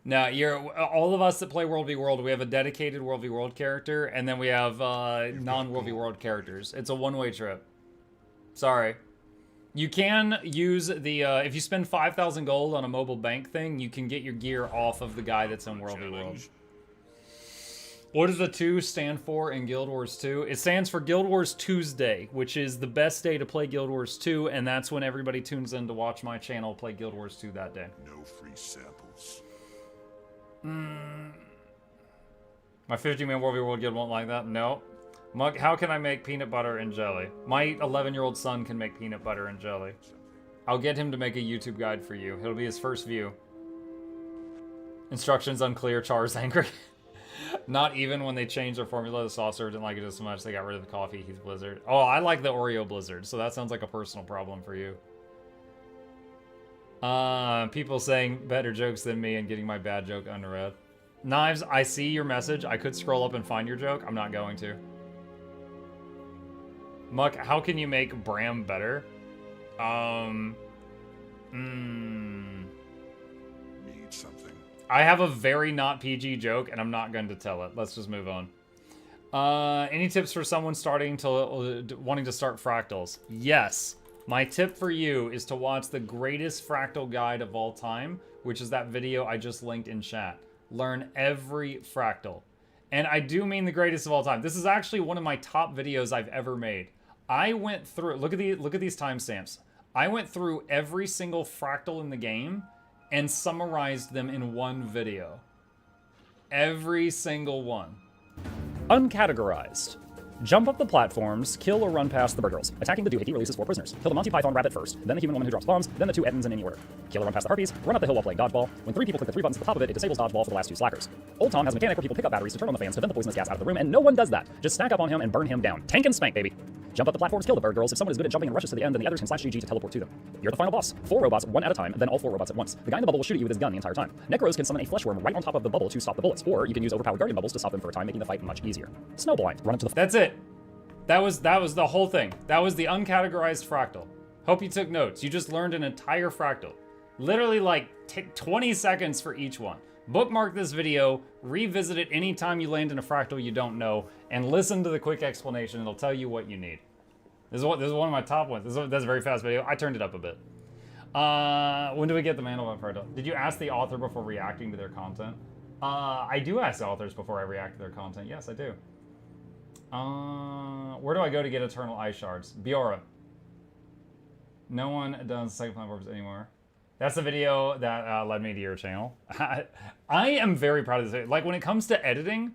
Now, all of us that play World v World, we have a dedicated World v World character, and then we have non-World v World characters. It's a one-way trip. Sorry. You can use the, if you spend 5,000 gold on a mobile bank thing, you can get your gear off of the guy that's in World v World. What does the 2 stand for in Guild Wars 2? It stands for Guild Wars Tuesday, which is the best day to play Guild Wars 2, and that's when everybody tunes in to watch my channel play Guild Wars 2 that day. No free samples. My 50-man World v World guild won't like that? No. Mug, how can I make peanut butter and jelly? My 11-year-old son can make peanut butter and jelly. I'll get him to make a YouTube guide for you. It'll be his first view. Instructions unclear, Char's angry. Not even when they changed their formula, the sauce server didn't like it as much. They got rid of the coffee. He's Blizzard. Oh, I like the Oreo Blizzard, so that sounds like a personal problem for you. People saying better jokes than me and getting my bad joke unread. Knives, I see your message. I could scroll up and find your joke. I'm not going to. Muck, how can you make Bram better? Need something. I have a very not PG joke, and I'm not going to tell it. Let's just move on. Any tips for someone wanting to start fractals? Yes. My tip for you is to watch the greatest fractal guide of all time, which is that video I just linked in chat. Learn every fractal. And I do mean the greatest of all time. This is actually one of my top videos I've ever made. I went through, look at these timestamps. I went through every single fractal in the game and summarized them in one video. Every single one. Uncategorized. Jump up the platforms, kill or run past the bird girls. Attacking the doohickey releases 4 prisoners. Kill the Monty Python rabbit first, then the human woman who drops bombs, then the 2 Ettins in any order. Kill or run past the harpies, run up the hill while playing dodgeball. When 3 people click the 3 buttons at the top of it, it disables dodgeball for the last 2 slackers. Old Tom has a mechanic where people pick up batteries to turn on the fans to vent the poisonous gas out of the room, and no one does that. Just stack up on him and burn him down. Tank and spank, baby. Jump up the platforms, kill the bird girls. If someone is good at jumping and rushes to the end, then the others can slash GG to teleport to them. You're the final boss. 4 robots, 1 at a time, then all 4 robots at once. The guy in the bubble will shoot at you with his gun the entire time. Necros can summon a flesh worm right on top of the bubble to stop the bullets, or you can use overpowered guardian bubbles to stop them for a time, making the fight much easier. Snowblind. Run up to the... That's it. That was the whole thing. That was the uncategorized fractal. Hope you took notes. You just learned an entire fractal. Literally like 20 seconds for each one. Bookmark this video, revisit it anytime you land in a fractal you don't know, and listen to the quick explanation. It'll tell you what you need. This is one of my top ones. That's a very fast video. I turned it up a bit. When do we get the manual of fractal? Did you ask the author before reacting to their content? I do ask the authors before I react to their content. Yes, I do. Where do I go to get Eternal Ice Shards? Biora. No one does second platforms anymore. That's the video that led me to your channel. I am very proud of this. Like, when it comes to editing,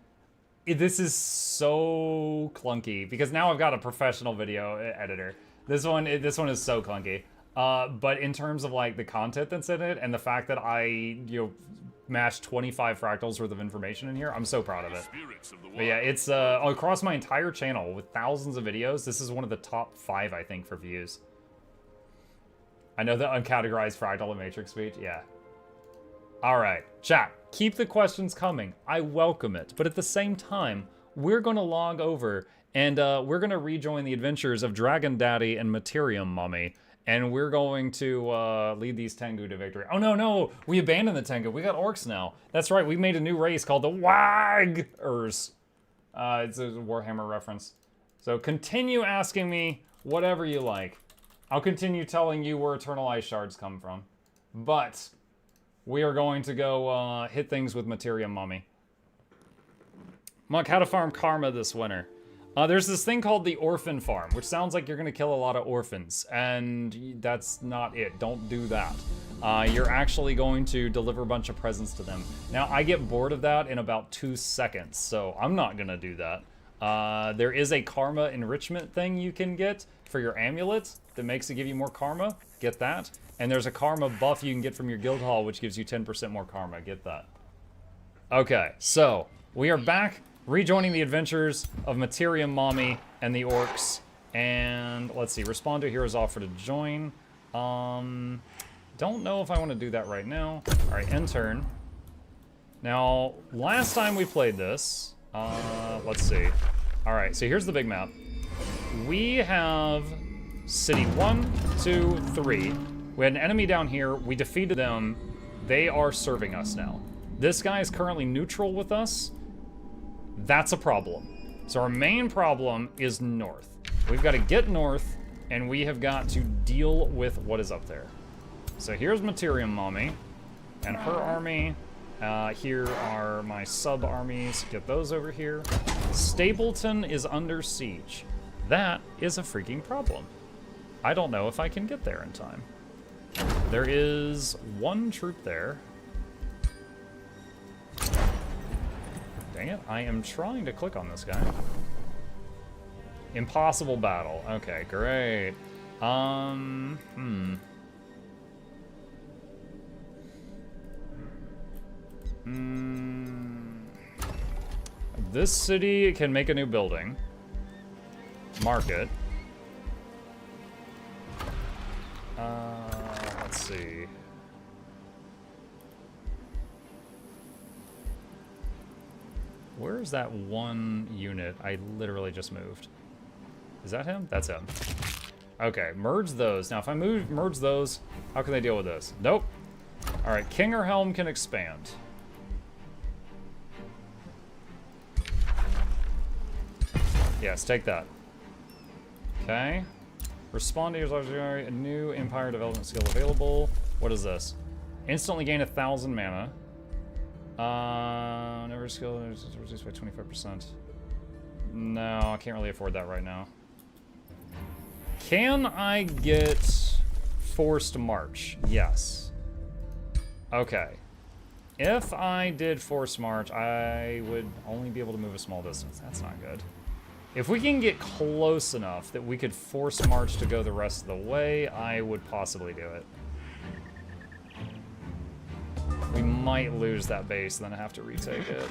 this is so clunky because now I've got a professional video editor. This one is so clunky. But in terms of like the content that's in it and the fact that I mashed 25 fractals worth of information in here, I'm so proud of it. But yeah, it's across my entire channel with thousands of videos. This is one of the top 5, I think, for views. I know the uncategorized fractal and matrix speech. Yeah. All right, chat. Keep the questions coming. I welcome it. But at the same time, we're going to log over and we're going to rejoin the adventures of Dragon Daddy and Materium Mummy. And we're going to lead these Tengu to victory. Oh, no. We abandoned the Tengu. We got orcs now. That's right. We made a new race called the Waggers. It's a Warhammer reference. So continue asking me whatever you like. I'll continue telling you where Eternal Ice Shards come from. But we are going to go hit things with Materium Mummy. Monk, how to farm Karma this winter. There's this thing called the Orphan Farm, which sounds like you're going to kill a lot of orphans. And that's not it. Don't do that. You're actually going to deliver a bunch of presents to them. Now, I get bored of that in about 2 seconds, so I'm not going to do that. There is a karma enrichment thing you can get for your amulet that makes it give you more karma. Get that. And there's a karma buff you can get from your guild hall, which gives you 10% more karma. Get that. Okay, so we are back, rejoining the adventures of Materium Mommy and the orcs. And let's see, respond to hero's offer to join. Don't know if I want to do that right now. All right, end turn. Now, last time we played this, let's see. All right, so here's the big map. We have city 1, 2, 3. We had an enemy down here. We defeated them. They are serving us now. This guy is currently neutral with us. That's a problem. So our main problem is north. We've got to get north, and we have got to deal with what is up there. So here's Materium Mommy and her army. Here are my sub-armies. Get those over here. Stapleton is under siege. That is a freaking problem. I don't know if I can get there in time. There is one troop there. Dang it, I am trying to click on this guy. Impossible battle. Okay, great. This city can make a new building. Mark it. Let's see. Where is that one unit I literally just moved? Is that him? That's him. Okay, merge those. Now, if I merge those, how can they deal with this? Nope. All right, King or Helm can expand. Yes, take that. Okay. Respond to your legendary, a new Empire development skill available. What is this? Instantly gain 1,000 mana. Never skill reduced by 25%. No, I can't really afford that right now. Can I get Forced March? Yes. Okay. If I did Forced March, I would only be able to move a small distance. That's not good. If we can get close enough that we could force March to go the rest of the way, I would possibly do it. We might lose that base, then have to retake it.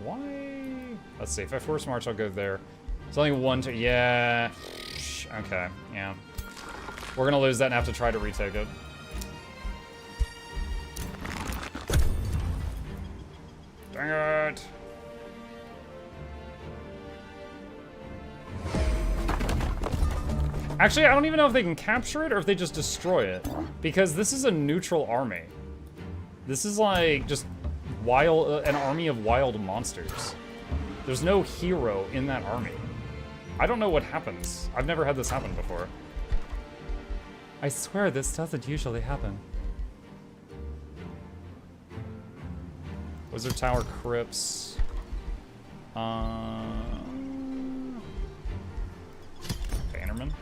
Why? Let's see, if I force March, I'll go there. It's only one to, yeah. Okay, yeah. We're gonna lose that and have to try to retake it. Dang it! Actually, I don't even know if they can capture it or if they just destroy it. Because this is a neutral army. This is like just an army of wild monsters. There's no hero in that army. I don't know what happens. I've never had this happen before. I swear this doesn't usually happen. Wizard Tower Crypts. Bannerman.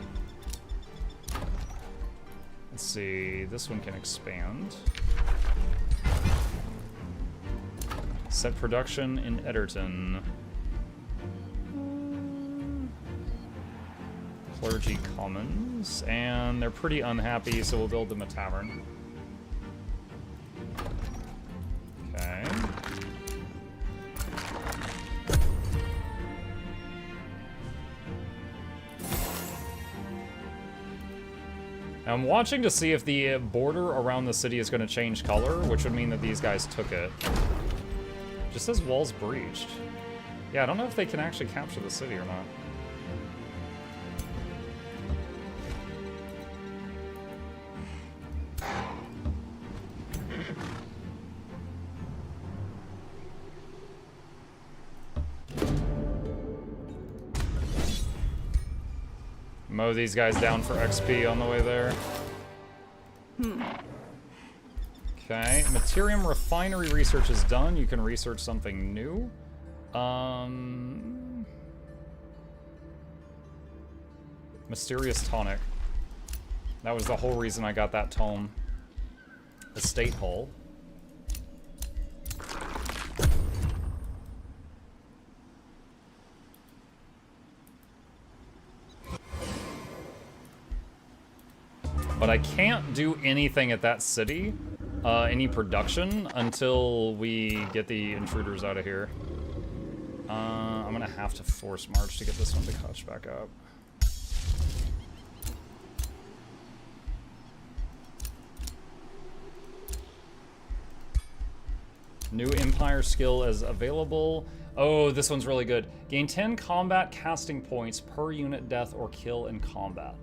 Let's see, this one can expand. Set production in Edgerton. Clergy Commons, and they're pretty unhappy, so we'll build them a tavern. Okay. Now I'm watching to see if the border around the city is going to change color, which would mean that these guys took it. Just says walls breached. Yeah, I don't know if they can actually capture the city or not. Mow these guys down for XP on the way there. Okay, Materium Refinery research is done. You can research something new. Mysterious tonic. That was the whole reason I got that tome. Estate hole. But I can't do anything at that city, any production, until we get the intruders out of here. I'm gonna have to force March to get this one to catch back up. New Empire skill is available. Oh, this one's really good. Gain 10 combat casting points per unit death or kill in combat.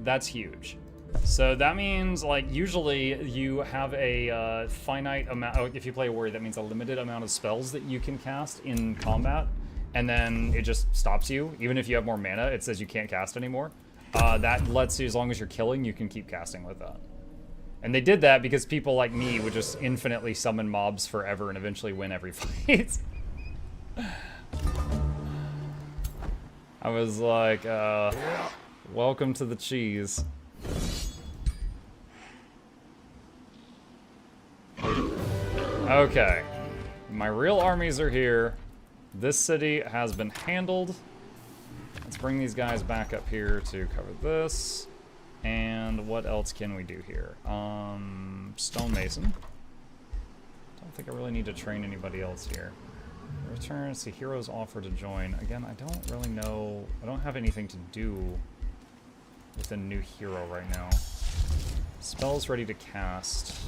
That's huge. So that means, like, usually you have a finite amount, if you play a warrior, that means a limited amount of spells that you can cast in combat, and then it just stops you. Even if you have more mana, it says you can't cast anymore. That lets you, as long as you're killing, you can keep casting with that. And they did that because people like me would just infinitely summon mobs forever and eventually win every fight. I was like, welcome to the cheese. Okay, my real armies are here. This city has been handled. Let's bring these guys back up here to cover this. And what else can we do here? Stonemason. Don't think I really need to train anybody else here. Return, see heroes offer to join. Again, I don't really know. I don't have anything to do with a new hero right now. Spells ready to cast.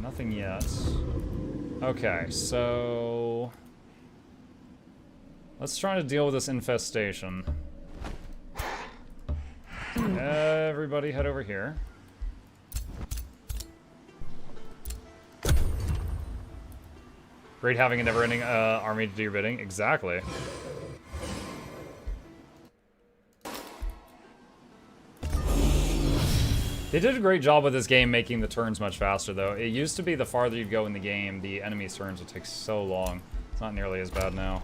Nothing yet. Okay, so let's try to deal with this infestation. Everybody head over here. Great having a never-ending army to do your bidding. Exactly. They did a great job with this game making the turns much faster, though. It used to be the farther you'd go in the game, the enemy's turns would take so long. It's not nearly as bad now.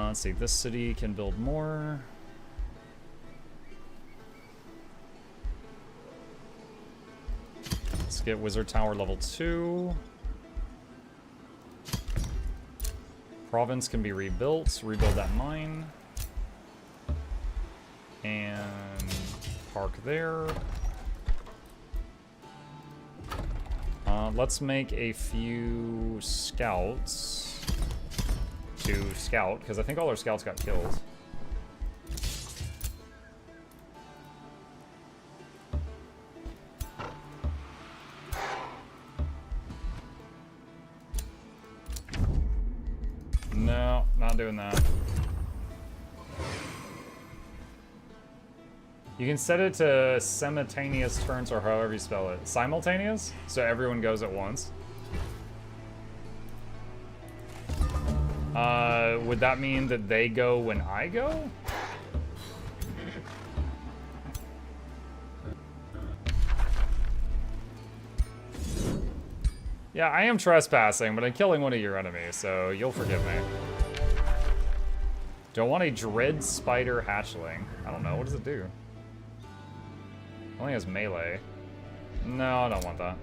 Let's see. This city can build more. Let's get Wizard Tower level 2. Province can be rebuilt. Rebuild that mine. And park there. Let's make a few scouts to scout, because I think all our scouts got killed. No, not doing that. You can set it to simultaneous turns, or however you spell it. Simultaneous? So everyone goes at once. Would that mean that they go when I go? Yeah, I am trespassing, but I'm killing one of your enemies, so you'll forgive me. Do I want a Dread Spider Hatchling? I don't know, what does it do? It only has melee. No, I don't want that.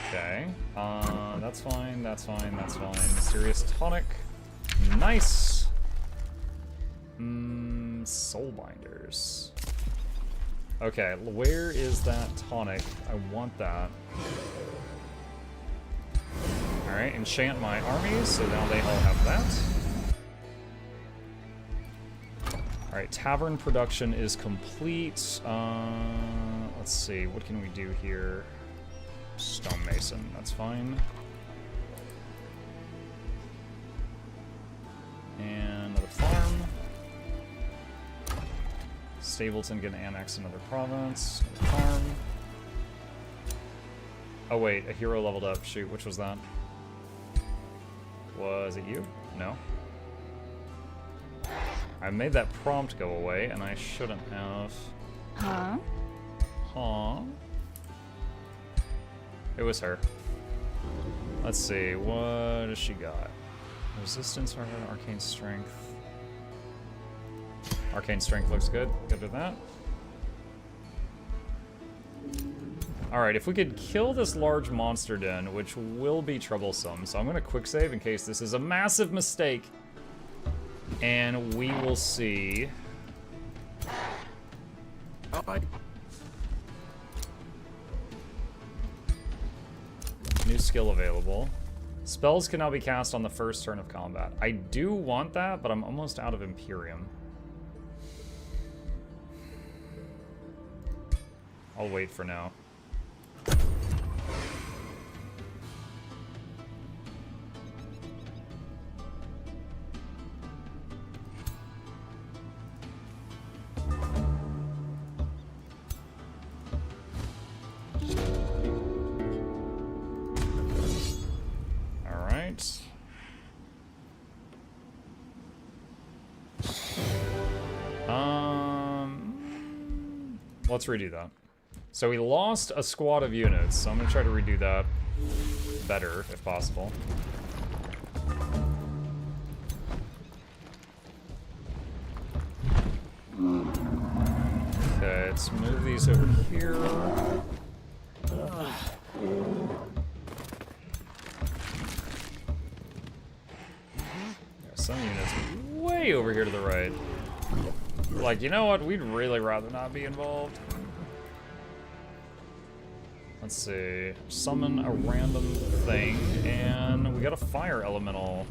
Okay. That's fine, that's fine, that's fine. Mysterious Tonic. Nice! Soulbinders. Okay, where is that tonic? I want that. Alright, enchant my armies, so now they all have that. Alright, tavern production is complete. Let's see, what can we do here? Stonemason, that's fine. And another farm. Stapleton can annex another province. Another farm. Oh wait, a hero leveled up. Shoot, which was that? Was it you? No. I made that prompt go away, and I shouldn't have. Huh? Huh? It was her. Let's see, what does she got? Resistance, arcane strength. Arcane strength looks good. Good with that. Alright, if we could kill this large monster den, which will be troublesome, so I'm going to quick save in case this is a massive mistake. And we will see. New skill available. Spells can now be cast on the first turn of combat. I do want that, but I'm almost out of Imperium. I'll wait for now. Let's redo that. So we lost a squad of units, so I'm gonna try to redo that better, if possible. Okay, let's move these over here. Yeah, some units way over here to the right. Like, you know what? We'd really rather not be involved. Let's see. Summon a random thing, and we got a fire elemental.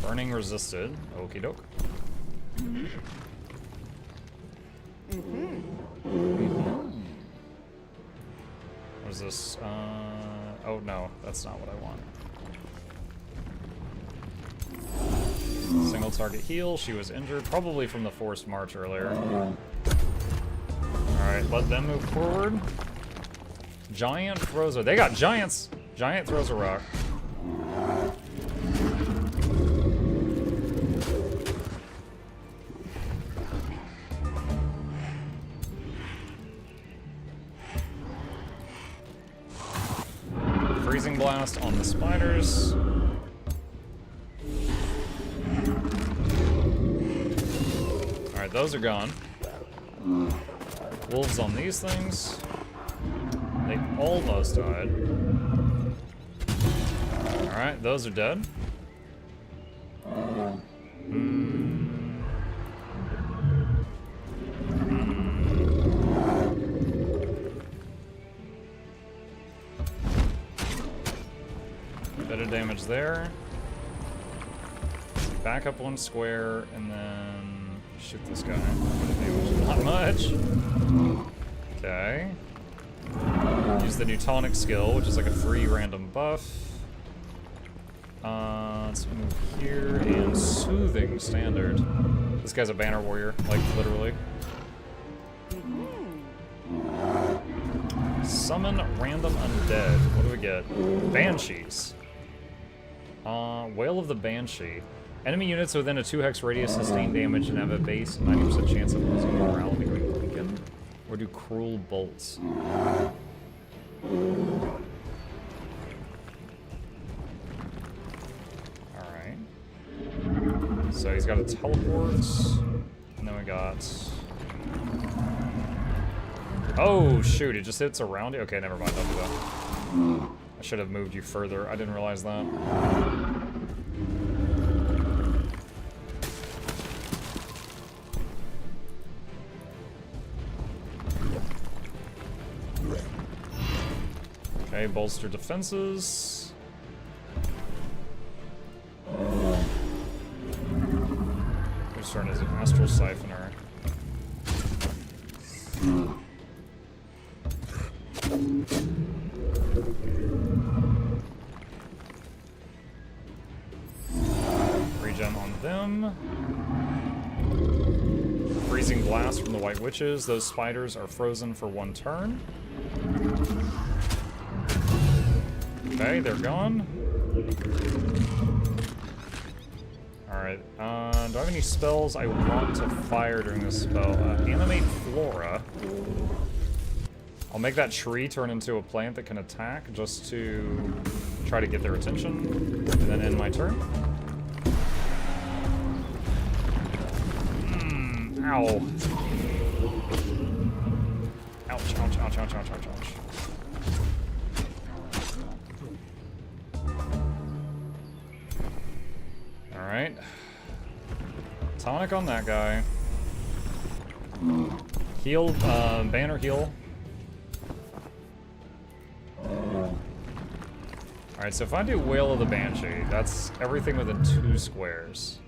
Burning resisted. Okie doke. What is this? Oh no, that's not what I want. Single target heal. She was injured, probably from the forced march earlier. Alright, let them move forward. Giant throws a... They got giants! Giant throws a rock. Freezing blast on the spiders. Alright, those are gone. Wolves on these things. They almost died. Alright, those are dead. Bit of damage there. Back up one square and then shoot this guy. Not much. Okay. Use the Newtonic skill, which is like a free random buff. Let's move here and soothing standard. This guy's a banner warrior, like literally. Summon random undead. What do we get? Banshees. Whale of the Banshee. Enemy units within a 2-hex radius sustain damage and have a base 90% chance of losing morale and becoming weakened. Or do cruel bolts. Alright. So he's got a teleport. And then we got... Oh shoot, it just hits around it? Okay, never mind, don't do that. I should have moved you further. I didn't realize that. Okay, bolster defenses. Whose turn is it? Astral Siphoner. Regen on them. Freezing Blast from the White Witches. Those spiders are frozen for 1 turn. Okay, they're gone. Alright, do I have any spells I want to fire during this spell? Animate Flora. I'll make that tree turn into a plant that can attack just to try to get their attention, and then end my turn. Ow. Ouch, ouch, ouch, ouch, ouch, ouch, ouch. Alright. Tonic on that guy. Heal, banner heal. Alright, so if I do Wail of the Banshee, that's everything within 2 squares.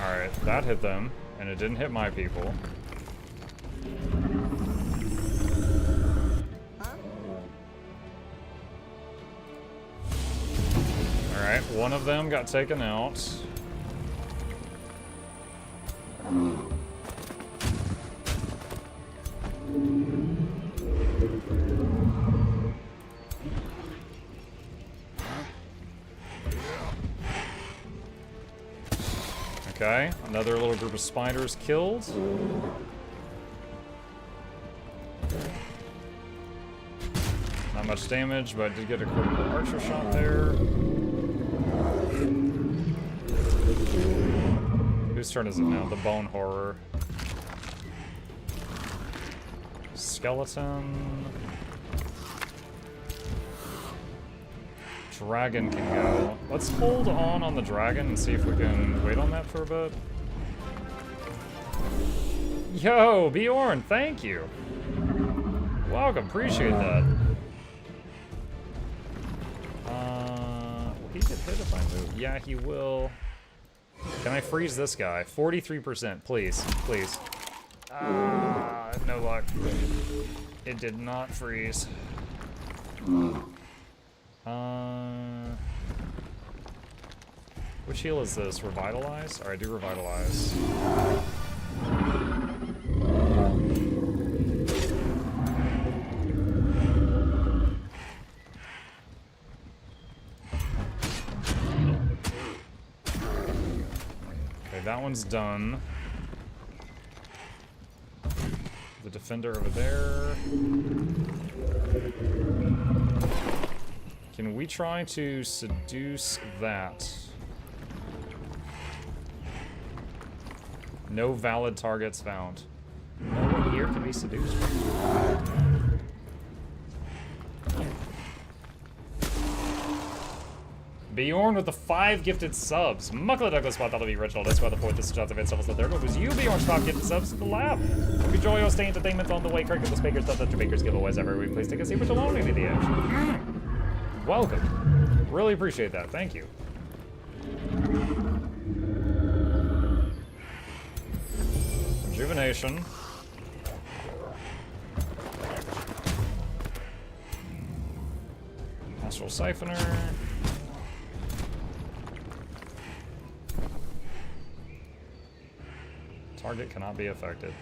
Alright, that hit them, and it didn't hit my people. Alright, one of them got taken out. Okay, another little group of spiders killed. Not much damage, but I did get a critical archer shot there. Whose turn is it now? The Bone Horror. Skeleton. Dragon can go. Let's hold on the dragon and see if we can wait on that for a bit. Yo, Bjorn, thank you. Welcome, appreciate that. Will he get hit if I move? Yeah, he will. Can I freeze this guy? 43%, please, please. No luck. It did not freeze. Which heal is this? Revitalize? Alright, do Revitalize. Okay, that one's done. The defender over there. Can we try to seduce that? No valid targets found. No one here can be seduced. Bjorn with the 5 gifted subs. Muckla Douglas Spot, that'll be original. That's why the 4th is shots of it. The third one was you, Bjorn. Stop getting subs to the lab. Enjoy your stay entertainment on the way. Cricket the speakers, stuff that your bakers giveaways every week. Please take a seat with alone into the edge. Welcome. Really appreciate that. Thank you. Rejuvenation. Astral Siphoner. Target cannot be affected.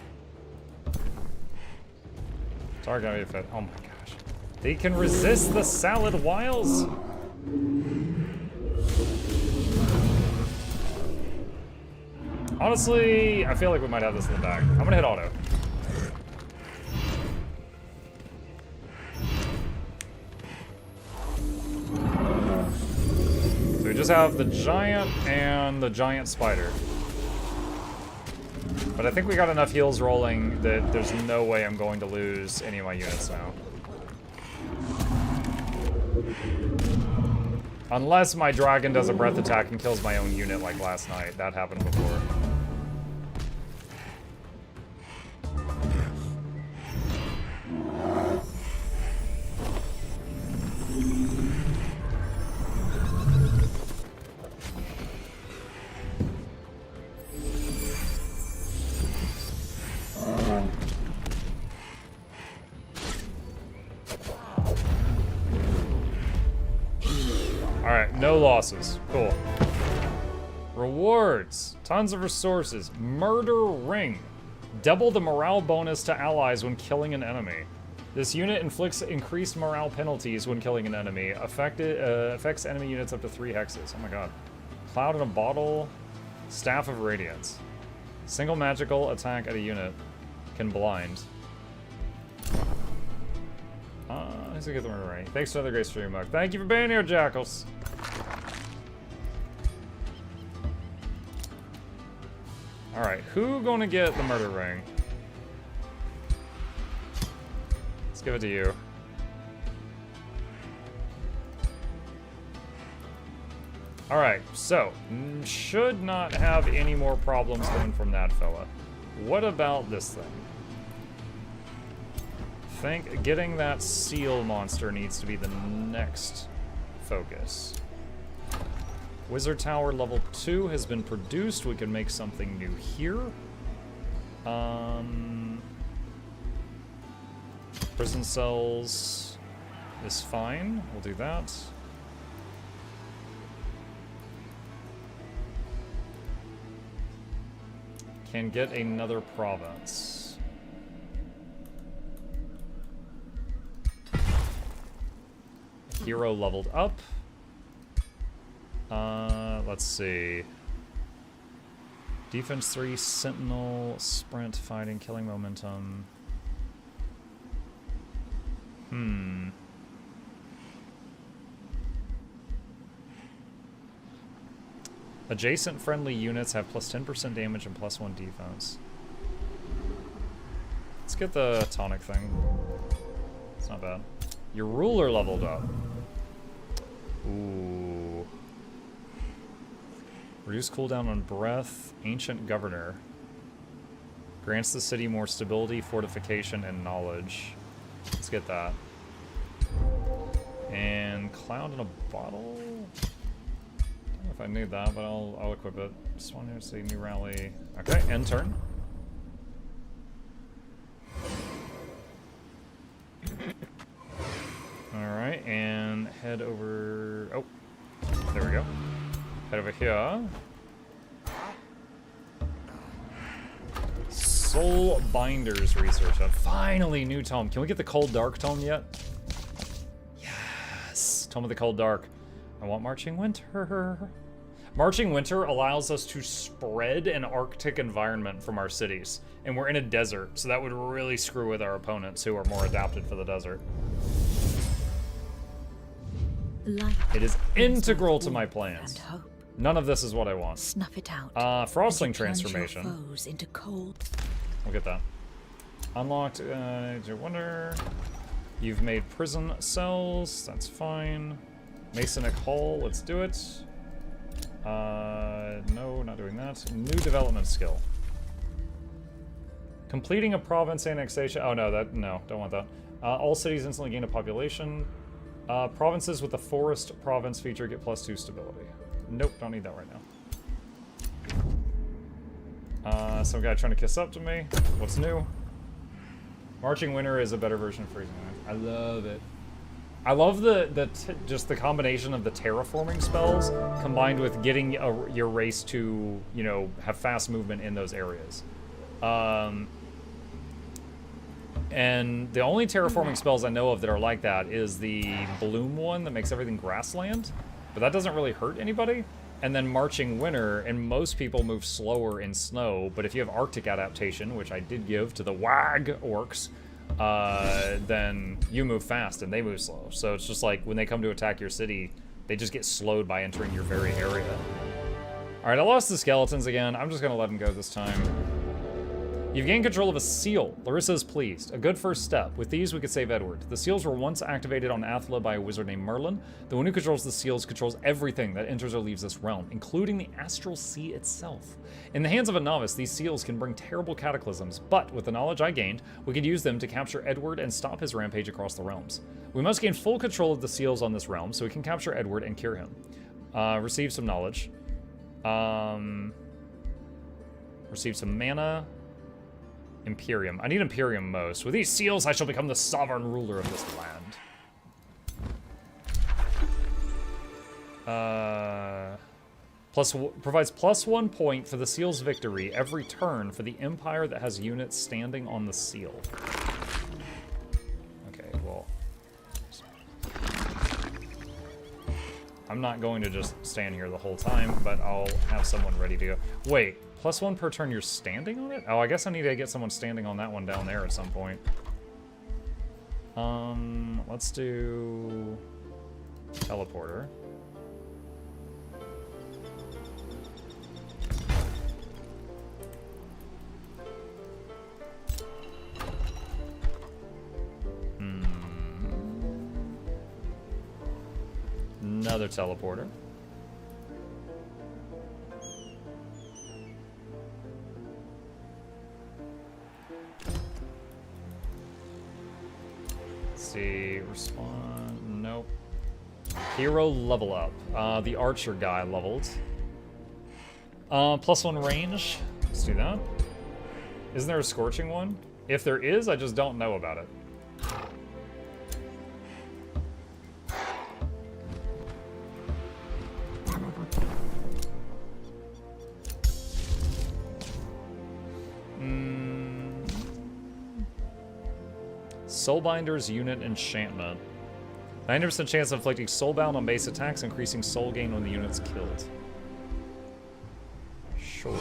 Target cannot be affected. Oh my gosh. They can resist the salad wiles? Honestly, I feel like we might have this in the bag. I'm gonna hit auto. So we just have the giant and the giant spider. But I think we got enough heals rolling that there's no way I'm going to lose any of my units now. Unless my dragon does a breath attack and kills my own unit like last night. That happened before. Alright, no losses. Cool. Rewards. Tons of resources. Murder Ring. Double the morale bonus to allies when killing an enemy. This unit inflicts increased morale penalties when killing an enemy. Affects enemy units up to 3 hexes. Oh my god. Cloud in a bottle. Staff of Radiance. Single magical attack at a unit can blind. Let's get the murder right. Thanks to another great stream, Mark. Thank you for being here, Jackals. Alright, who gonna get the murder ring? Let's give it to you. Alright, so, should not have any more problems coming from that fella. What about this thing? Think getting that seal monster needs to be the next focus. Wizard Tower level 2 has been produced. We can make something new here. Prison cells is fine. We'll do that. Can get another province. Hero leveled up. Let's see. Defense 3, Sentinel, Sprint, Fighting, Killing Momentum. Adjacent friendly units have plus 10% damage and plus 1 defense. Let's get the tonic thing. It's not bad. Your ruler leveled up. Ooh. Reduce cooldown on breath. Ancient Governor. Grants the city more stability, fortification, and knowledge. Let's get that. And Cloud in a Bottle? I don't know if I need that, but I'll equip it. Just wanted to see new rally. Okay, end turn. Alright, and head over... Oh, there we go. Head over here. Soul Binders research. Finally, new tome. Can we get the Cold Dark tome yet? Yes! Tome of the Cold Dark. I want Marching Winter. Marching Winter allows us to spread an Arctic environment from our cities. And we're in a desert, so that would really screw with our opponents who are more adapted for the desert. It is integral to my plans. None of this is what I want. Snuff it out. Frostling transformation. Foes into cold. We'll get that. Unlocked your wonder. You've made prison cells. That's fine. Masonic Hall. Let's do it. No, not doing that. New development skill. Completing a province annexation. Oh no, don't want that. All cities instantly gain a population. Provinces with the forest province feature get +2 stability. Nope, don't need that right now. Some guy trying to kiss up to me. What's new? Marching Winter is a better version of Freezing Wind. I love it. I love just the combination of the terraforming spells combined with getting your race to, you know, have fast movement in those areas. And the only terraforming spells I know of that are like that is the Bloom one that makes everything grassland, but that doesn't really hurt anybody. And then Marching Winter, and most people move slower in snow, but if you have Arctic adaptation, which I did give to the WAG orcs, then you move fast and they move slow. So it's just like when they come to attack your city, they just get slowed by entering your very area. Alright, I lost the skeletons again. I'm just gonna let them go this time. You've gained control of a seal. Larissa is pleased. A good first step. With these, we could save Edward. The seals were once activated on Athla by a wizard named Merlin. The one who controls the seals controls everything that enters or leaves this realm, including the astral sea itself. In the hands of a novice, these seals can bring terrible cataclysms, but with the knowledge I gained, we could use them to capture Edward and stop his rampage across the realms. We must gain full control of the seals on this realm so we can capture Edward and cure him. Receive some knowledge. Receive some mana. Imperium. I need Imperium most. With these seals, I shall become the sovereign ruler of this land. Provides +1 point for the seal's victory every turn for the empire that has units standing on the seal. Okay, well. I'm not going to just stand here the whole time, but I'll have someone ready to go. Wait, +1 per turn you're standing on it? Oh, I guess I need to get someone standing on that one down there at some point. Let's do teleporter. Another teleporter. Let's see, respond, nope. Hero level up. The archer guy leveled. +1 range, let's do that. Isn't there a scorching one? If there is, I just don't know about it. Soulbinder's unit enchantment. 90% chance of inflicting soulbound on base attacks, increasing soul gain when the unit's killed. Sure.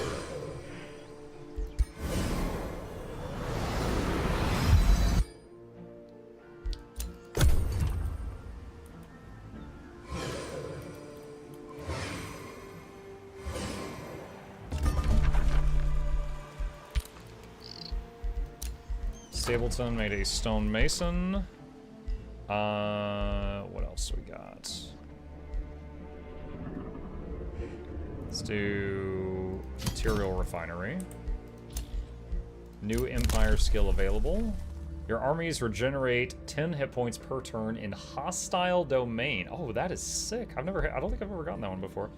Stapleton made a stone mason. What else do we got? Let's do material refinery. New empire skill available. Your armies regenerate 10 hit points per turn in hostile domain. Oh, that is sick. I don't think I've ever gotten that one before.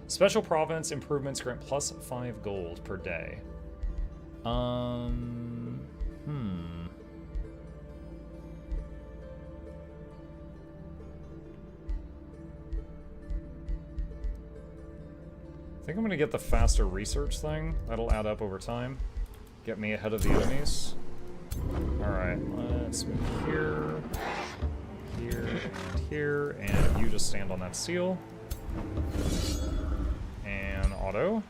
Special province improvements grant +5 gold per day. I think I'm gonna get the faster research thing. That'll add up over time. Get me ahead of the enemies. Alright, let's move here, here, and here, and you just stand on that seal. And auto.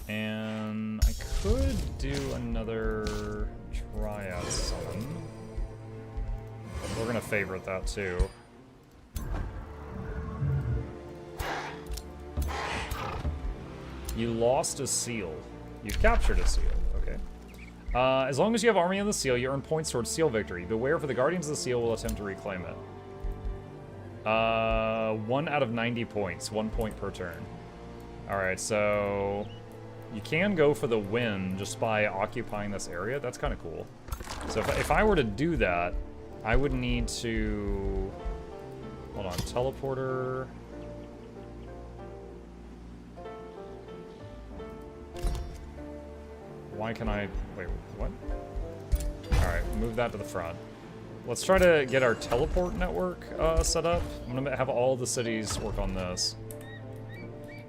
And I could do another Triad summon. We're gonna favorite that too. You lost a seal. You've captured a seal. Okay. As long as you have army on the seal, you earn points towards seal victory. Beware, for the guardians of the seal will attempt to reclaim it. 1 out of 90 points. 1 point per turn. Alright, so you can go for the win just by occupying this area. That's kind of cool. So if I were to do that, I would need to... Hold on, teleporter... Why can I... Wait, what? Alright, move that to the front. Let's try to get our teleport network set up. I'm gonna have all the cities work on this.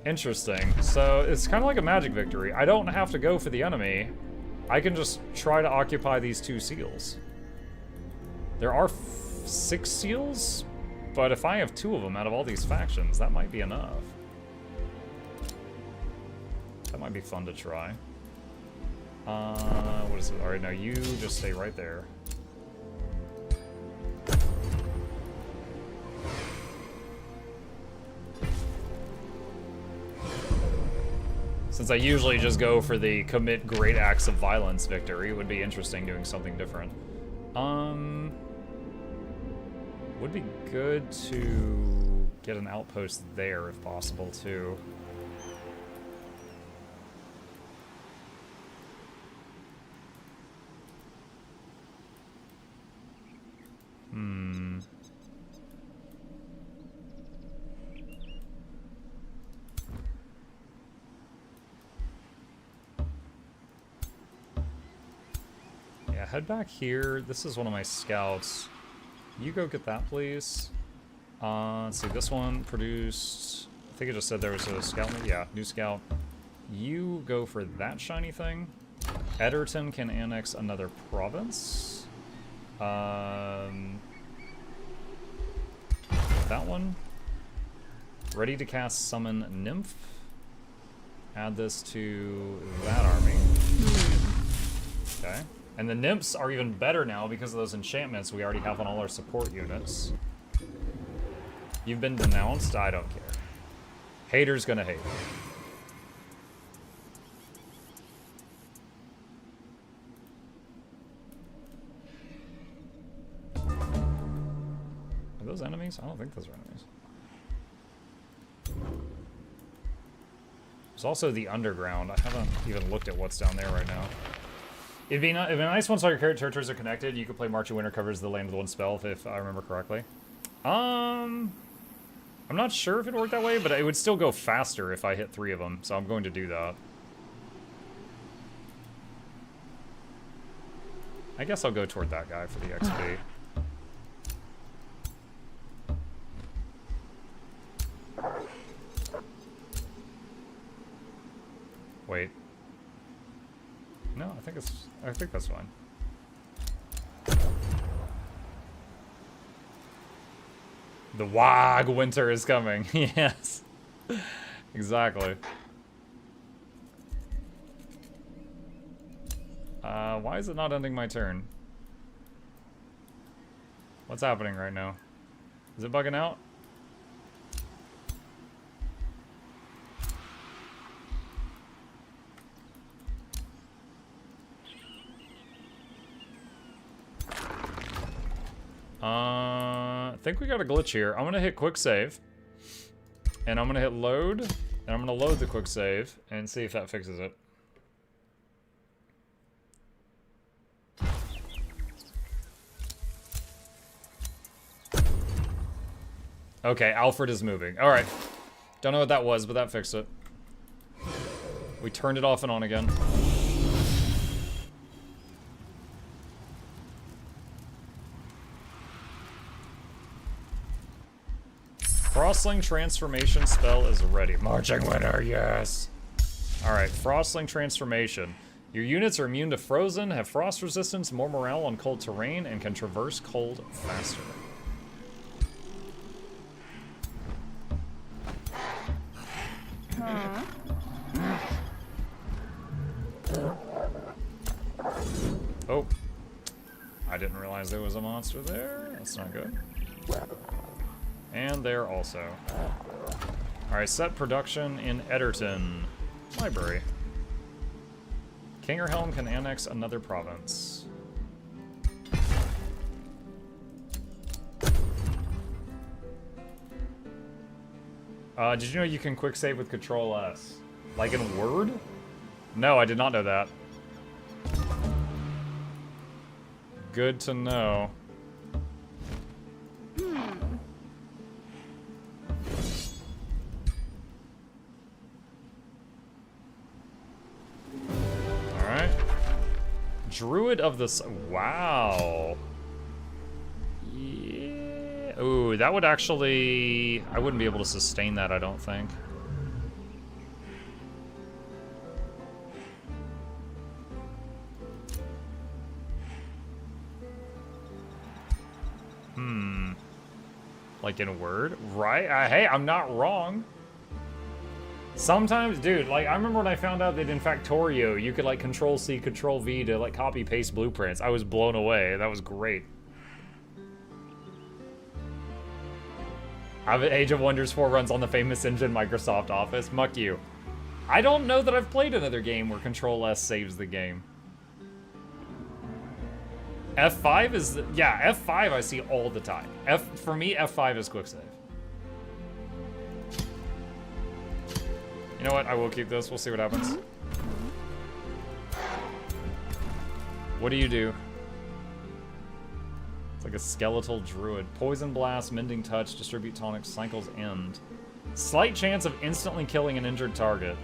Interesting. So, it's kind of like a magic victory. I don't have to go for the enemy. I can just try to occupy these 2 seals. There are 6 seals, but if I have 2 of them out of all these factions, that might be enough. That might be fun to try. What is it? Alright, now you just stay right there. Since I usually just go for the commit great acts of violence victory, it would be interesting doing something different. Would be good to get an outpost there if possible too. Yeah, head back here. This is one of my scouts. You go get that, please. Let's see, this one produced... I think it just said there was a scout. Yeah, new scout. You go for that shiny thing. Edgerton can annex another province. That one. Ready to cast Summon Nymph. Add this to that army. Okay. And the Nymphs are even better now because of those enchantments we already have on all our support units. You've been denounced? I don't care. Hater's gonna hate. Are those enemies? I don't think those are enemies. There's also the underground. I haven't even looked at what's down there right now. It'd be nice once all your territories are connected. You could play March of Winter covers the Land of the One spell, if I remember correctly. I'm not sure if it worked that way, but it would still go faster if I hit 3 of them, so I'm going to do that. I guess I'll go toward that guy for the XP. Wait. No, I think that's fine. The Wag winter is coming. Yes. Exactly. Why is it not ending my turn? What's happening right now? Is it bugging out? I think we got a glitch here. I'm gonna hit quick save. And I'm gonna hit load. And I'm gonna load the quick save and see if that fixes it. Okay, Alfred is moving. Alright. Don't know what that was, but that fixed it. We turned it off and on again. Frostling transformation spell is ready. Marching Winter, yes! Alright, Frostling transformation. Your units are immune to frozen, have frost resistance, more morale on cold terrain, and can traverse cold faster. Oh. I didn't realize there was a monster there. That's not good. And there also. Alright, set production in Ederton. Library. Kingerhelm can annex another province. Did you know you can quick save with Control S? Like in Word? No, I did not know that. Good to know. Alright. Druid of the... Wow. Yeah. Ooh, that would actually... I wouldn't be able to sustain that, I don't think. Like in Word? Right? Hey, I'm not wrong. Sometimes, dude, like, I remember when I found out that in Factorio, you could, like, Control-C, Control-V to, like, copy-paste blueprints. I was blown away. That was great. Age of Wonders 4 runs on the famous engine Microsoft Office. Muck you. I don't know that I've played another game where Control-S saves the game. F5 is... Yeah, F5 I see all the time. For me, F5 is quick save. You know what? I will keep this. We'll see what happens. What do you do? It's like a skeletal druid. Poison Blast, Mending Touch, Distribute Tonic, Cycle's End. Slight chance of instantly killing an injured target.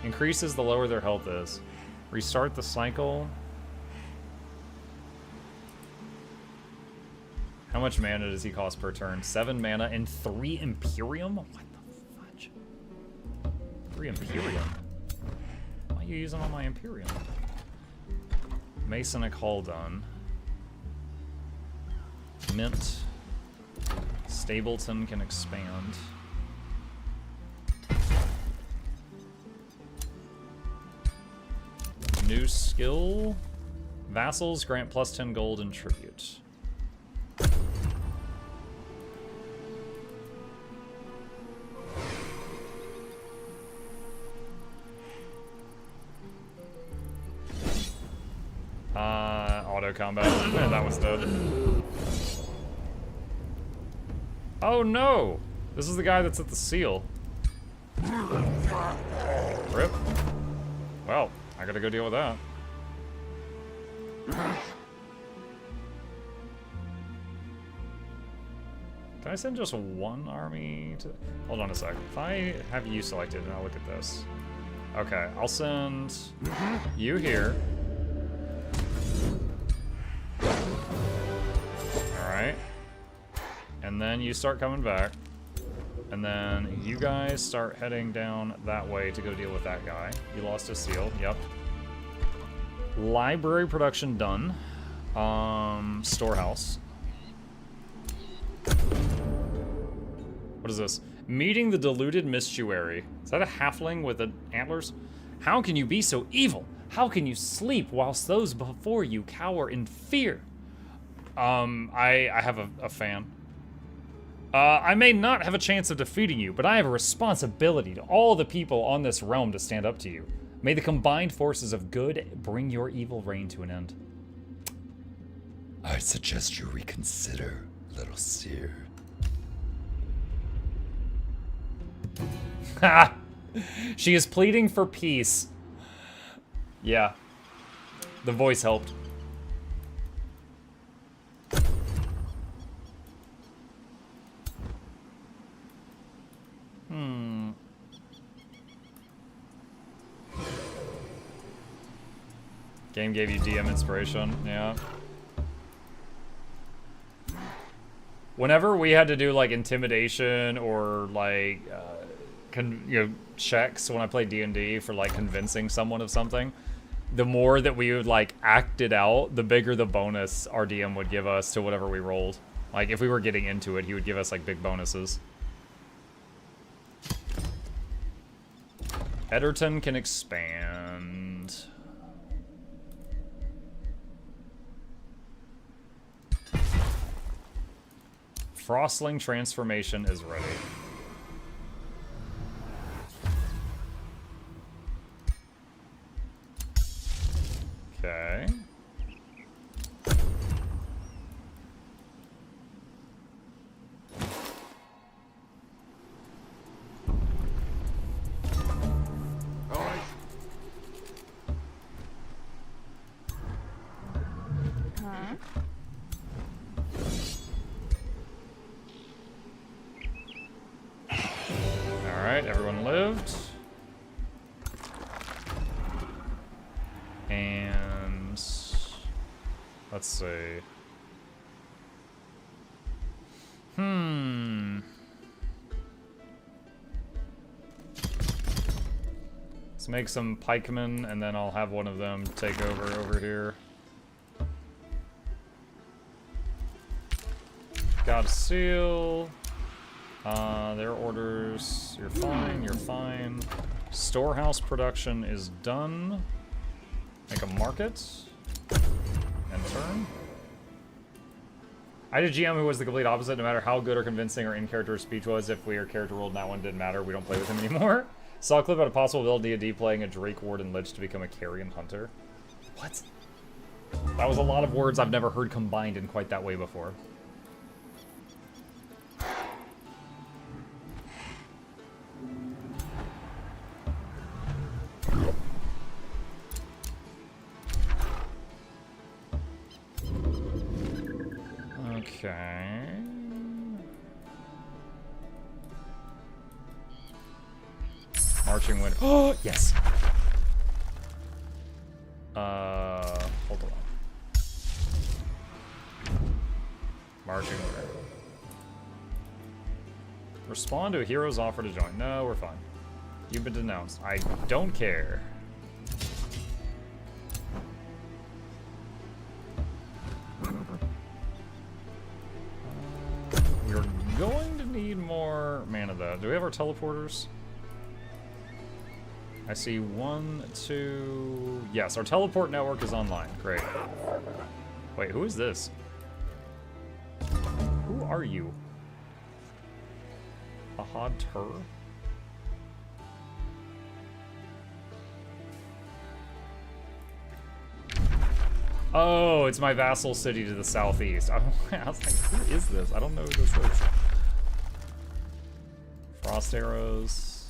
Increases the lower their health is. Restart the cycle. How much mana does he cost per turn? 7 mana and 3 Imperium? What the fudge? 3 Imperium? Why are you using all my Imperium? Masonic Hull done. Mint. Stapleton can expand. New skill. Vassals grant plus 10 gold and tribute. Auto combat. Man, that was dead. Oh no! This is the guy that's at the seal. Rip. Well, I gotta go deal with that. Can I send just one army to... Hold on a sec. If I have you selected, and I'll look at this. Okay, I'll send you here. Alright. And then you start coming back. And then you guys start heading down that way to go deal with that guy. You lost a seal, yep. Library production done. Storehouse. What is this? Meeting the deluded Mistuary. Is that a halfling with antlers? How can you be so evil? How can you sleep whilst those before you cower in fear? I have a fan. I may not have a chance of defeating you, but I have a responsibility to all the people on this realm to stand up to you. May the combined forces of good bring your evil reign to an end. I suggest you reconsider, little seer. Ha! She is pleading for peace. Yeah. The voice helped. Game gave you DM inspiration, yeah. Whenever we had to do like intimidation or like checks when I played D&D for like convincing someone of something, the more that we would like act it out, the bigger the bonus our DM would give us to whatever we rolled. Like if we were getting into it, he would give us like big bonuses. Edgerton can expand. Frostling transformation is ready. Okay. Alright, everyone lived. And let's see. Let's make some pikemen, and then I'll have one of them take over here. Got a seal. Their orders. You're fine, you're fine. Storehouse production is done. Make a market. And turn. I did GM who was the complete opposite. No matter how good or convincing or in-character speech was, if we are character rolled, that one didn't matter. We don't play with him anymore. Saw a clip about a possible build D&D playing a Drake Warden Lich to become a carrion hunter. What? That was a lot of words I've never heard combined in quite that way before. Okay. Marching wind. Oh, yes. Hold on. Marching wind. Respond to a hero's offer to join. No, we're fine. You've been denounced. I don't care. do we have our teleporters? I see 1, 2... Yes, our teleport network is online. Great. Wait, who is this? Who are you? Ahad Tur? Oh, it's my vassal city to the southeast. I was like, who is this? I don't know who this is. Frost arrows.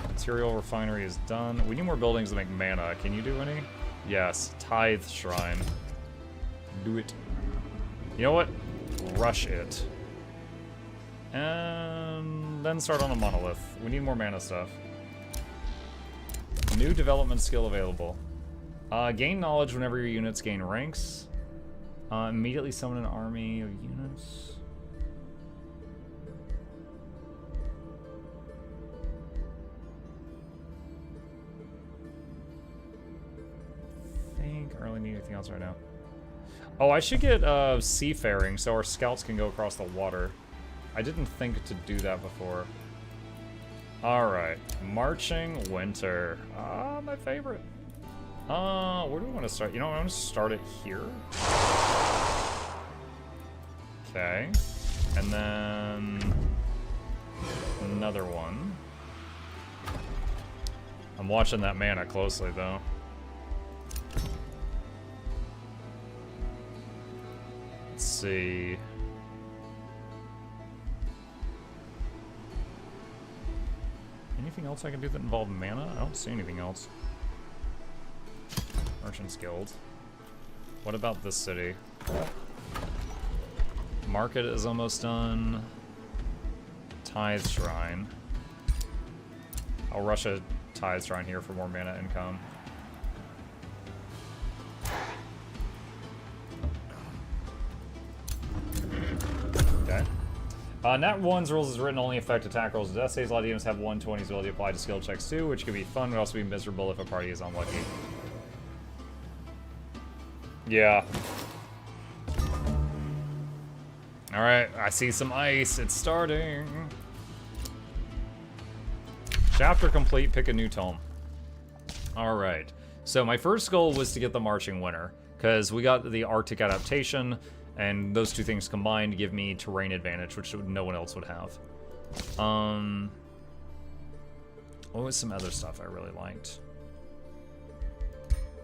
Material refinery is done. We need more buildings to make mana. Can you do any? Yes. Tithe shrine. Do it. You know what? Rush it. And then start on a monolith. We need more mana stuff. New development skill available. Gain knowledge whenever your units gain ranks. Immediately summon an army of units. I think I really need anything else right now. Oh, I should get seafaring so our scouts can go across the water. I didn't think to do that before. Alright, marching winter. Ah, my favorite. Where do we want to start? You know, I'm gonna start it here. Okay. And then another one. I'm watching that mana closely though. Let's see. Anything else I can do that involves mana? I don't see anything else. Merchant's Guild. What about this city? Market is almost done. Tithe Shrine. I'll rush a Tithe Shrine here for more mana income. Okay. Nat 1's rules is written only affect attack rolls and death saves. A lot of units have 120's ability applied to skill checks too, which could be fun, but also be miserable if a party is unlucky. Yeah. Alright, I see some ice. It's starting. Chapter complete, pick a new tome. Alright. So my first goal was to get the Marching Winter, because we got the Arctic adaptation, and those two things combined give me terrain advantage, which no one else would have. What was some other stuff I really liked?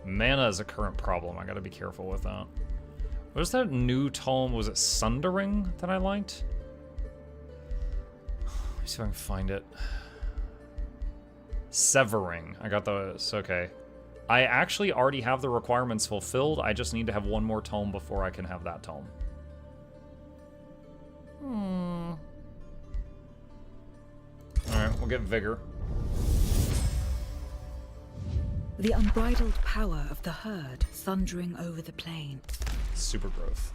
Mana is a current problem. I gotta be careful with that. What was that new tome? Was it Sundering that I liked? Let me see if I can find it. Severing. I got those. Okay. I actually already have the requirements fulfilled. I just need to have one more tome before I can have that tome. Alright, we'll get Vigor. The unbridled power of the herd thundering over the plain. Super growth.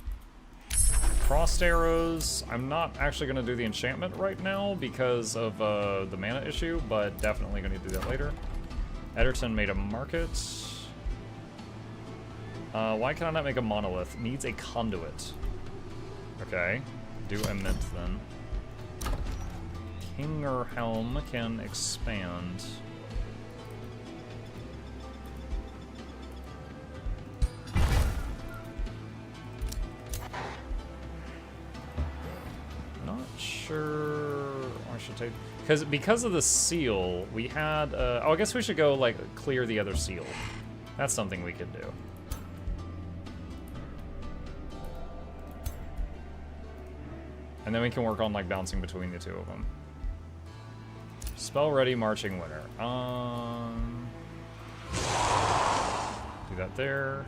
Frost arrows. I'm not actually going to do the enchantment right now because of the mana issue, but definitely going to do that later. Ederton made a market. Why can I not make a monolith? Needs a conduit. Okay. Do a mint then. Kingerhelm can expand. Not sure I should take, because of the seal we had oh, I guess we should go like clear the other seal. That's something we could do. And then we can work on like bouncing between the two of them. Spell ready, Marching Winter. Do that there.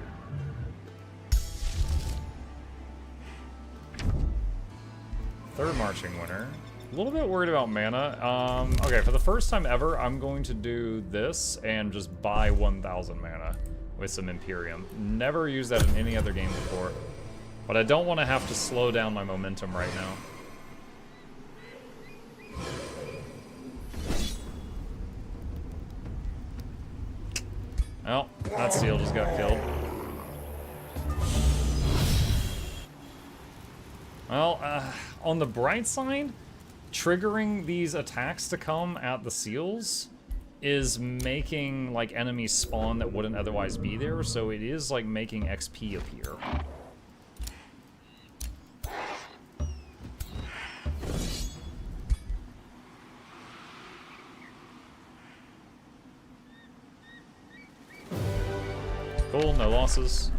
Third Marching Winter. A little bit worried about mana. Okay, for the first time ever, I'm going to do this and just buy 1,000 mana with some Imperium. Never used that in any other game before. But I don't want to have to slow down my momentum right now. Oh, that seal just got killed. Well, on the bright side, triggering these attacks to come at the seals is making like enemies spawn that wouldn't otherwise be there, so it is like making XP appear. Cool, no losses.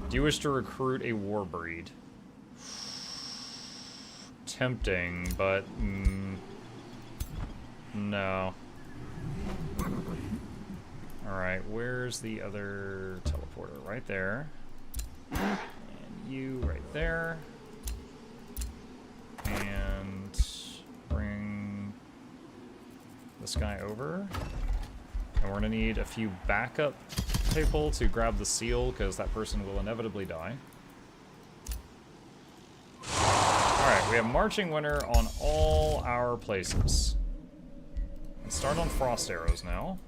Do you wish to recruit a war breed? Tempting, but no. Alright, where's the other teleporter? Right there. And you right there. And bring this guy over. And we're gonna need a few backup people to grab the seal, because that person will inevitably die. Alright, we have Marching Winter on all our places. Let's start on Frost Arrows now.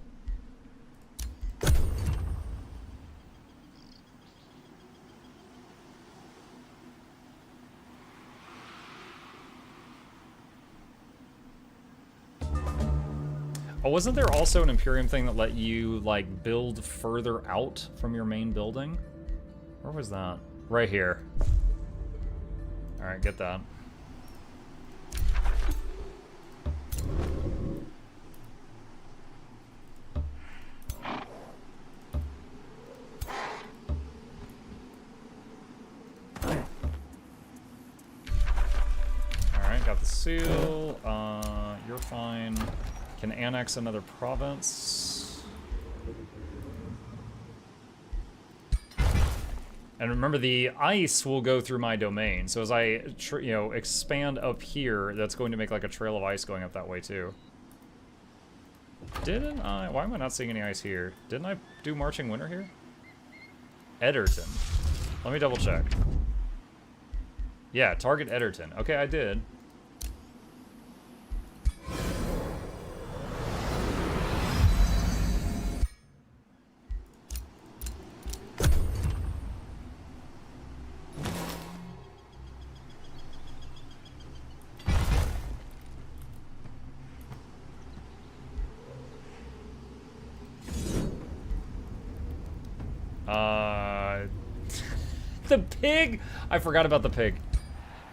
Oh, wasn't there also an Imperium thing that let you, like, build further out from your main building? Where was that? Right here. Alright, get that. Alright, got the seal. You're fine. Can annex another province. And remember, the ice will go through my domain. So as I, expand up here, that's going to make like a trail of ice going up that way too. Didn't I? Why am I not seeing any ice here? Didn't I do Marching Winter here? Edgerton. Let me double check. Yeah, target Edgerton. Okay, I did. The pig! I forgot about the pig.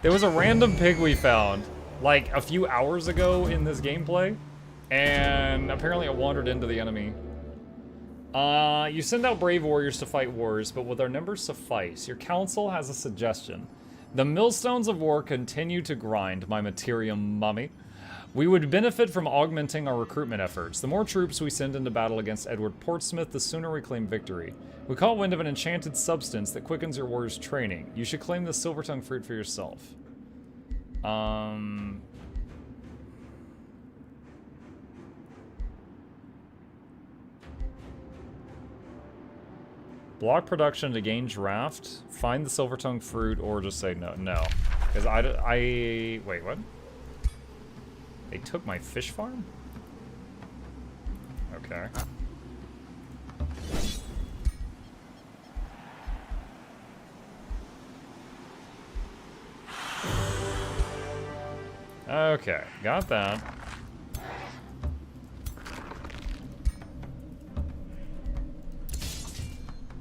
There was a random pig we found, like, a few hours ago in this gameplay, and apparently it wandered into the enemy. You send out brave warriors to fight wars, but will their numbers suffice? Your council has a suggestion. The millstones of war continue to grind, my Materium mummy. We would benefit from augmenting our recruitment efforts. The more troops we send into battle against Edward Portsmouth, the sooner we claim victory. We caught wind of an enchanted substance that quickens your warriors' training. You should claim the silver-tongue fruit for yourself. Block production to gain draft. Find the silver-tongue fruit, or just say no. No. Because wait, what? They took my fish farm? Okay. Okay, got that.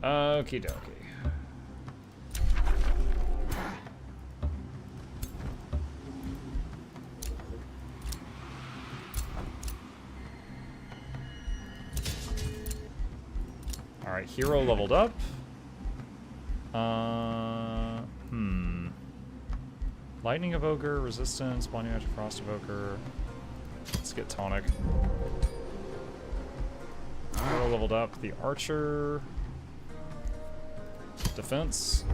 Okie dokie. Alright, hero leveled up. Lightning Evoker, Resistance, Blinding Magic Frost Evoker. Let's get Tonic. Hero leveled up. The Archer. Defense.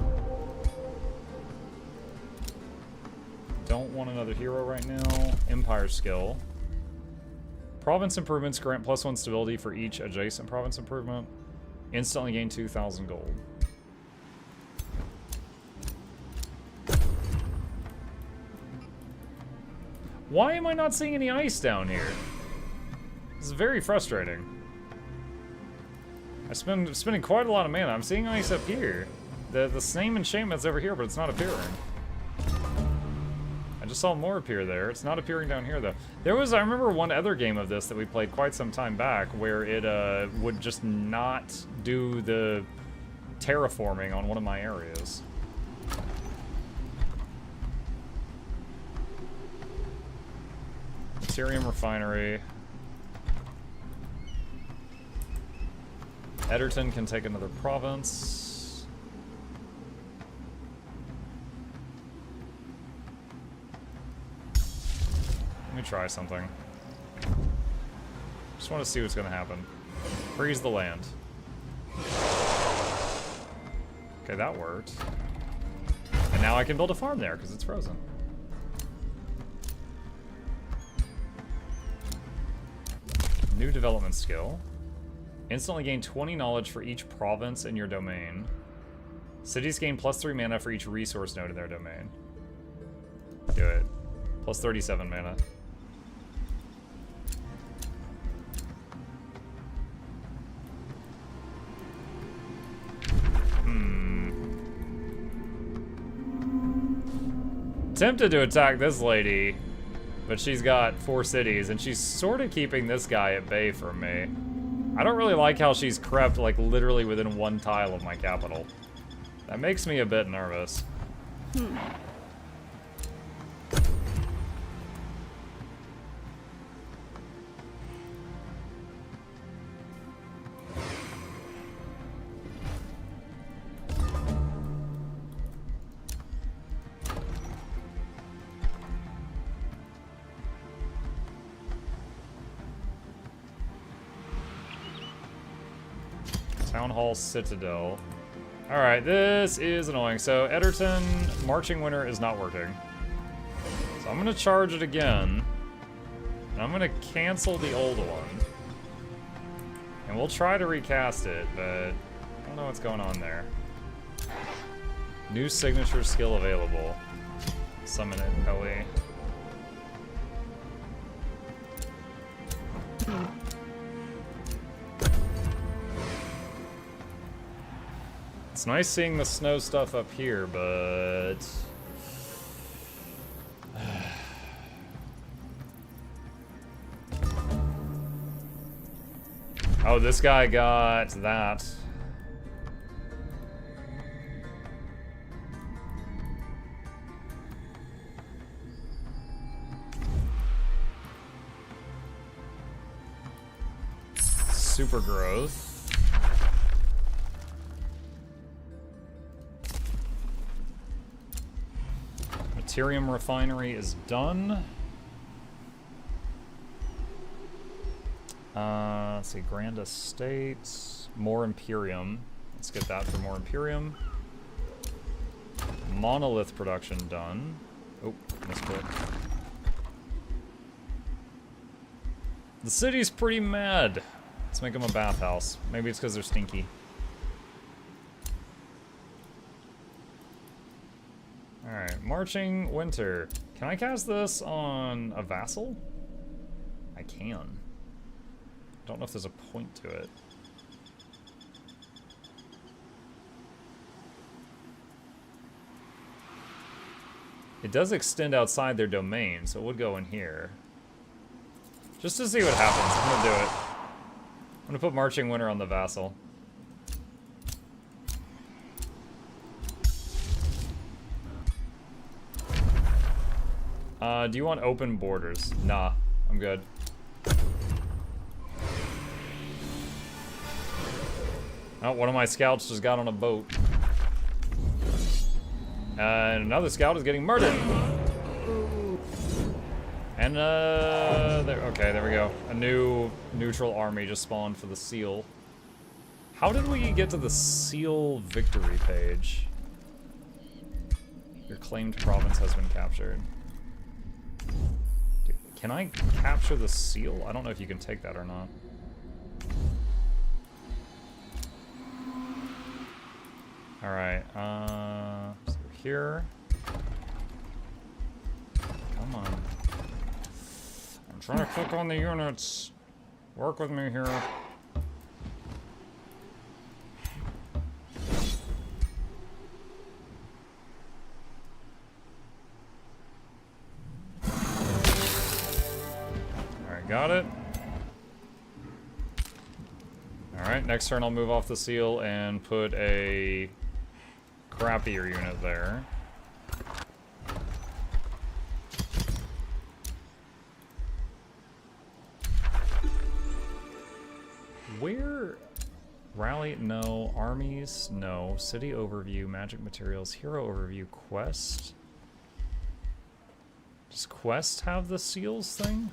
Don't want another hero right now. Empire skill. Province improvements grant +1 stability for each adjacent province improvement. Instantly gain 2,000 gold. Why am I not seeing any ice down here? This is very frustrating. I'm spending quite a lot of mana. I'm seeing ice up here. The same enchantment's over here, but it's not appearing. I just saw more appear there. It's not appearing down here, though. There was, I remember one other game of this that we played quite some time back where it would just not do the terraforming on one of my areas. Cerium refinery. Ederton can take another province. Let me try something. Just want to see what's going to happen. Freeze the land. Okay, that worked. And now I can build a farm there because it's frozen. New development skill. Instantly gain 20 knowledge for each province in your domain. Cities gain +3 mana for each resource node in their domain. Do it. Plus 37 mana. Tempted to attack this lady, but she's got 4 cities, and she's sort of keeping this guy at bay from me. I don't really like how she's crept, like, literally within 1 tile of my capital. That makes me a bit nervous. Town Hall Citadel. Alright, this is annoying. So, Ederton, Marching Winter is not working. So I'm gonna charge it again. And I'm gonna cancel the old one. And we'll try to recast it, but I don't know what's going on there. New signature skill available. Summon it, Ellie. It's nice seeing the snow stuff up here, but... Oh, this guy got that. Super growth. Cerium refinery is done. Let's see, Grand Estate, more Imperium. Let's get that for more Imperium. Monolith production done. Oh, misclick. The city's pretty mad. Let's make them a bathhouse. Maybe it's because they're stinky. Alright, Marching Winter. Can I cast this on a vassal? I can. Don't know if there's a point to it. It does extend outside their domain, so it would go in here. Just to see what happens, I'm gonna do it. I'm gonna put Marching Winter on the vassal. Do you want open borders? Nah, I'm good. Oh, one of my scouts just got on a boat. And another scout is getting murdered. And, okay, there we go. A new neutral army just spawned for the seal. How did we get to the seal victory page? Your claimed province has been captured. Dude, can I capture the seal? I don't know if you can take that or not. Alright, so here. Come on. I'm trying to click on the units. Work with me here. got it. Alright, next turn I'll move off the seal and put a crappier unit there. Where? Rally? No. Armies? No. City overview, magic materials, hero overview, quest. Does quest have the seals thing?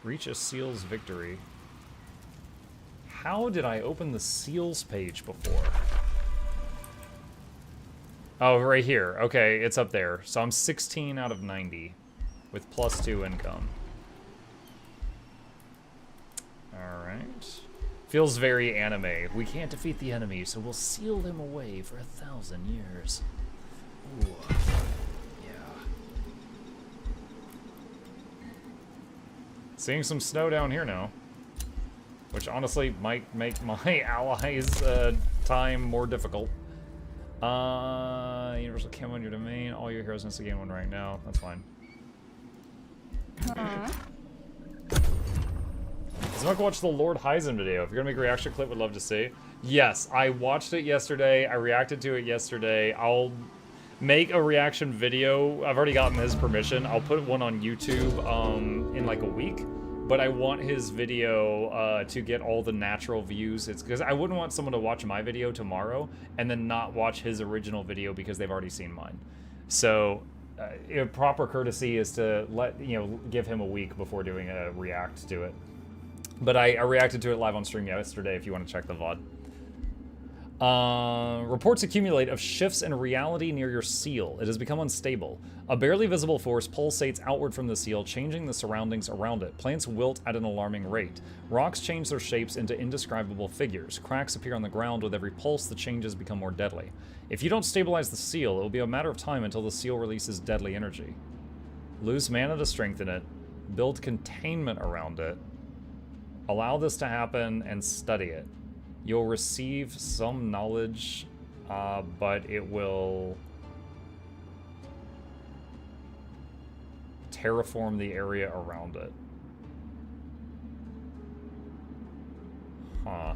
Reach a seals victory. How did I open the seals page before? Oh, right here. Okay, it's up there. So I'm 16 out of 90 with +2 income. Alright. Feels very anime. We can't defeat the enemy, so we'll seal them away for 1,000 years. Ooh. Yeah. Seeing some snow down here now. Which honestly might make my allies' time more difficult. Universal camo in your domain. All your heroes must gain one right now. That's fine. Does watch the Lord Heisen video? If you're gonna make a reaction clip, would love to see. Yes, I watched it yesterday. I reacted to it yesterday. I'll make a reaction video. I've already gotten his permission. I'll put one on YouTube in like a week. But I want his video to get all the natural views. It's because I wouldn't want someone to watch my video tomorrow and then not watch his original video because they've already seen mine. So proper courtesy is to give him a week before doing a react to it. But I reacted to it live on stream yesterday if you want to check the VOD. Reports accumulate of shifts in reality near your seal. It has become unstable. A barely visible force pulsates outward from the seal, changing the surroundings around it. Plants wilt at an alarming rate. Rocks change their shapes into indescribable figures. Cracks appear on the ground. With every pulse, the changes become more deadly. If you don't stabilize the seal, it will be a matter of time until the seal releases deadly energy. Lose mana to strengthen it. Build containment around it. Allow this to happen and study it. You'll receive some knowledge, but it will terraform the area around it. Huh.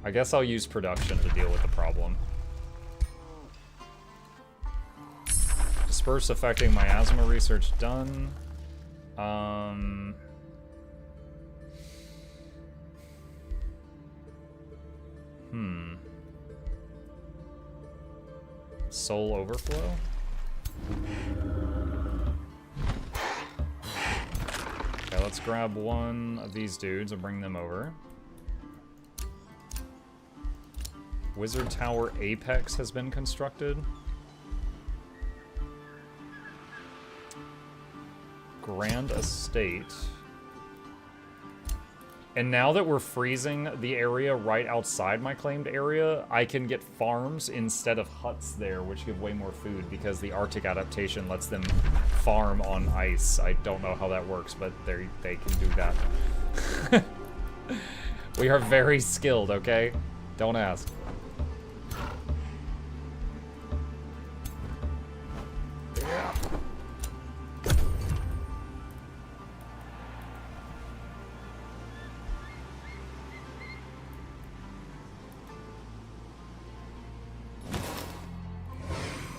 I guess I'll use production to deal with the problem. Disperse affecting miasma research done. Soul overflow? Okay, let's grab one of these dudes and bring them over. Wizard Tower Apex has been constructed. Grand Estate. And now that we're freezing the area right outside my claimed area, I can get farms instead of huts there, which give way more food because the Arctic adaptation lets them farm on ice. I don't know how that works, but they can do that. We are very skilled, okay? Don't ask. Yeah.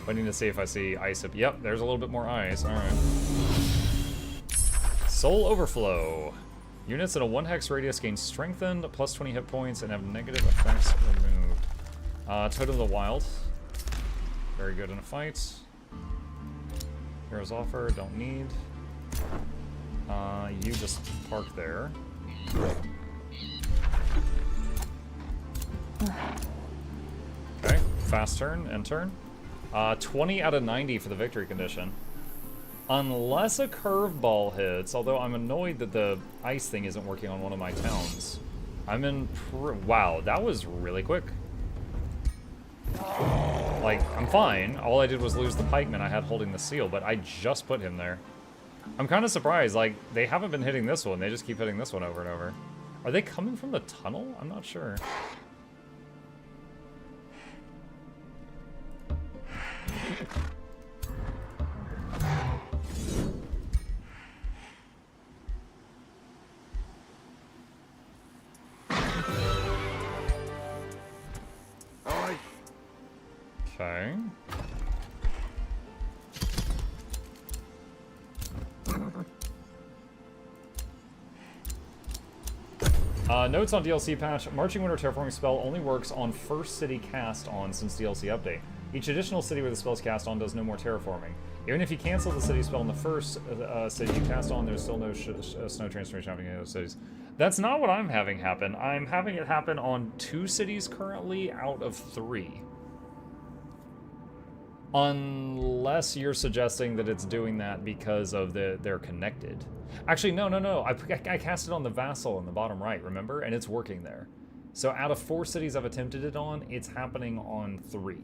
Waiting to see if I see ice up. Yep, there's a little bit more ice. Alright. Soul Overflow. Units in a 1-hex radius gain strengthened, plus 20 hit points, and have negative effects removed. Totem of the Wild. Very good in a fight. Heroes Offer, don't need. You just park there. Okay, fast turn, end turn. 20 out of 90 for the victory condition. Unless a curveball hits, although I'm annoyed that the ice thing isn't working on one of my towns. I'm in wow, that was really quick. Like, I'm fine. All I did was lose the pikeman I had holding the seal, but I just put him there. I'm kind of surprised, like, they haven't been hitting this one, they just keep hitting this one over and over. Are they coming from the tunnel? I'm not sure. Okay. Notes on DLC patch. Marching Winter Terraforming spell only works on first city cast on since DLC update. Each additional city where the spell is cast on does no more terraforming. Even if you cancel the city spell in the first city you cast on, there's still no snow transformation happening in those cities. That's not what I'm having happen. I'm having it happen on 2 cities currently out of 3. Unless you're suggesting that it's doing that because of they're connected. Actually, no. I cast it on the vassal in the bottom right, remember? And it's working there. So out of 4 cities I've attempted it on, it's happening on 3.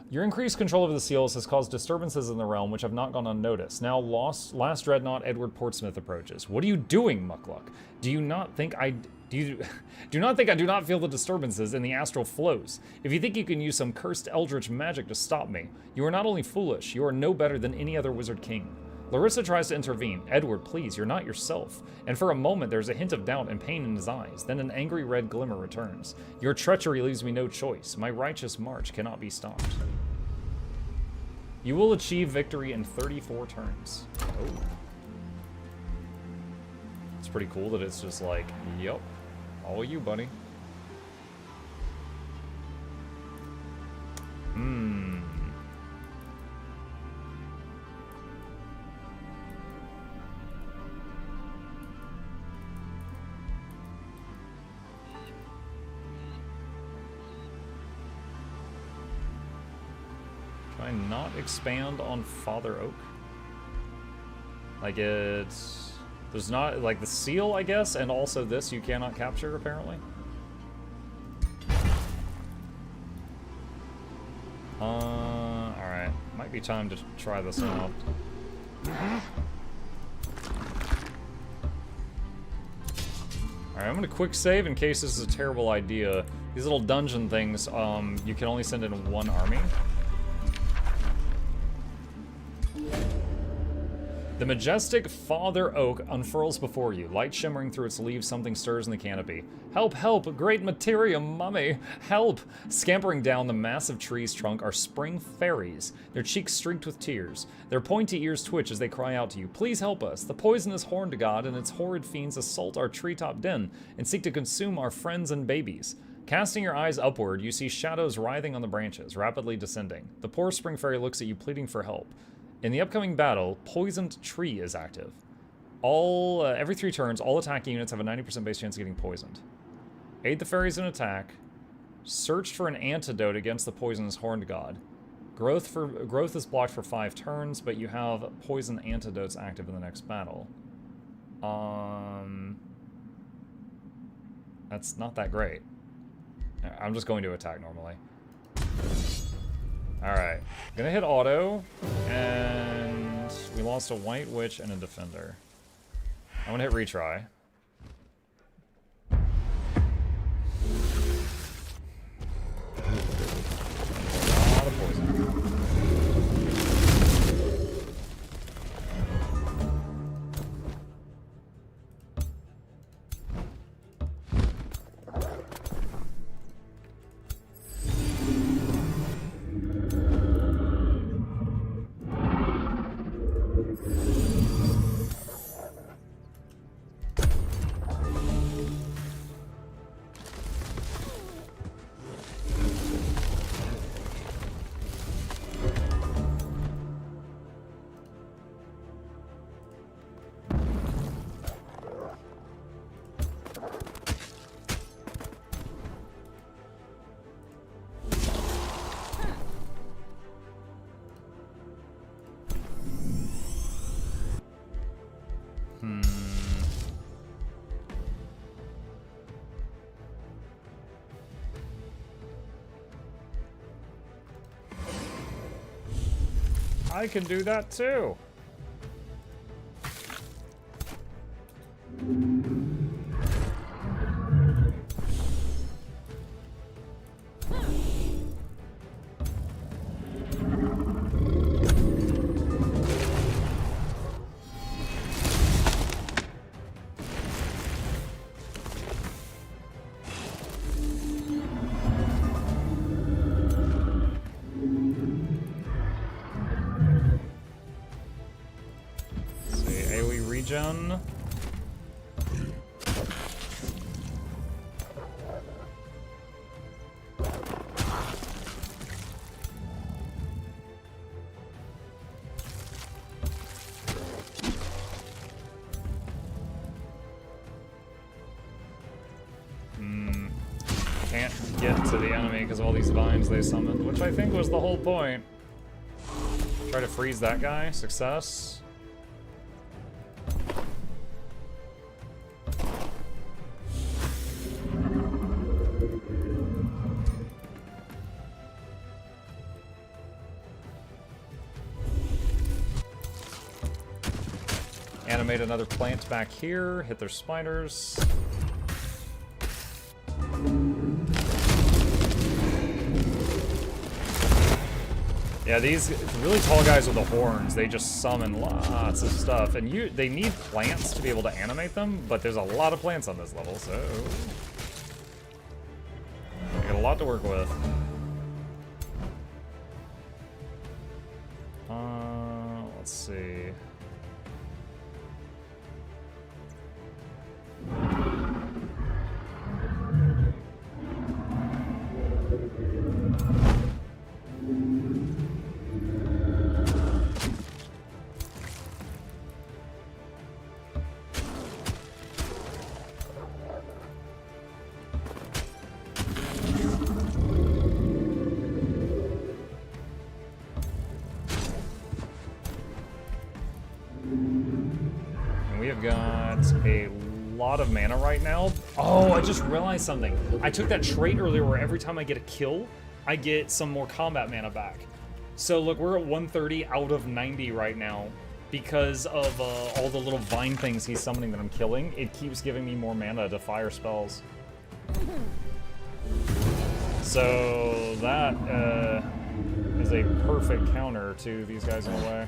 Your increased control over the seals has caused disturbances in the realm which have not gone unnoticed. Now last dreadnought Edward Portsmouth approaches. What are you doing, Muckluck? Do you not think I do not feel the disturbances in the astral flows? If you think you can use some cursed eldritch magic to stop me, you are not only foolish, you are no better than any other wizard king. Larissa tries to intervene. Edward, please, you're not yourself. And for a moment there's a hint of doubt and pain in his eyes. Then an angry red glimmer returns. Your treachery leaves me no choice. My righteous march cannot be stopped. You will achieve victory in 34 turns. Oh. It's pretty cool that it's just like, yep, all you, buddy. Can I not expand on Father Oak? Like it's... There's not, like the seal, I guess, and also this you cannot capture, apparently. Alright. Might be time to try this out. Alright, I'm gonna quick save in case this is a terrible idea. These little dungeon things, you can only send in 1 army. The majestic Father Oak unfurls before you. Light shimmering through its leaves, something stirs in the canopy. Help, help, great materia, mummy, help! Scampering down the massive tree's trunk are spring fairies, their cheeks streaked with tears. Their pointy ears twitch as they cry out to you. Please help us. The poisonous horned god and its horrid fiends assault our treetop den and seek to consume our friends and babies. Casting your eyes upward, you see shadows writhing on the branches, rapidly descending. The poor spring fairy looks at you, pleading for help. In the upcoming battle, Poisoned Tree is active. Every 3 turns, all attacking units have a 90% base chance of getting poisoned. Aid the fairies in attack. Search for an antidote against the poisonous horned god. Growth is blocked for 5 turns, but you have poison antidotes active in the next battle. That's not that great. I'm just going to attack normally. Alright, gonna hit auto, and we lost a White Witch and a Defender. I'm gonna hit retry. A lot of poison. I can do that too. regen. Can't get to the enemy because of all these vines they summoned, which I think was the whole point. Try to freeze that guy. Success. Animate another plant back here. Hit their spiders. Yeah, these really tall guys with the horns, they just summon lots of stuff. And they need plants to be able to animate them, but there's a lot of plants on this level, so... I got a lot to work with. Let's see... got a lot of mana right now. Oh, I just realized something. I took that trait earlier where every time I get a kill, I get some more combat mana back. So look, we're at 130 out of 90 right now. Because of all the little vine things he's summoning that I'm killing, it keeps giving me more mana to fire spells. So that is a perfect counter to these guys in a way.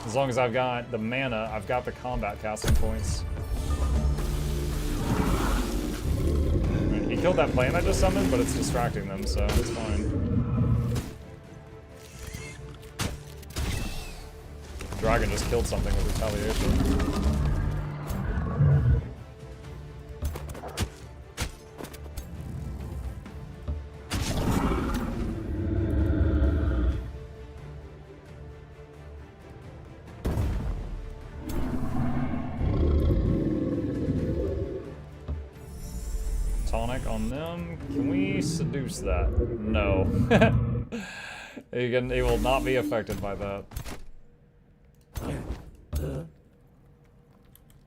As long as I've got the mana, I've got the combat casting points. He killed that plant I just summoned, but it's distracting them, so it's fine. Dragon just killed something with retaliation. On them. Can we seduce that? No. He will not be affected by that.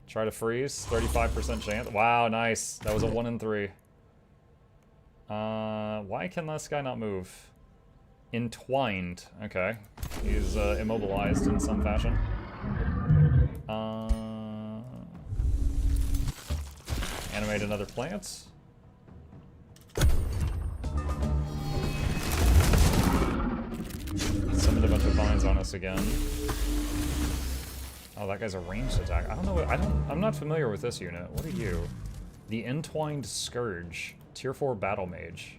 Try to freeze. 35% chance. Wow, nice. That was a 1 in 3. Why can this guy not move? Entwined. Okay. He's immobilized in some fashion. Animate another plant. Summoned a bunch of vines on us again. Oh, that guy's a ranged attack. I don't know. I'm not familiar with this unit. What are you? The Entwined Scourge, Tier 4 Battle Mage.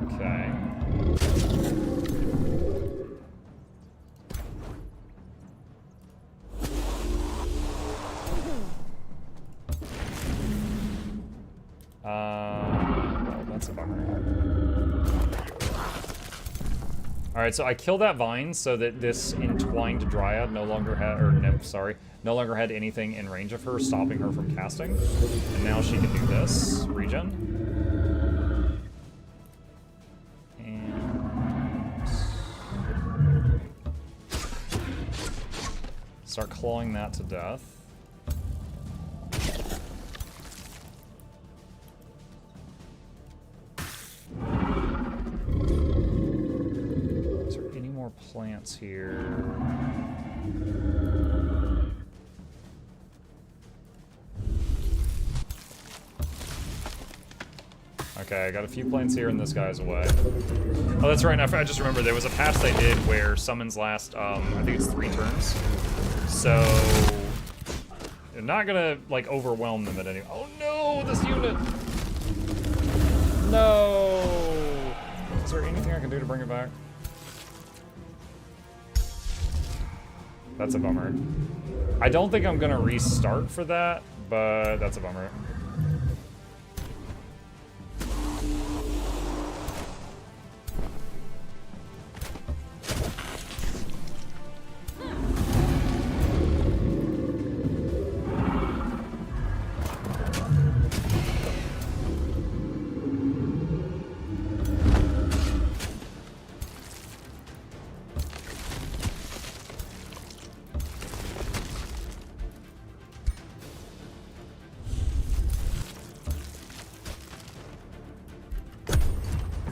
Okay. Well, that's a bummer. Alright, so I killed that vine so that this Entwined Dryad no longer had, or nymph, sorry, no longer had anything in range of her, stopping her from casting. And now she can do this, regen. And start clawing that to death. Plants here. Okay, I got a few plants here and this guy's away. Oh, that's right. I just remember there was a patch they did where summons last, I think it's 3 turns. So, they're not gonna, like, overwhelm them at any... Oh no, this unit! No! Is there anything I can do to bring it back? That's a bummer. I don't think I'm gonna restart for that, but that's a bummer.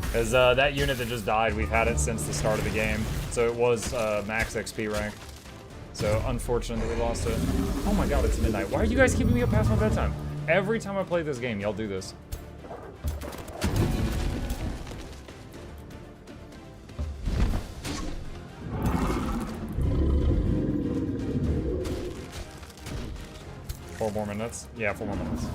Because that unit that just died, we've had it since the start of the game. So it was max XP rank. So unfortunate that we lost it. Oh my god, it's midnight. Why are you guys keeping me up past my bedtime? Every time I play this game, y'all do this. Four more minutes? Yeah, 4 more minutes.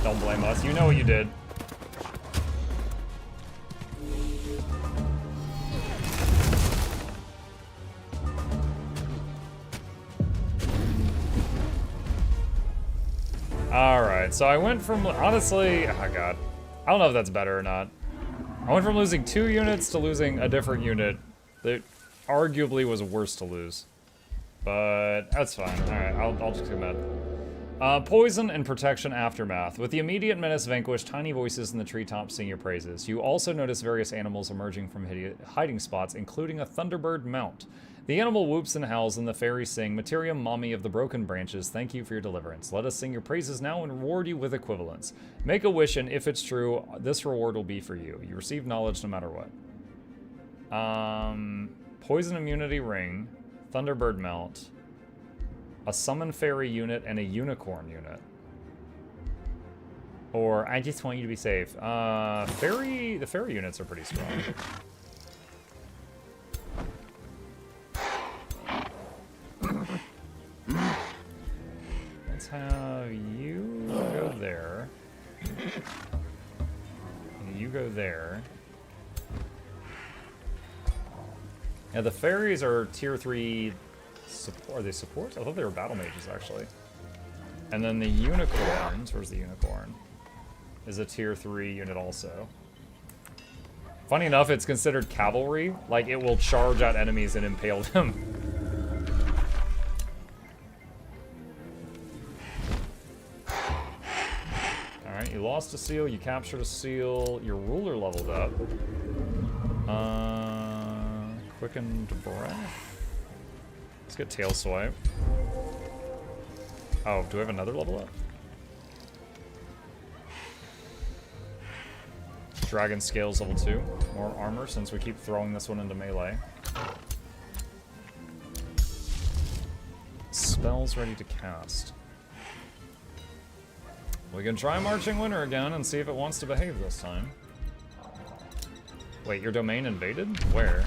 Don't blame us. You know what you did. Alright, so I went from, honestly, oh god, I don't know if that's better or not. I went from losing 2 units to losing a different unit that arguably was worse to lose. But that's fine. Alright, I'll just do that. Poison and protection aftermath. With the immediate menace vanquished, tiny voices in the treetops sing your praises. You also notice various animals emerging from hiding spots, including a thunderbird mount. The animal whoops and howls, and the fairies sing, Materium, Mommy of the Broken Branches, thank you for your deliverance. Let us sing your praises now and reward you with equivalence. Make a wish, and if it's true, this reward will be for you. You receive knowledge no matter what. Poison immunity ring, thunderbird mount, a summon fairy unit, and a unicorn unit. Or, I just want you to be safe. The fairy units are pretty strong. Let's have you go there. And you go there. Yeah, the fairies are tier 3 support. Are they supports? I thought they were battle mages, actually. And then the unicorns, where's the unicorn? Is a tier 3 unit also. Funny enough, it's considered cavalry. Like, it will charge at enemies and impale them. Alright, you lost a seal, you captured a seal, your ruler leveled up. Quickened breath. Let's get tail swipe. Oh, do we have another level up? Dragon scales level 2. More armor since we keep throwing this one into melee. Spells ready to cast. We can try Marching Winter again and see if it wants to behave this time. Wait, your domain invaded? Where?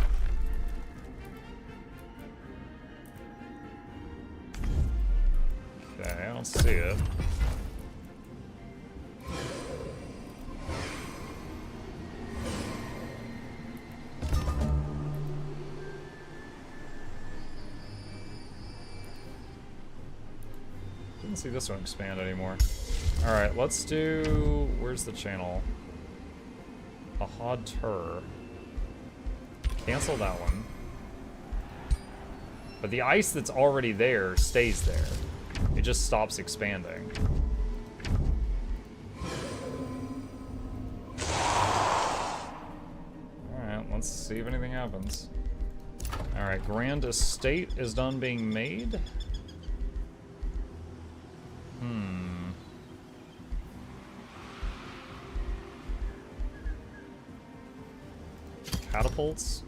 Okay, I don't see it. Didn't see this one expand anymore. Alright, let's do... Where's the channel? A Hod Tur. Cancel that one. But the ice that's already there stays there. It just stops expanding. Alright, let's see if anything happens. Alright, Grand Estate is done being made. Catapults.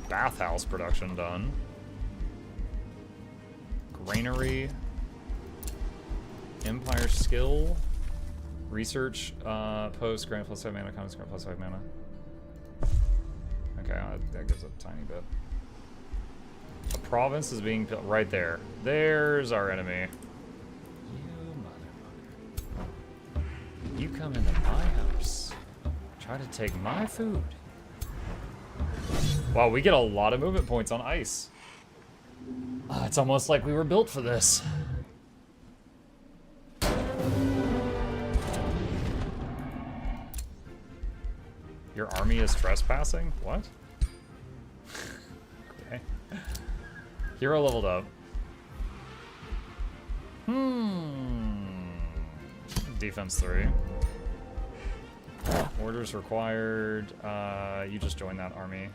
Bathhouse production done. Granary. Empire skill. Research post, grant plus 5 mana, comments, grant plus 5 mana. Okay, that gives a tiny bit. A province is being built right there. There's our enemy. You motherfucker. You come into my house. Try to take my food. Wow, we get a lot of movement points on ice. It's almost like we were built for this. Your army is trespassing? What? Okay. Hero leveled up. Defense 3. Orders required. You just joined that army.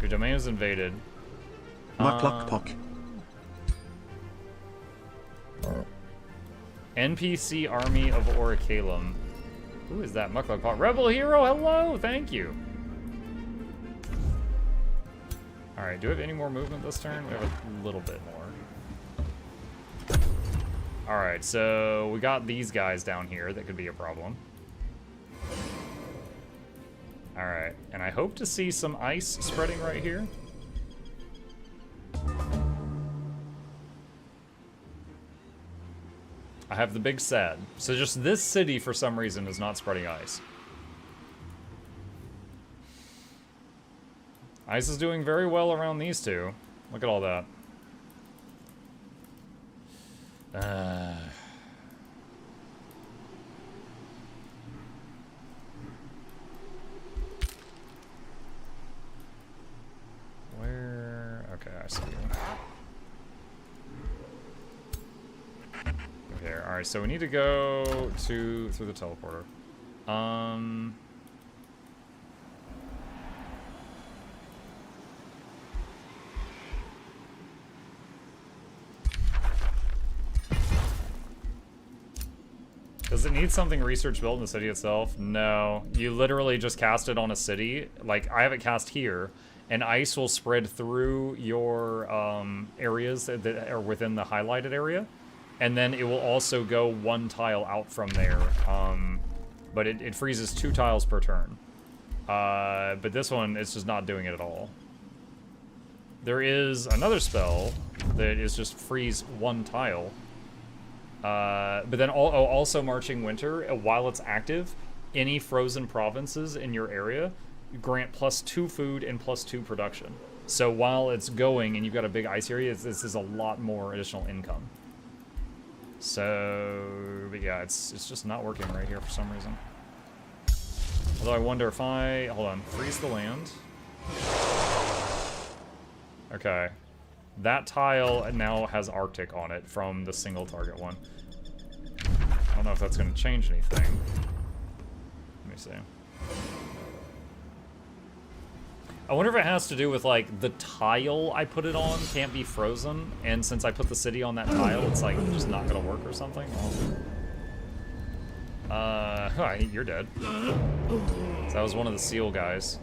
Your domain is invaded. Mukluk. NPC Army of Orichalum. Who is that? Mukluk. Rebel Hero, hello! Thank you. Alright, do we have any more movement this turn? We have a little bit more. Alright, so we got these guys down here that could be a problem. Alright, and I hope to see some ice spreading right here. I have the big sad. So just this city, for some reason, is not spreading ice. Ice is doing very well around these two. Look at all that. Where? Okay, I see you. There. All right, so we need to go through the teleporter. Does it need something research built in the city itself? No. You literally just cast it on a city. Like, I have it cast here, and ice will spread through your areas that are within the highlighted area. And then it will also go one tile out from there. But it freezes 2 tiles per turn. But this one, it's just not doing it at all. There is another spell that is just freeze 1 tile. But then also Marching Winter, while it's active, any frozen provinces in your area grant +2 food and +2 production. So while it's going and you've got a big ice area, this is a lot more additional income. So, but yeah, it's just not working right here for some reason. Although I wonder if hold on, freeze the land. Okay. That tile now has Arctic on it from the single target one. I don't know if that's going to change anything. Let me see. I wonder if it has to do with, like, the tile I put it on can't be frozen, and since I put the city on that tile, it's, like, just not gonna work or something. You're dead. So that was one of the seal guys.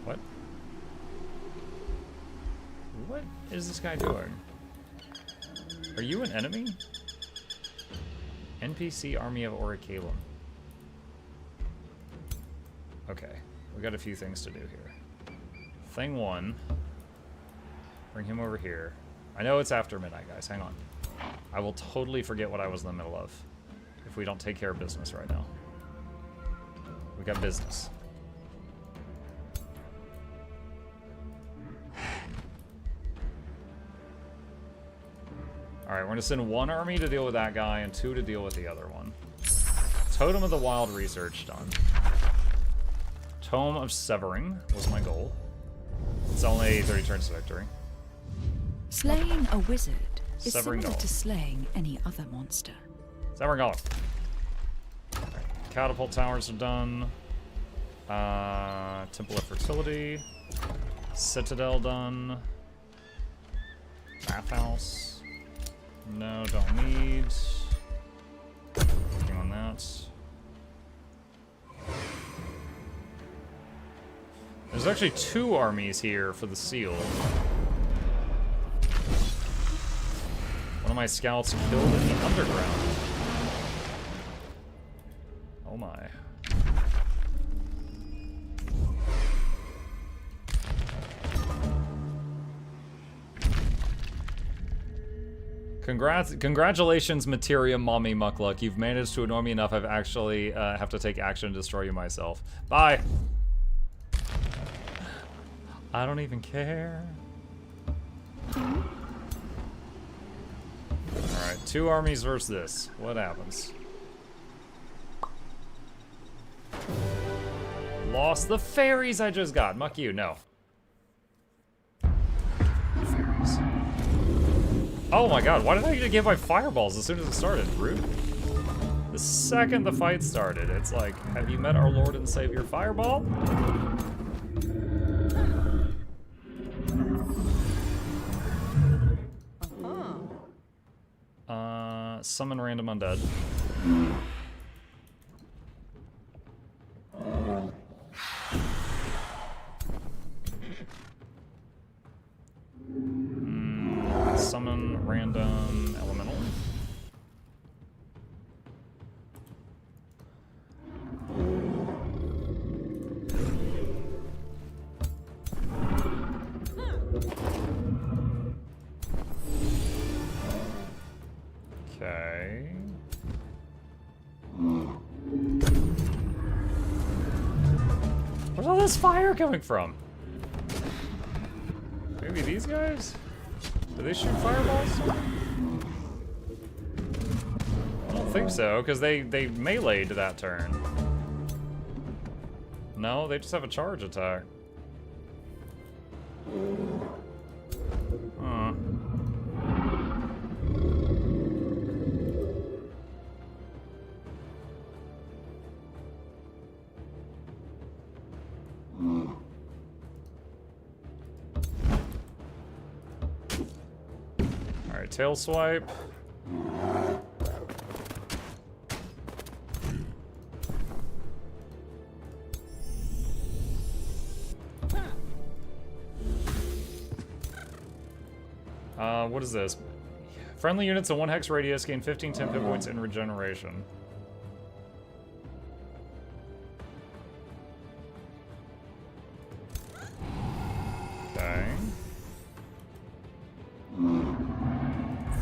What? What is this guy doing? Are you an enemy? NPC Army of Orichalum. Okay, we got a few things to do here. Thing 1, bring him over here. I know it's after midnight, guys, hang on. I will totally forget what I was in the middle of if we don't take care of business right now. We got business. Alright, we're gonna send 1 army to deal with that guy and 2 to deal with the other one. Totem of the Wild research done. Tome of Severing was my goal. It's only 30 turns to victory. Slaying a wizard is Severing similar Golem. to slaying any other monster. Severing Golem. Right. Catapult towers are done. Temple of Fertility. Citadel done. Bathhouse. No, don't need. Working on that. There's actually 2 armies here for the seal. One of my scouts killed in the underground. Oh my. Congratulations, Materia Mommy Muckluck. You've managed to annoy me enough I've actually have to take action and destroy you myself. Bye! I don't even care. Alright, 2 armies versus this. What happens? Lost the fairies I just got. Muck you, no. Fairies. Oh my god, why did I get my fireballs as soon as it started? Rude. The second the fight started, it's like, have you met our Lord and Savior Fireball? Summon random undead. Summon random elemental. Okay. Where's all this fire coming from? Maybe these guys? Do they shoot fireballs? I don't think so, because they meleeed that turn. No, they just have a charge attack. Huh. Alright, tail swipe. What is this? Friendly units in 1 hex radius gain 15 temp hit points in regeneration. Okay.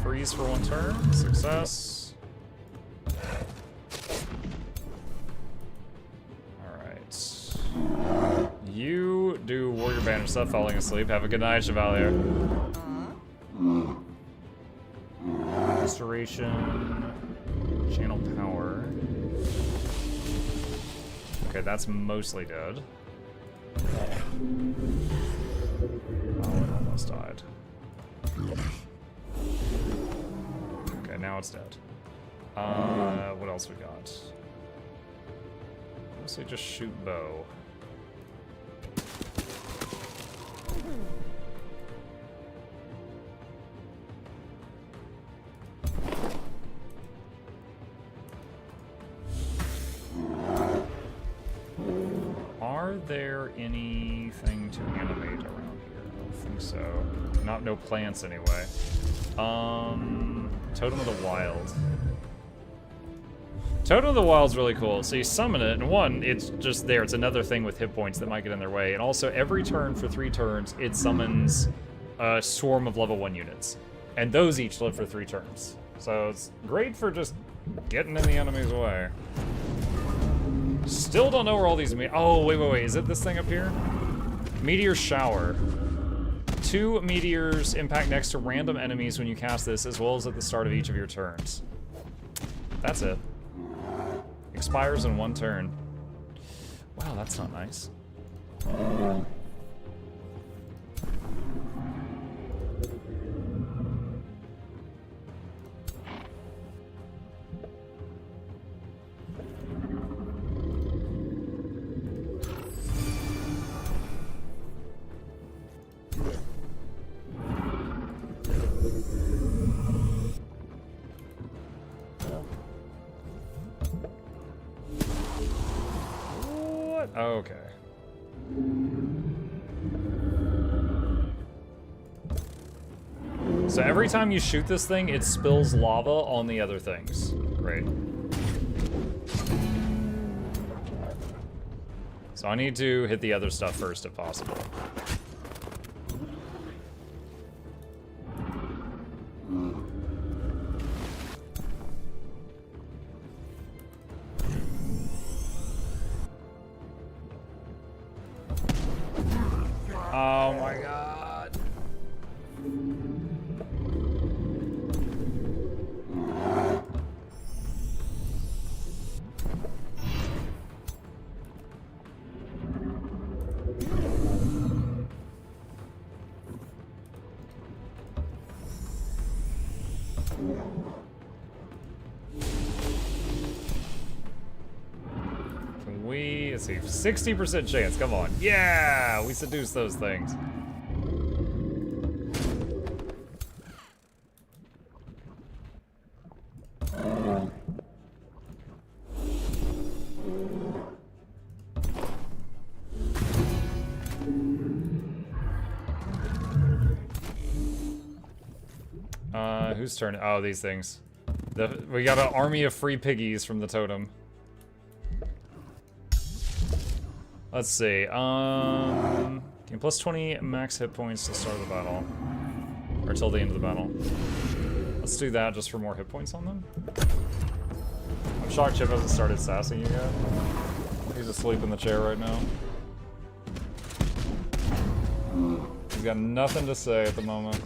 Freeze for 1 turn. Success. Alright. You do Warrior Banner stuff, falling asleep. Have a good night, Chevalier. Restoration. Channel power. Okay, that's mostly dead. Oh, it almost died. Okay, now it's dead. What else we got? Mostly just shoot bow. Are there anything to animate around here? I don't think so. No plants anyway. Totem of the Wild. Totem of the Wild's really cool. So you summon it, and 1, it's just there. It's another thing with hit points that might get in their way. And also, every turn for 3 turns, it summons a swarm of level 1 units. And those each live for 3 turns. So it's great for just getting in the enemy's way. Still don't know where all these oh, wait. Is it this thing up here? Meteor Shower. 2 meteors impact next to random enemies when you cast this, as well as at the start of each of your turns. That's it. Expires in 1 turn. Wow, that's not nice. Okay. So every time you shoot this thing, it spills lava on the other things. Great. So I need to hit the other stuff first if possible. Oh my god. Can we, let's see, 60% chance, come on. Yeah, we seduce those things. Whose turn? Oh, these things. We got an army of free piggies from the totem. Let's see. Gain plus 20 max hit points to start the battle. Or till the end of the battle. Let's do that just for more hit points on them. I'm shocked Chip hasn't started sassing you yet. He's asleep in the chair right now. He's got nothing to say at the moment.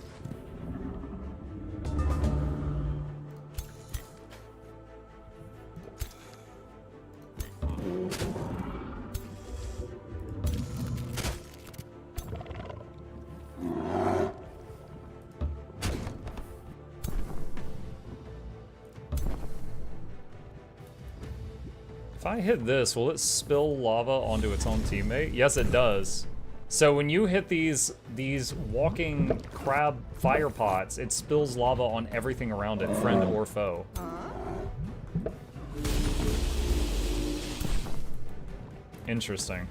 If I hit this, will it spill lava onto its own teammate? Yes, it does. So when you hit these walking crab fire pots, it spills lava on everything around it, friend or foe. Interesting.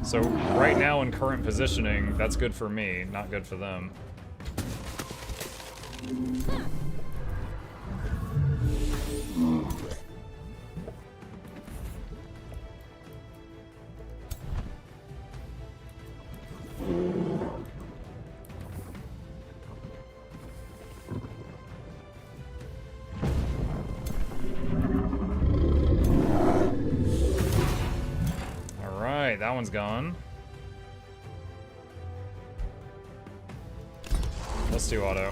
So right now in current positioning, that's good for me, not good for them. Alright, that one's gone. Let's do auto.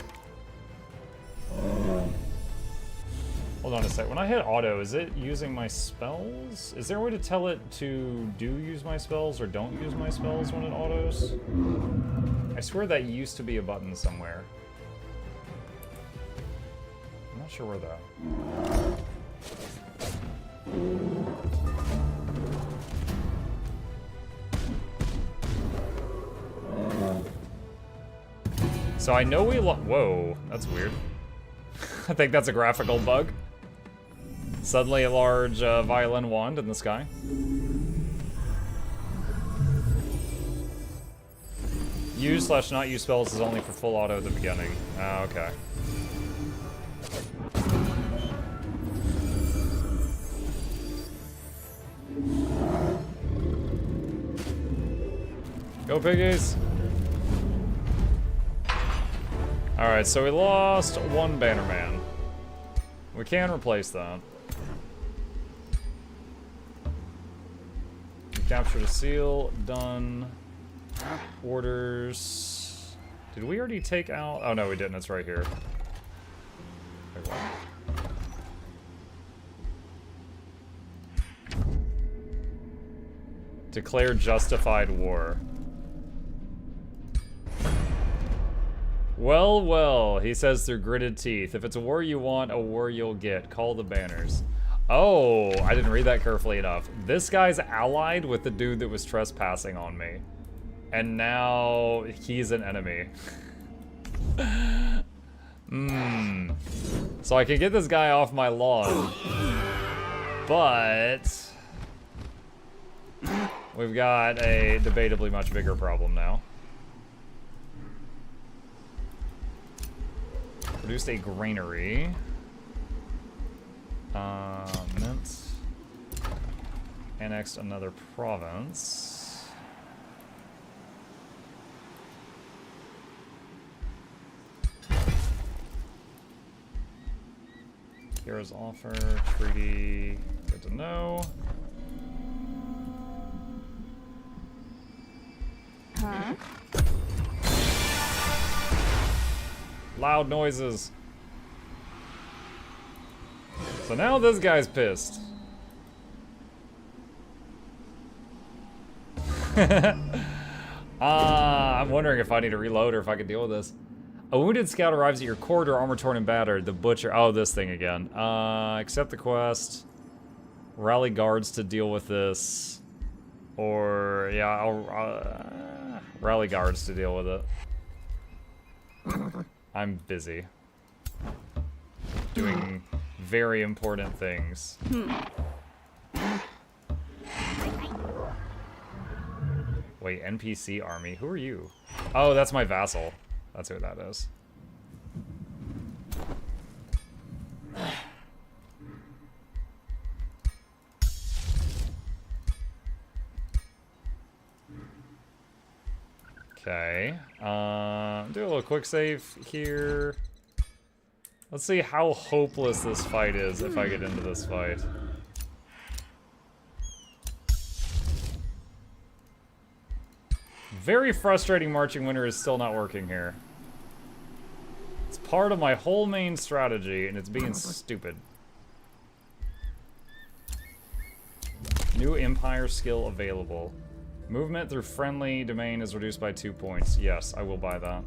Hold on a sec. When I hit auto, is it using my spells? Is there a way to tell it to use my spells or don't use my spells when it autos? I swear that used to be a button somewhere. I'm not sure where though. So I know we whoa, that's weird. I think that's a graphical bug. Suddenly a large violin wand in the sky. Use/not use spells is only for full auto at the beginning. Ah, okay. Go piggies! Alright, so we lost one Bannerman. We can replace that. Captured a seal, done. Orders. Did we already take out? Oh no, we didn't, it's right here. Wait, what? Declare justified war. Well, well, he says through gritted teeth. If it's a war you want, a war you'll get. Call the banners. Oh, I didn't read that carefully enough. This guy's allied with the dude that was trespassing on me. And now he's an enemy. So I can get this guy off my lawn. But we've got a debatably much bigger problem now. Produced a granary. Mint. Annexed another province. Heroes offer, treaty, good to know. Huh? Loud noises. So now this guy's pissed. I'm wondering if I need to reload or if I can deal with this. A wounded scout arrives at your corridor, armor torn and battered. The butcher. Oh, this thing again. Accept the quest. Rally guards to deal with this. Or, yeah, I'll rally guards to deal with it. I'm busy. Doing very important things. Wait, NPC army? Who are you? Oh, that's my vassal. That's who that is. Okay. Do a little quick save here. Let's see how hopeless this fight is if I get into this fight. Very frustrating marching winter is still not working here. It's part of my whole main strategy, and it's being stupid. New Empire skill available. Movement through friendly domain is reduced by 2 points. Yes, I will buy that.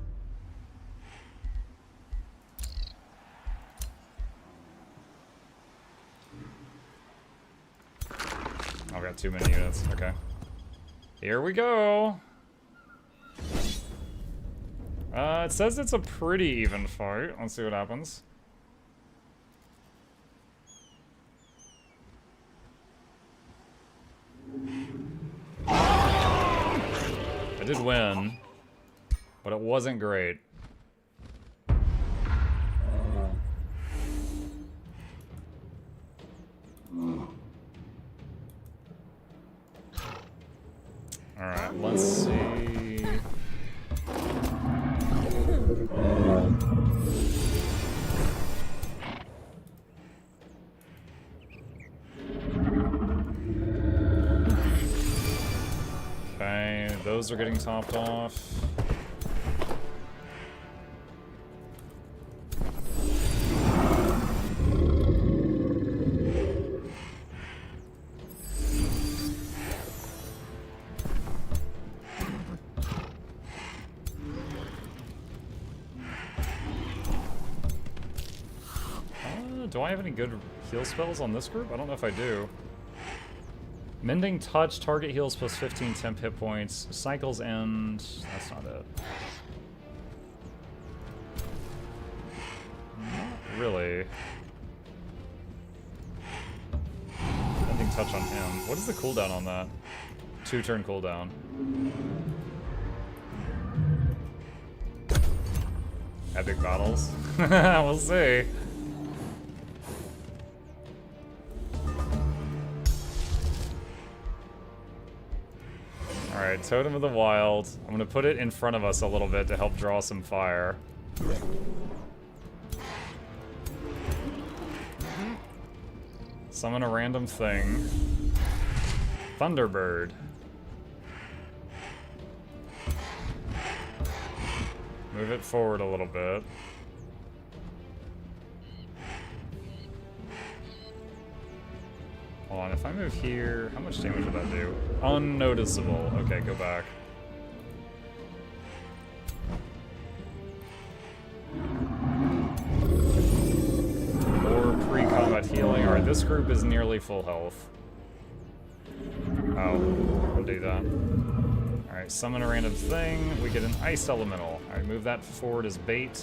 I've got too many units. Okay. Here we go. It says it's a pretty even fight. Let's see what happens. I did win, but it wasn't great. Alright, let's see. Okay, those are getting topped off. Do I have any good heal spells on this group? I don't know if I do. Mending Touch, target heals plus 15 temp hit points. Cycles end. That's not it. Not really. Mending Touch on him. What is the cooldown on that? 2-turn cooldown. Epic battles? We'll see. Alright, Totem of the Wild. I'm gonna put it in front of us a little bit to help draw some fire. Summon a random thing. Thunderbird. Move it forward a little bit. Hold on, if I move here, how much damage would that do? Unnoticeable. Okay, go back. More pre-combat healing. Alright, this group is nearly full health. Oh, I'll do that. Alright, summon a random thing. We get an ice elemental. Alright, move that forward as bait.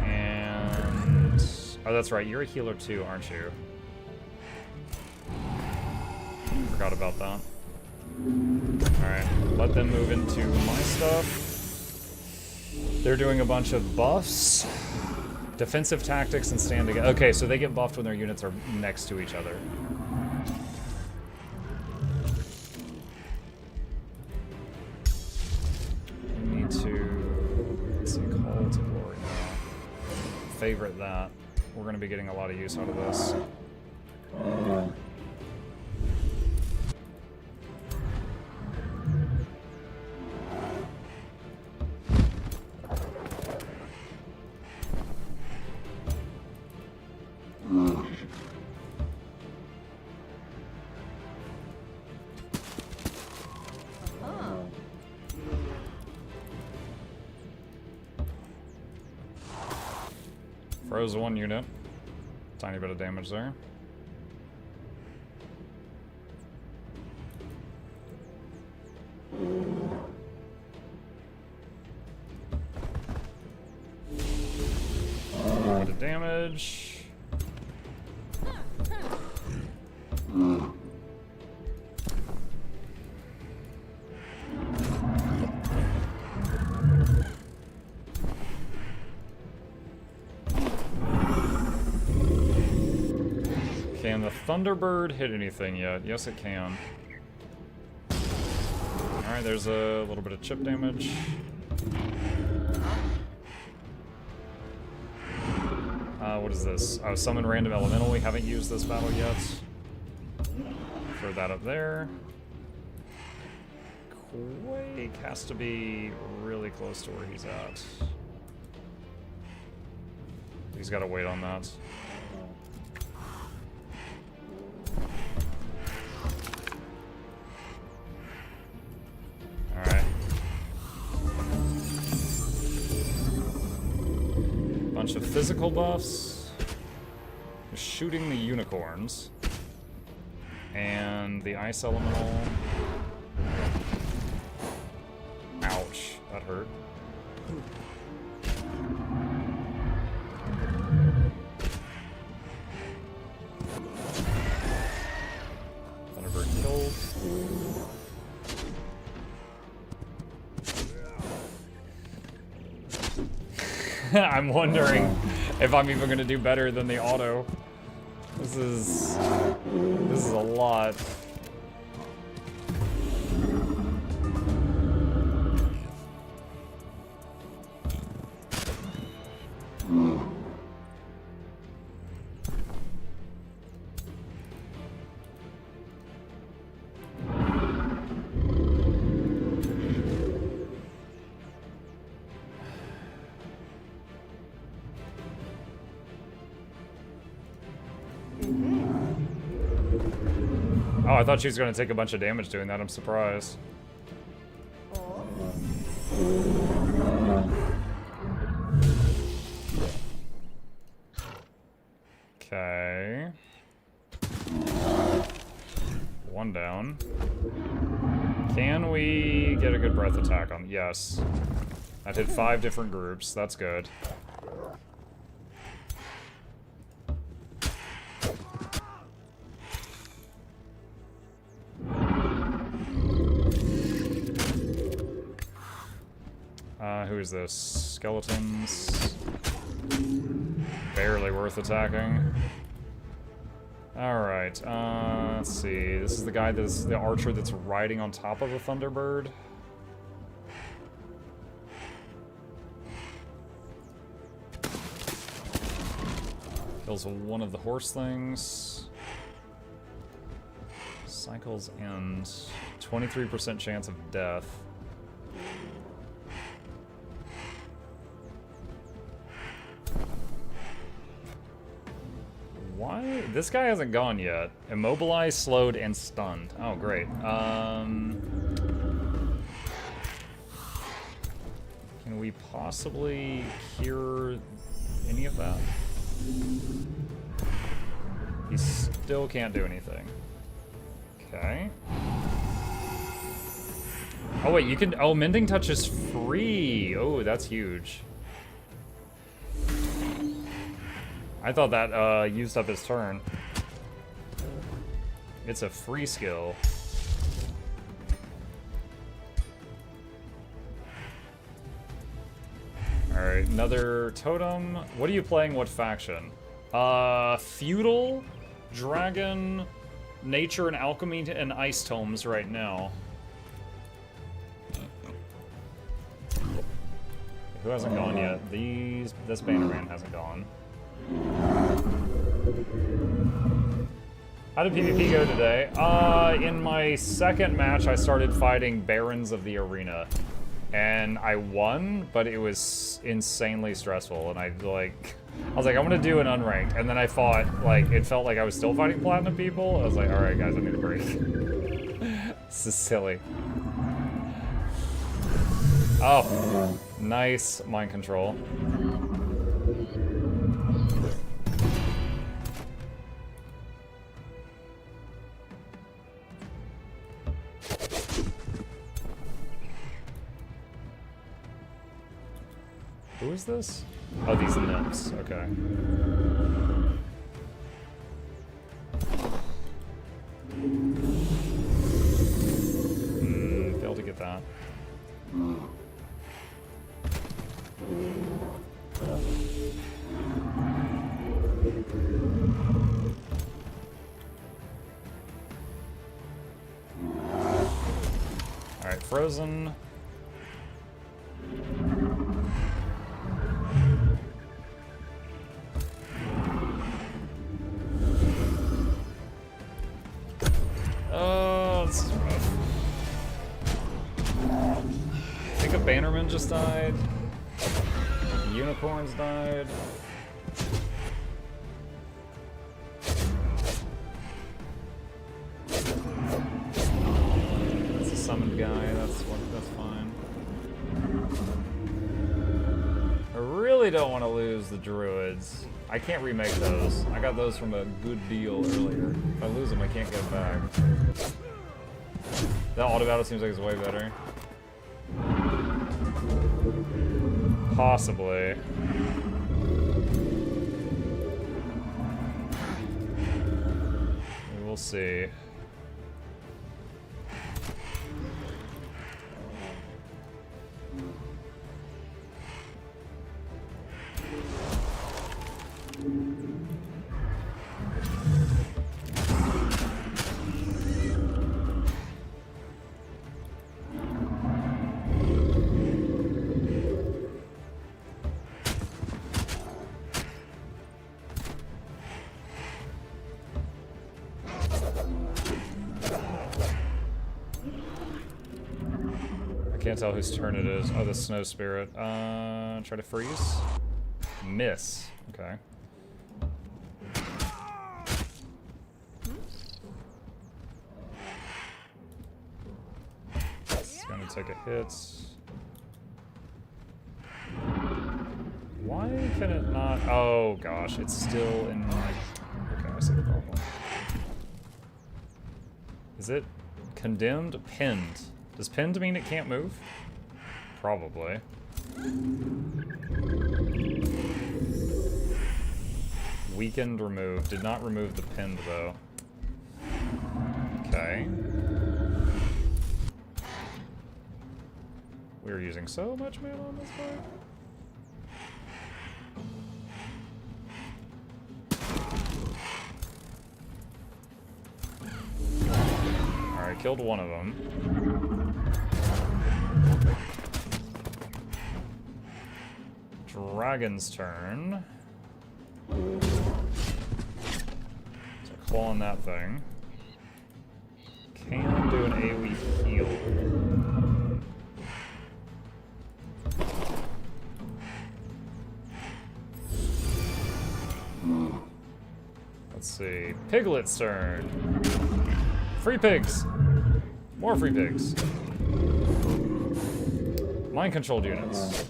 And... oh, that's right, you're a healer too, aren't you? Forgot about that. Alright, let them move into my stuff. They're doing a bunch of buffs. Defensive tactics and stand together. Okay, so they get buffed when their units are next to each other. We need to, let's see, call to glory now. Favorite that. We're going to be getting a lot of use out of this. Froze one unit. Tiny bit of damage there. A bit of damage. Can the Thunderbird hit anything yet? Yes, it can. Alright, there's a little bit of chip damage. What is this? Oh, summon random elemental. We haven't used this battle yet. Throw that up there. Quake has to be really close to where he's at. He's got to wait on that. Alright. Bunch of physical buffs. Shooting the unicorns. And the ice elemental. Ouch, that hurt. Thunderbird killed. I'm wondering if I'm even gonna do better than the auto. This is a lot. Oh, I thought she was going to take a bunch of damage doing that. I'm surprised. Okay. One down. Can we get a good breath attack on? Yes. That hit 5 different groups. That's good. Who is this? Skeletons. Barely worth attacking. Alright, let's see. This is the guy that's the archer that's riding on top of a Thunderbird. Kills one of the horse things. Cycles end. 23% chance of death. Why? This guy hasn't gone yet. Immobilized, slowed, and stunned. Oh, great. Can we possibly cure any of that? He still can't do anything. Okay. Oh, wait, you can... Oh, Mending Touch is free. Oh, that's huge. I thought that used up his turn. It's a free skill. Alright, another totem. What are you playing? What faction? Feudal, Dragon, Nature and Alchemy, and Ice Tomes right now. Who hasn't gone yet? This Bannerman hasn't gone. How did PvP go today? In my second match, I started fighting Barons of the Arena. And I won, but it was insanely stressful. And I was like, I'm gonna do an unranked. And then I fought, like, it felt like I was still fighting Platinum people. I was like, alright guys, I need a break. This is silly. Oh, nice mind control. Who is this? Oh, these nymphs. Okay. Failed to get that. Alright, frozen. Oh, this is rough. I think a Bannerman just died. Unicorns died. That's a summoned guy, that's fine. I really don't want to lose the druids. I can't remake those. I got those from a good deal earlier. If I lose them, I can't get them back. That auto battle seems like it's way better. Possibly. We will see. Can't tell whose turn it is. Oh, the Snow Spirit. Try to freeze. Miss. Okay. It's gonna take a hit. Why can it not? Oh gosh, it's still in my. Okay, I see the problem. Is it condemned? Pinned. Does pinned mean it can't move? Probably. Weakened, removed. Did not remove the pinned, though. Okay. We're using so much mana on this fight. Alright, killed one of them. Dragon's turn. So clawing that thing. Can do an AoE heal. Let's see. Piglet's turn. Free pigs. More free pigs. Mind controlled units.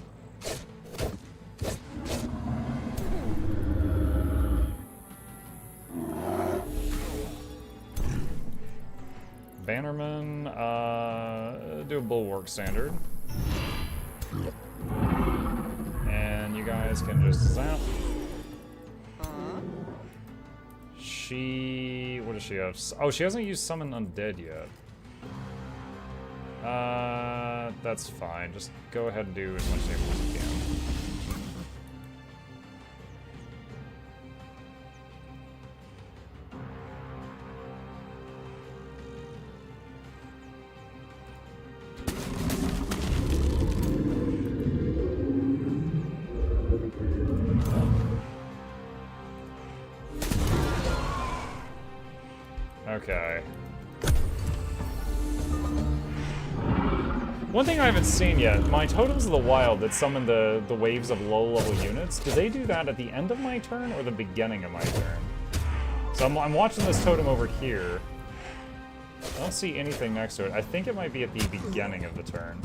Bannerman, do a bulwark standard. And you guys can just zap. What does she have? Oh, she hasn't used Summon Undead yet. That's fine. Just go ahead and do as much damage as you can. Okay. One thing I haven't seen yet, my Totems of the Wild that summon the waves of low-level units, do they do that at the end of my turn or the beginning of my turn? So I'm watching this totem over here. I don't see anything next to it. I think it might be at the beginning of the turn.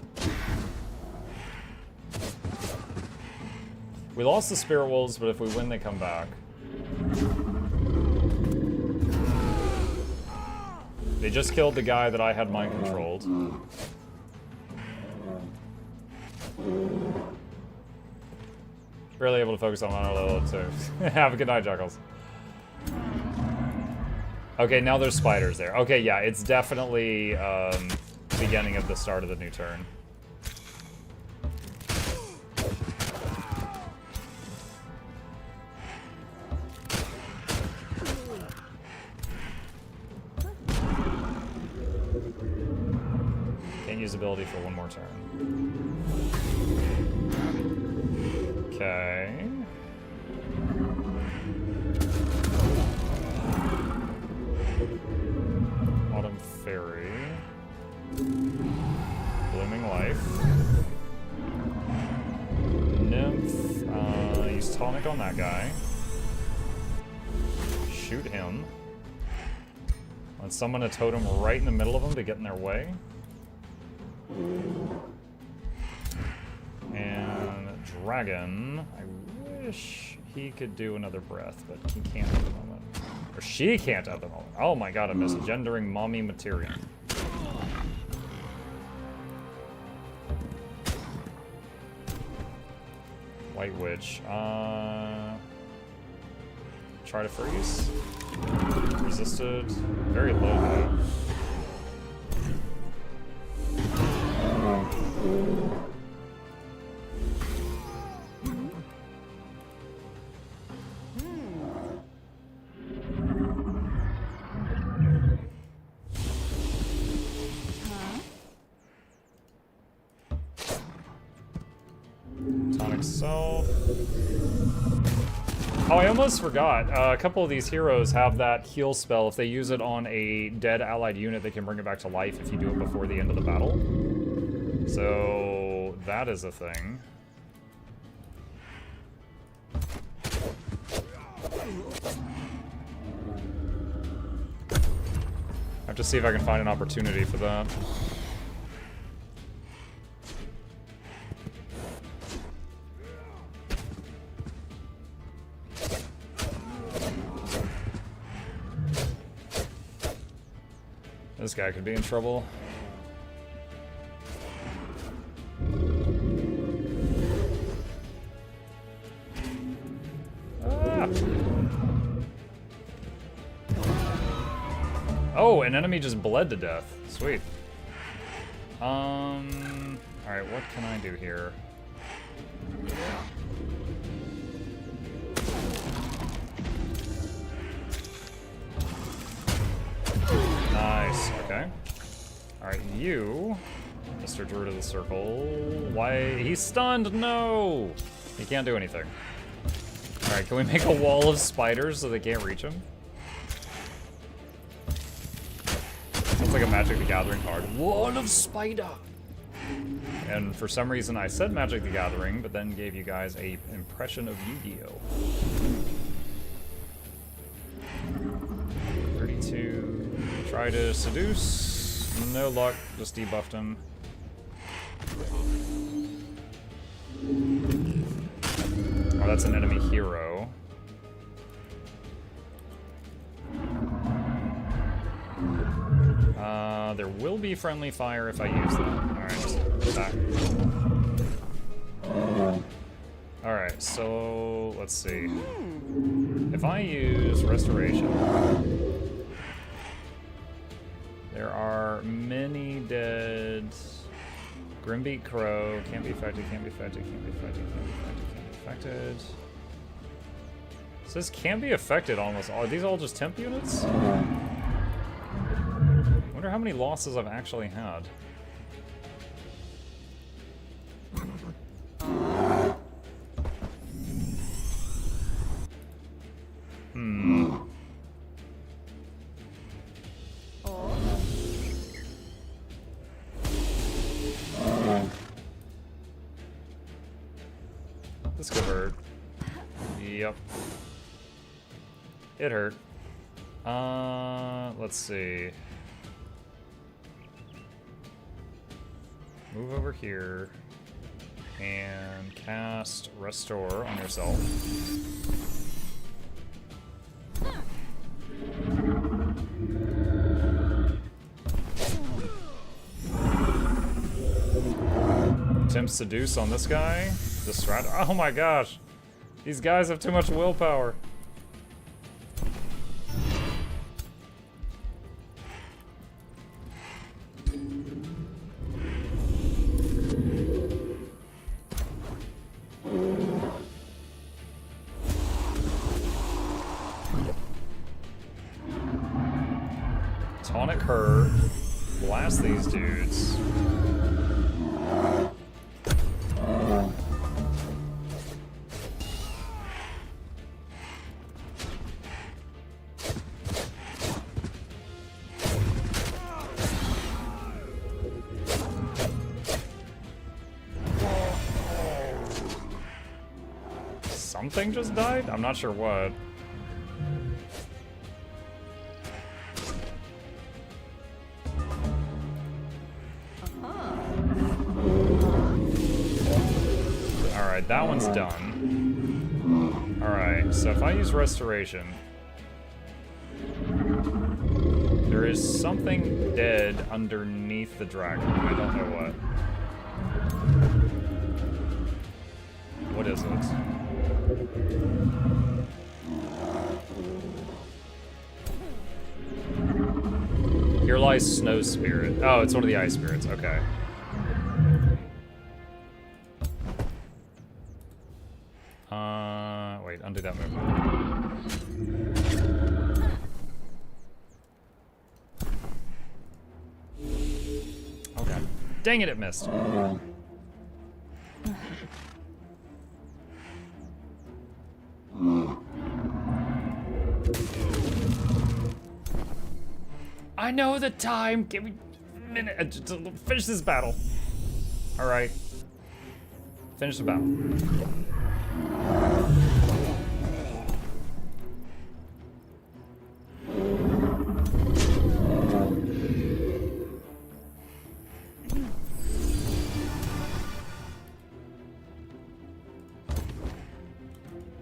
We lost the Spirit Wolves, but if we win, they come back. They just killed the guy that I had mind controlled. Barely able to focus on my level 2. Have a good night, Juggles. Okay, now there's spiders there. Okay, yeah, it's definitely beginning of the start of the new turn. Can't use ability for one more turn. Okay. Autumn Fairy. Blooming Life. Nymph. Use Tonic on that guy. Shoot him. Let's summon a totem right in the middle of them to get in their way. And Dragon. I wish he could do another breath, but he can't at the moment. Or she can't at the moment. Oh my god, I'm misgendering mommy material. White Witch. Try to freeze. Resisted. Very low though. Tonic Self. Oh, I almost forgot. A couple of these heroes have that heal spell. If they use it on a dead allied unit, they can bring it back to life if you do it before the end of the battle. So that is a thing. I have to see if I can find an opportunity for that. This guy could be in trouble. Ah. Oh, an enemy just bled to death. Sweet. Alright, what can I do here? Nice, okay. Alright, you, Mr. Druid of the Circle. Why? He's stunned! No! He can't do anything. Alright, can we make a wall of spiders so they can't reach him? Sounds like a Magic the Gathering card. Wall of spider! And for some reason I said Magic the Gathering, but then gave you guys an impression of Yu-Gi-Oh! 32. Try to seduce. No luck. Just debuffed him. Oh, that's an enemy hero. There will be friendly fire if I use that. Alright, back. Alright, so let's see. If I use Restoration, there are many dead. Grimbeak Crow, can't be affected, can't be affected, can't be affected, can't be affected, can't be affected. It says can't be affected almost. Are these all just temp units? I wonder how many losses I've actually had. This could hurt. Yep. It hurt. Let's see. Move over here and cast Restore on yourself. Attempt Seduce on this guy. Distract. Oh my gosh. These guys have too much willpower. Tonic her. Blast these dudes. Something just died? I'm not sure what. Alright, that one's done. Alright, so if I use Restoration, there is something dead underneath the dragon. I don't know what. What is it? Here lies Snow Spirit. Oh, it's one of the Ice Spirits. Okay. Wait, undo that movement. Okay. Dang it, it missed. I know the time. Give me a minute to finish this battle. All right. Finish the battle.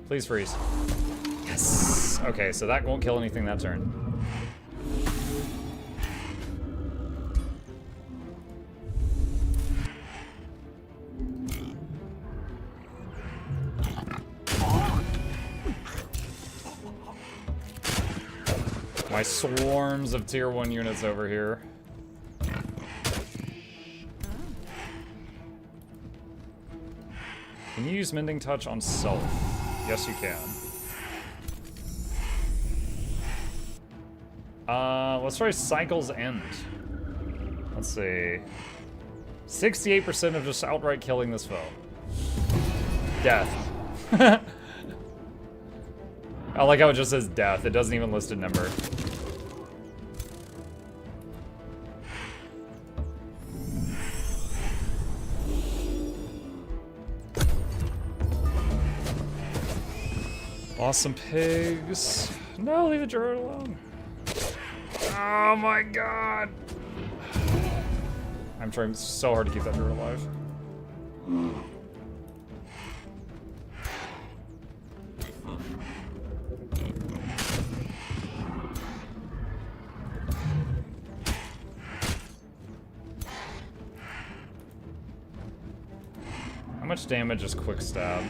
Please freeze. Yes. Okay, so that won't kill anything that turn. My swarms of tier 1 units over here. Can you use Mending Touch on self? Yes, you can. Let's try Cycle's End. Let's see. 68% of just outright killing this foe. Death. I like how it just says death. It doesn't even list a number. Lost some pigs. No, leave the druid alone. Oh my god. I'm trying so hard to keep that druid alive. How much damage is quick stab?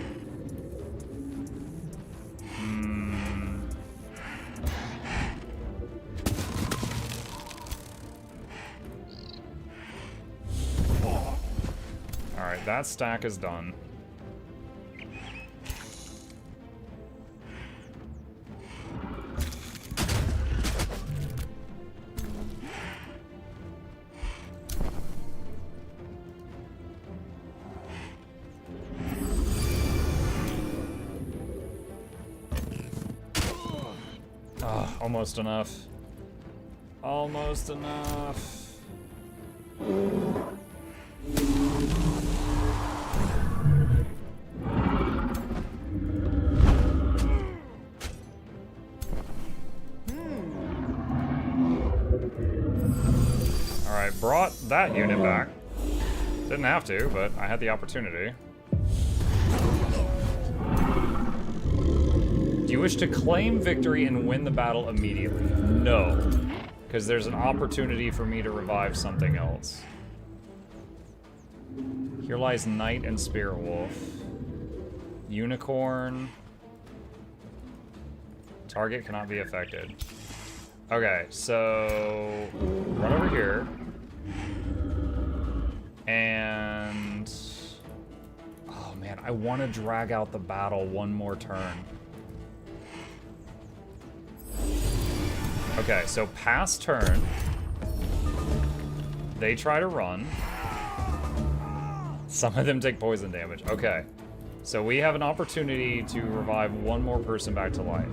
Alright, that stack is done. Almost enough. Almost enough. brought that unit back. Didn't have to, but I had the opportunity. Do you wish to claim victory and win the battle immediately? No, because there's an opportunity for me to revive something else. Here lies Knight and Spirit Wolf. Unicorn. Target cannot be affected. Okay, so run over here. And oh man, I want to drag out the battle one more turn. Okay, so pass turn. They try to run. Some of them take poison damage. Okay, so we have an opportunity to revive one more person back to life.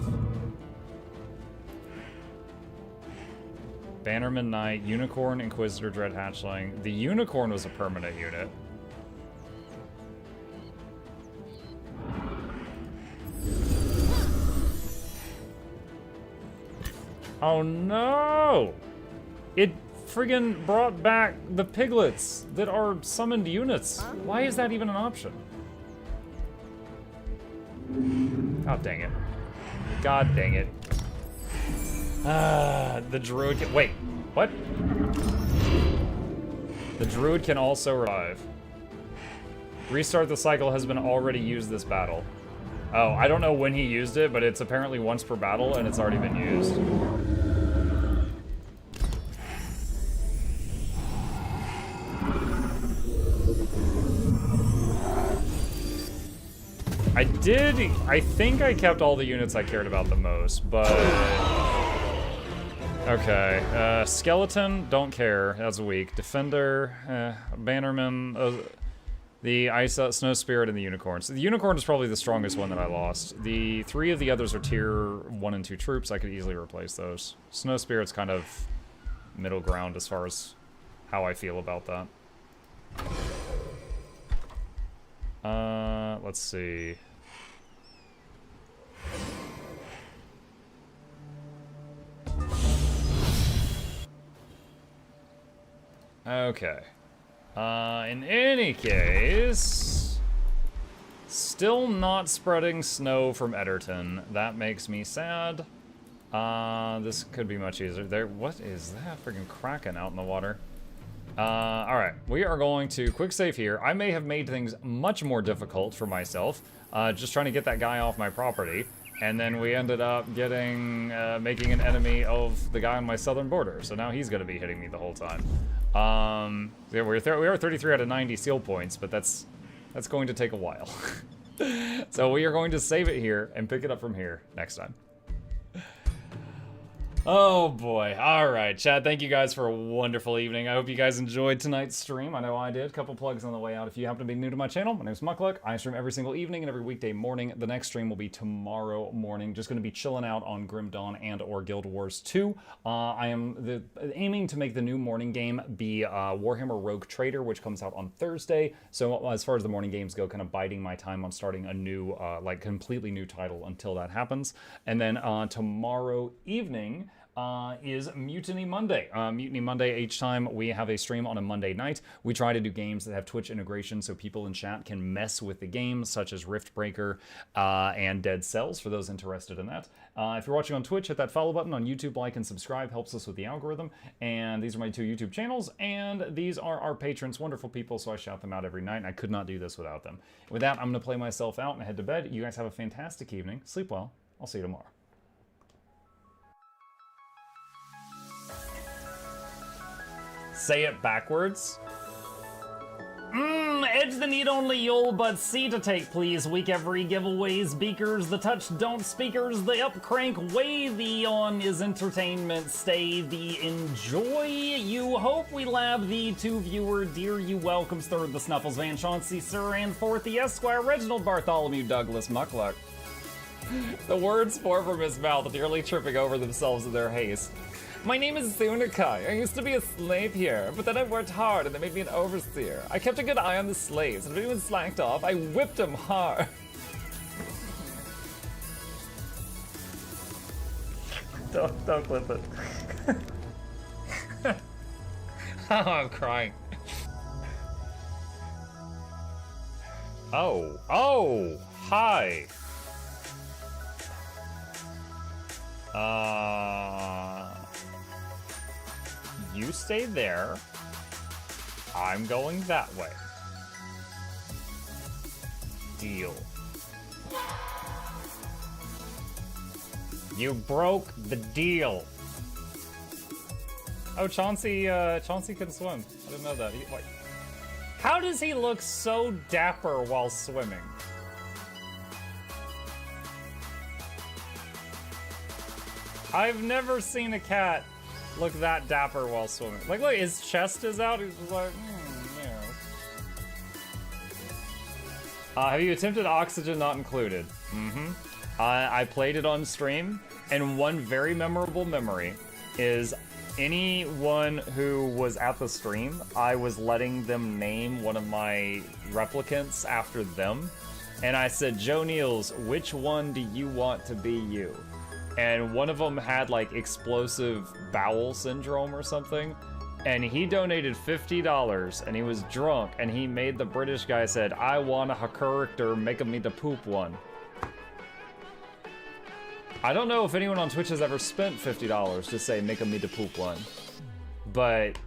Bannerman Knight, Unicorn, Inquisitor, Dread Hatchling. The Unicorn was a permanent unit. Oh no! It friggin' brought back the piglets that are summoned units. Why is that even an option? God dang it. God dang it. The druid can, wait, what? The druid can also revive. Restart the cycle has been already used this battle. Oh, I don't know when he used it, but it's apparently once per battle and it's already been used. I think I kept all the units I cared about the most, but... Okay, Skeleton, don't care, that's weak. Defender, Bannerman, the Ice, Snow Spirit, and the Unicorn. So the Unicorn is probably the strongest one that I lost. The three of the others are tier 1 and 2 troops, I could easily replace those. Snow Spirit's kind of middle ground as far as how I feel about that. Let's see. Okay. In any case, still not spreading snow from Ederton. That makes me sad. This could be much easier. There, what is that freaking Kraken out in the water? Alright, we are going to quick save here. I may have made things much more difficult for myself, just trying to get that guy off my property. And then we ended up getting, making an enemy of the guy on my southern border. So now he's going to be hitting me the whole time. Yeah, we are 33 out of 90 seal points, but that's going to take a while. So we are going to save it here and pick it up from here next time. Oh boy. All right, chat. Thank you guys for a wonderful evening. I hope you guys enjoyed tonight's stream. I know I did. Couple plugs on the way out. If you happen to be new to my channel, my name is Muckluck. I stream every single evening and every weekday morning. The next stream will be tomorrow morning. Just going to be chilling out on Grim Dawn and or Guild Wars 2. I am aiming to make the new morning game be Warhammer Rogue Trader, which comes out on Thursday. So as far as the morning games go, kind of biding my time on starting a new, like completely new title until that happens. And then tomorrow evening, is Mutiny Monday. Mutiny Monday, each time we have a stream on a Monday night. We try to do games that have Twitch integration so people in chat can mess with the games, such as Riftbreaker and Dead Cells, for those interested in that. If you're watching on Twitch, hit that follow button. On YouTube, like and subscribe, helps us with the algorithm. And these are my two YouTube channels, and these are our patrons, wonderful people, so I shout them out every night, and I could not do this without them. With that, I'm going to play myself out and head to bed. You guys have a fantastic evening. Sleep well. I'll see you tomorrow. Say it backwards. Edge the need only you'll but C to take please. Week every giveaways, beakers, the touch don't speakers, the up crank way the on is entertainment, stay the enjoy. You hope we lab the two viewer, dear you welcomes third the Snuffles Van Chauncey, Sir and fourth the Esquire, Reginald Bartholomew Douglas Muckluck. The words pour from his mouth, nearly tripping over themselves in their haste. My name is Zunikai. I used to be a slave here, but then I worked hard and they made me an overseer. I kept a good eye on the slaves, and if anyone slacked off, I whipped them hard. Don't clip it. I'm crying. Oh. Oh! Hi! You stay there. I'm going that way. Deal. You broke the deal. Oh, Chauncey can swim. I didn't know that. How does he look so dapper while swimming? I've never seen a cat look that dapper while swimming. Like, look, his chest is out. He's just like, yeah. Have you attempted Oxygen Not Included? Mm-hmm. I played it on stream, and one very memorable memory is anyone who was at the stream, I was letting them name one of my replicants after them. And I said, Joe Niels, which one do you want to be you? And one of them had like explosive bowel syndrome or something. And he donated $50 and he was drunk and he made the British guy said, I want a character, make me the poop one. I don't know if anyone on Twitch has ever spent $50 to say, make me the poop one. But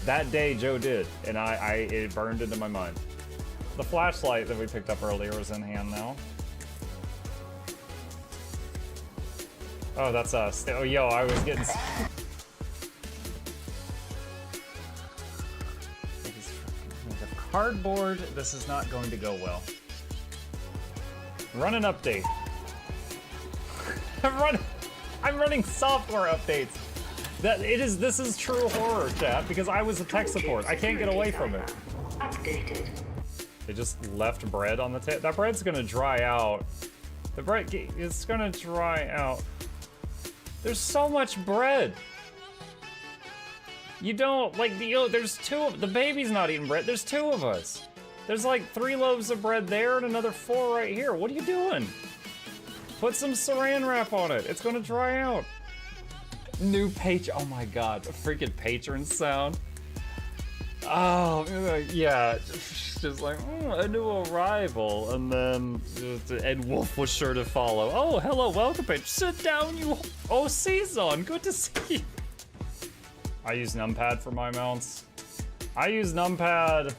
that day Joe did, and it burned into my mind. The flashlight that we picked up earlier is in hand now. Oh, that's us. Oh, yo, I was getting... Cardboard, this is not going to go well. Run an update. I'm running software updates. This is true horror, chat, because I was a tech support. I can't get away from it. Updated. They just left bread on the table. That bread's gonna dry out. The bread is gonna dry out. There's so much bread. You don't, like, there's the baby's not eating bread. There's 2 of us. There's like 3 loaves of bread there and another 4 right here. What are you doing? Put some saran wrap on it. It's gonna dry out. New oh my god, a freaking patron sound. Oh, yeah, just like, a new arrival, and then Ed Wolf was sure to follow. Oh, hello, welcome, page. Sit down, you. Oh, Season, good to see you. I use numpad for my mounts. I use numpad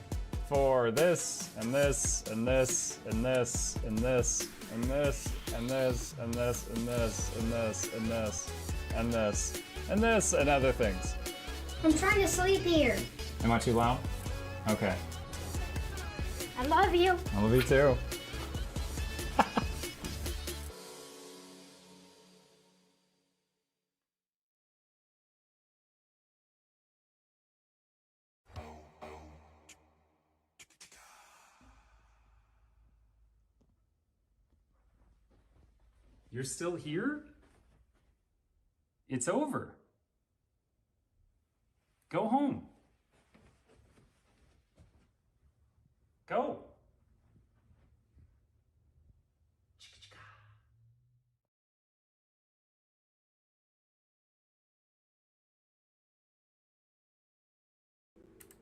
for this, and this, and this, and this, and this, and this, and this, and this, and this, and this, and this, and this, and this, and other things. I'm trying to sleep here. Am I too loud? Okay. I love you. I love you too. You're still here? It's over. Go home. Go.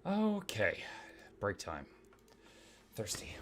Okay, break time. Thirsty.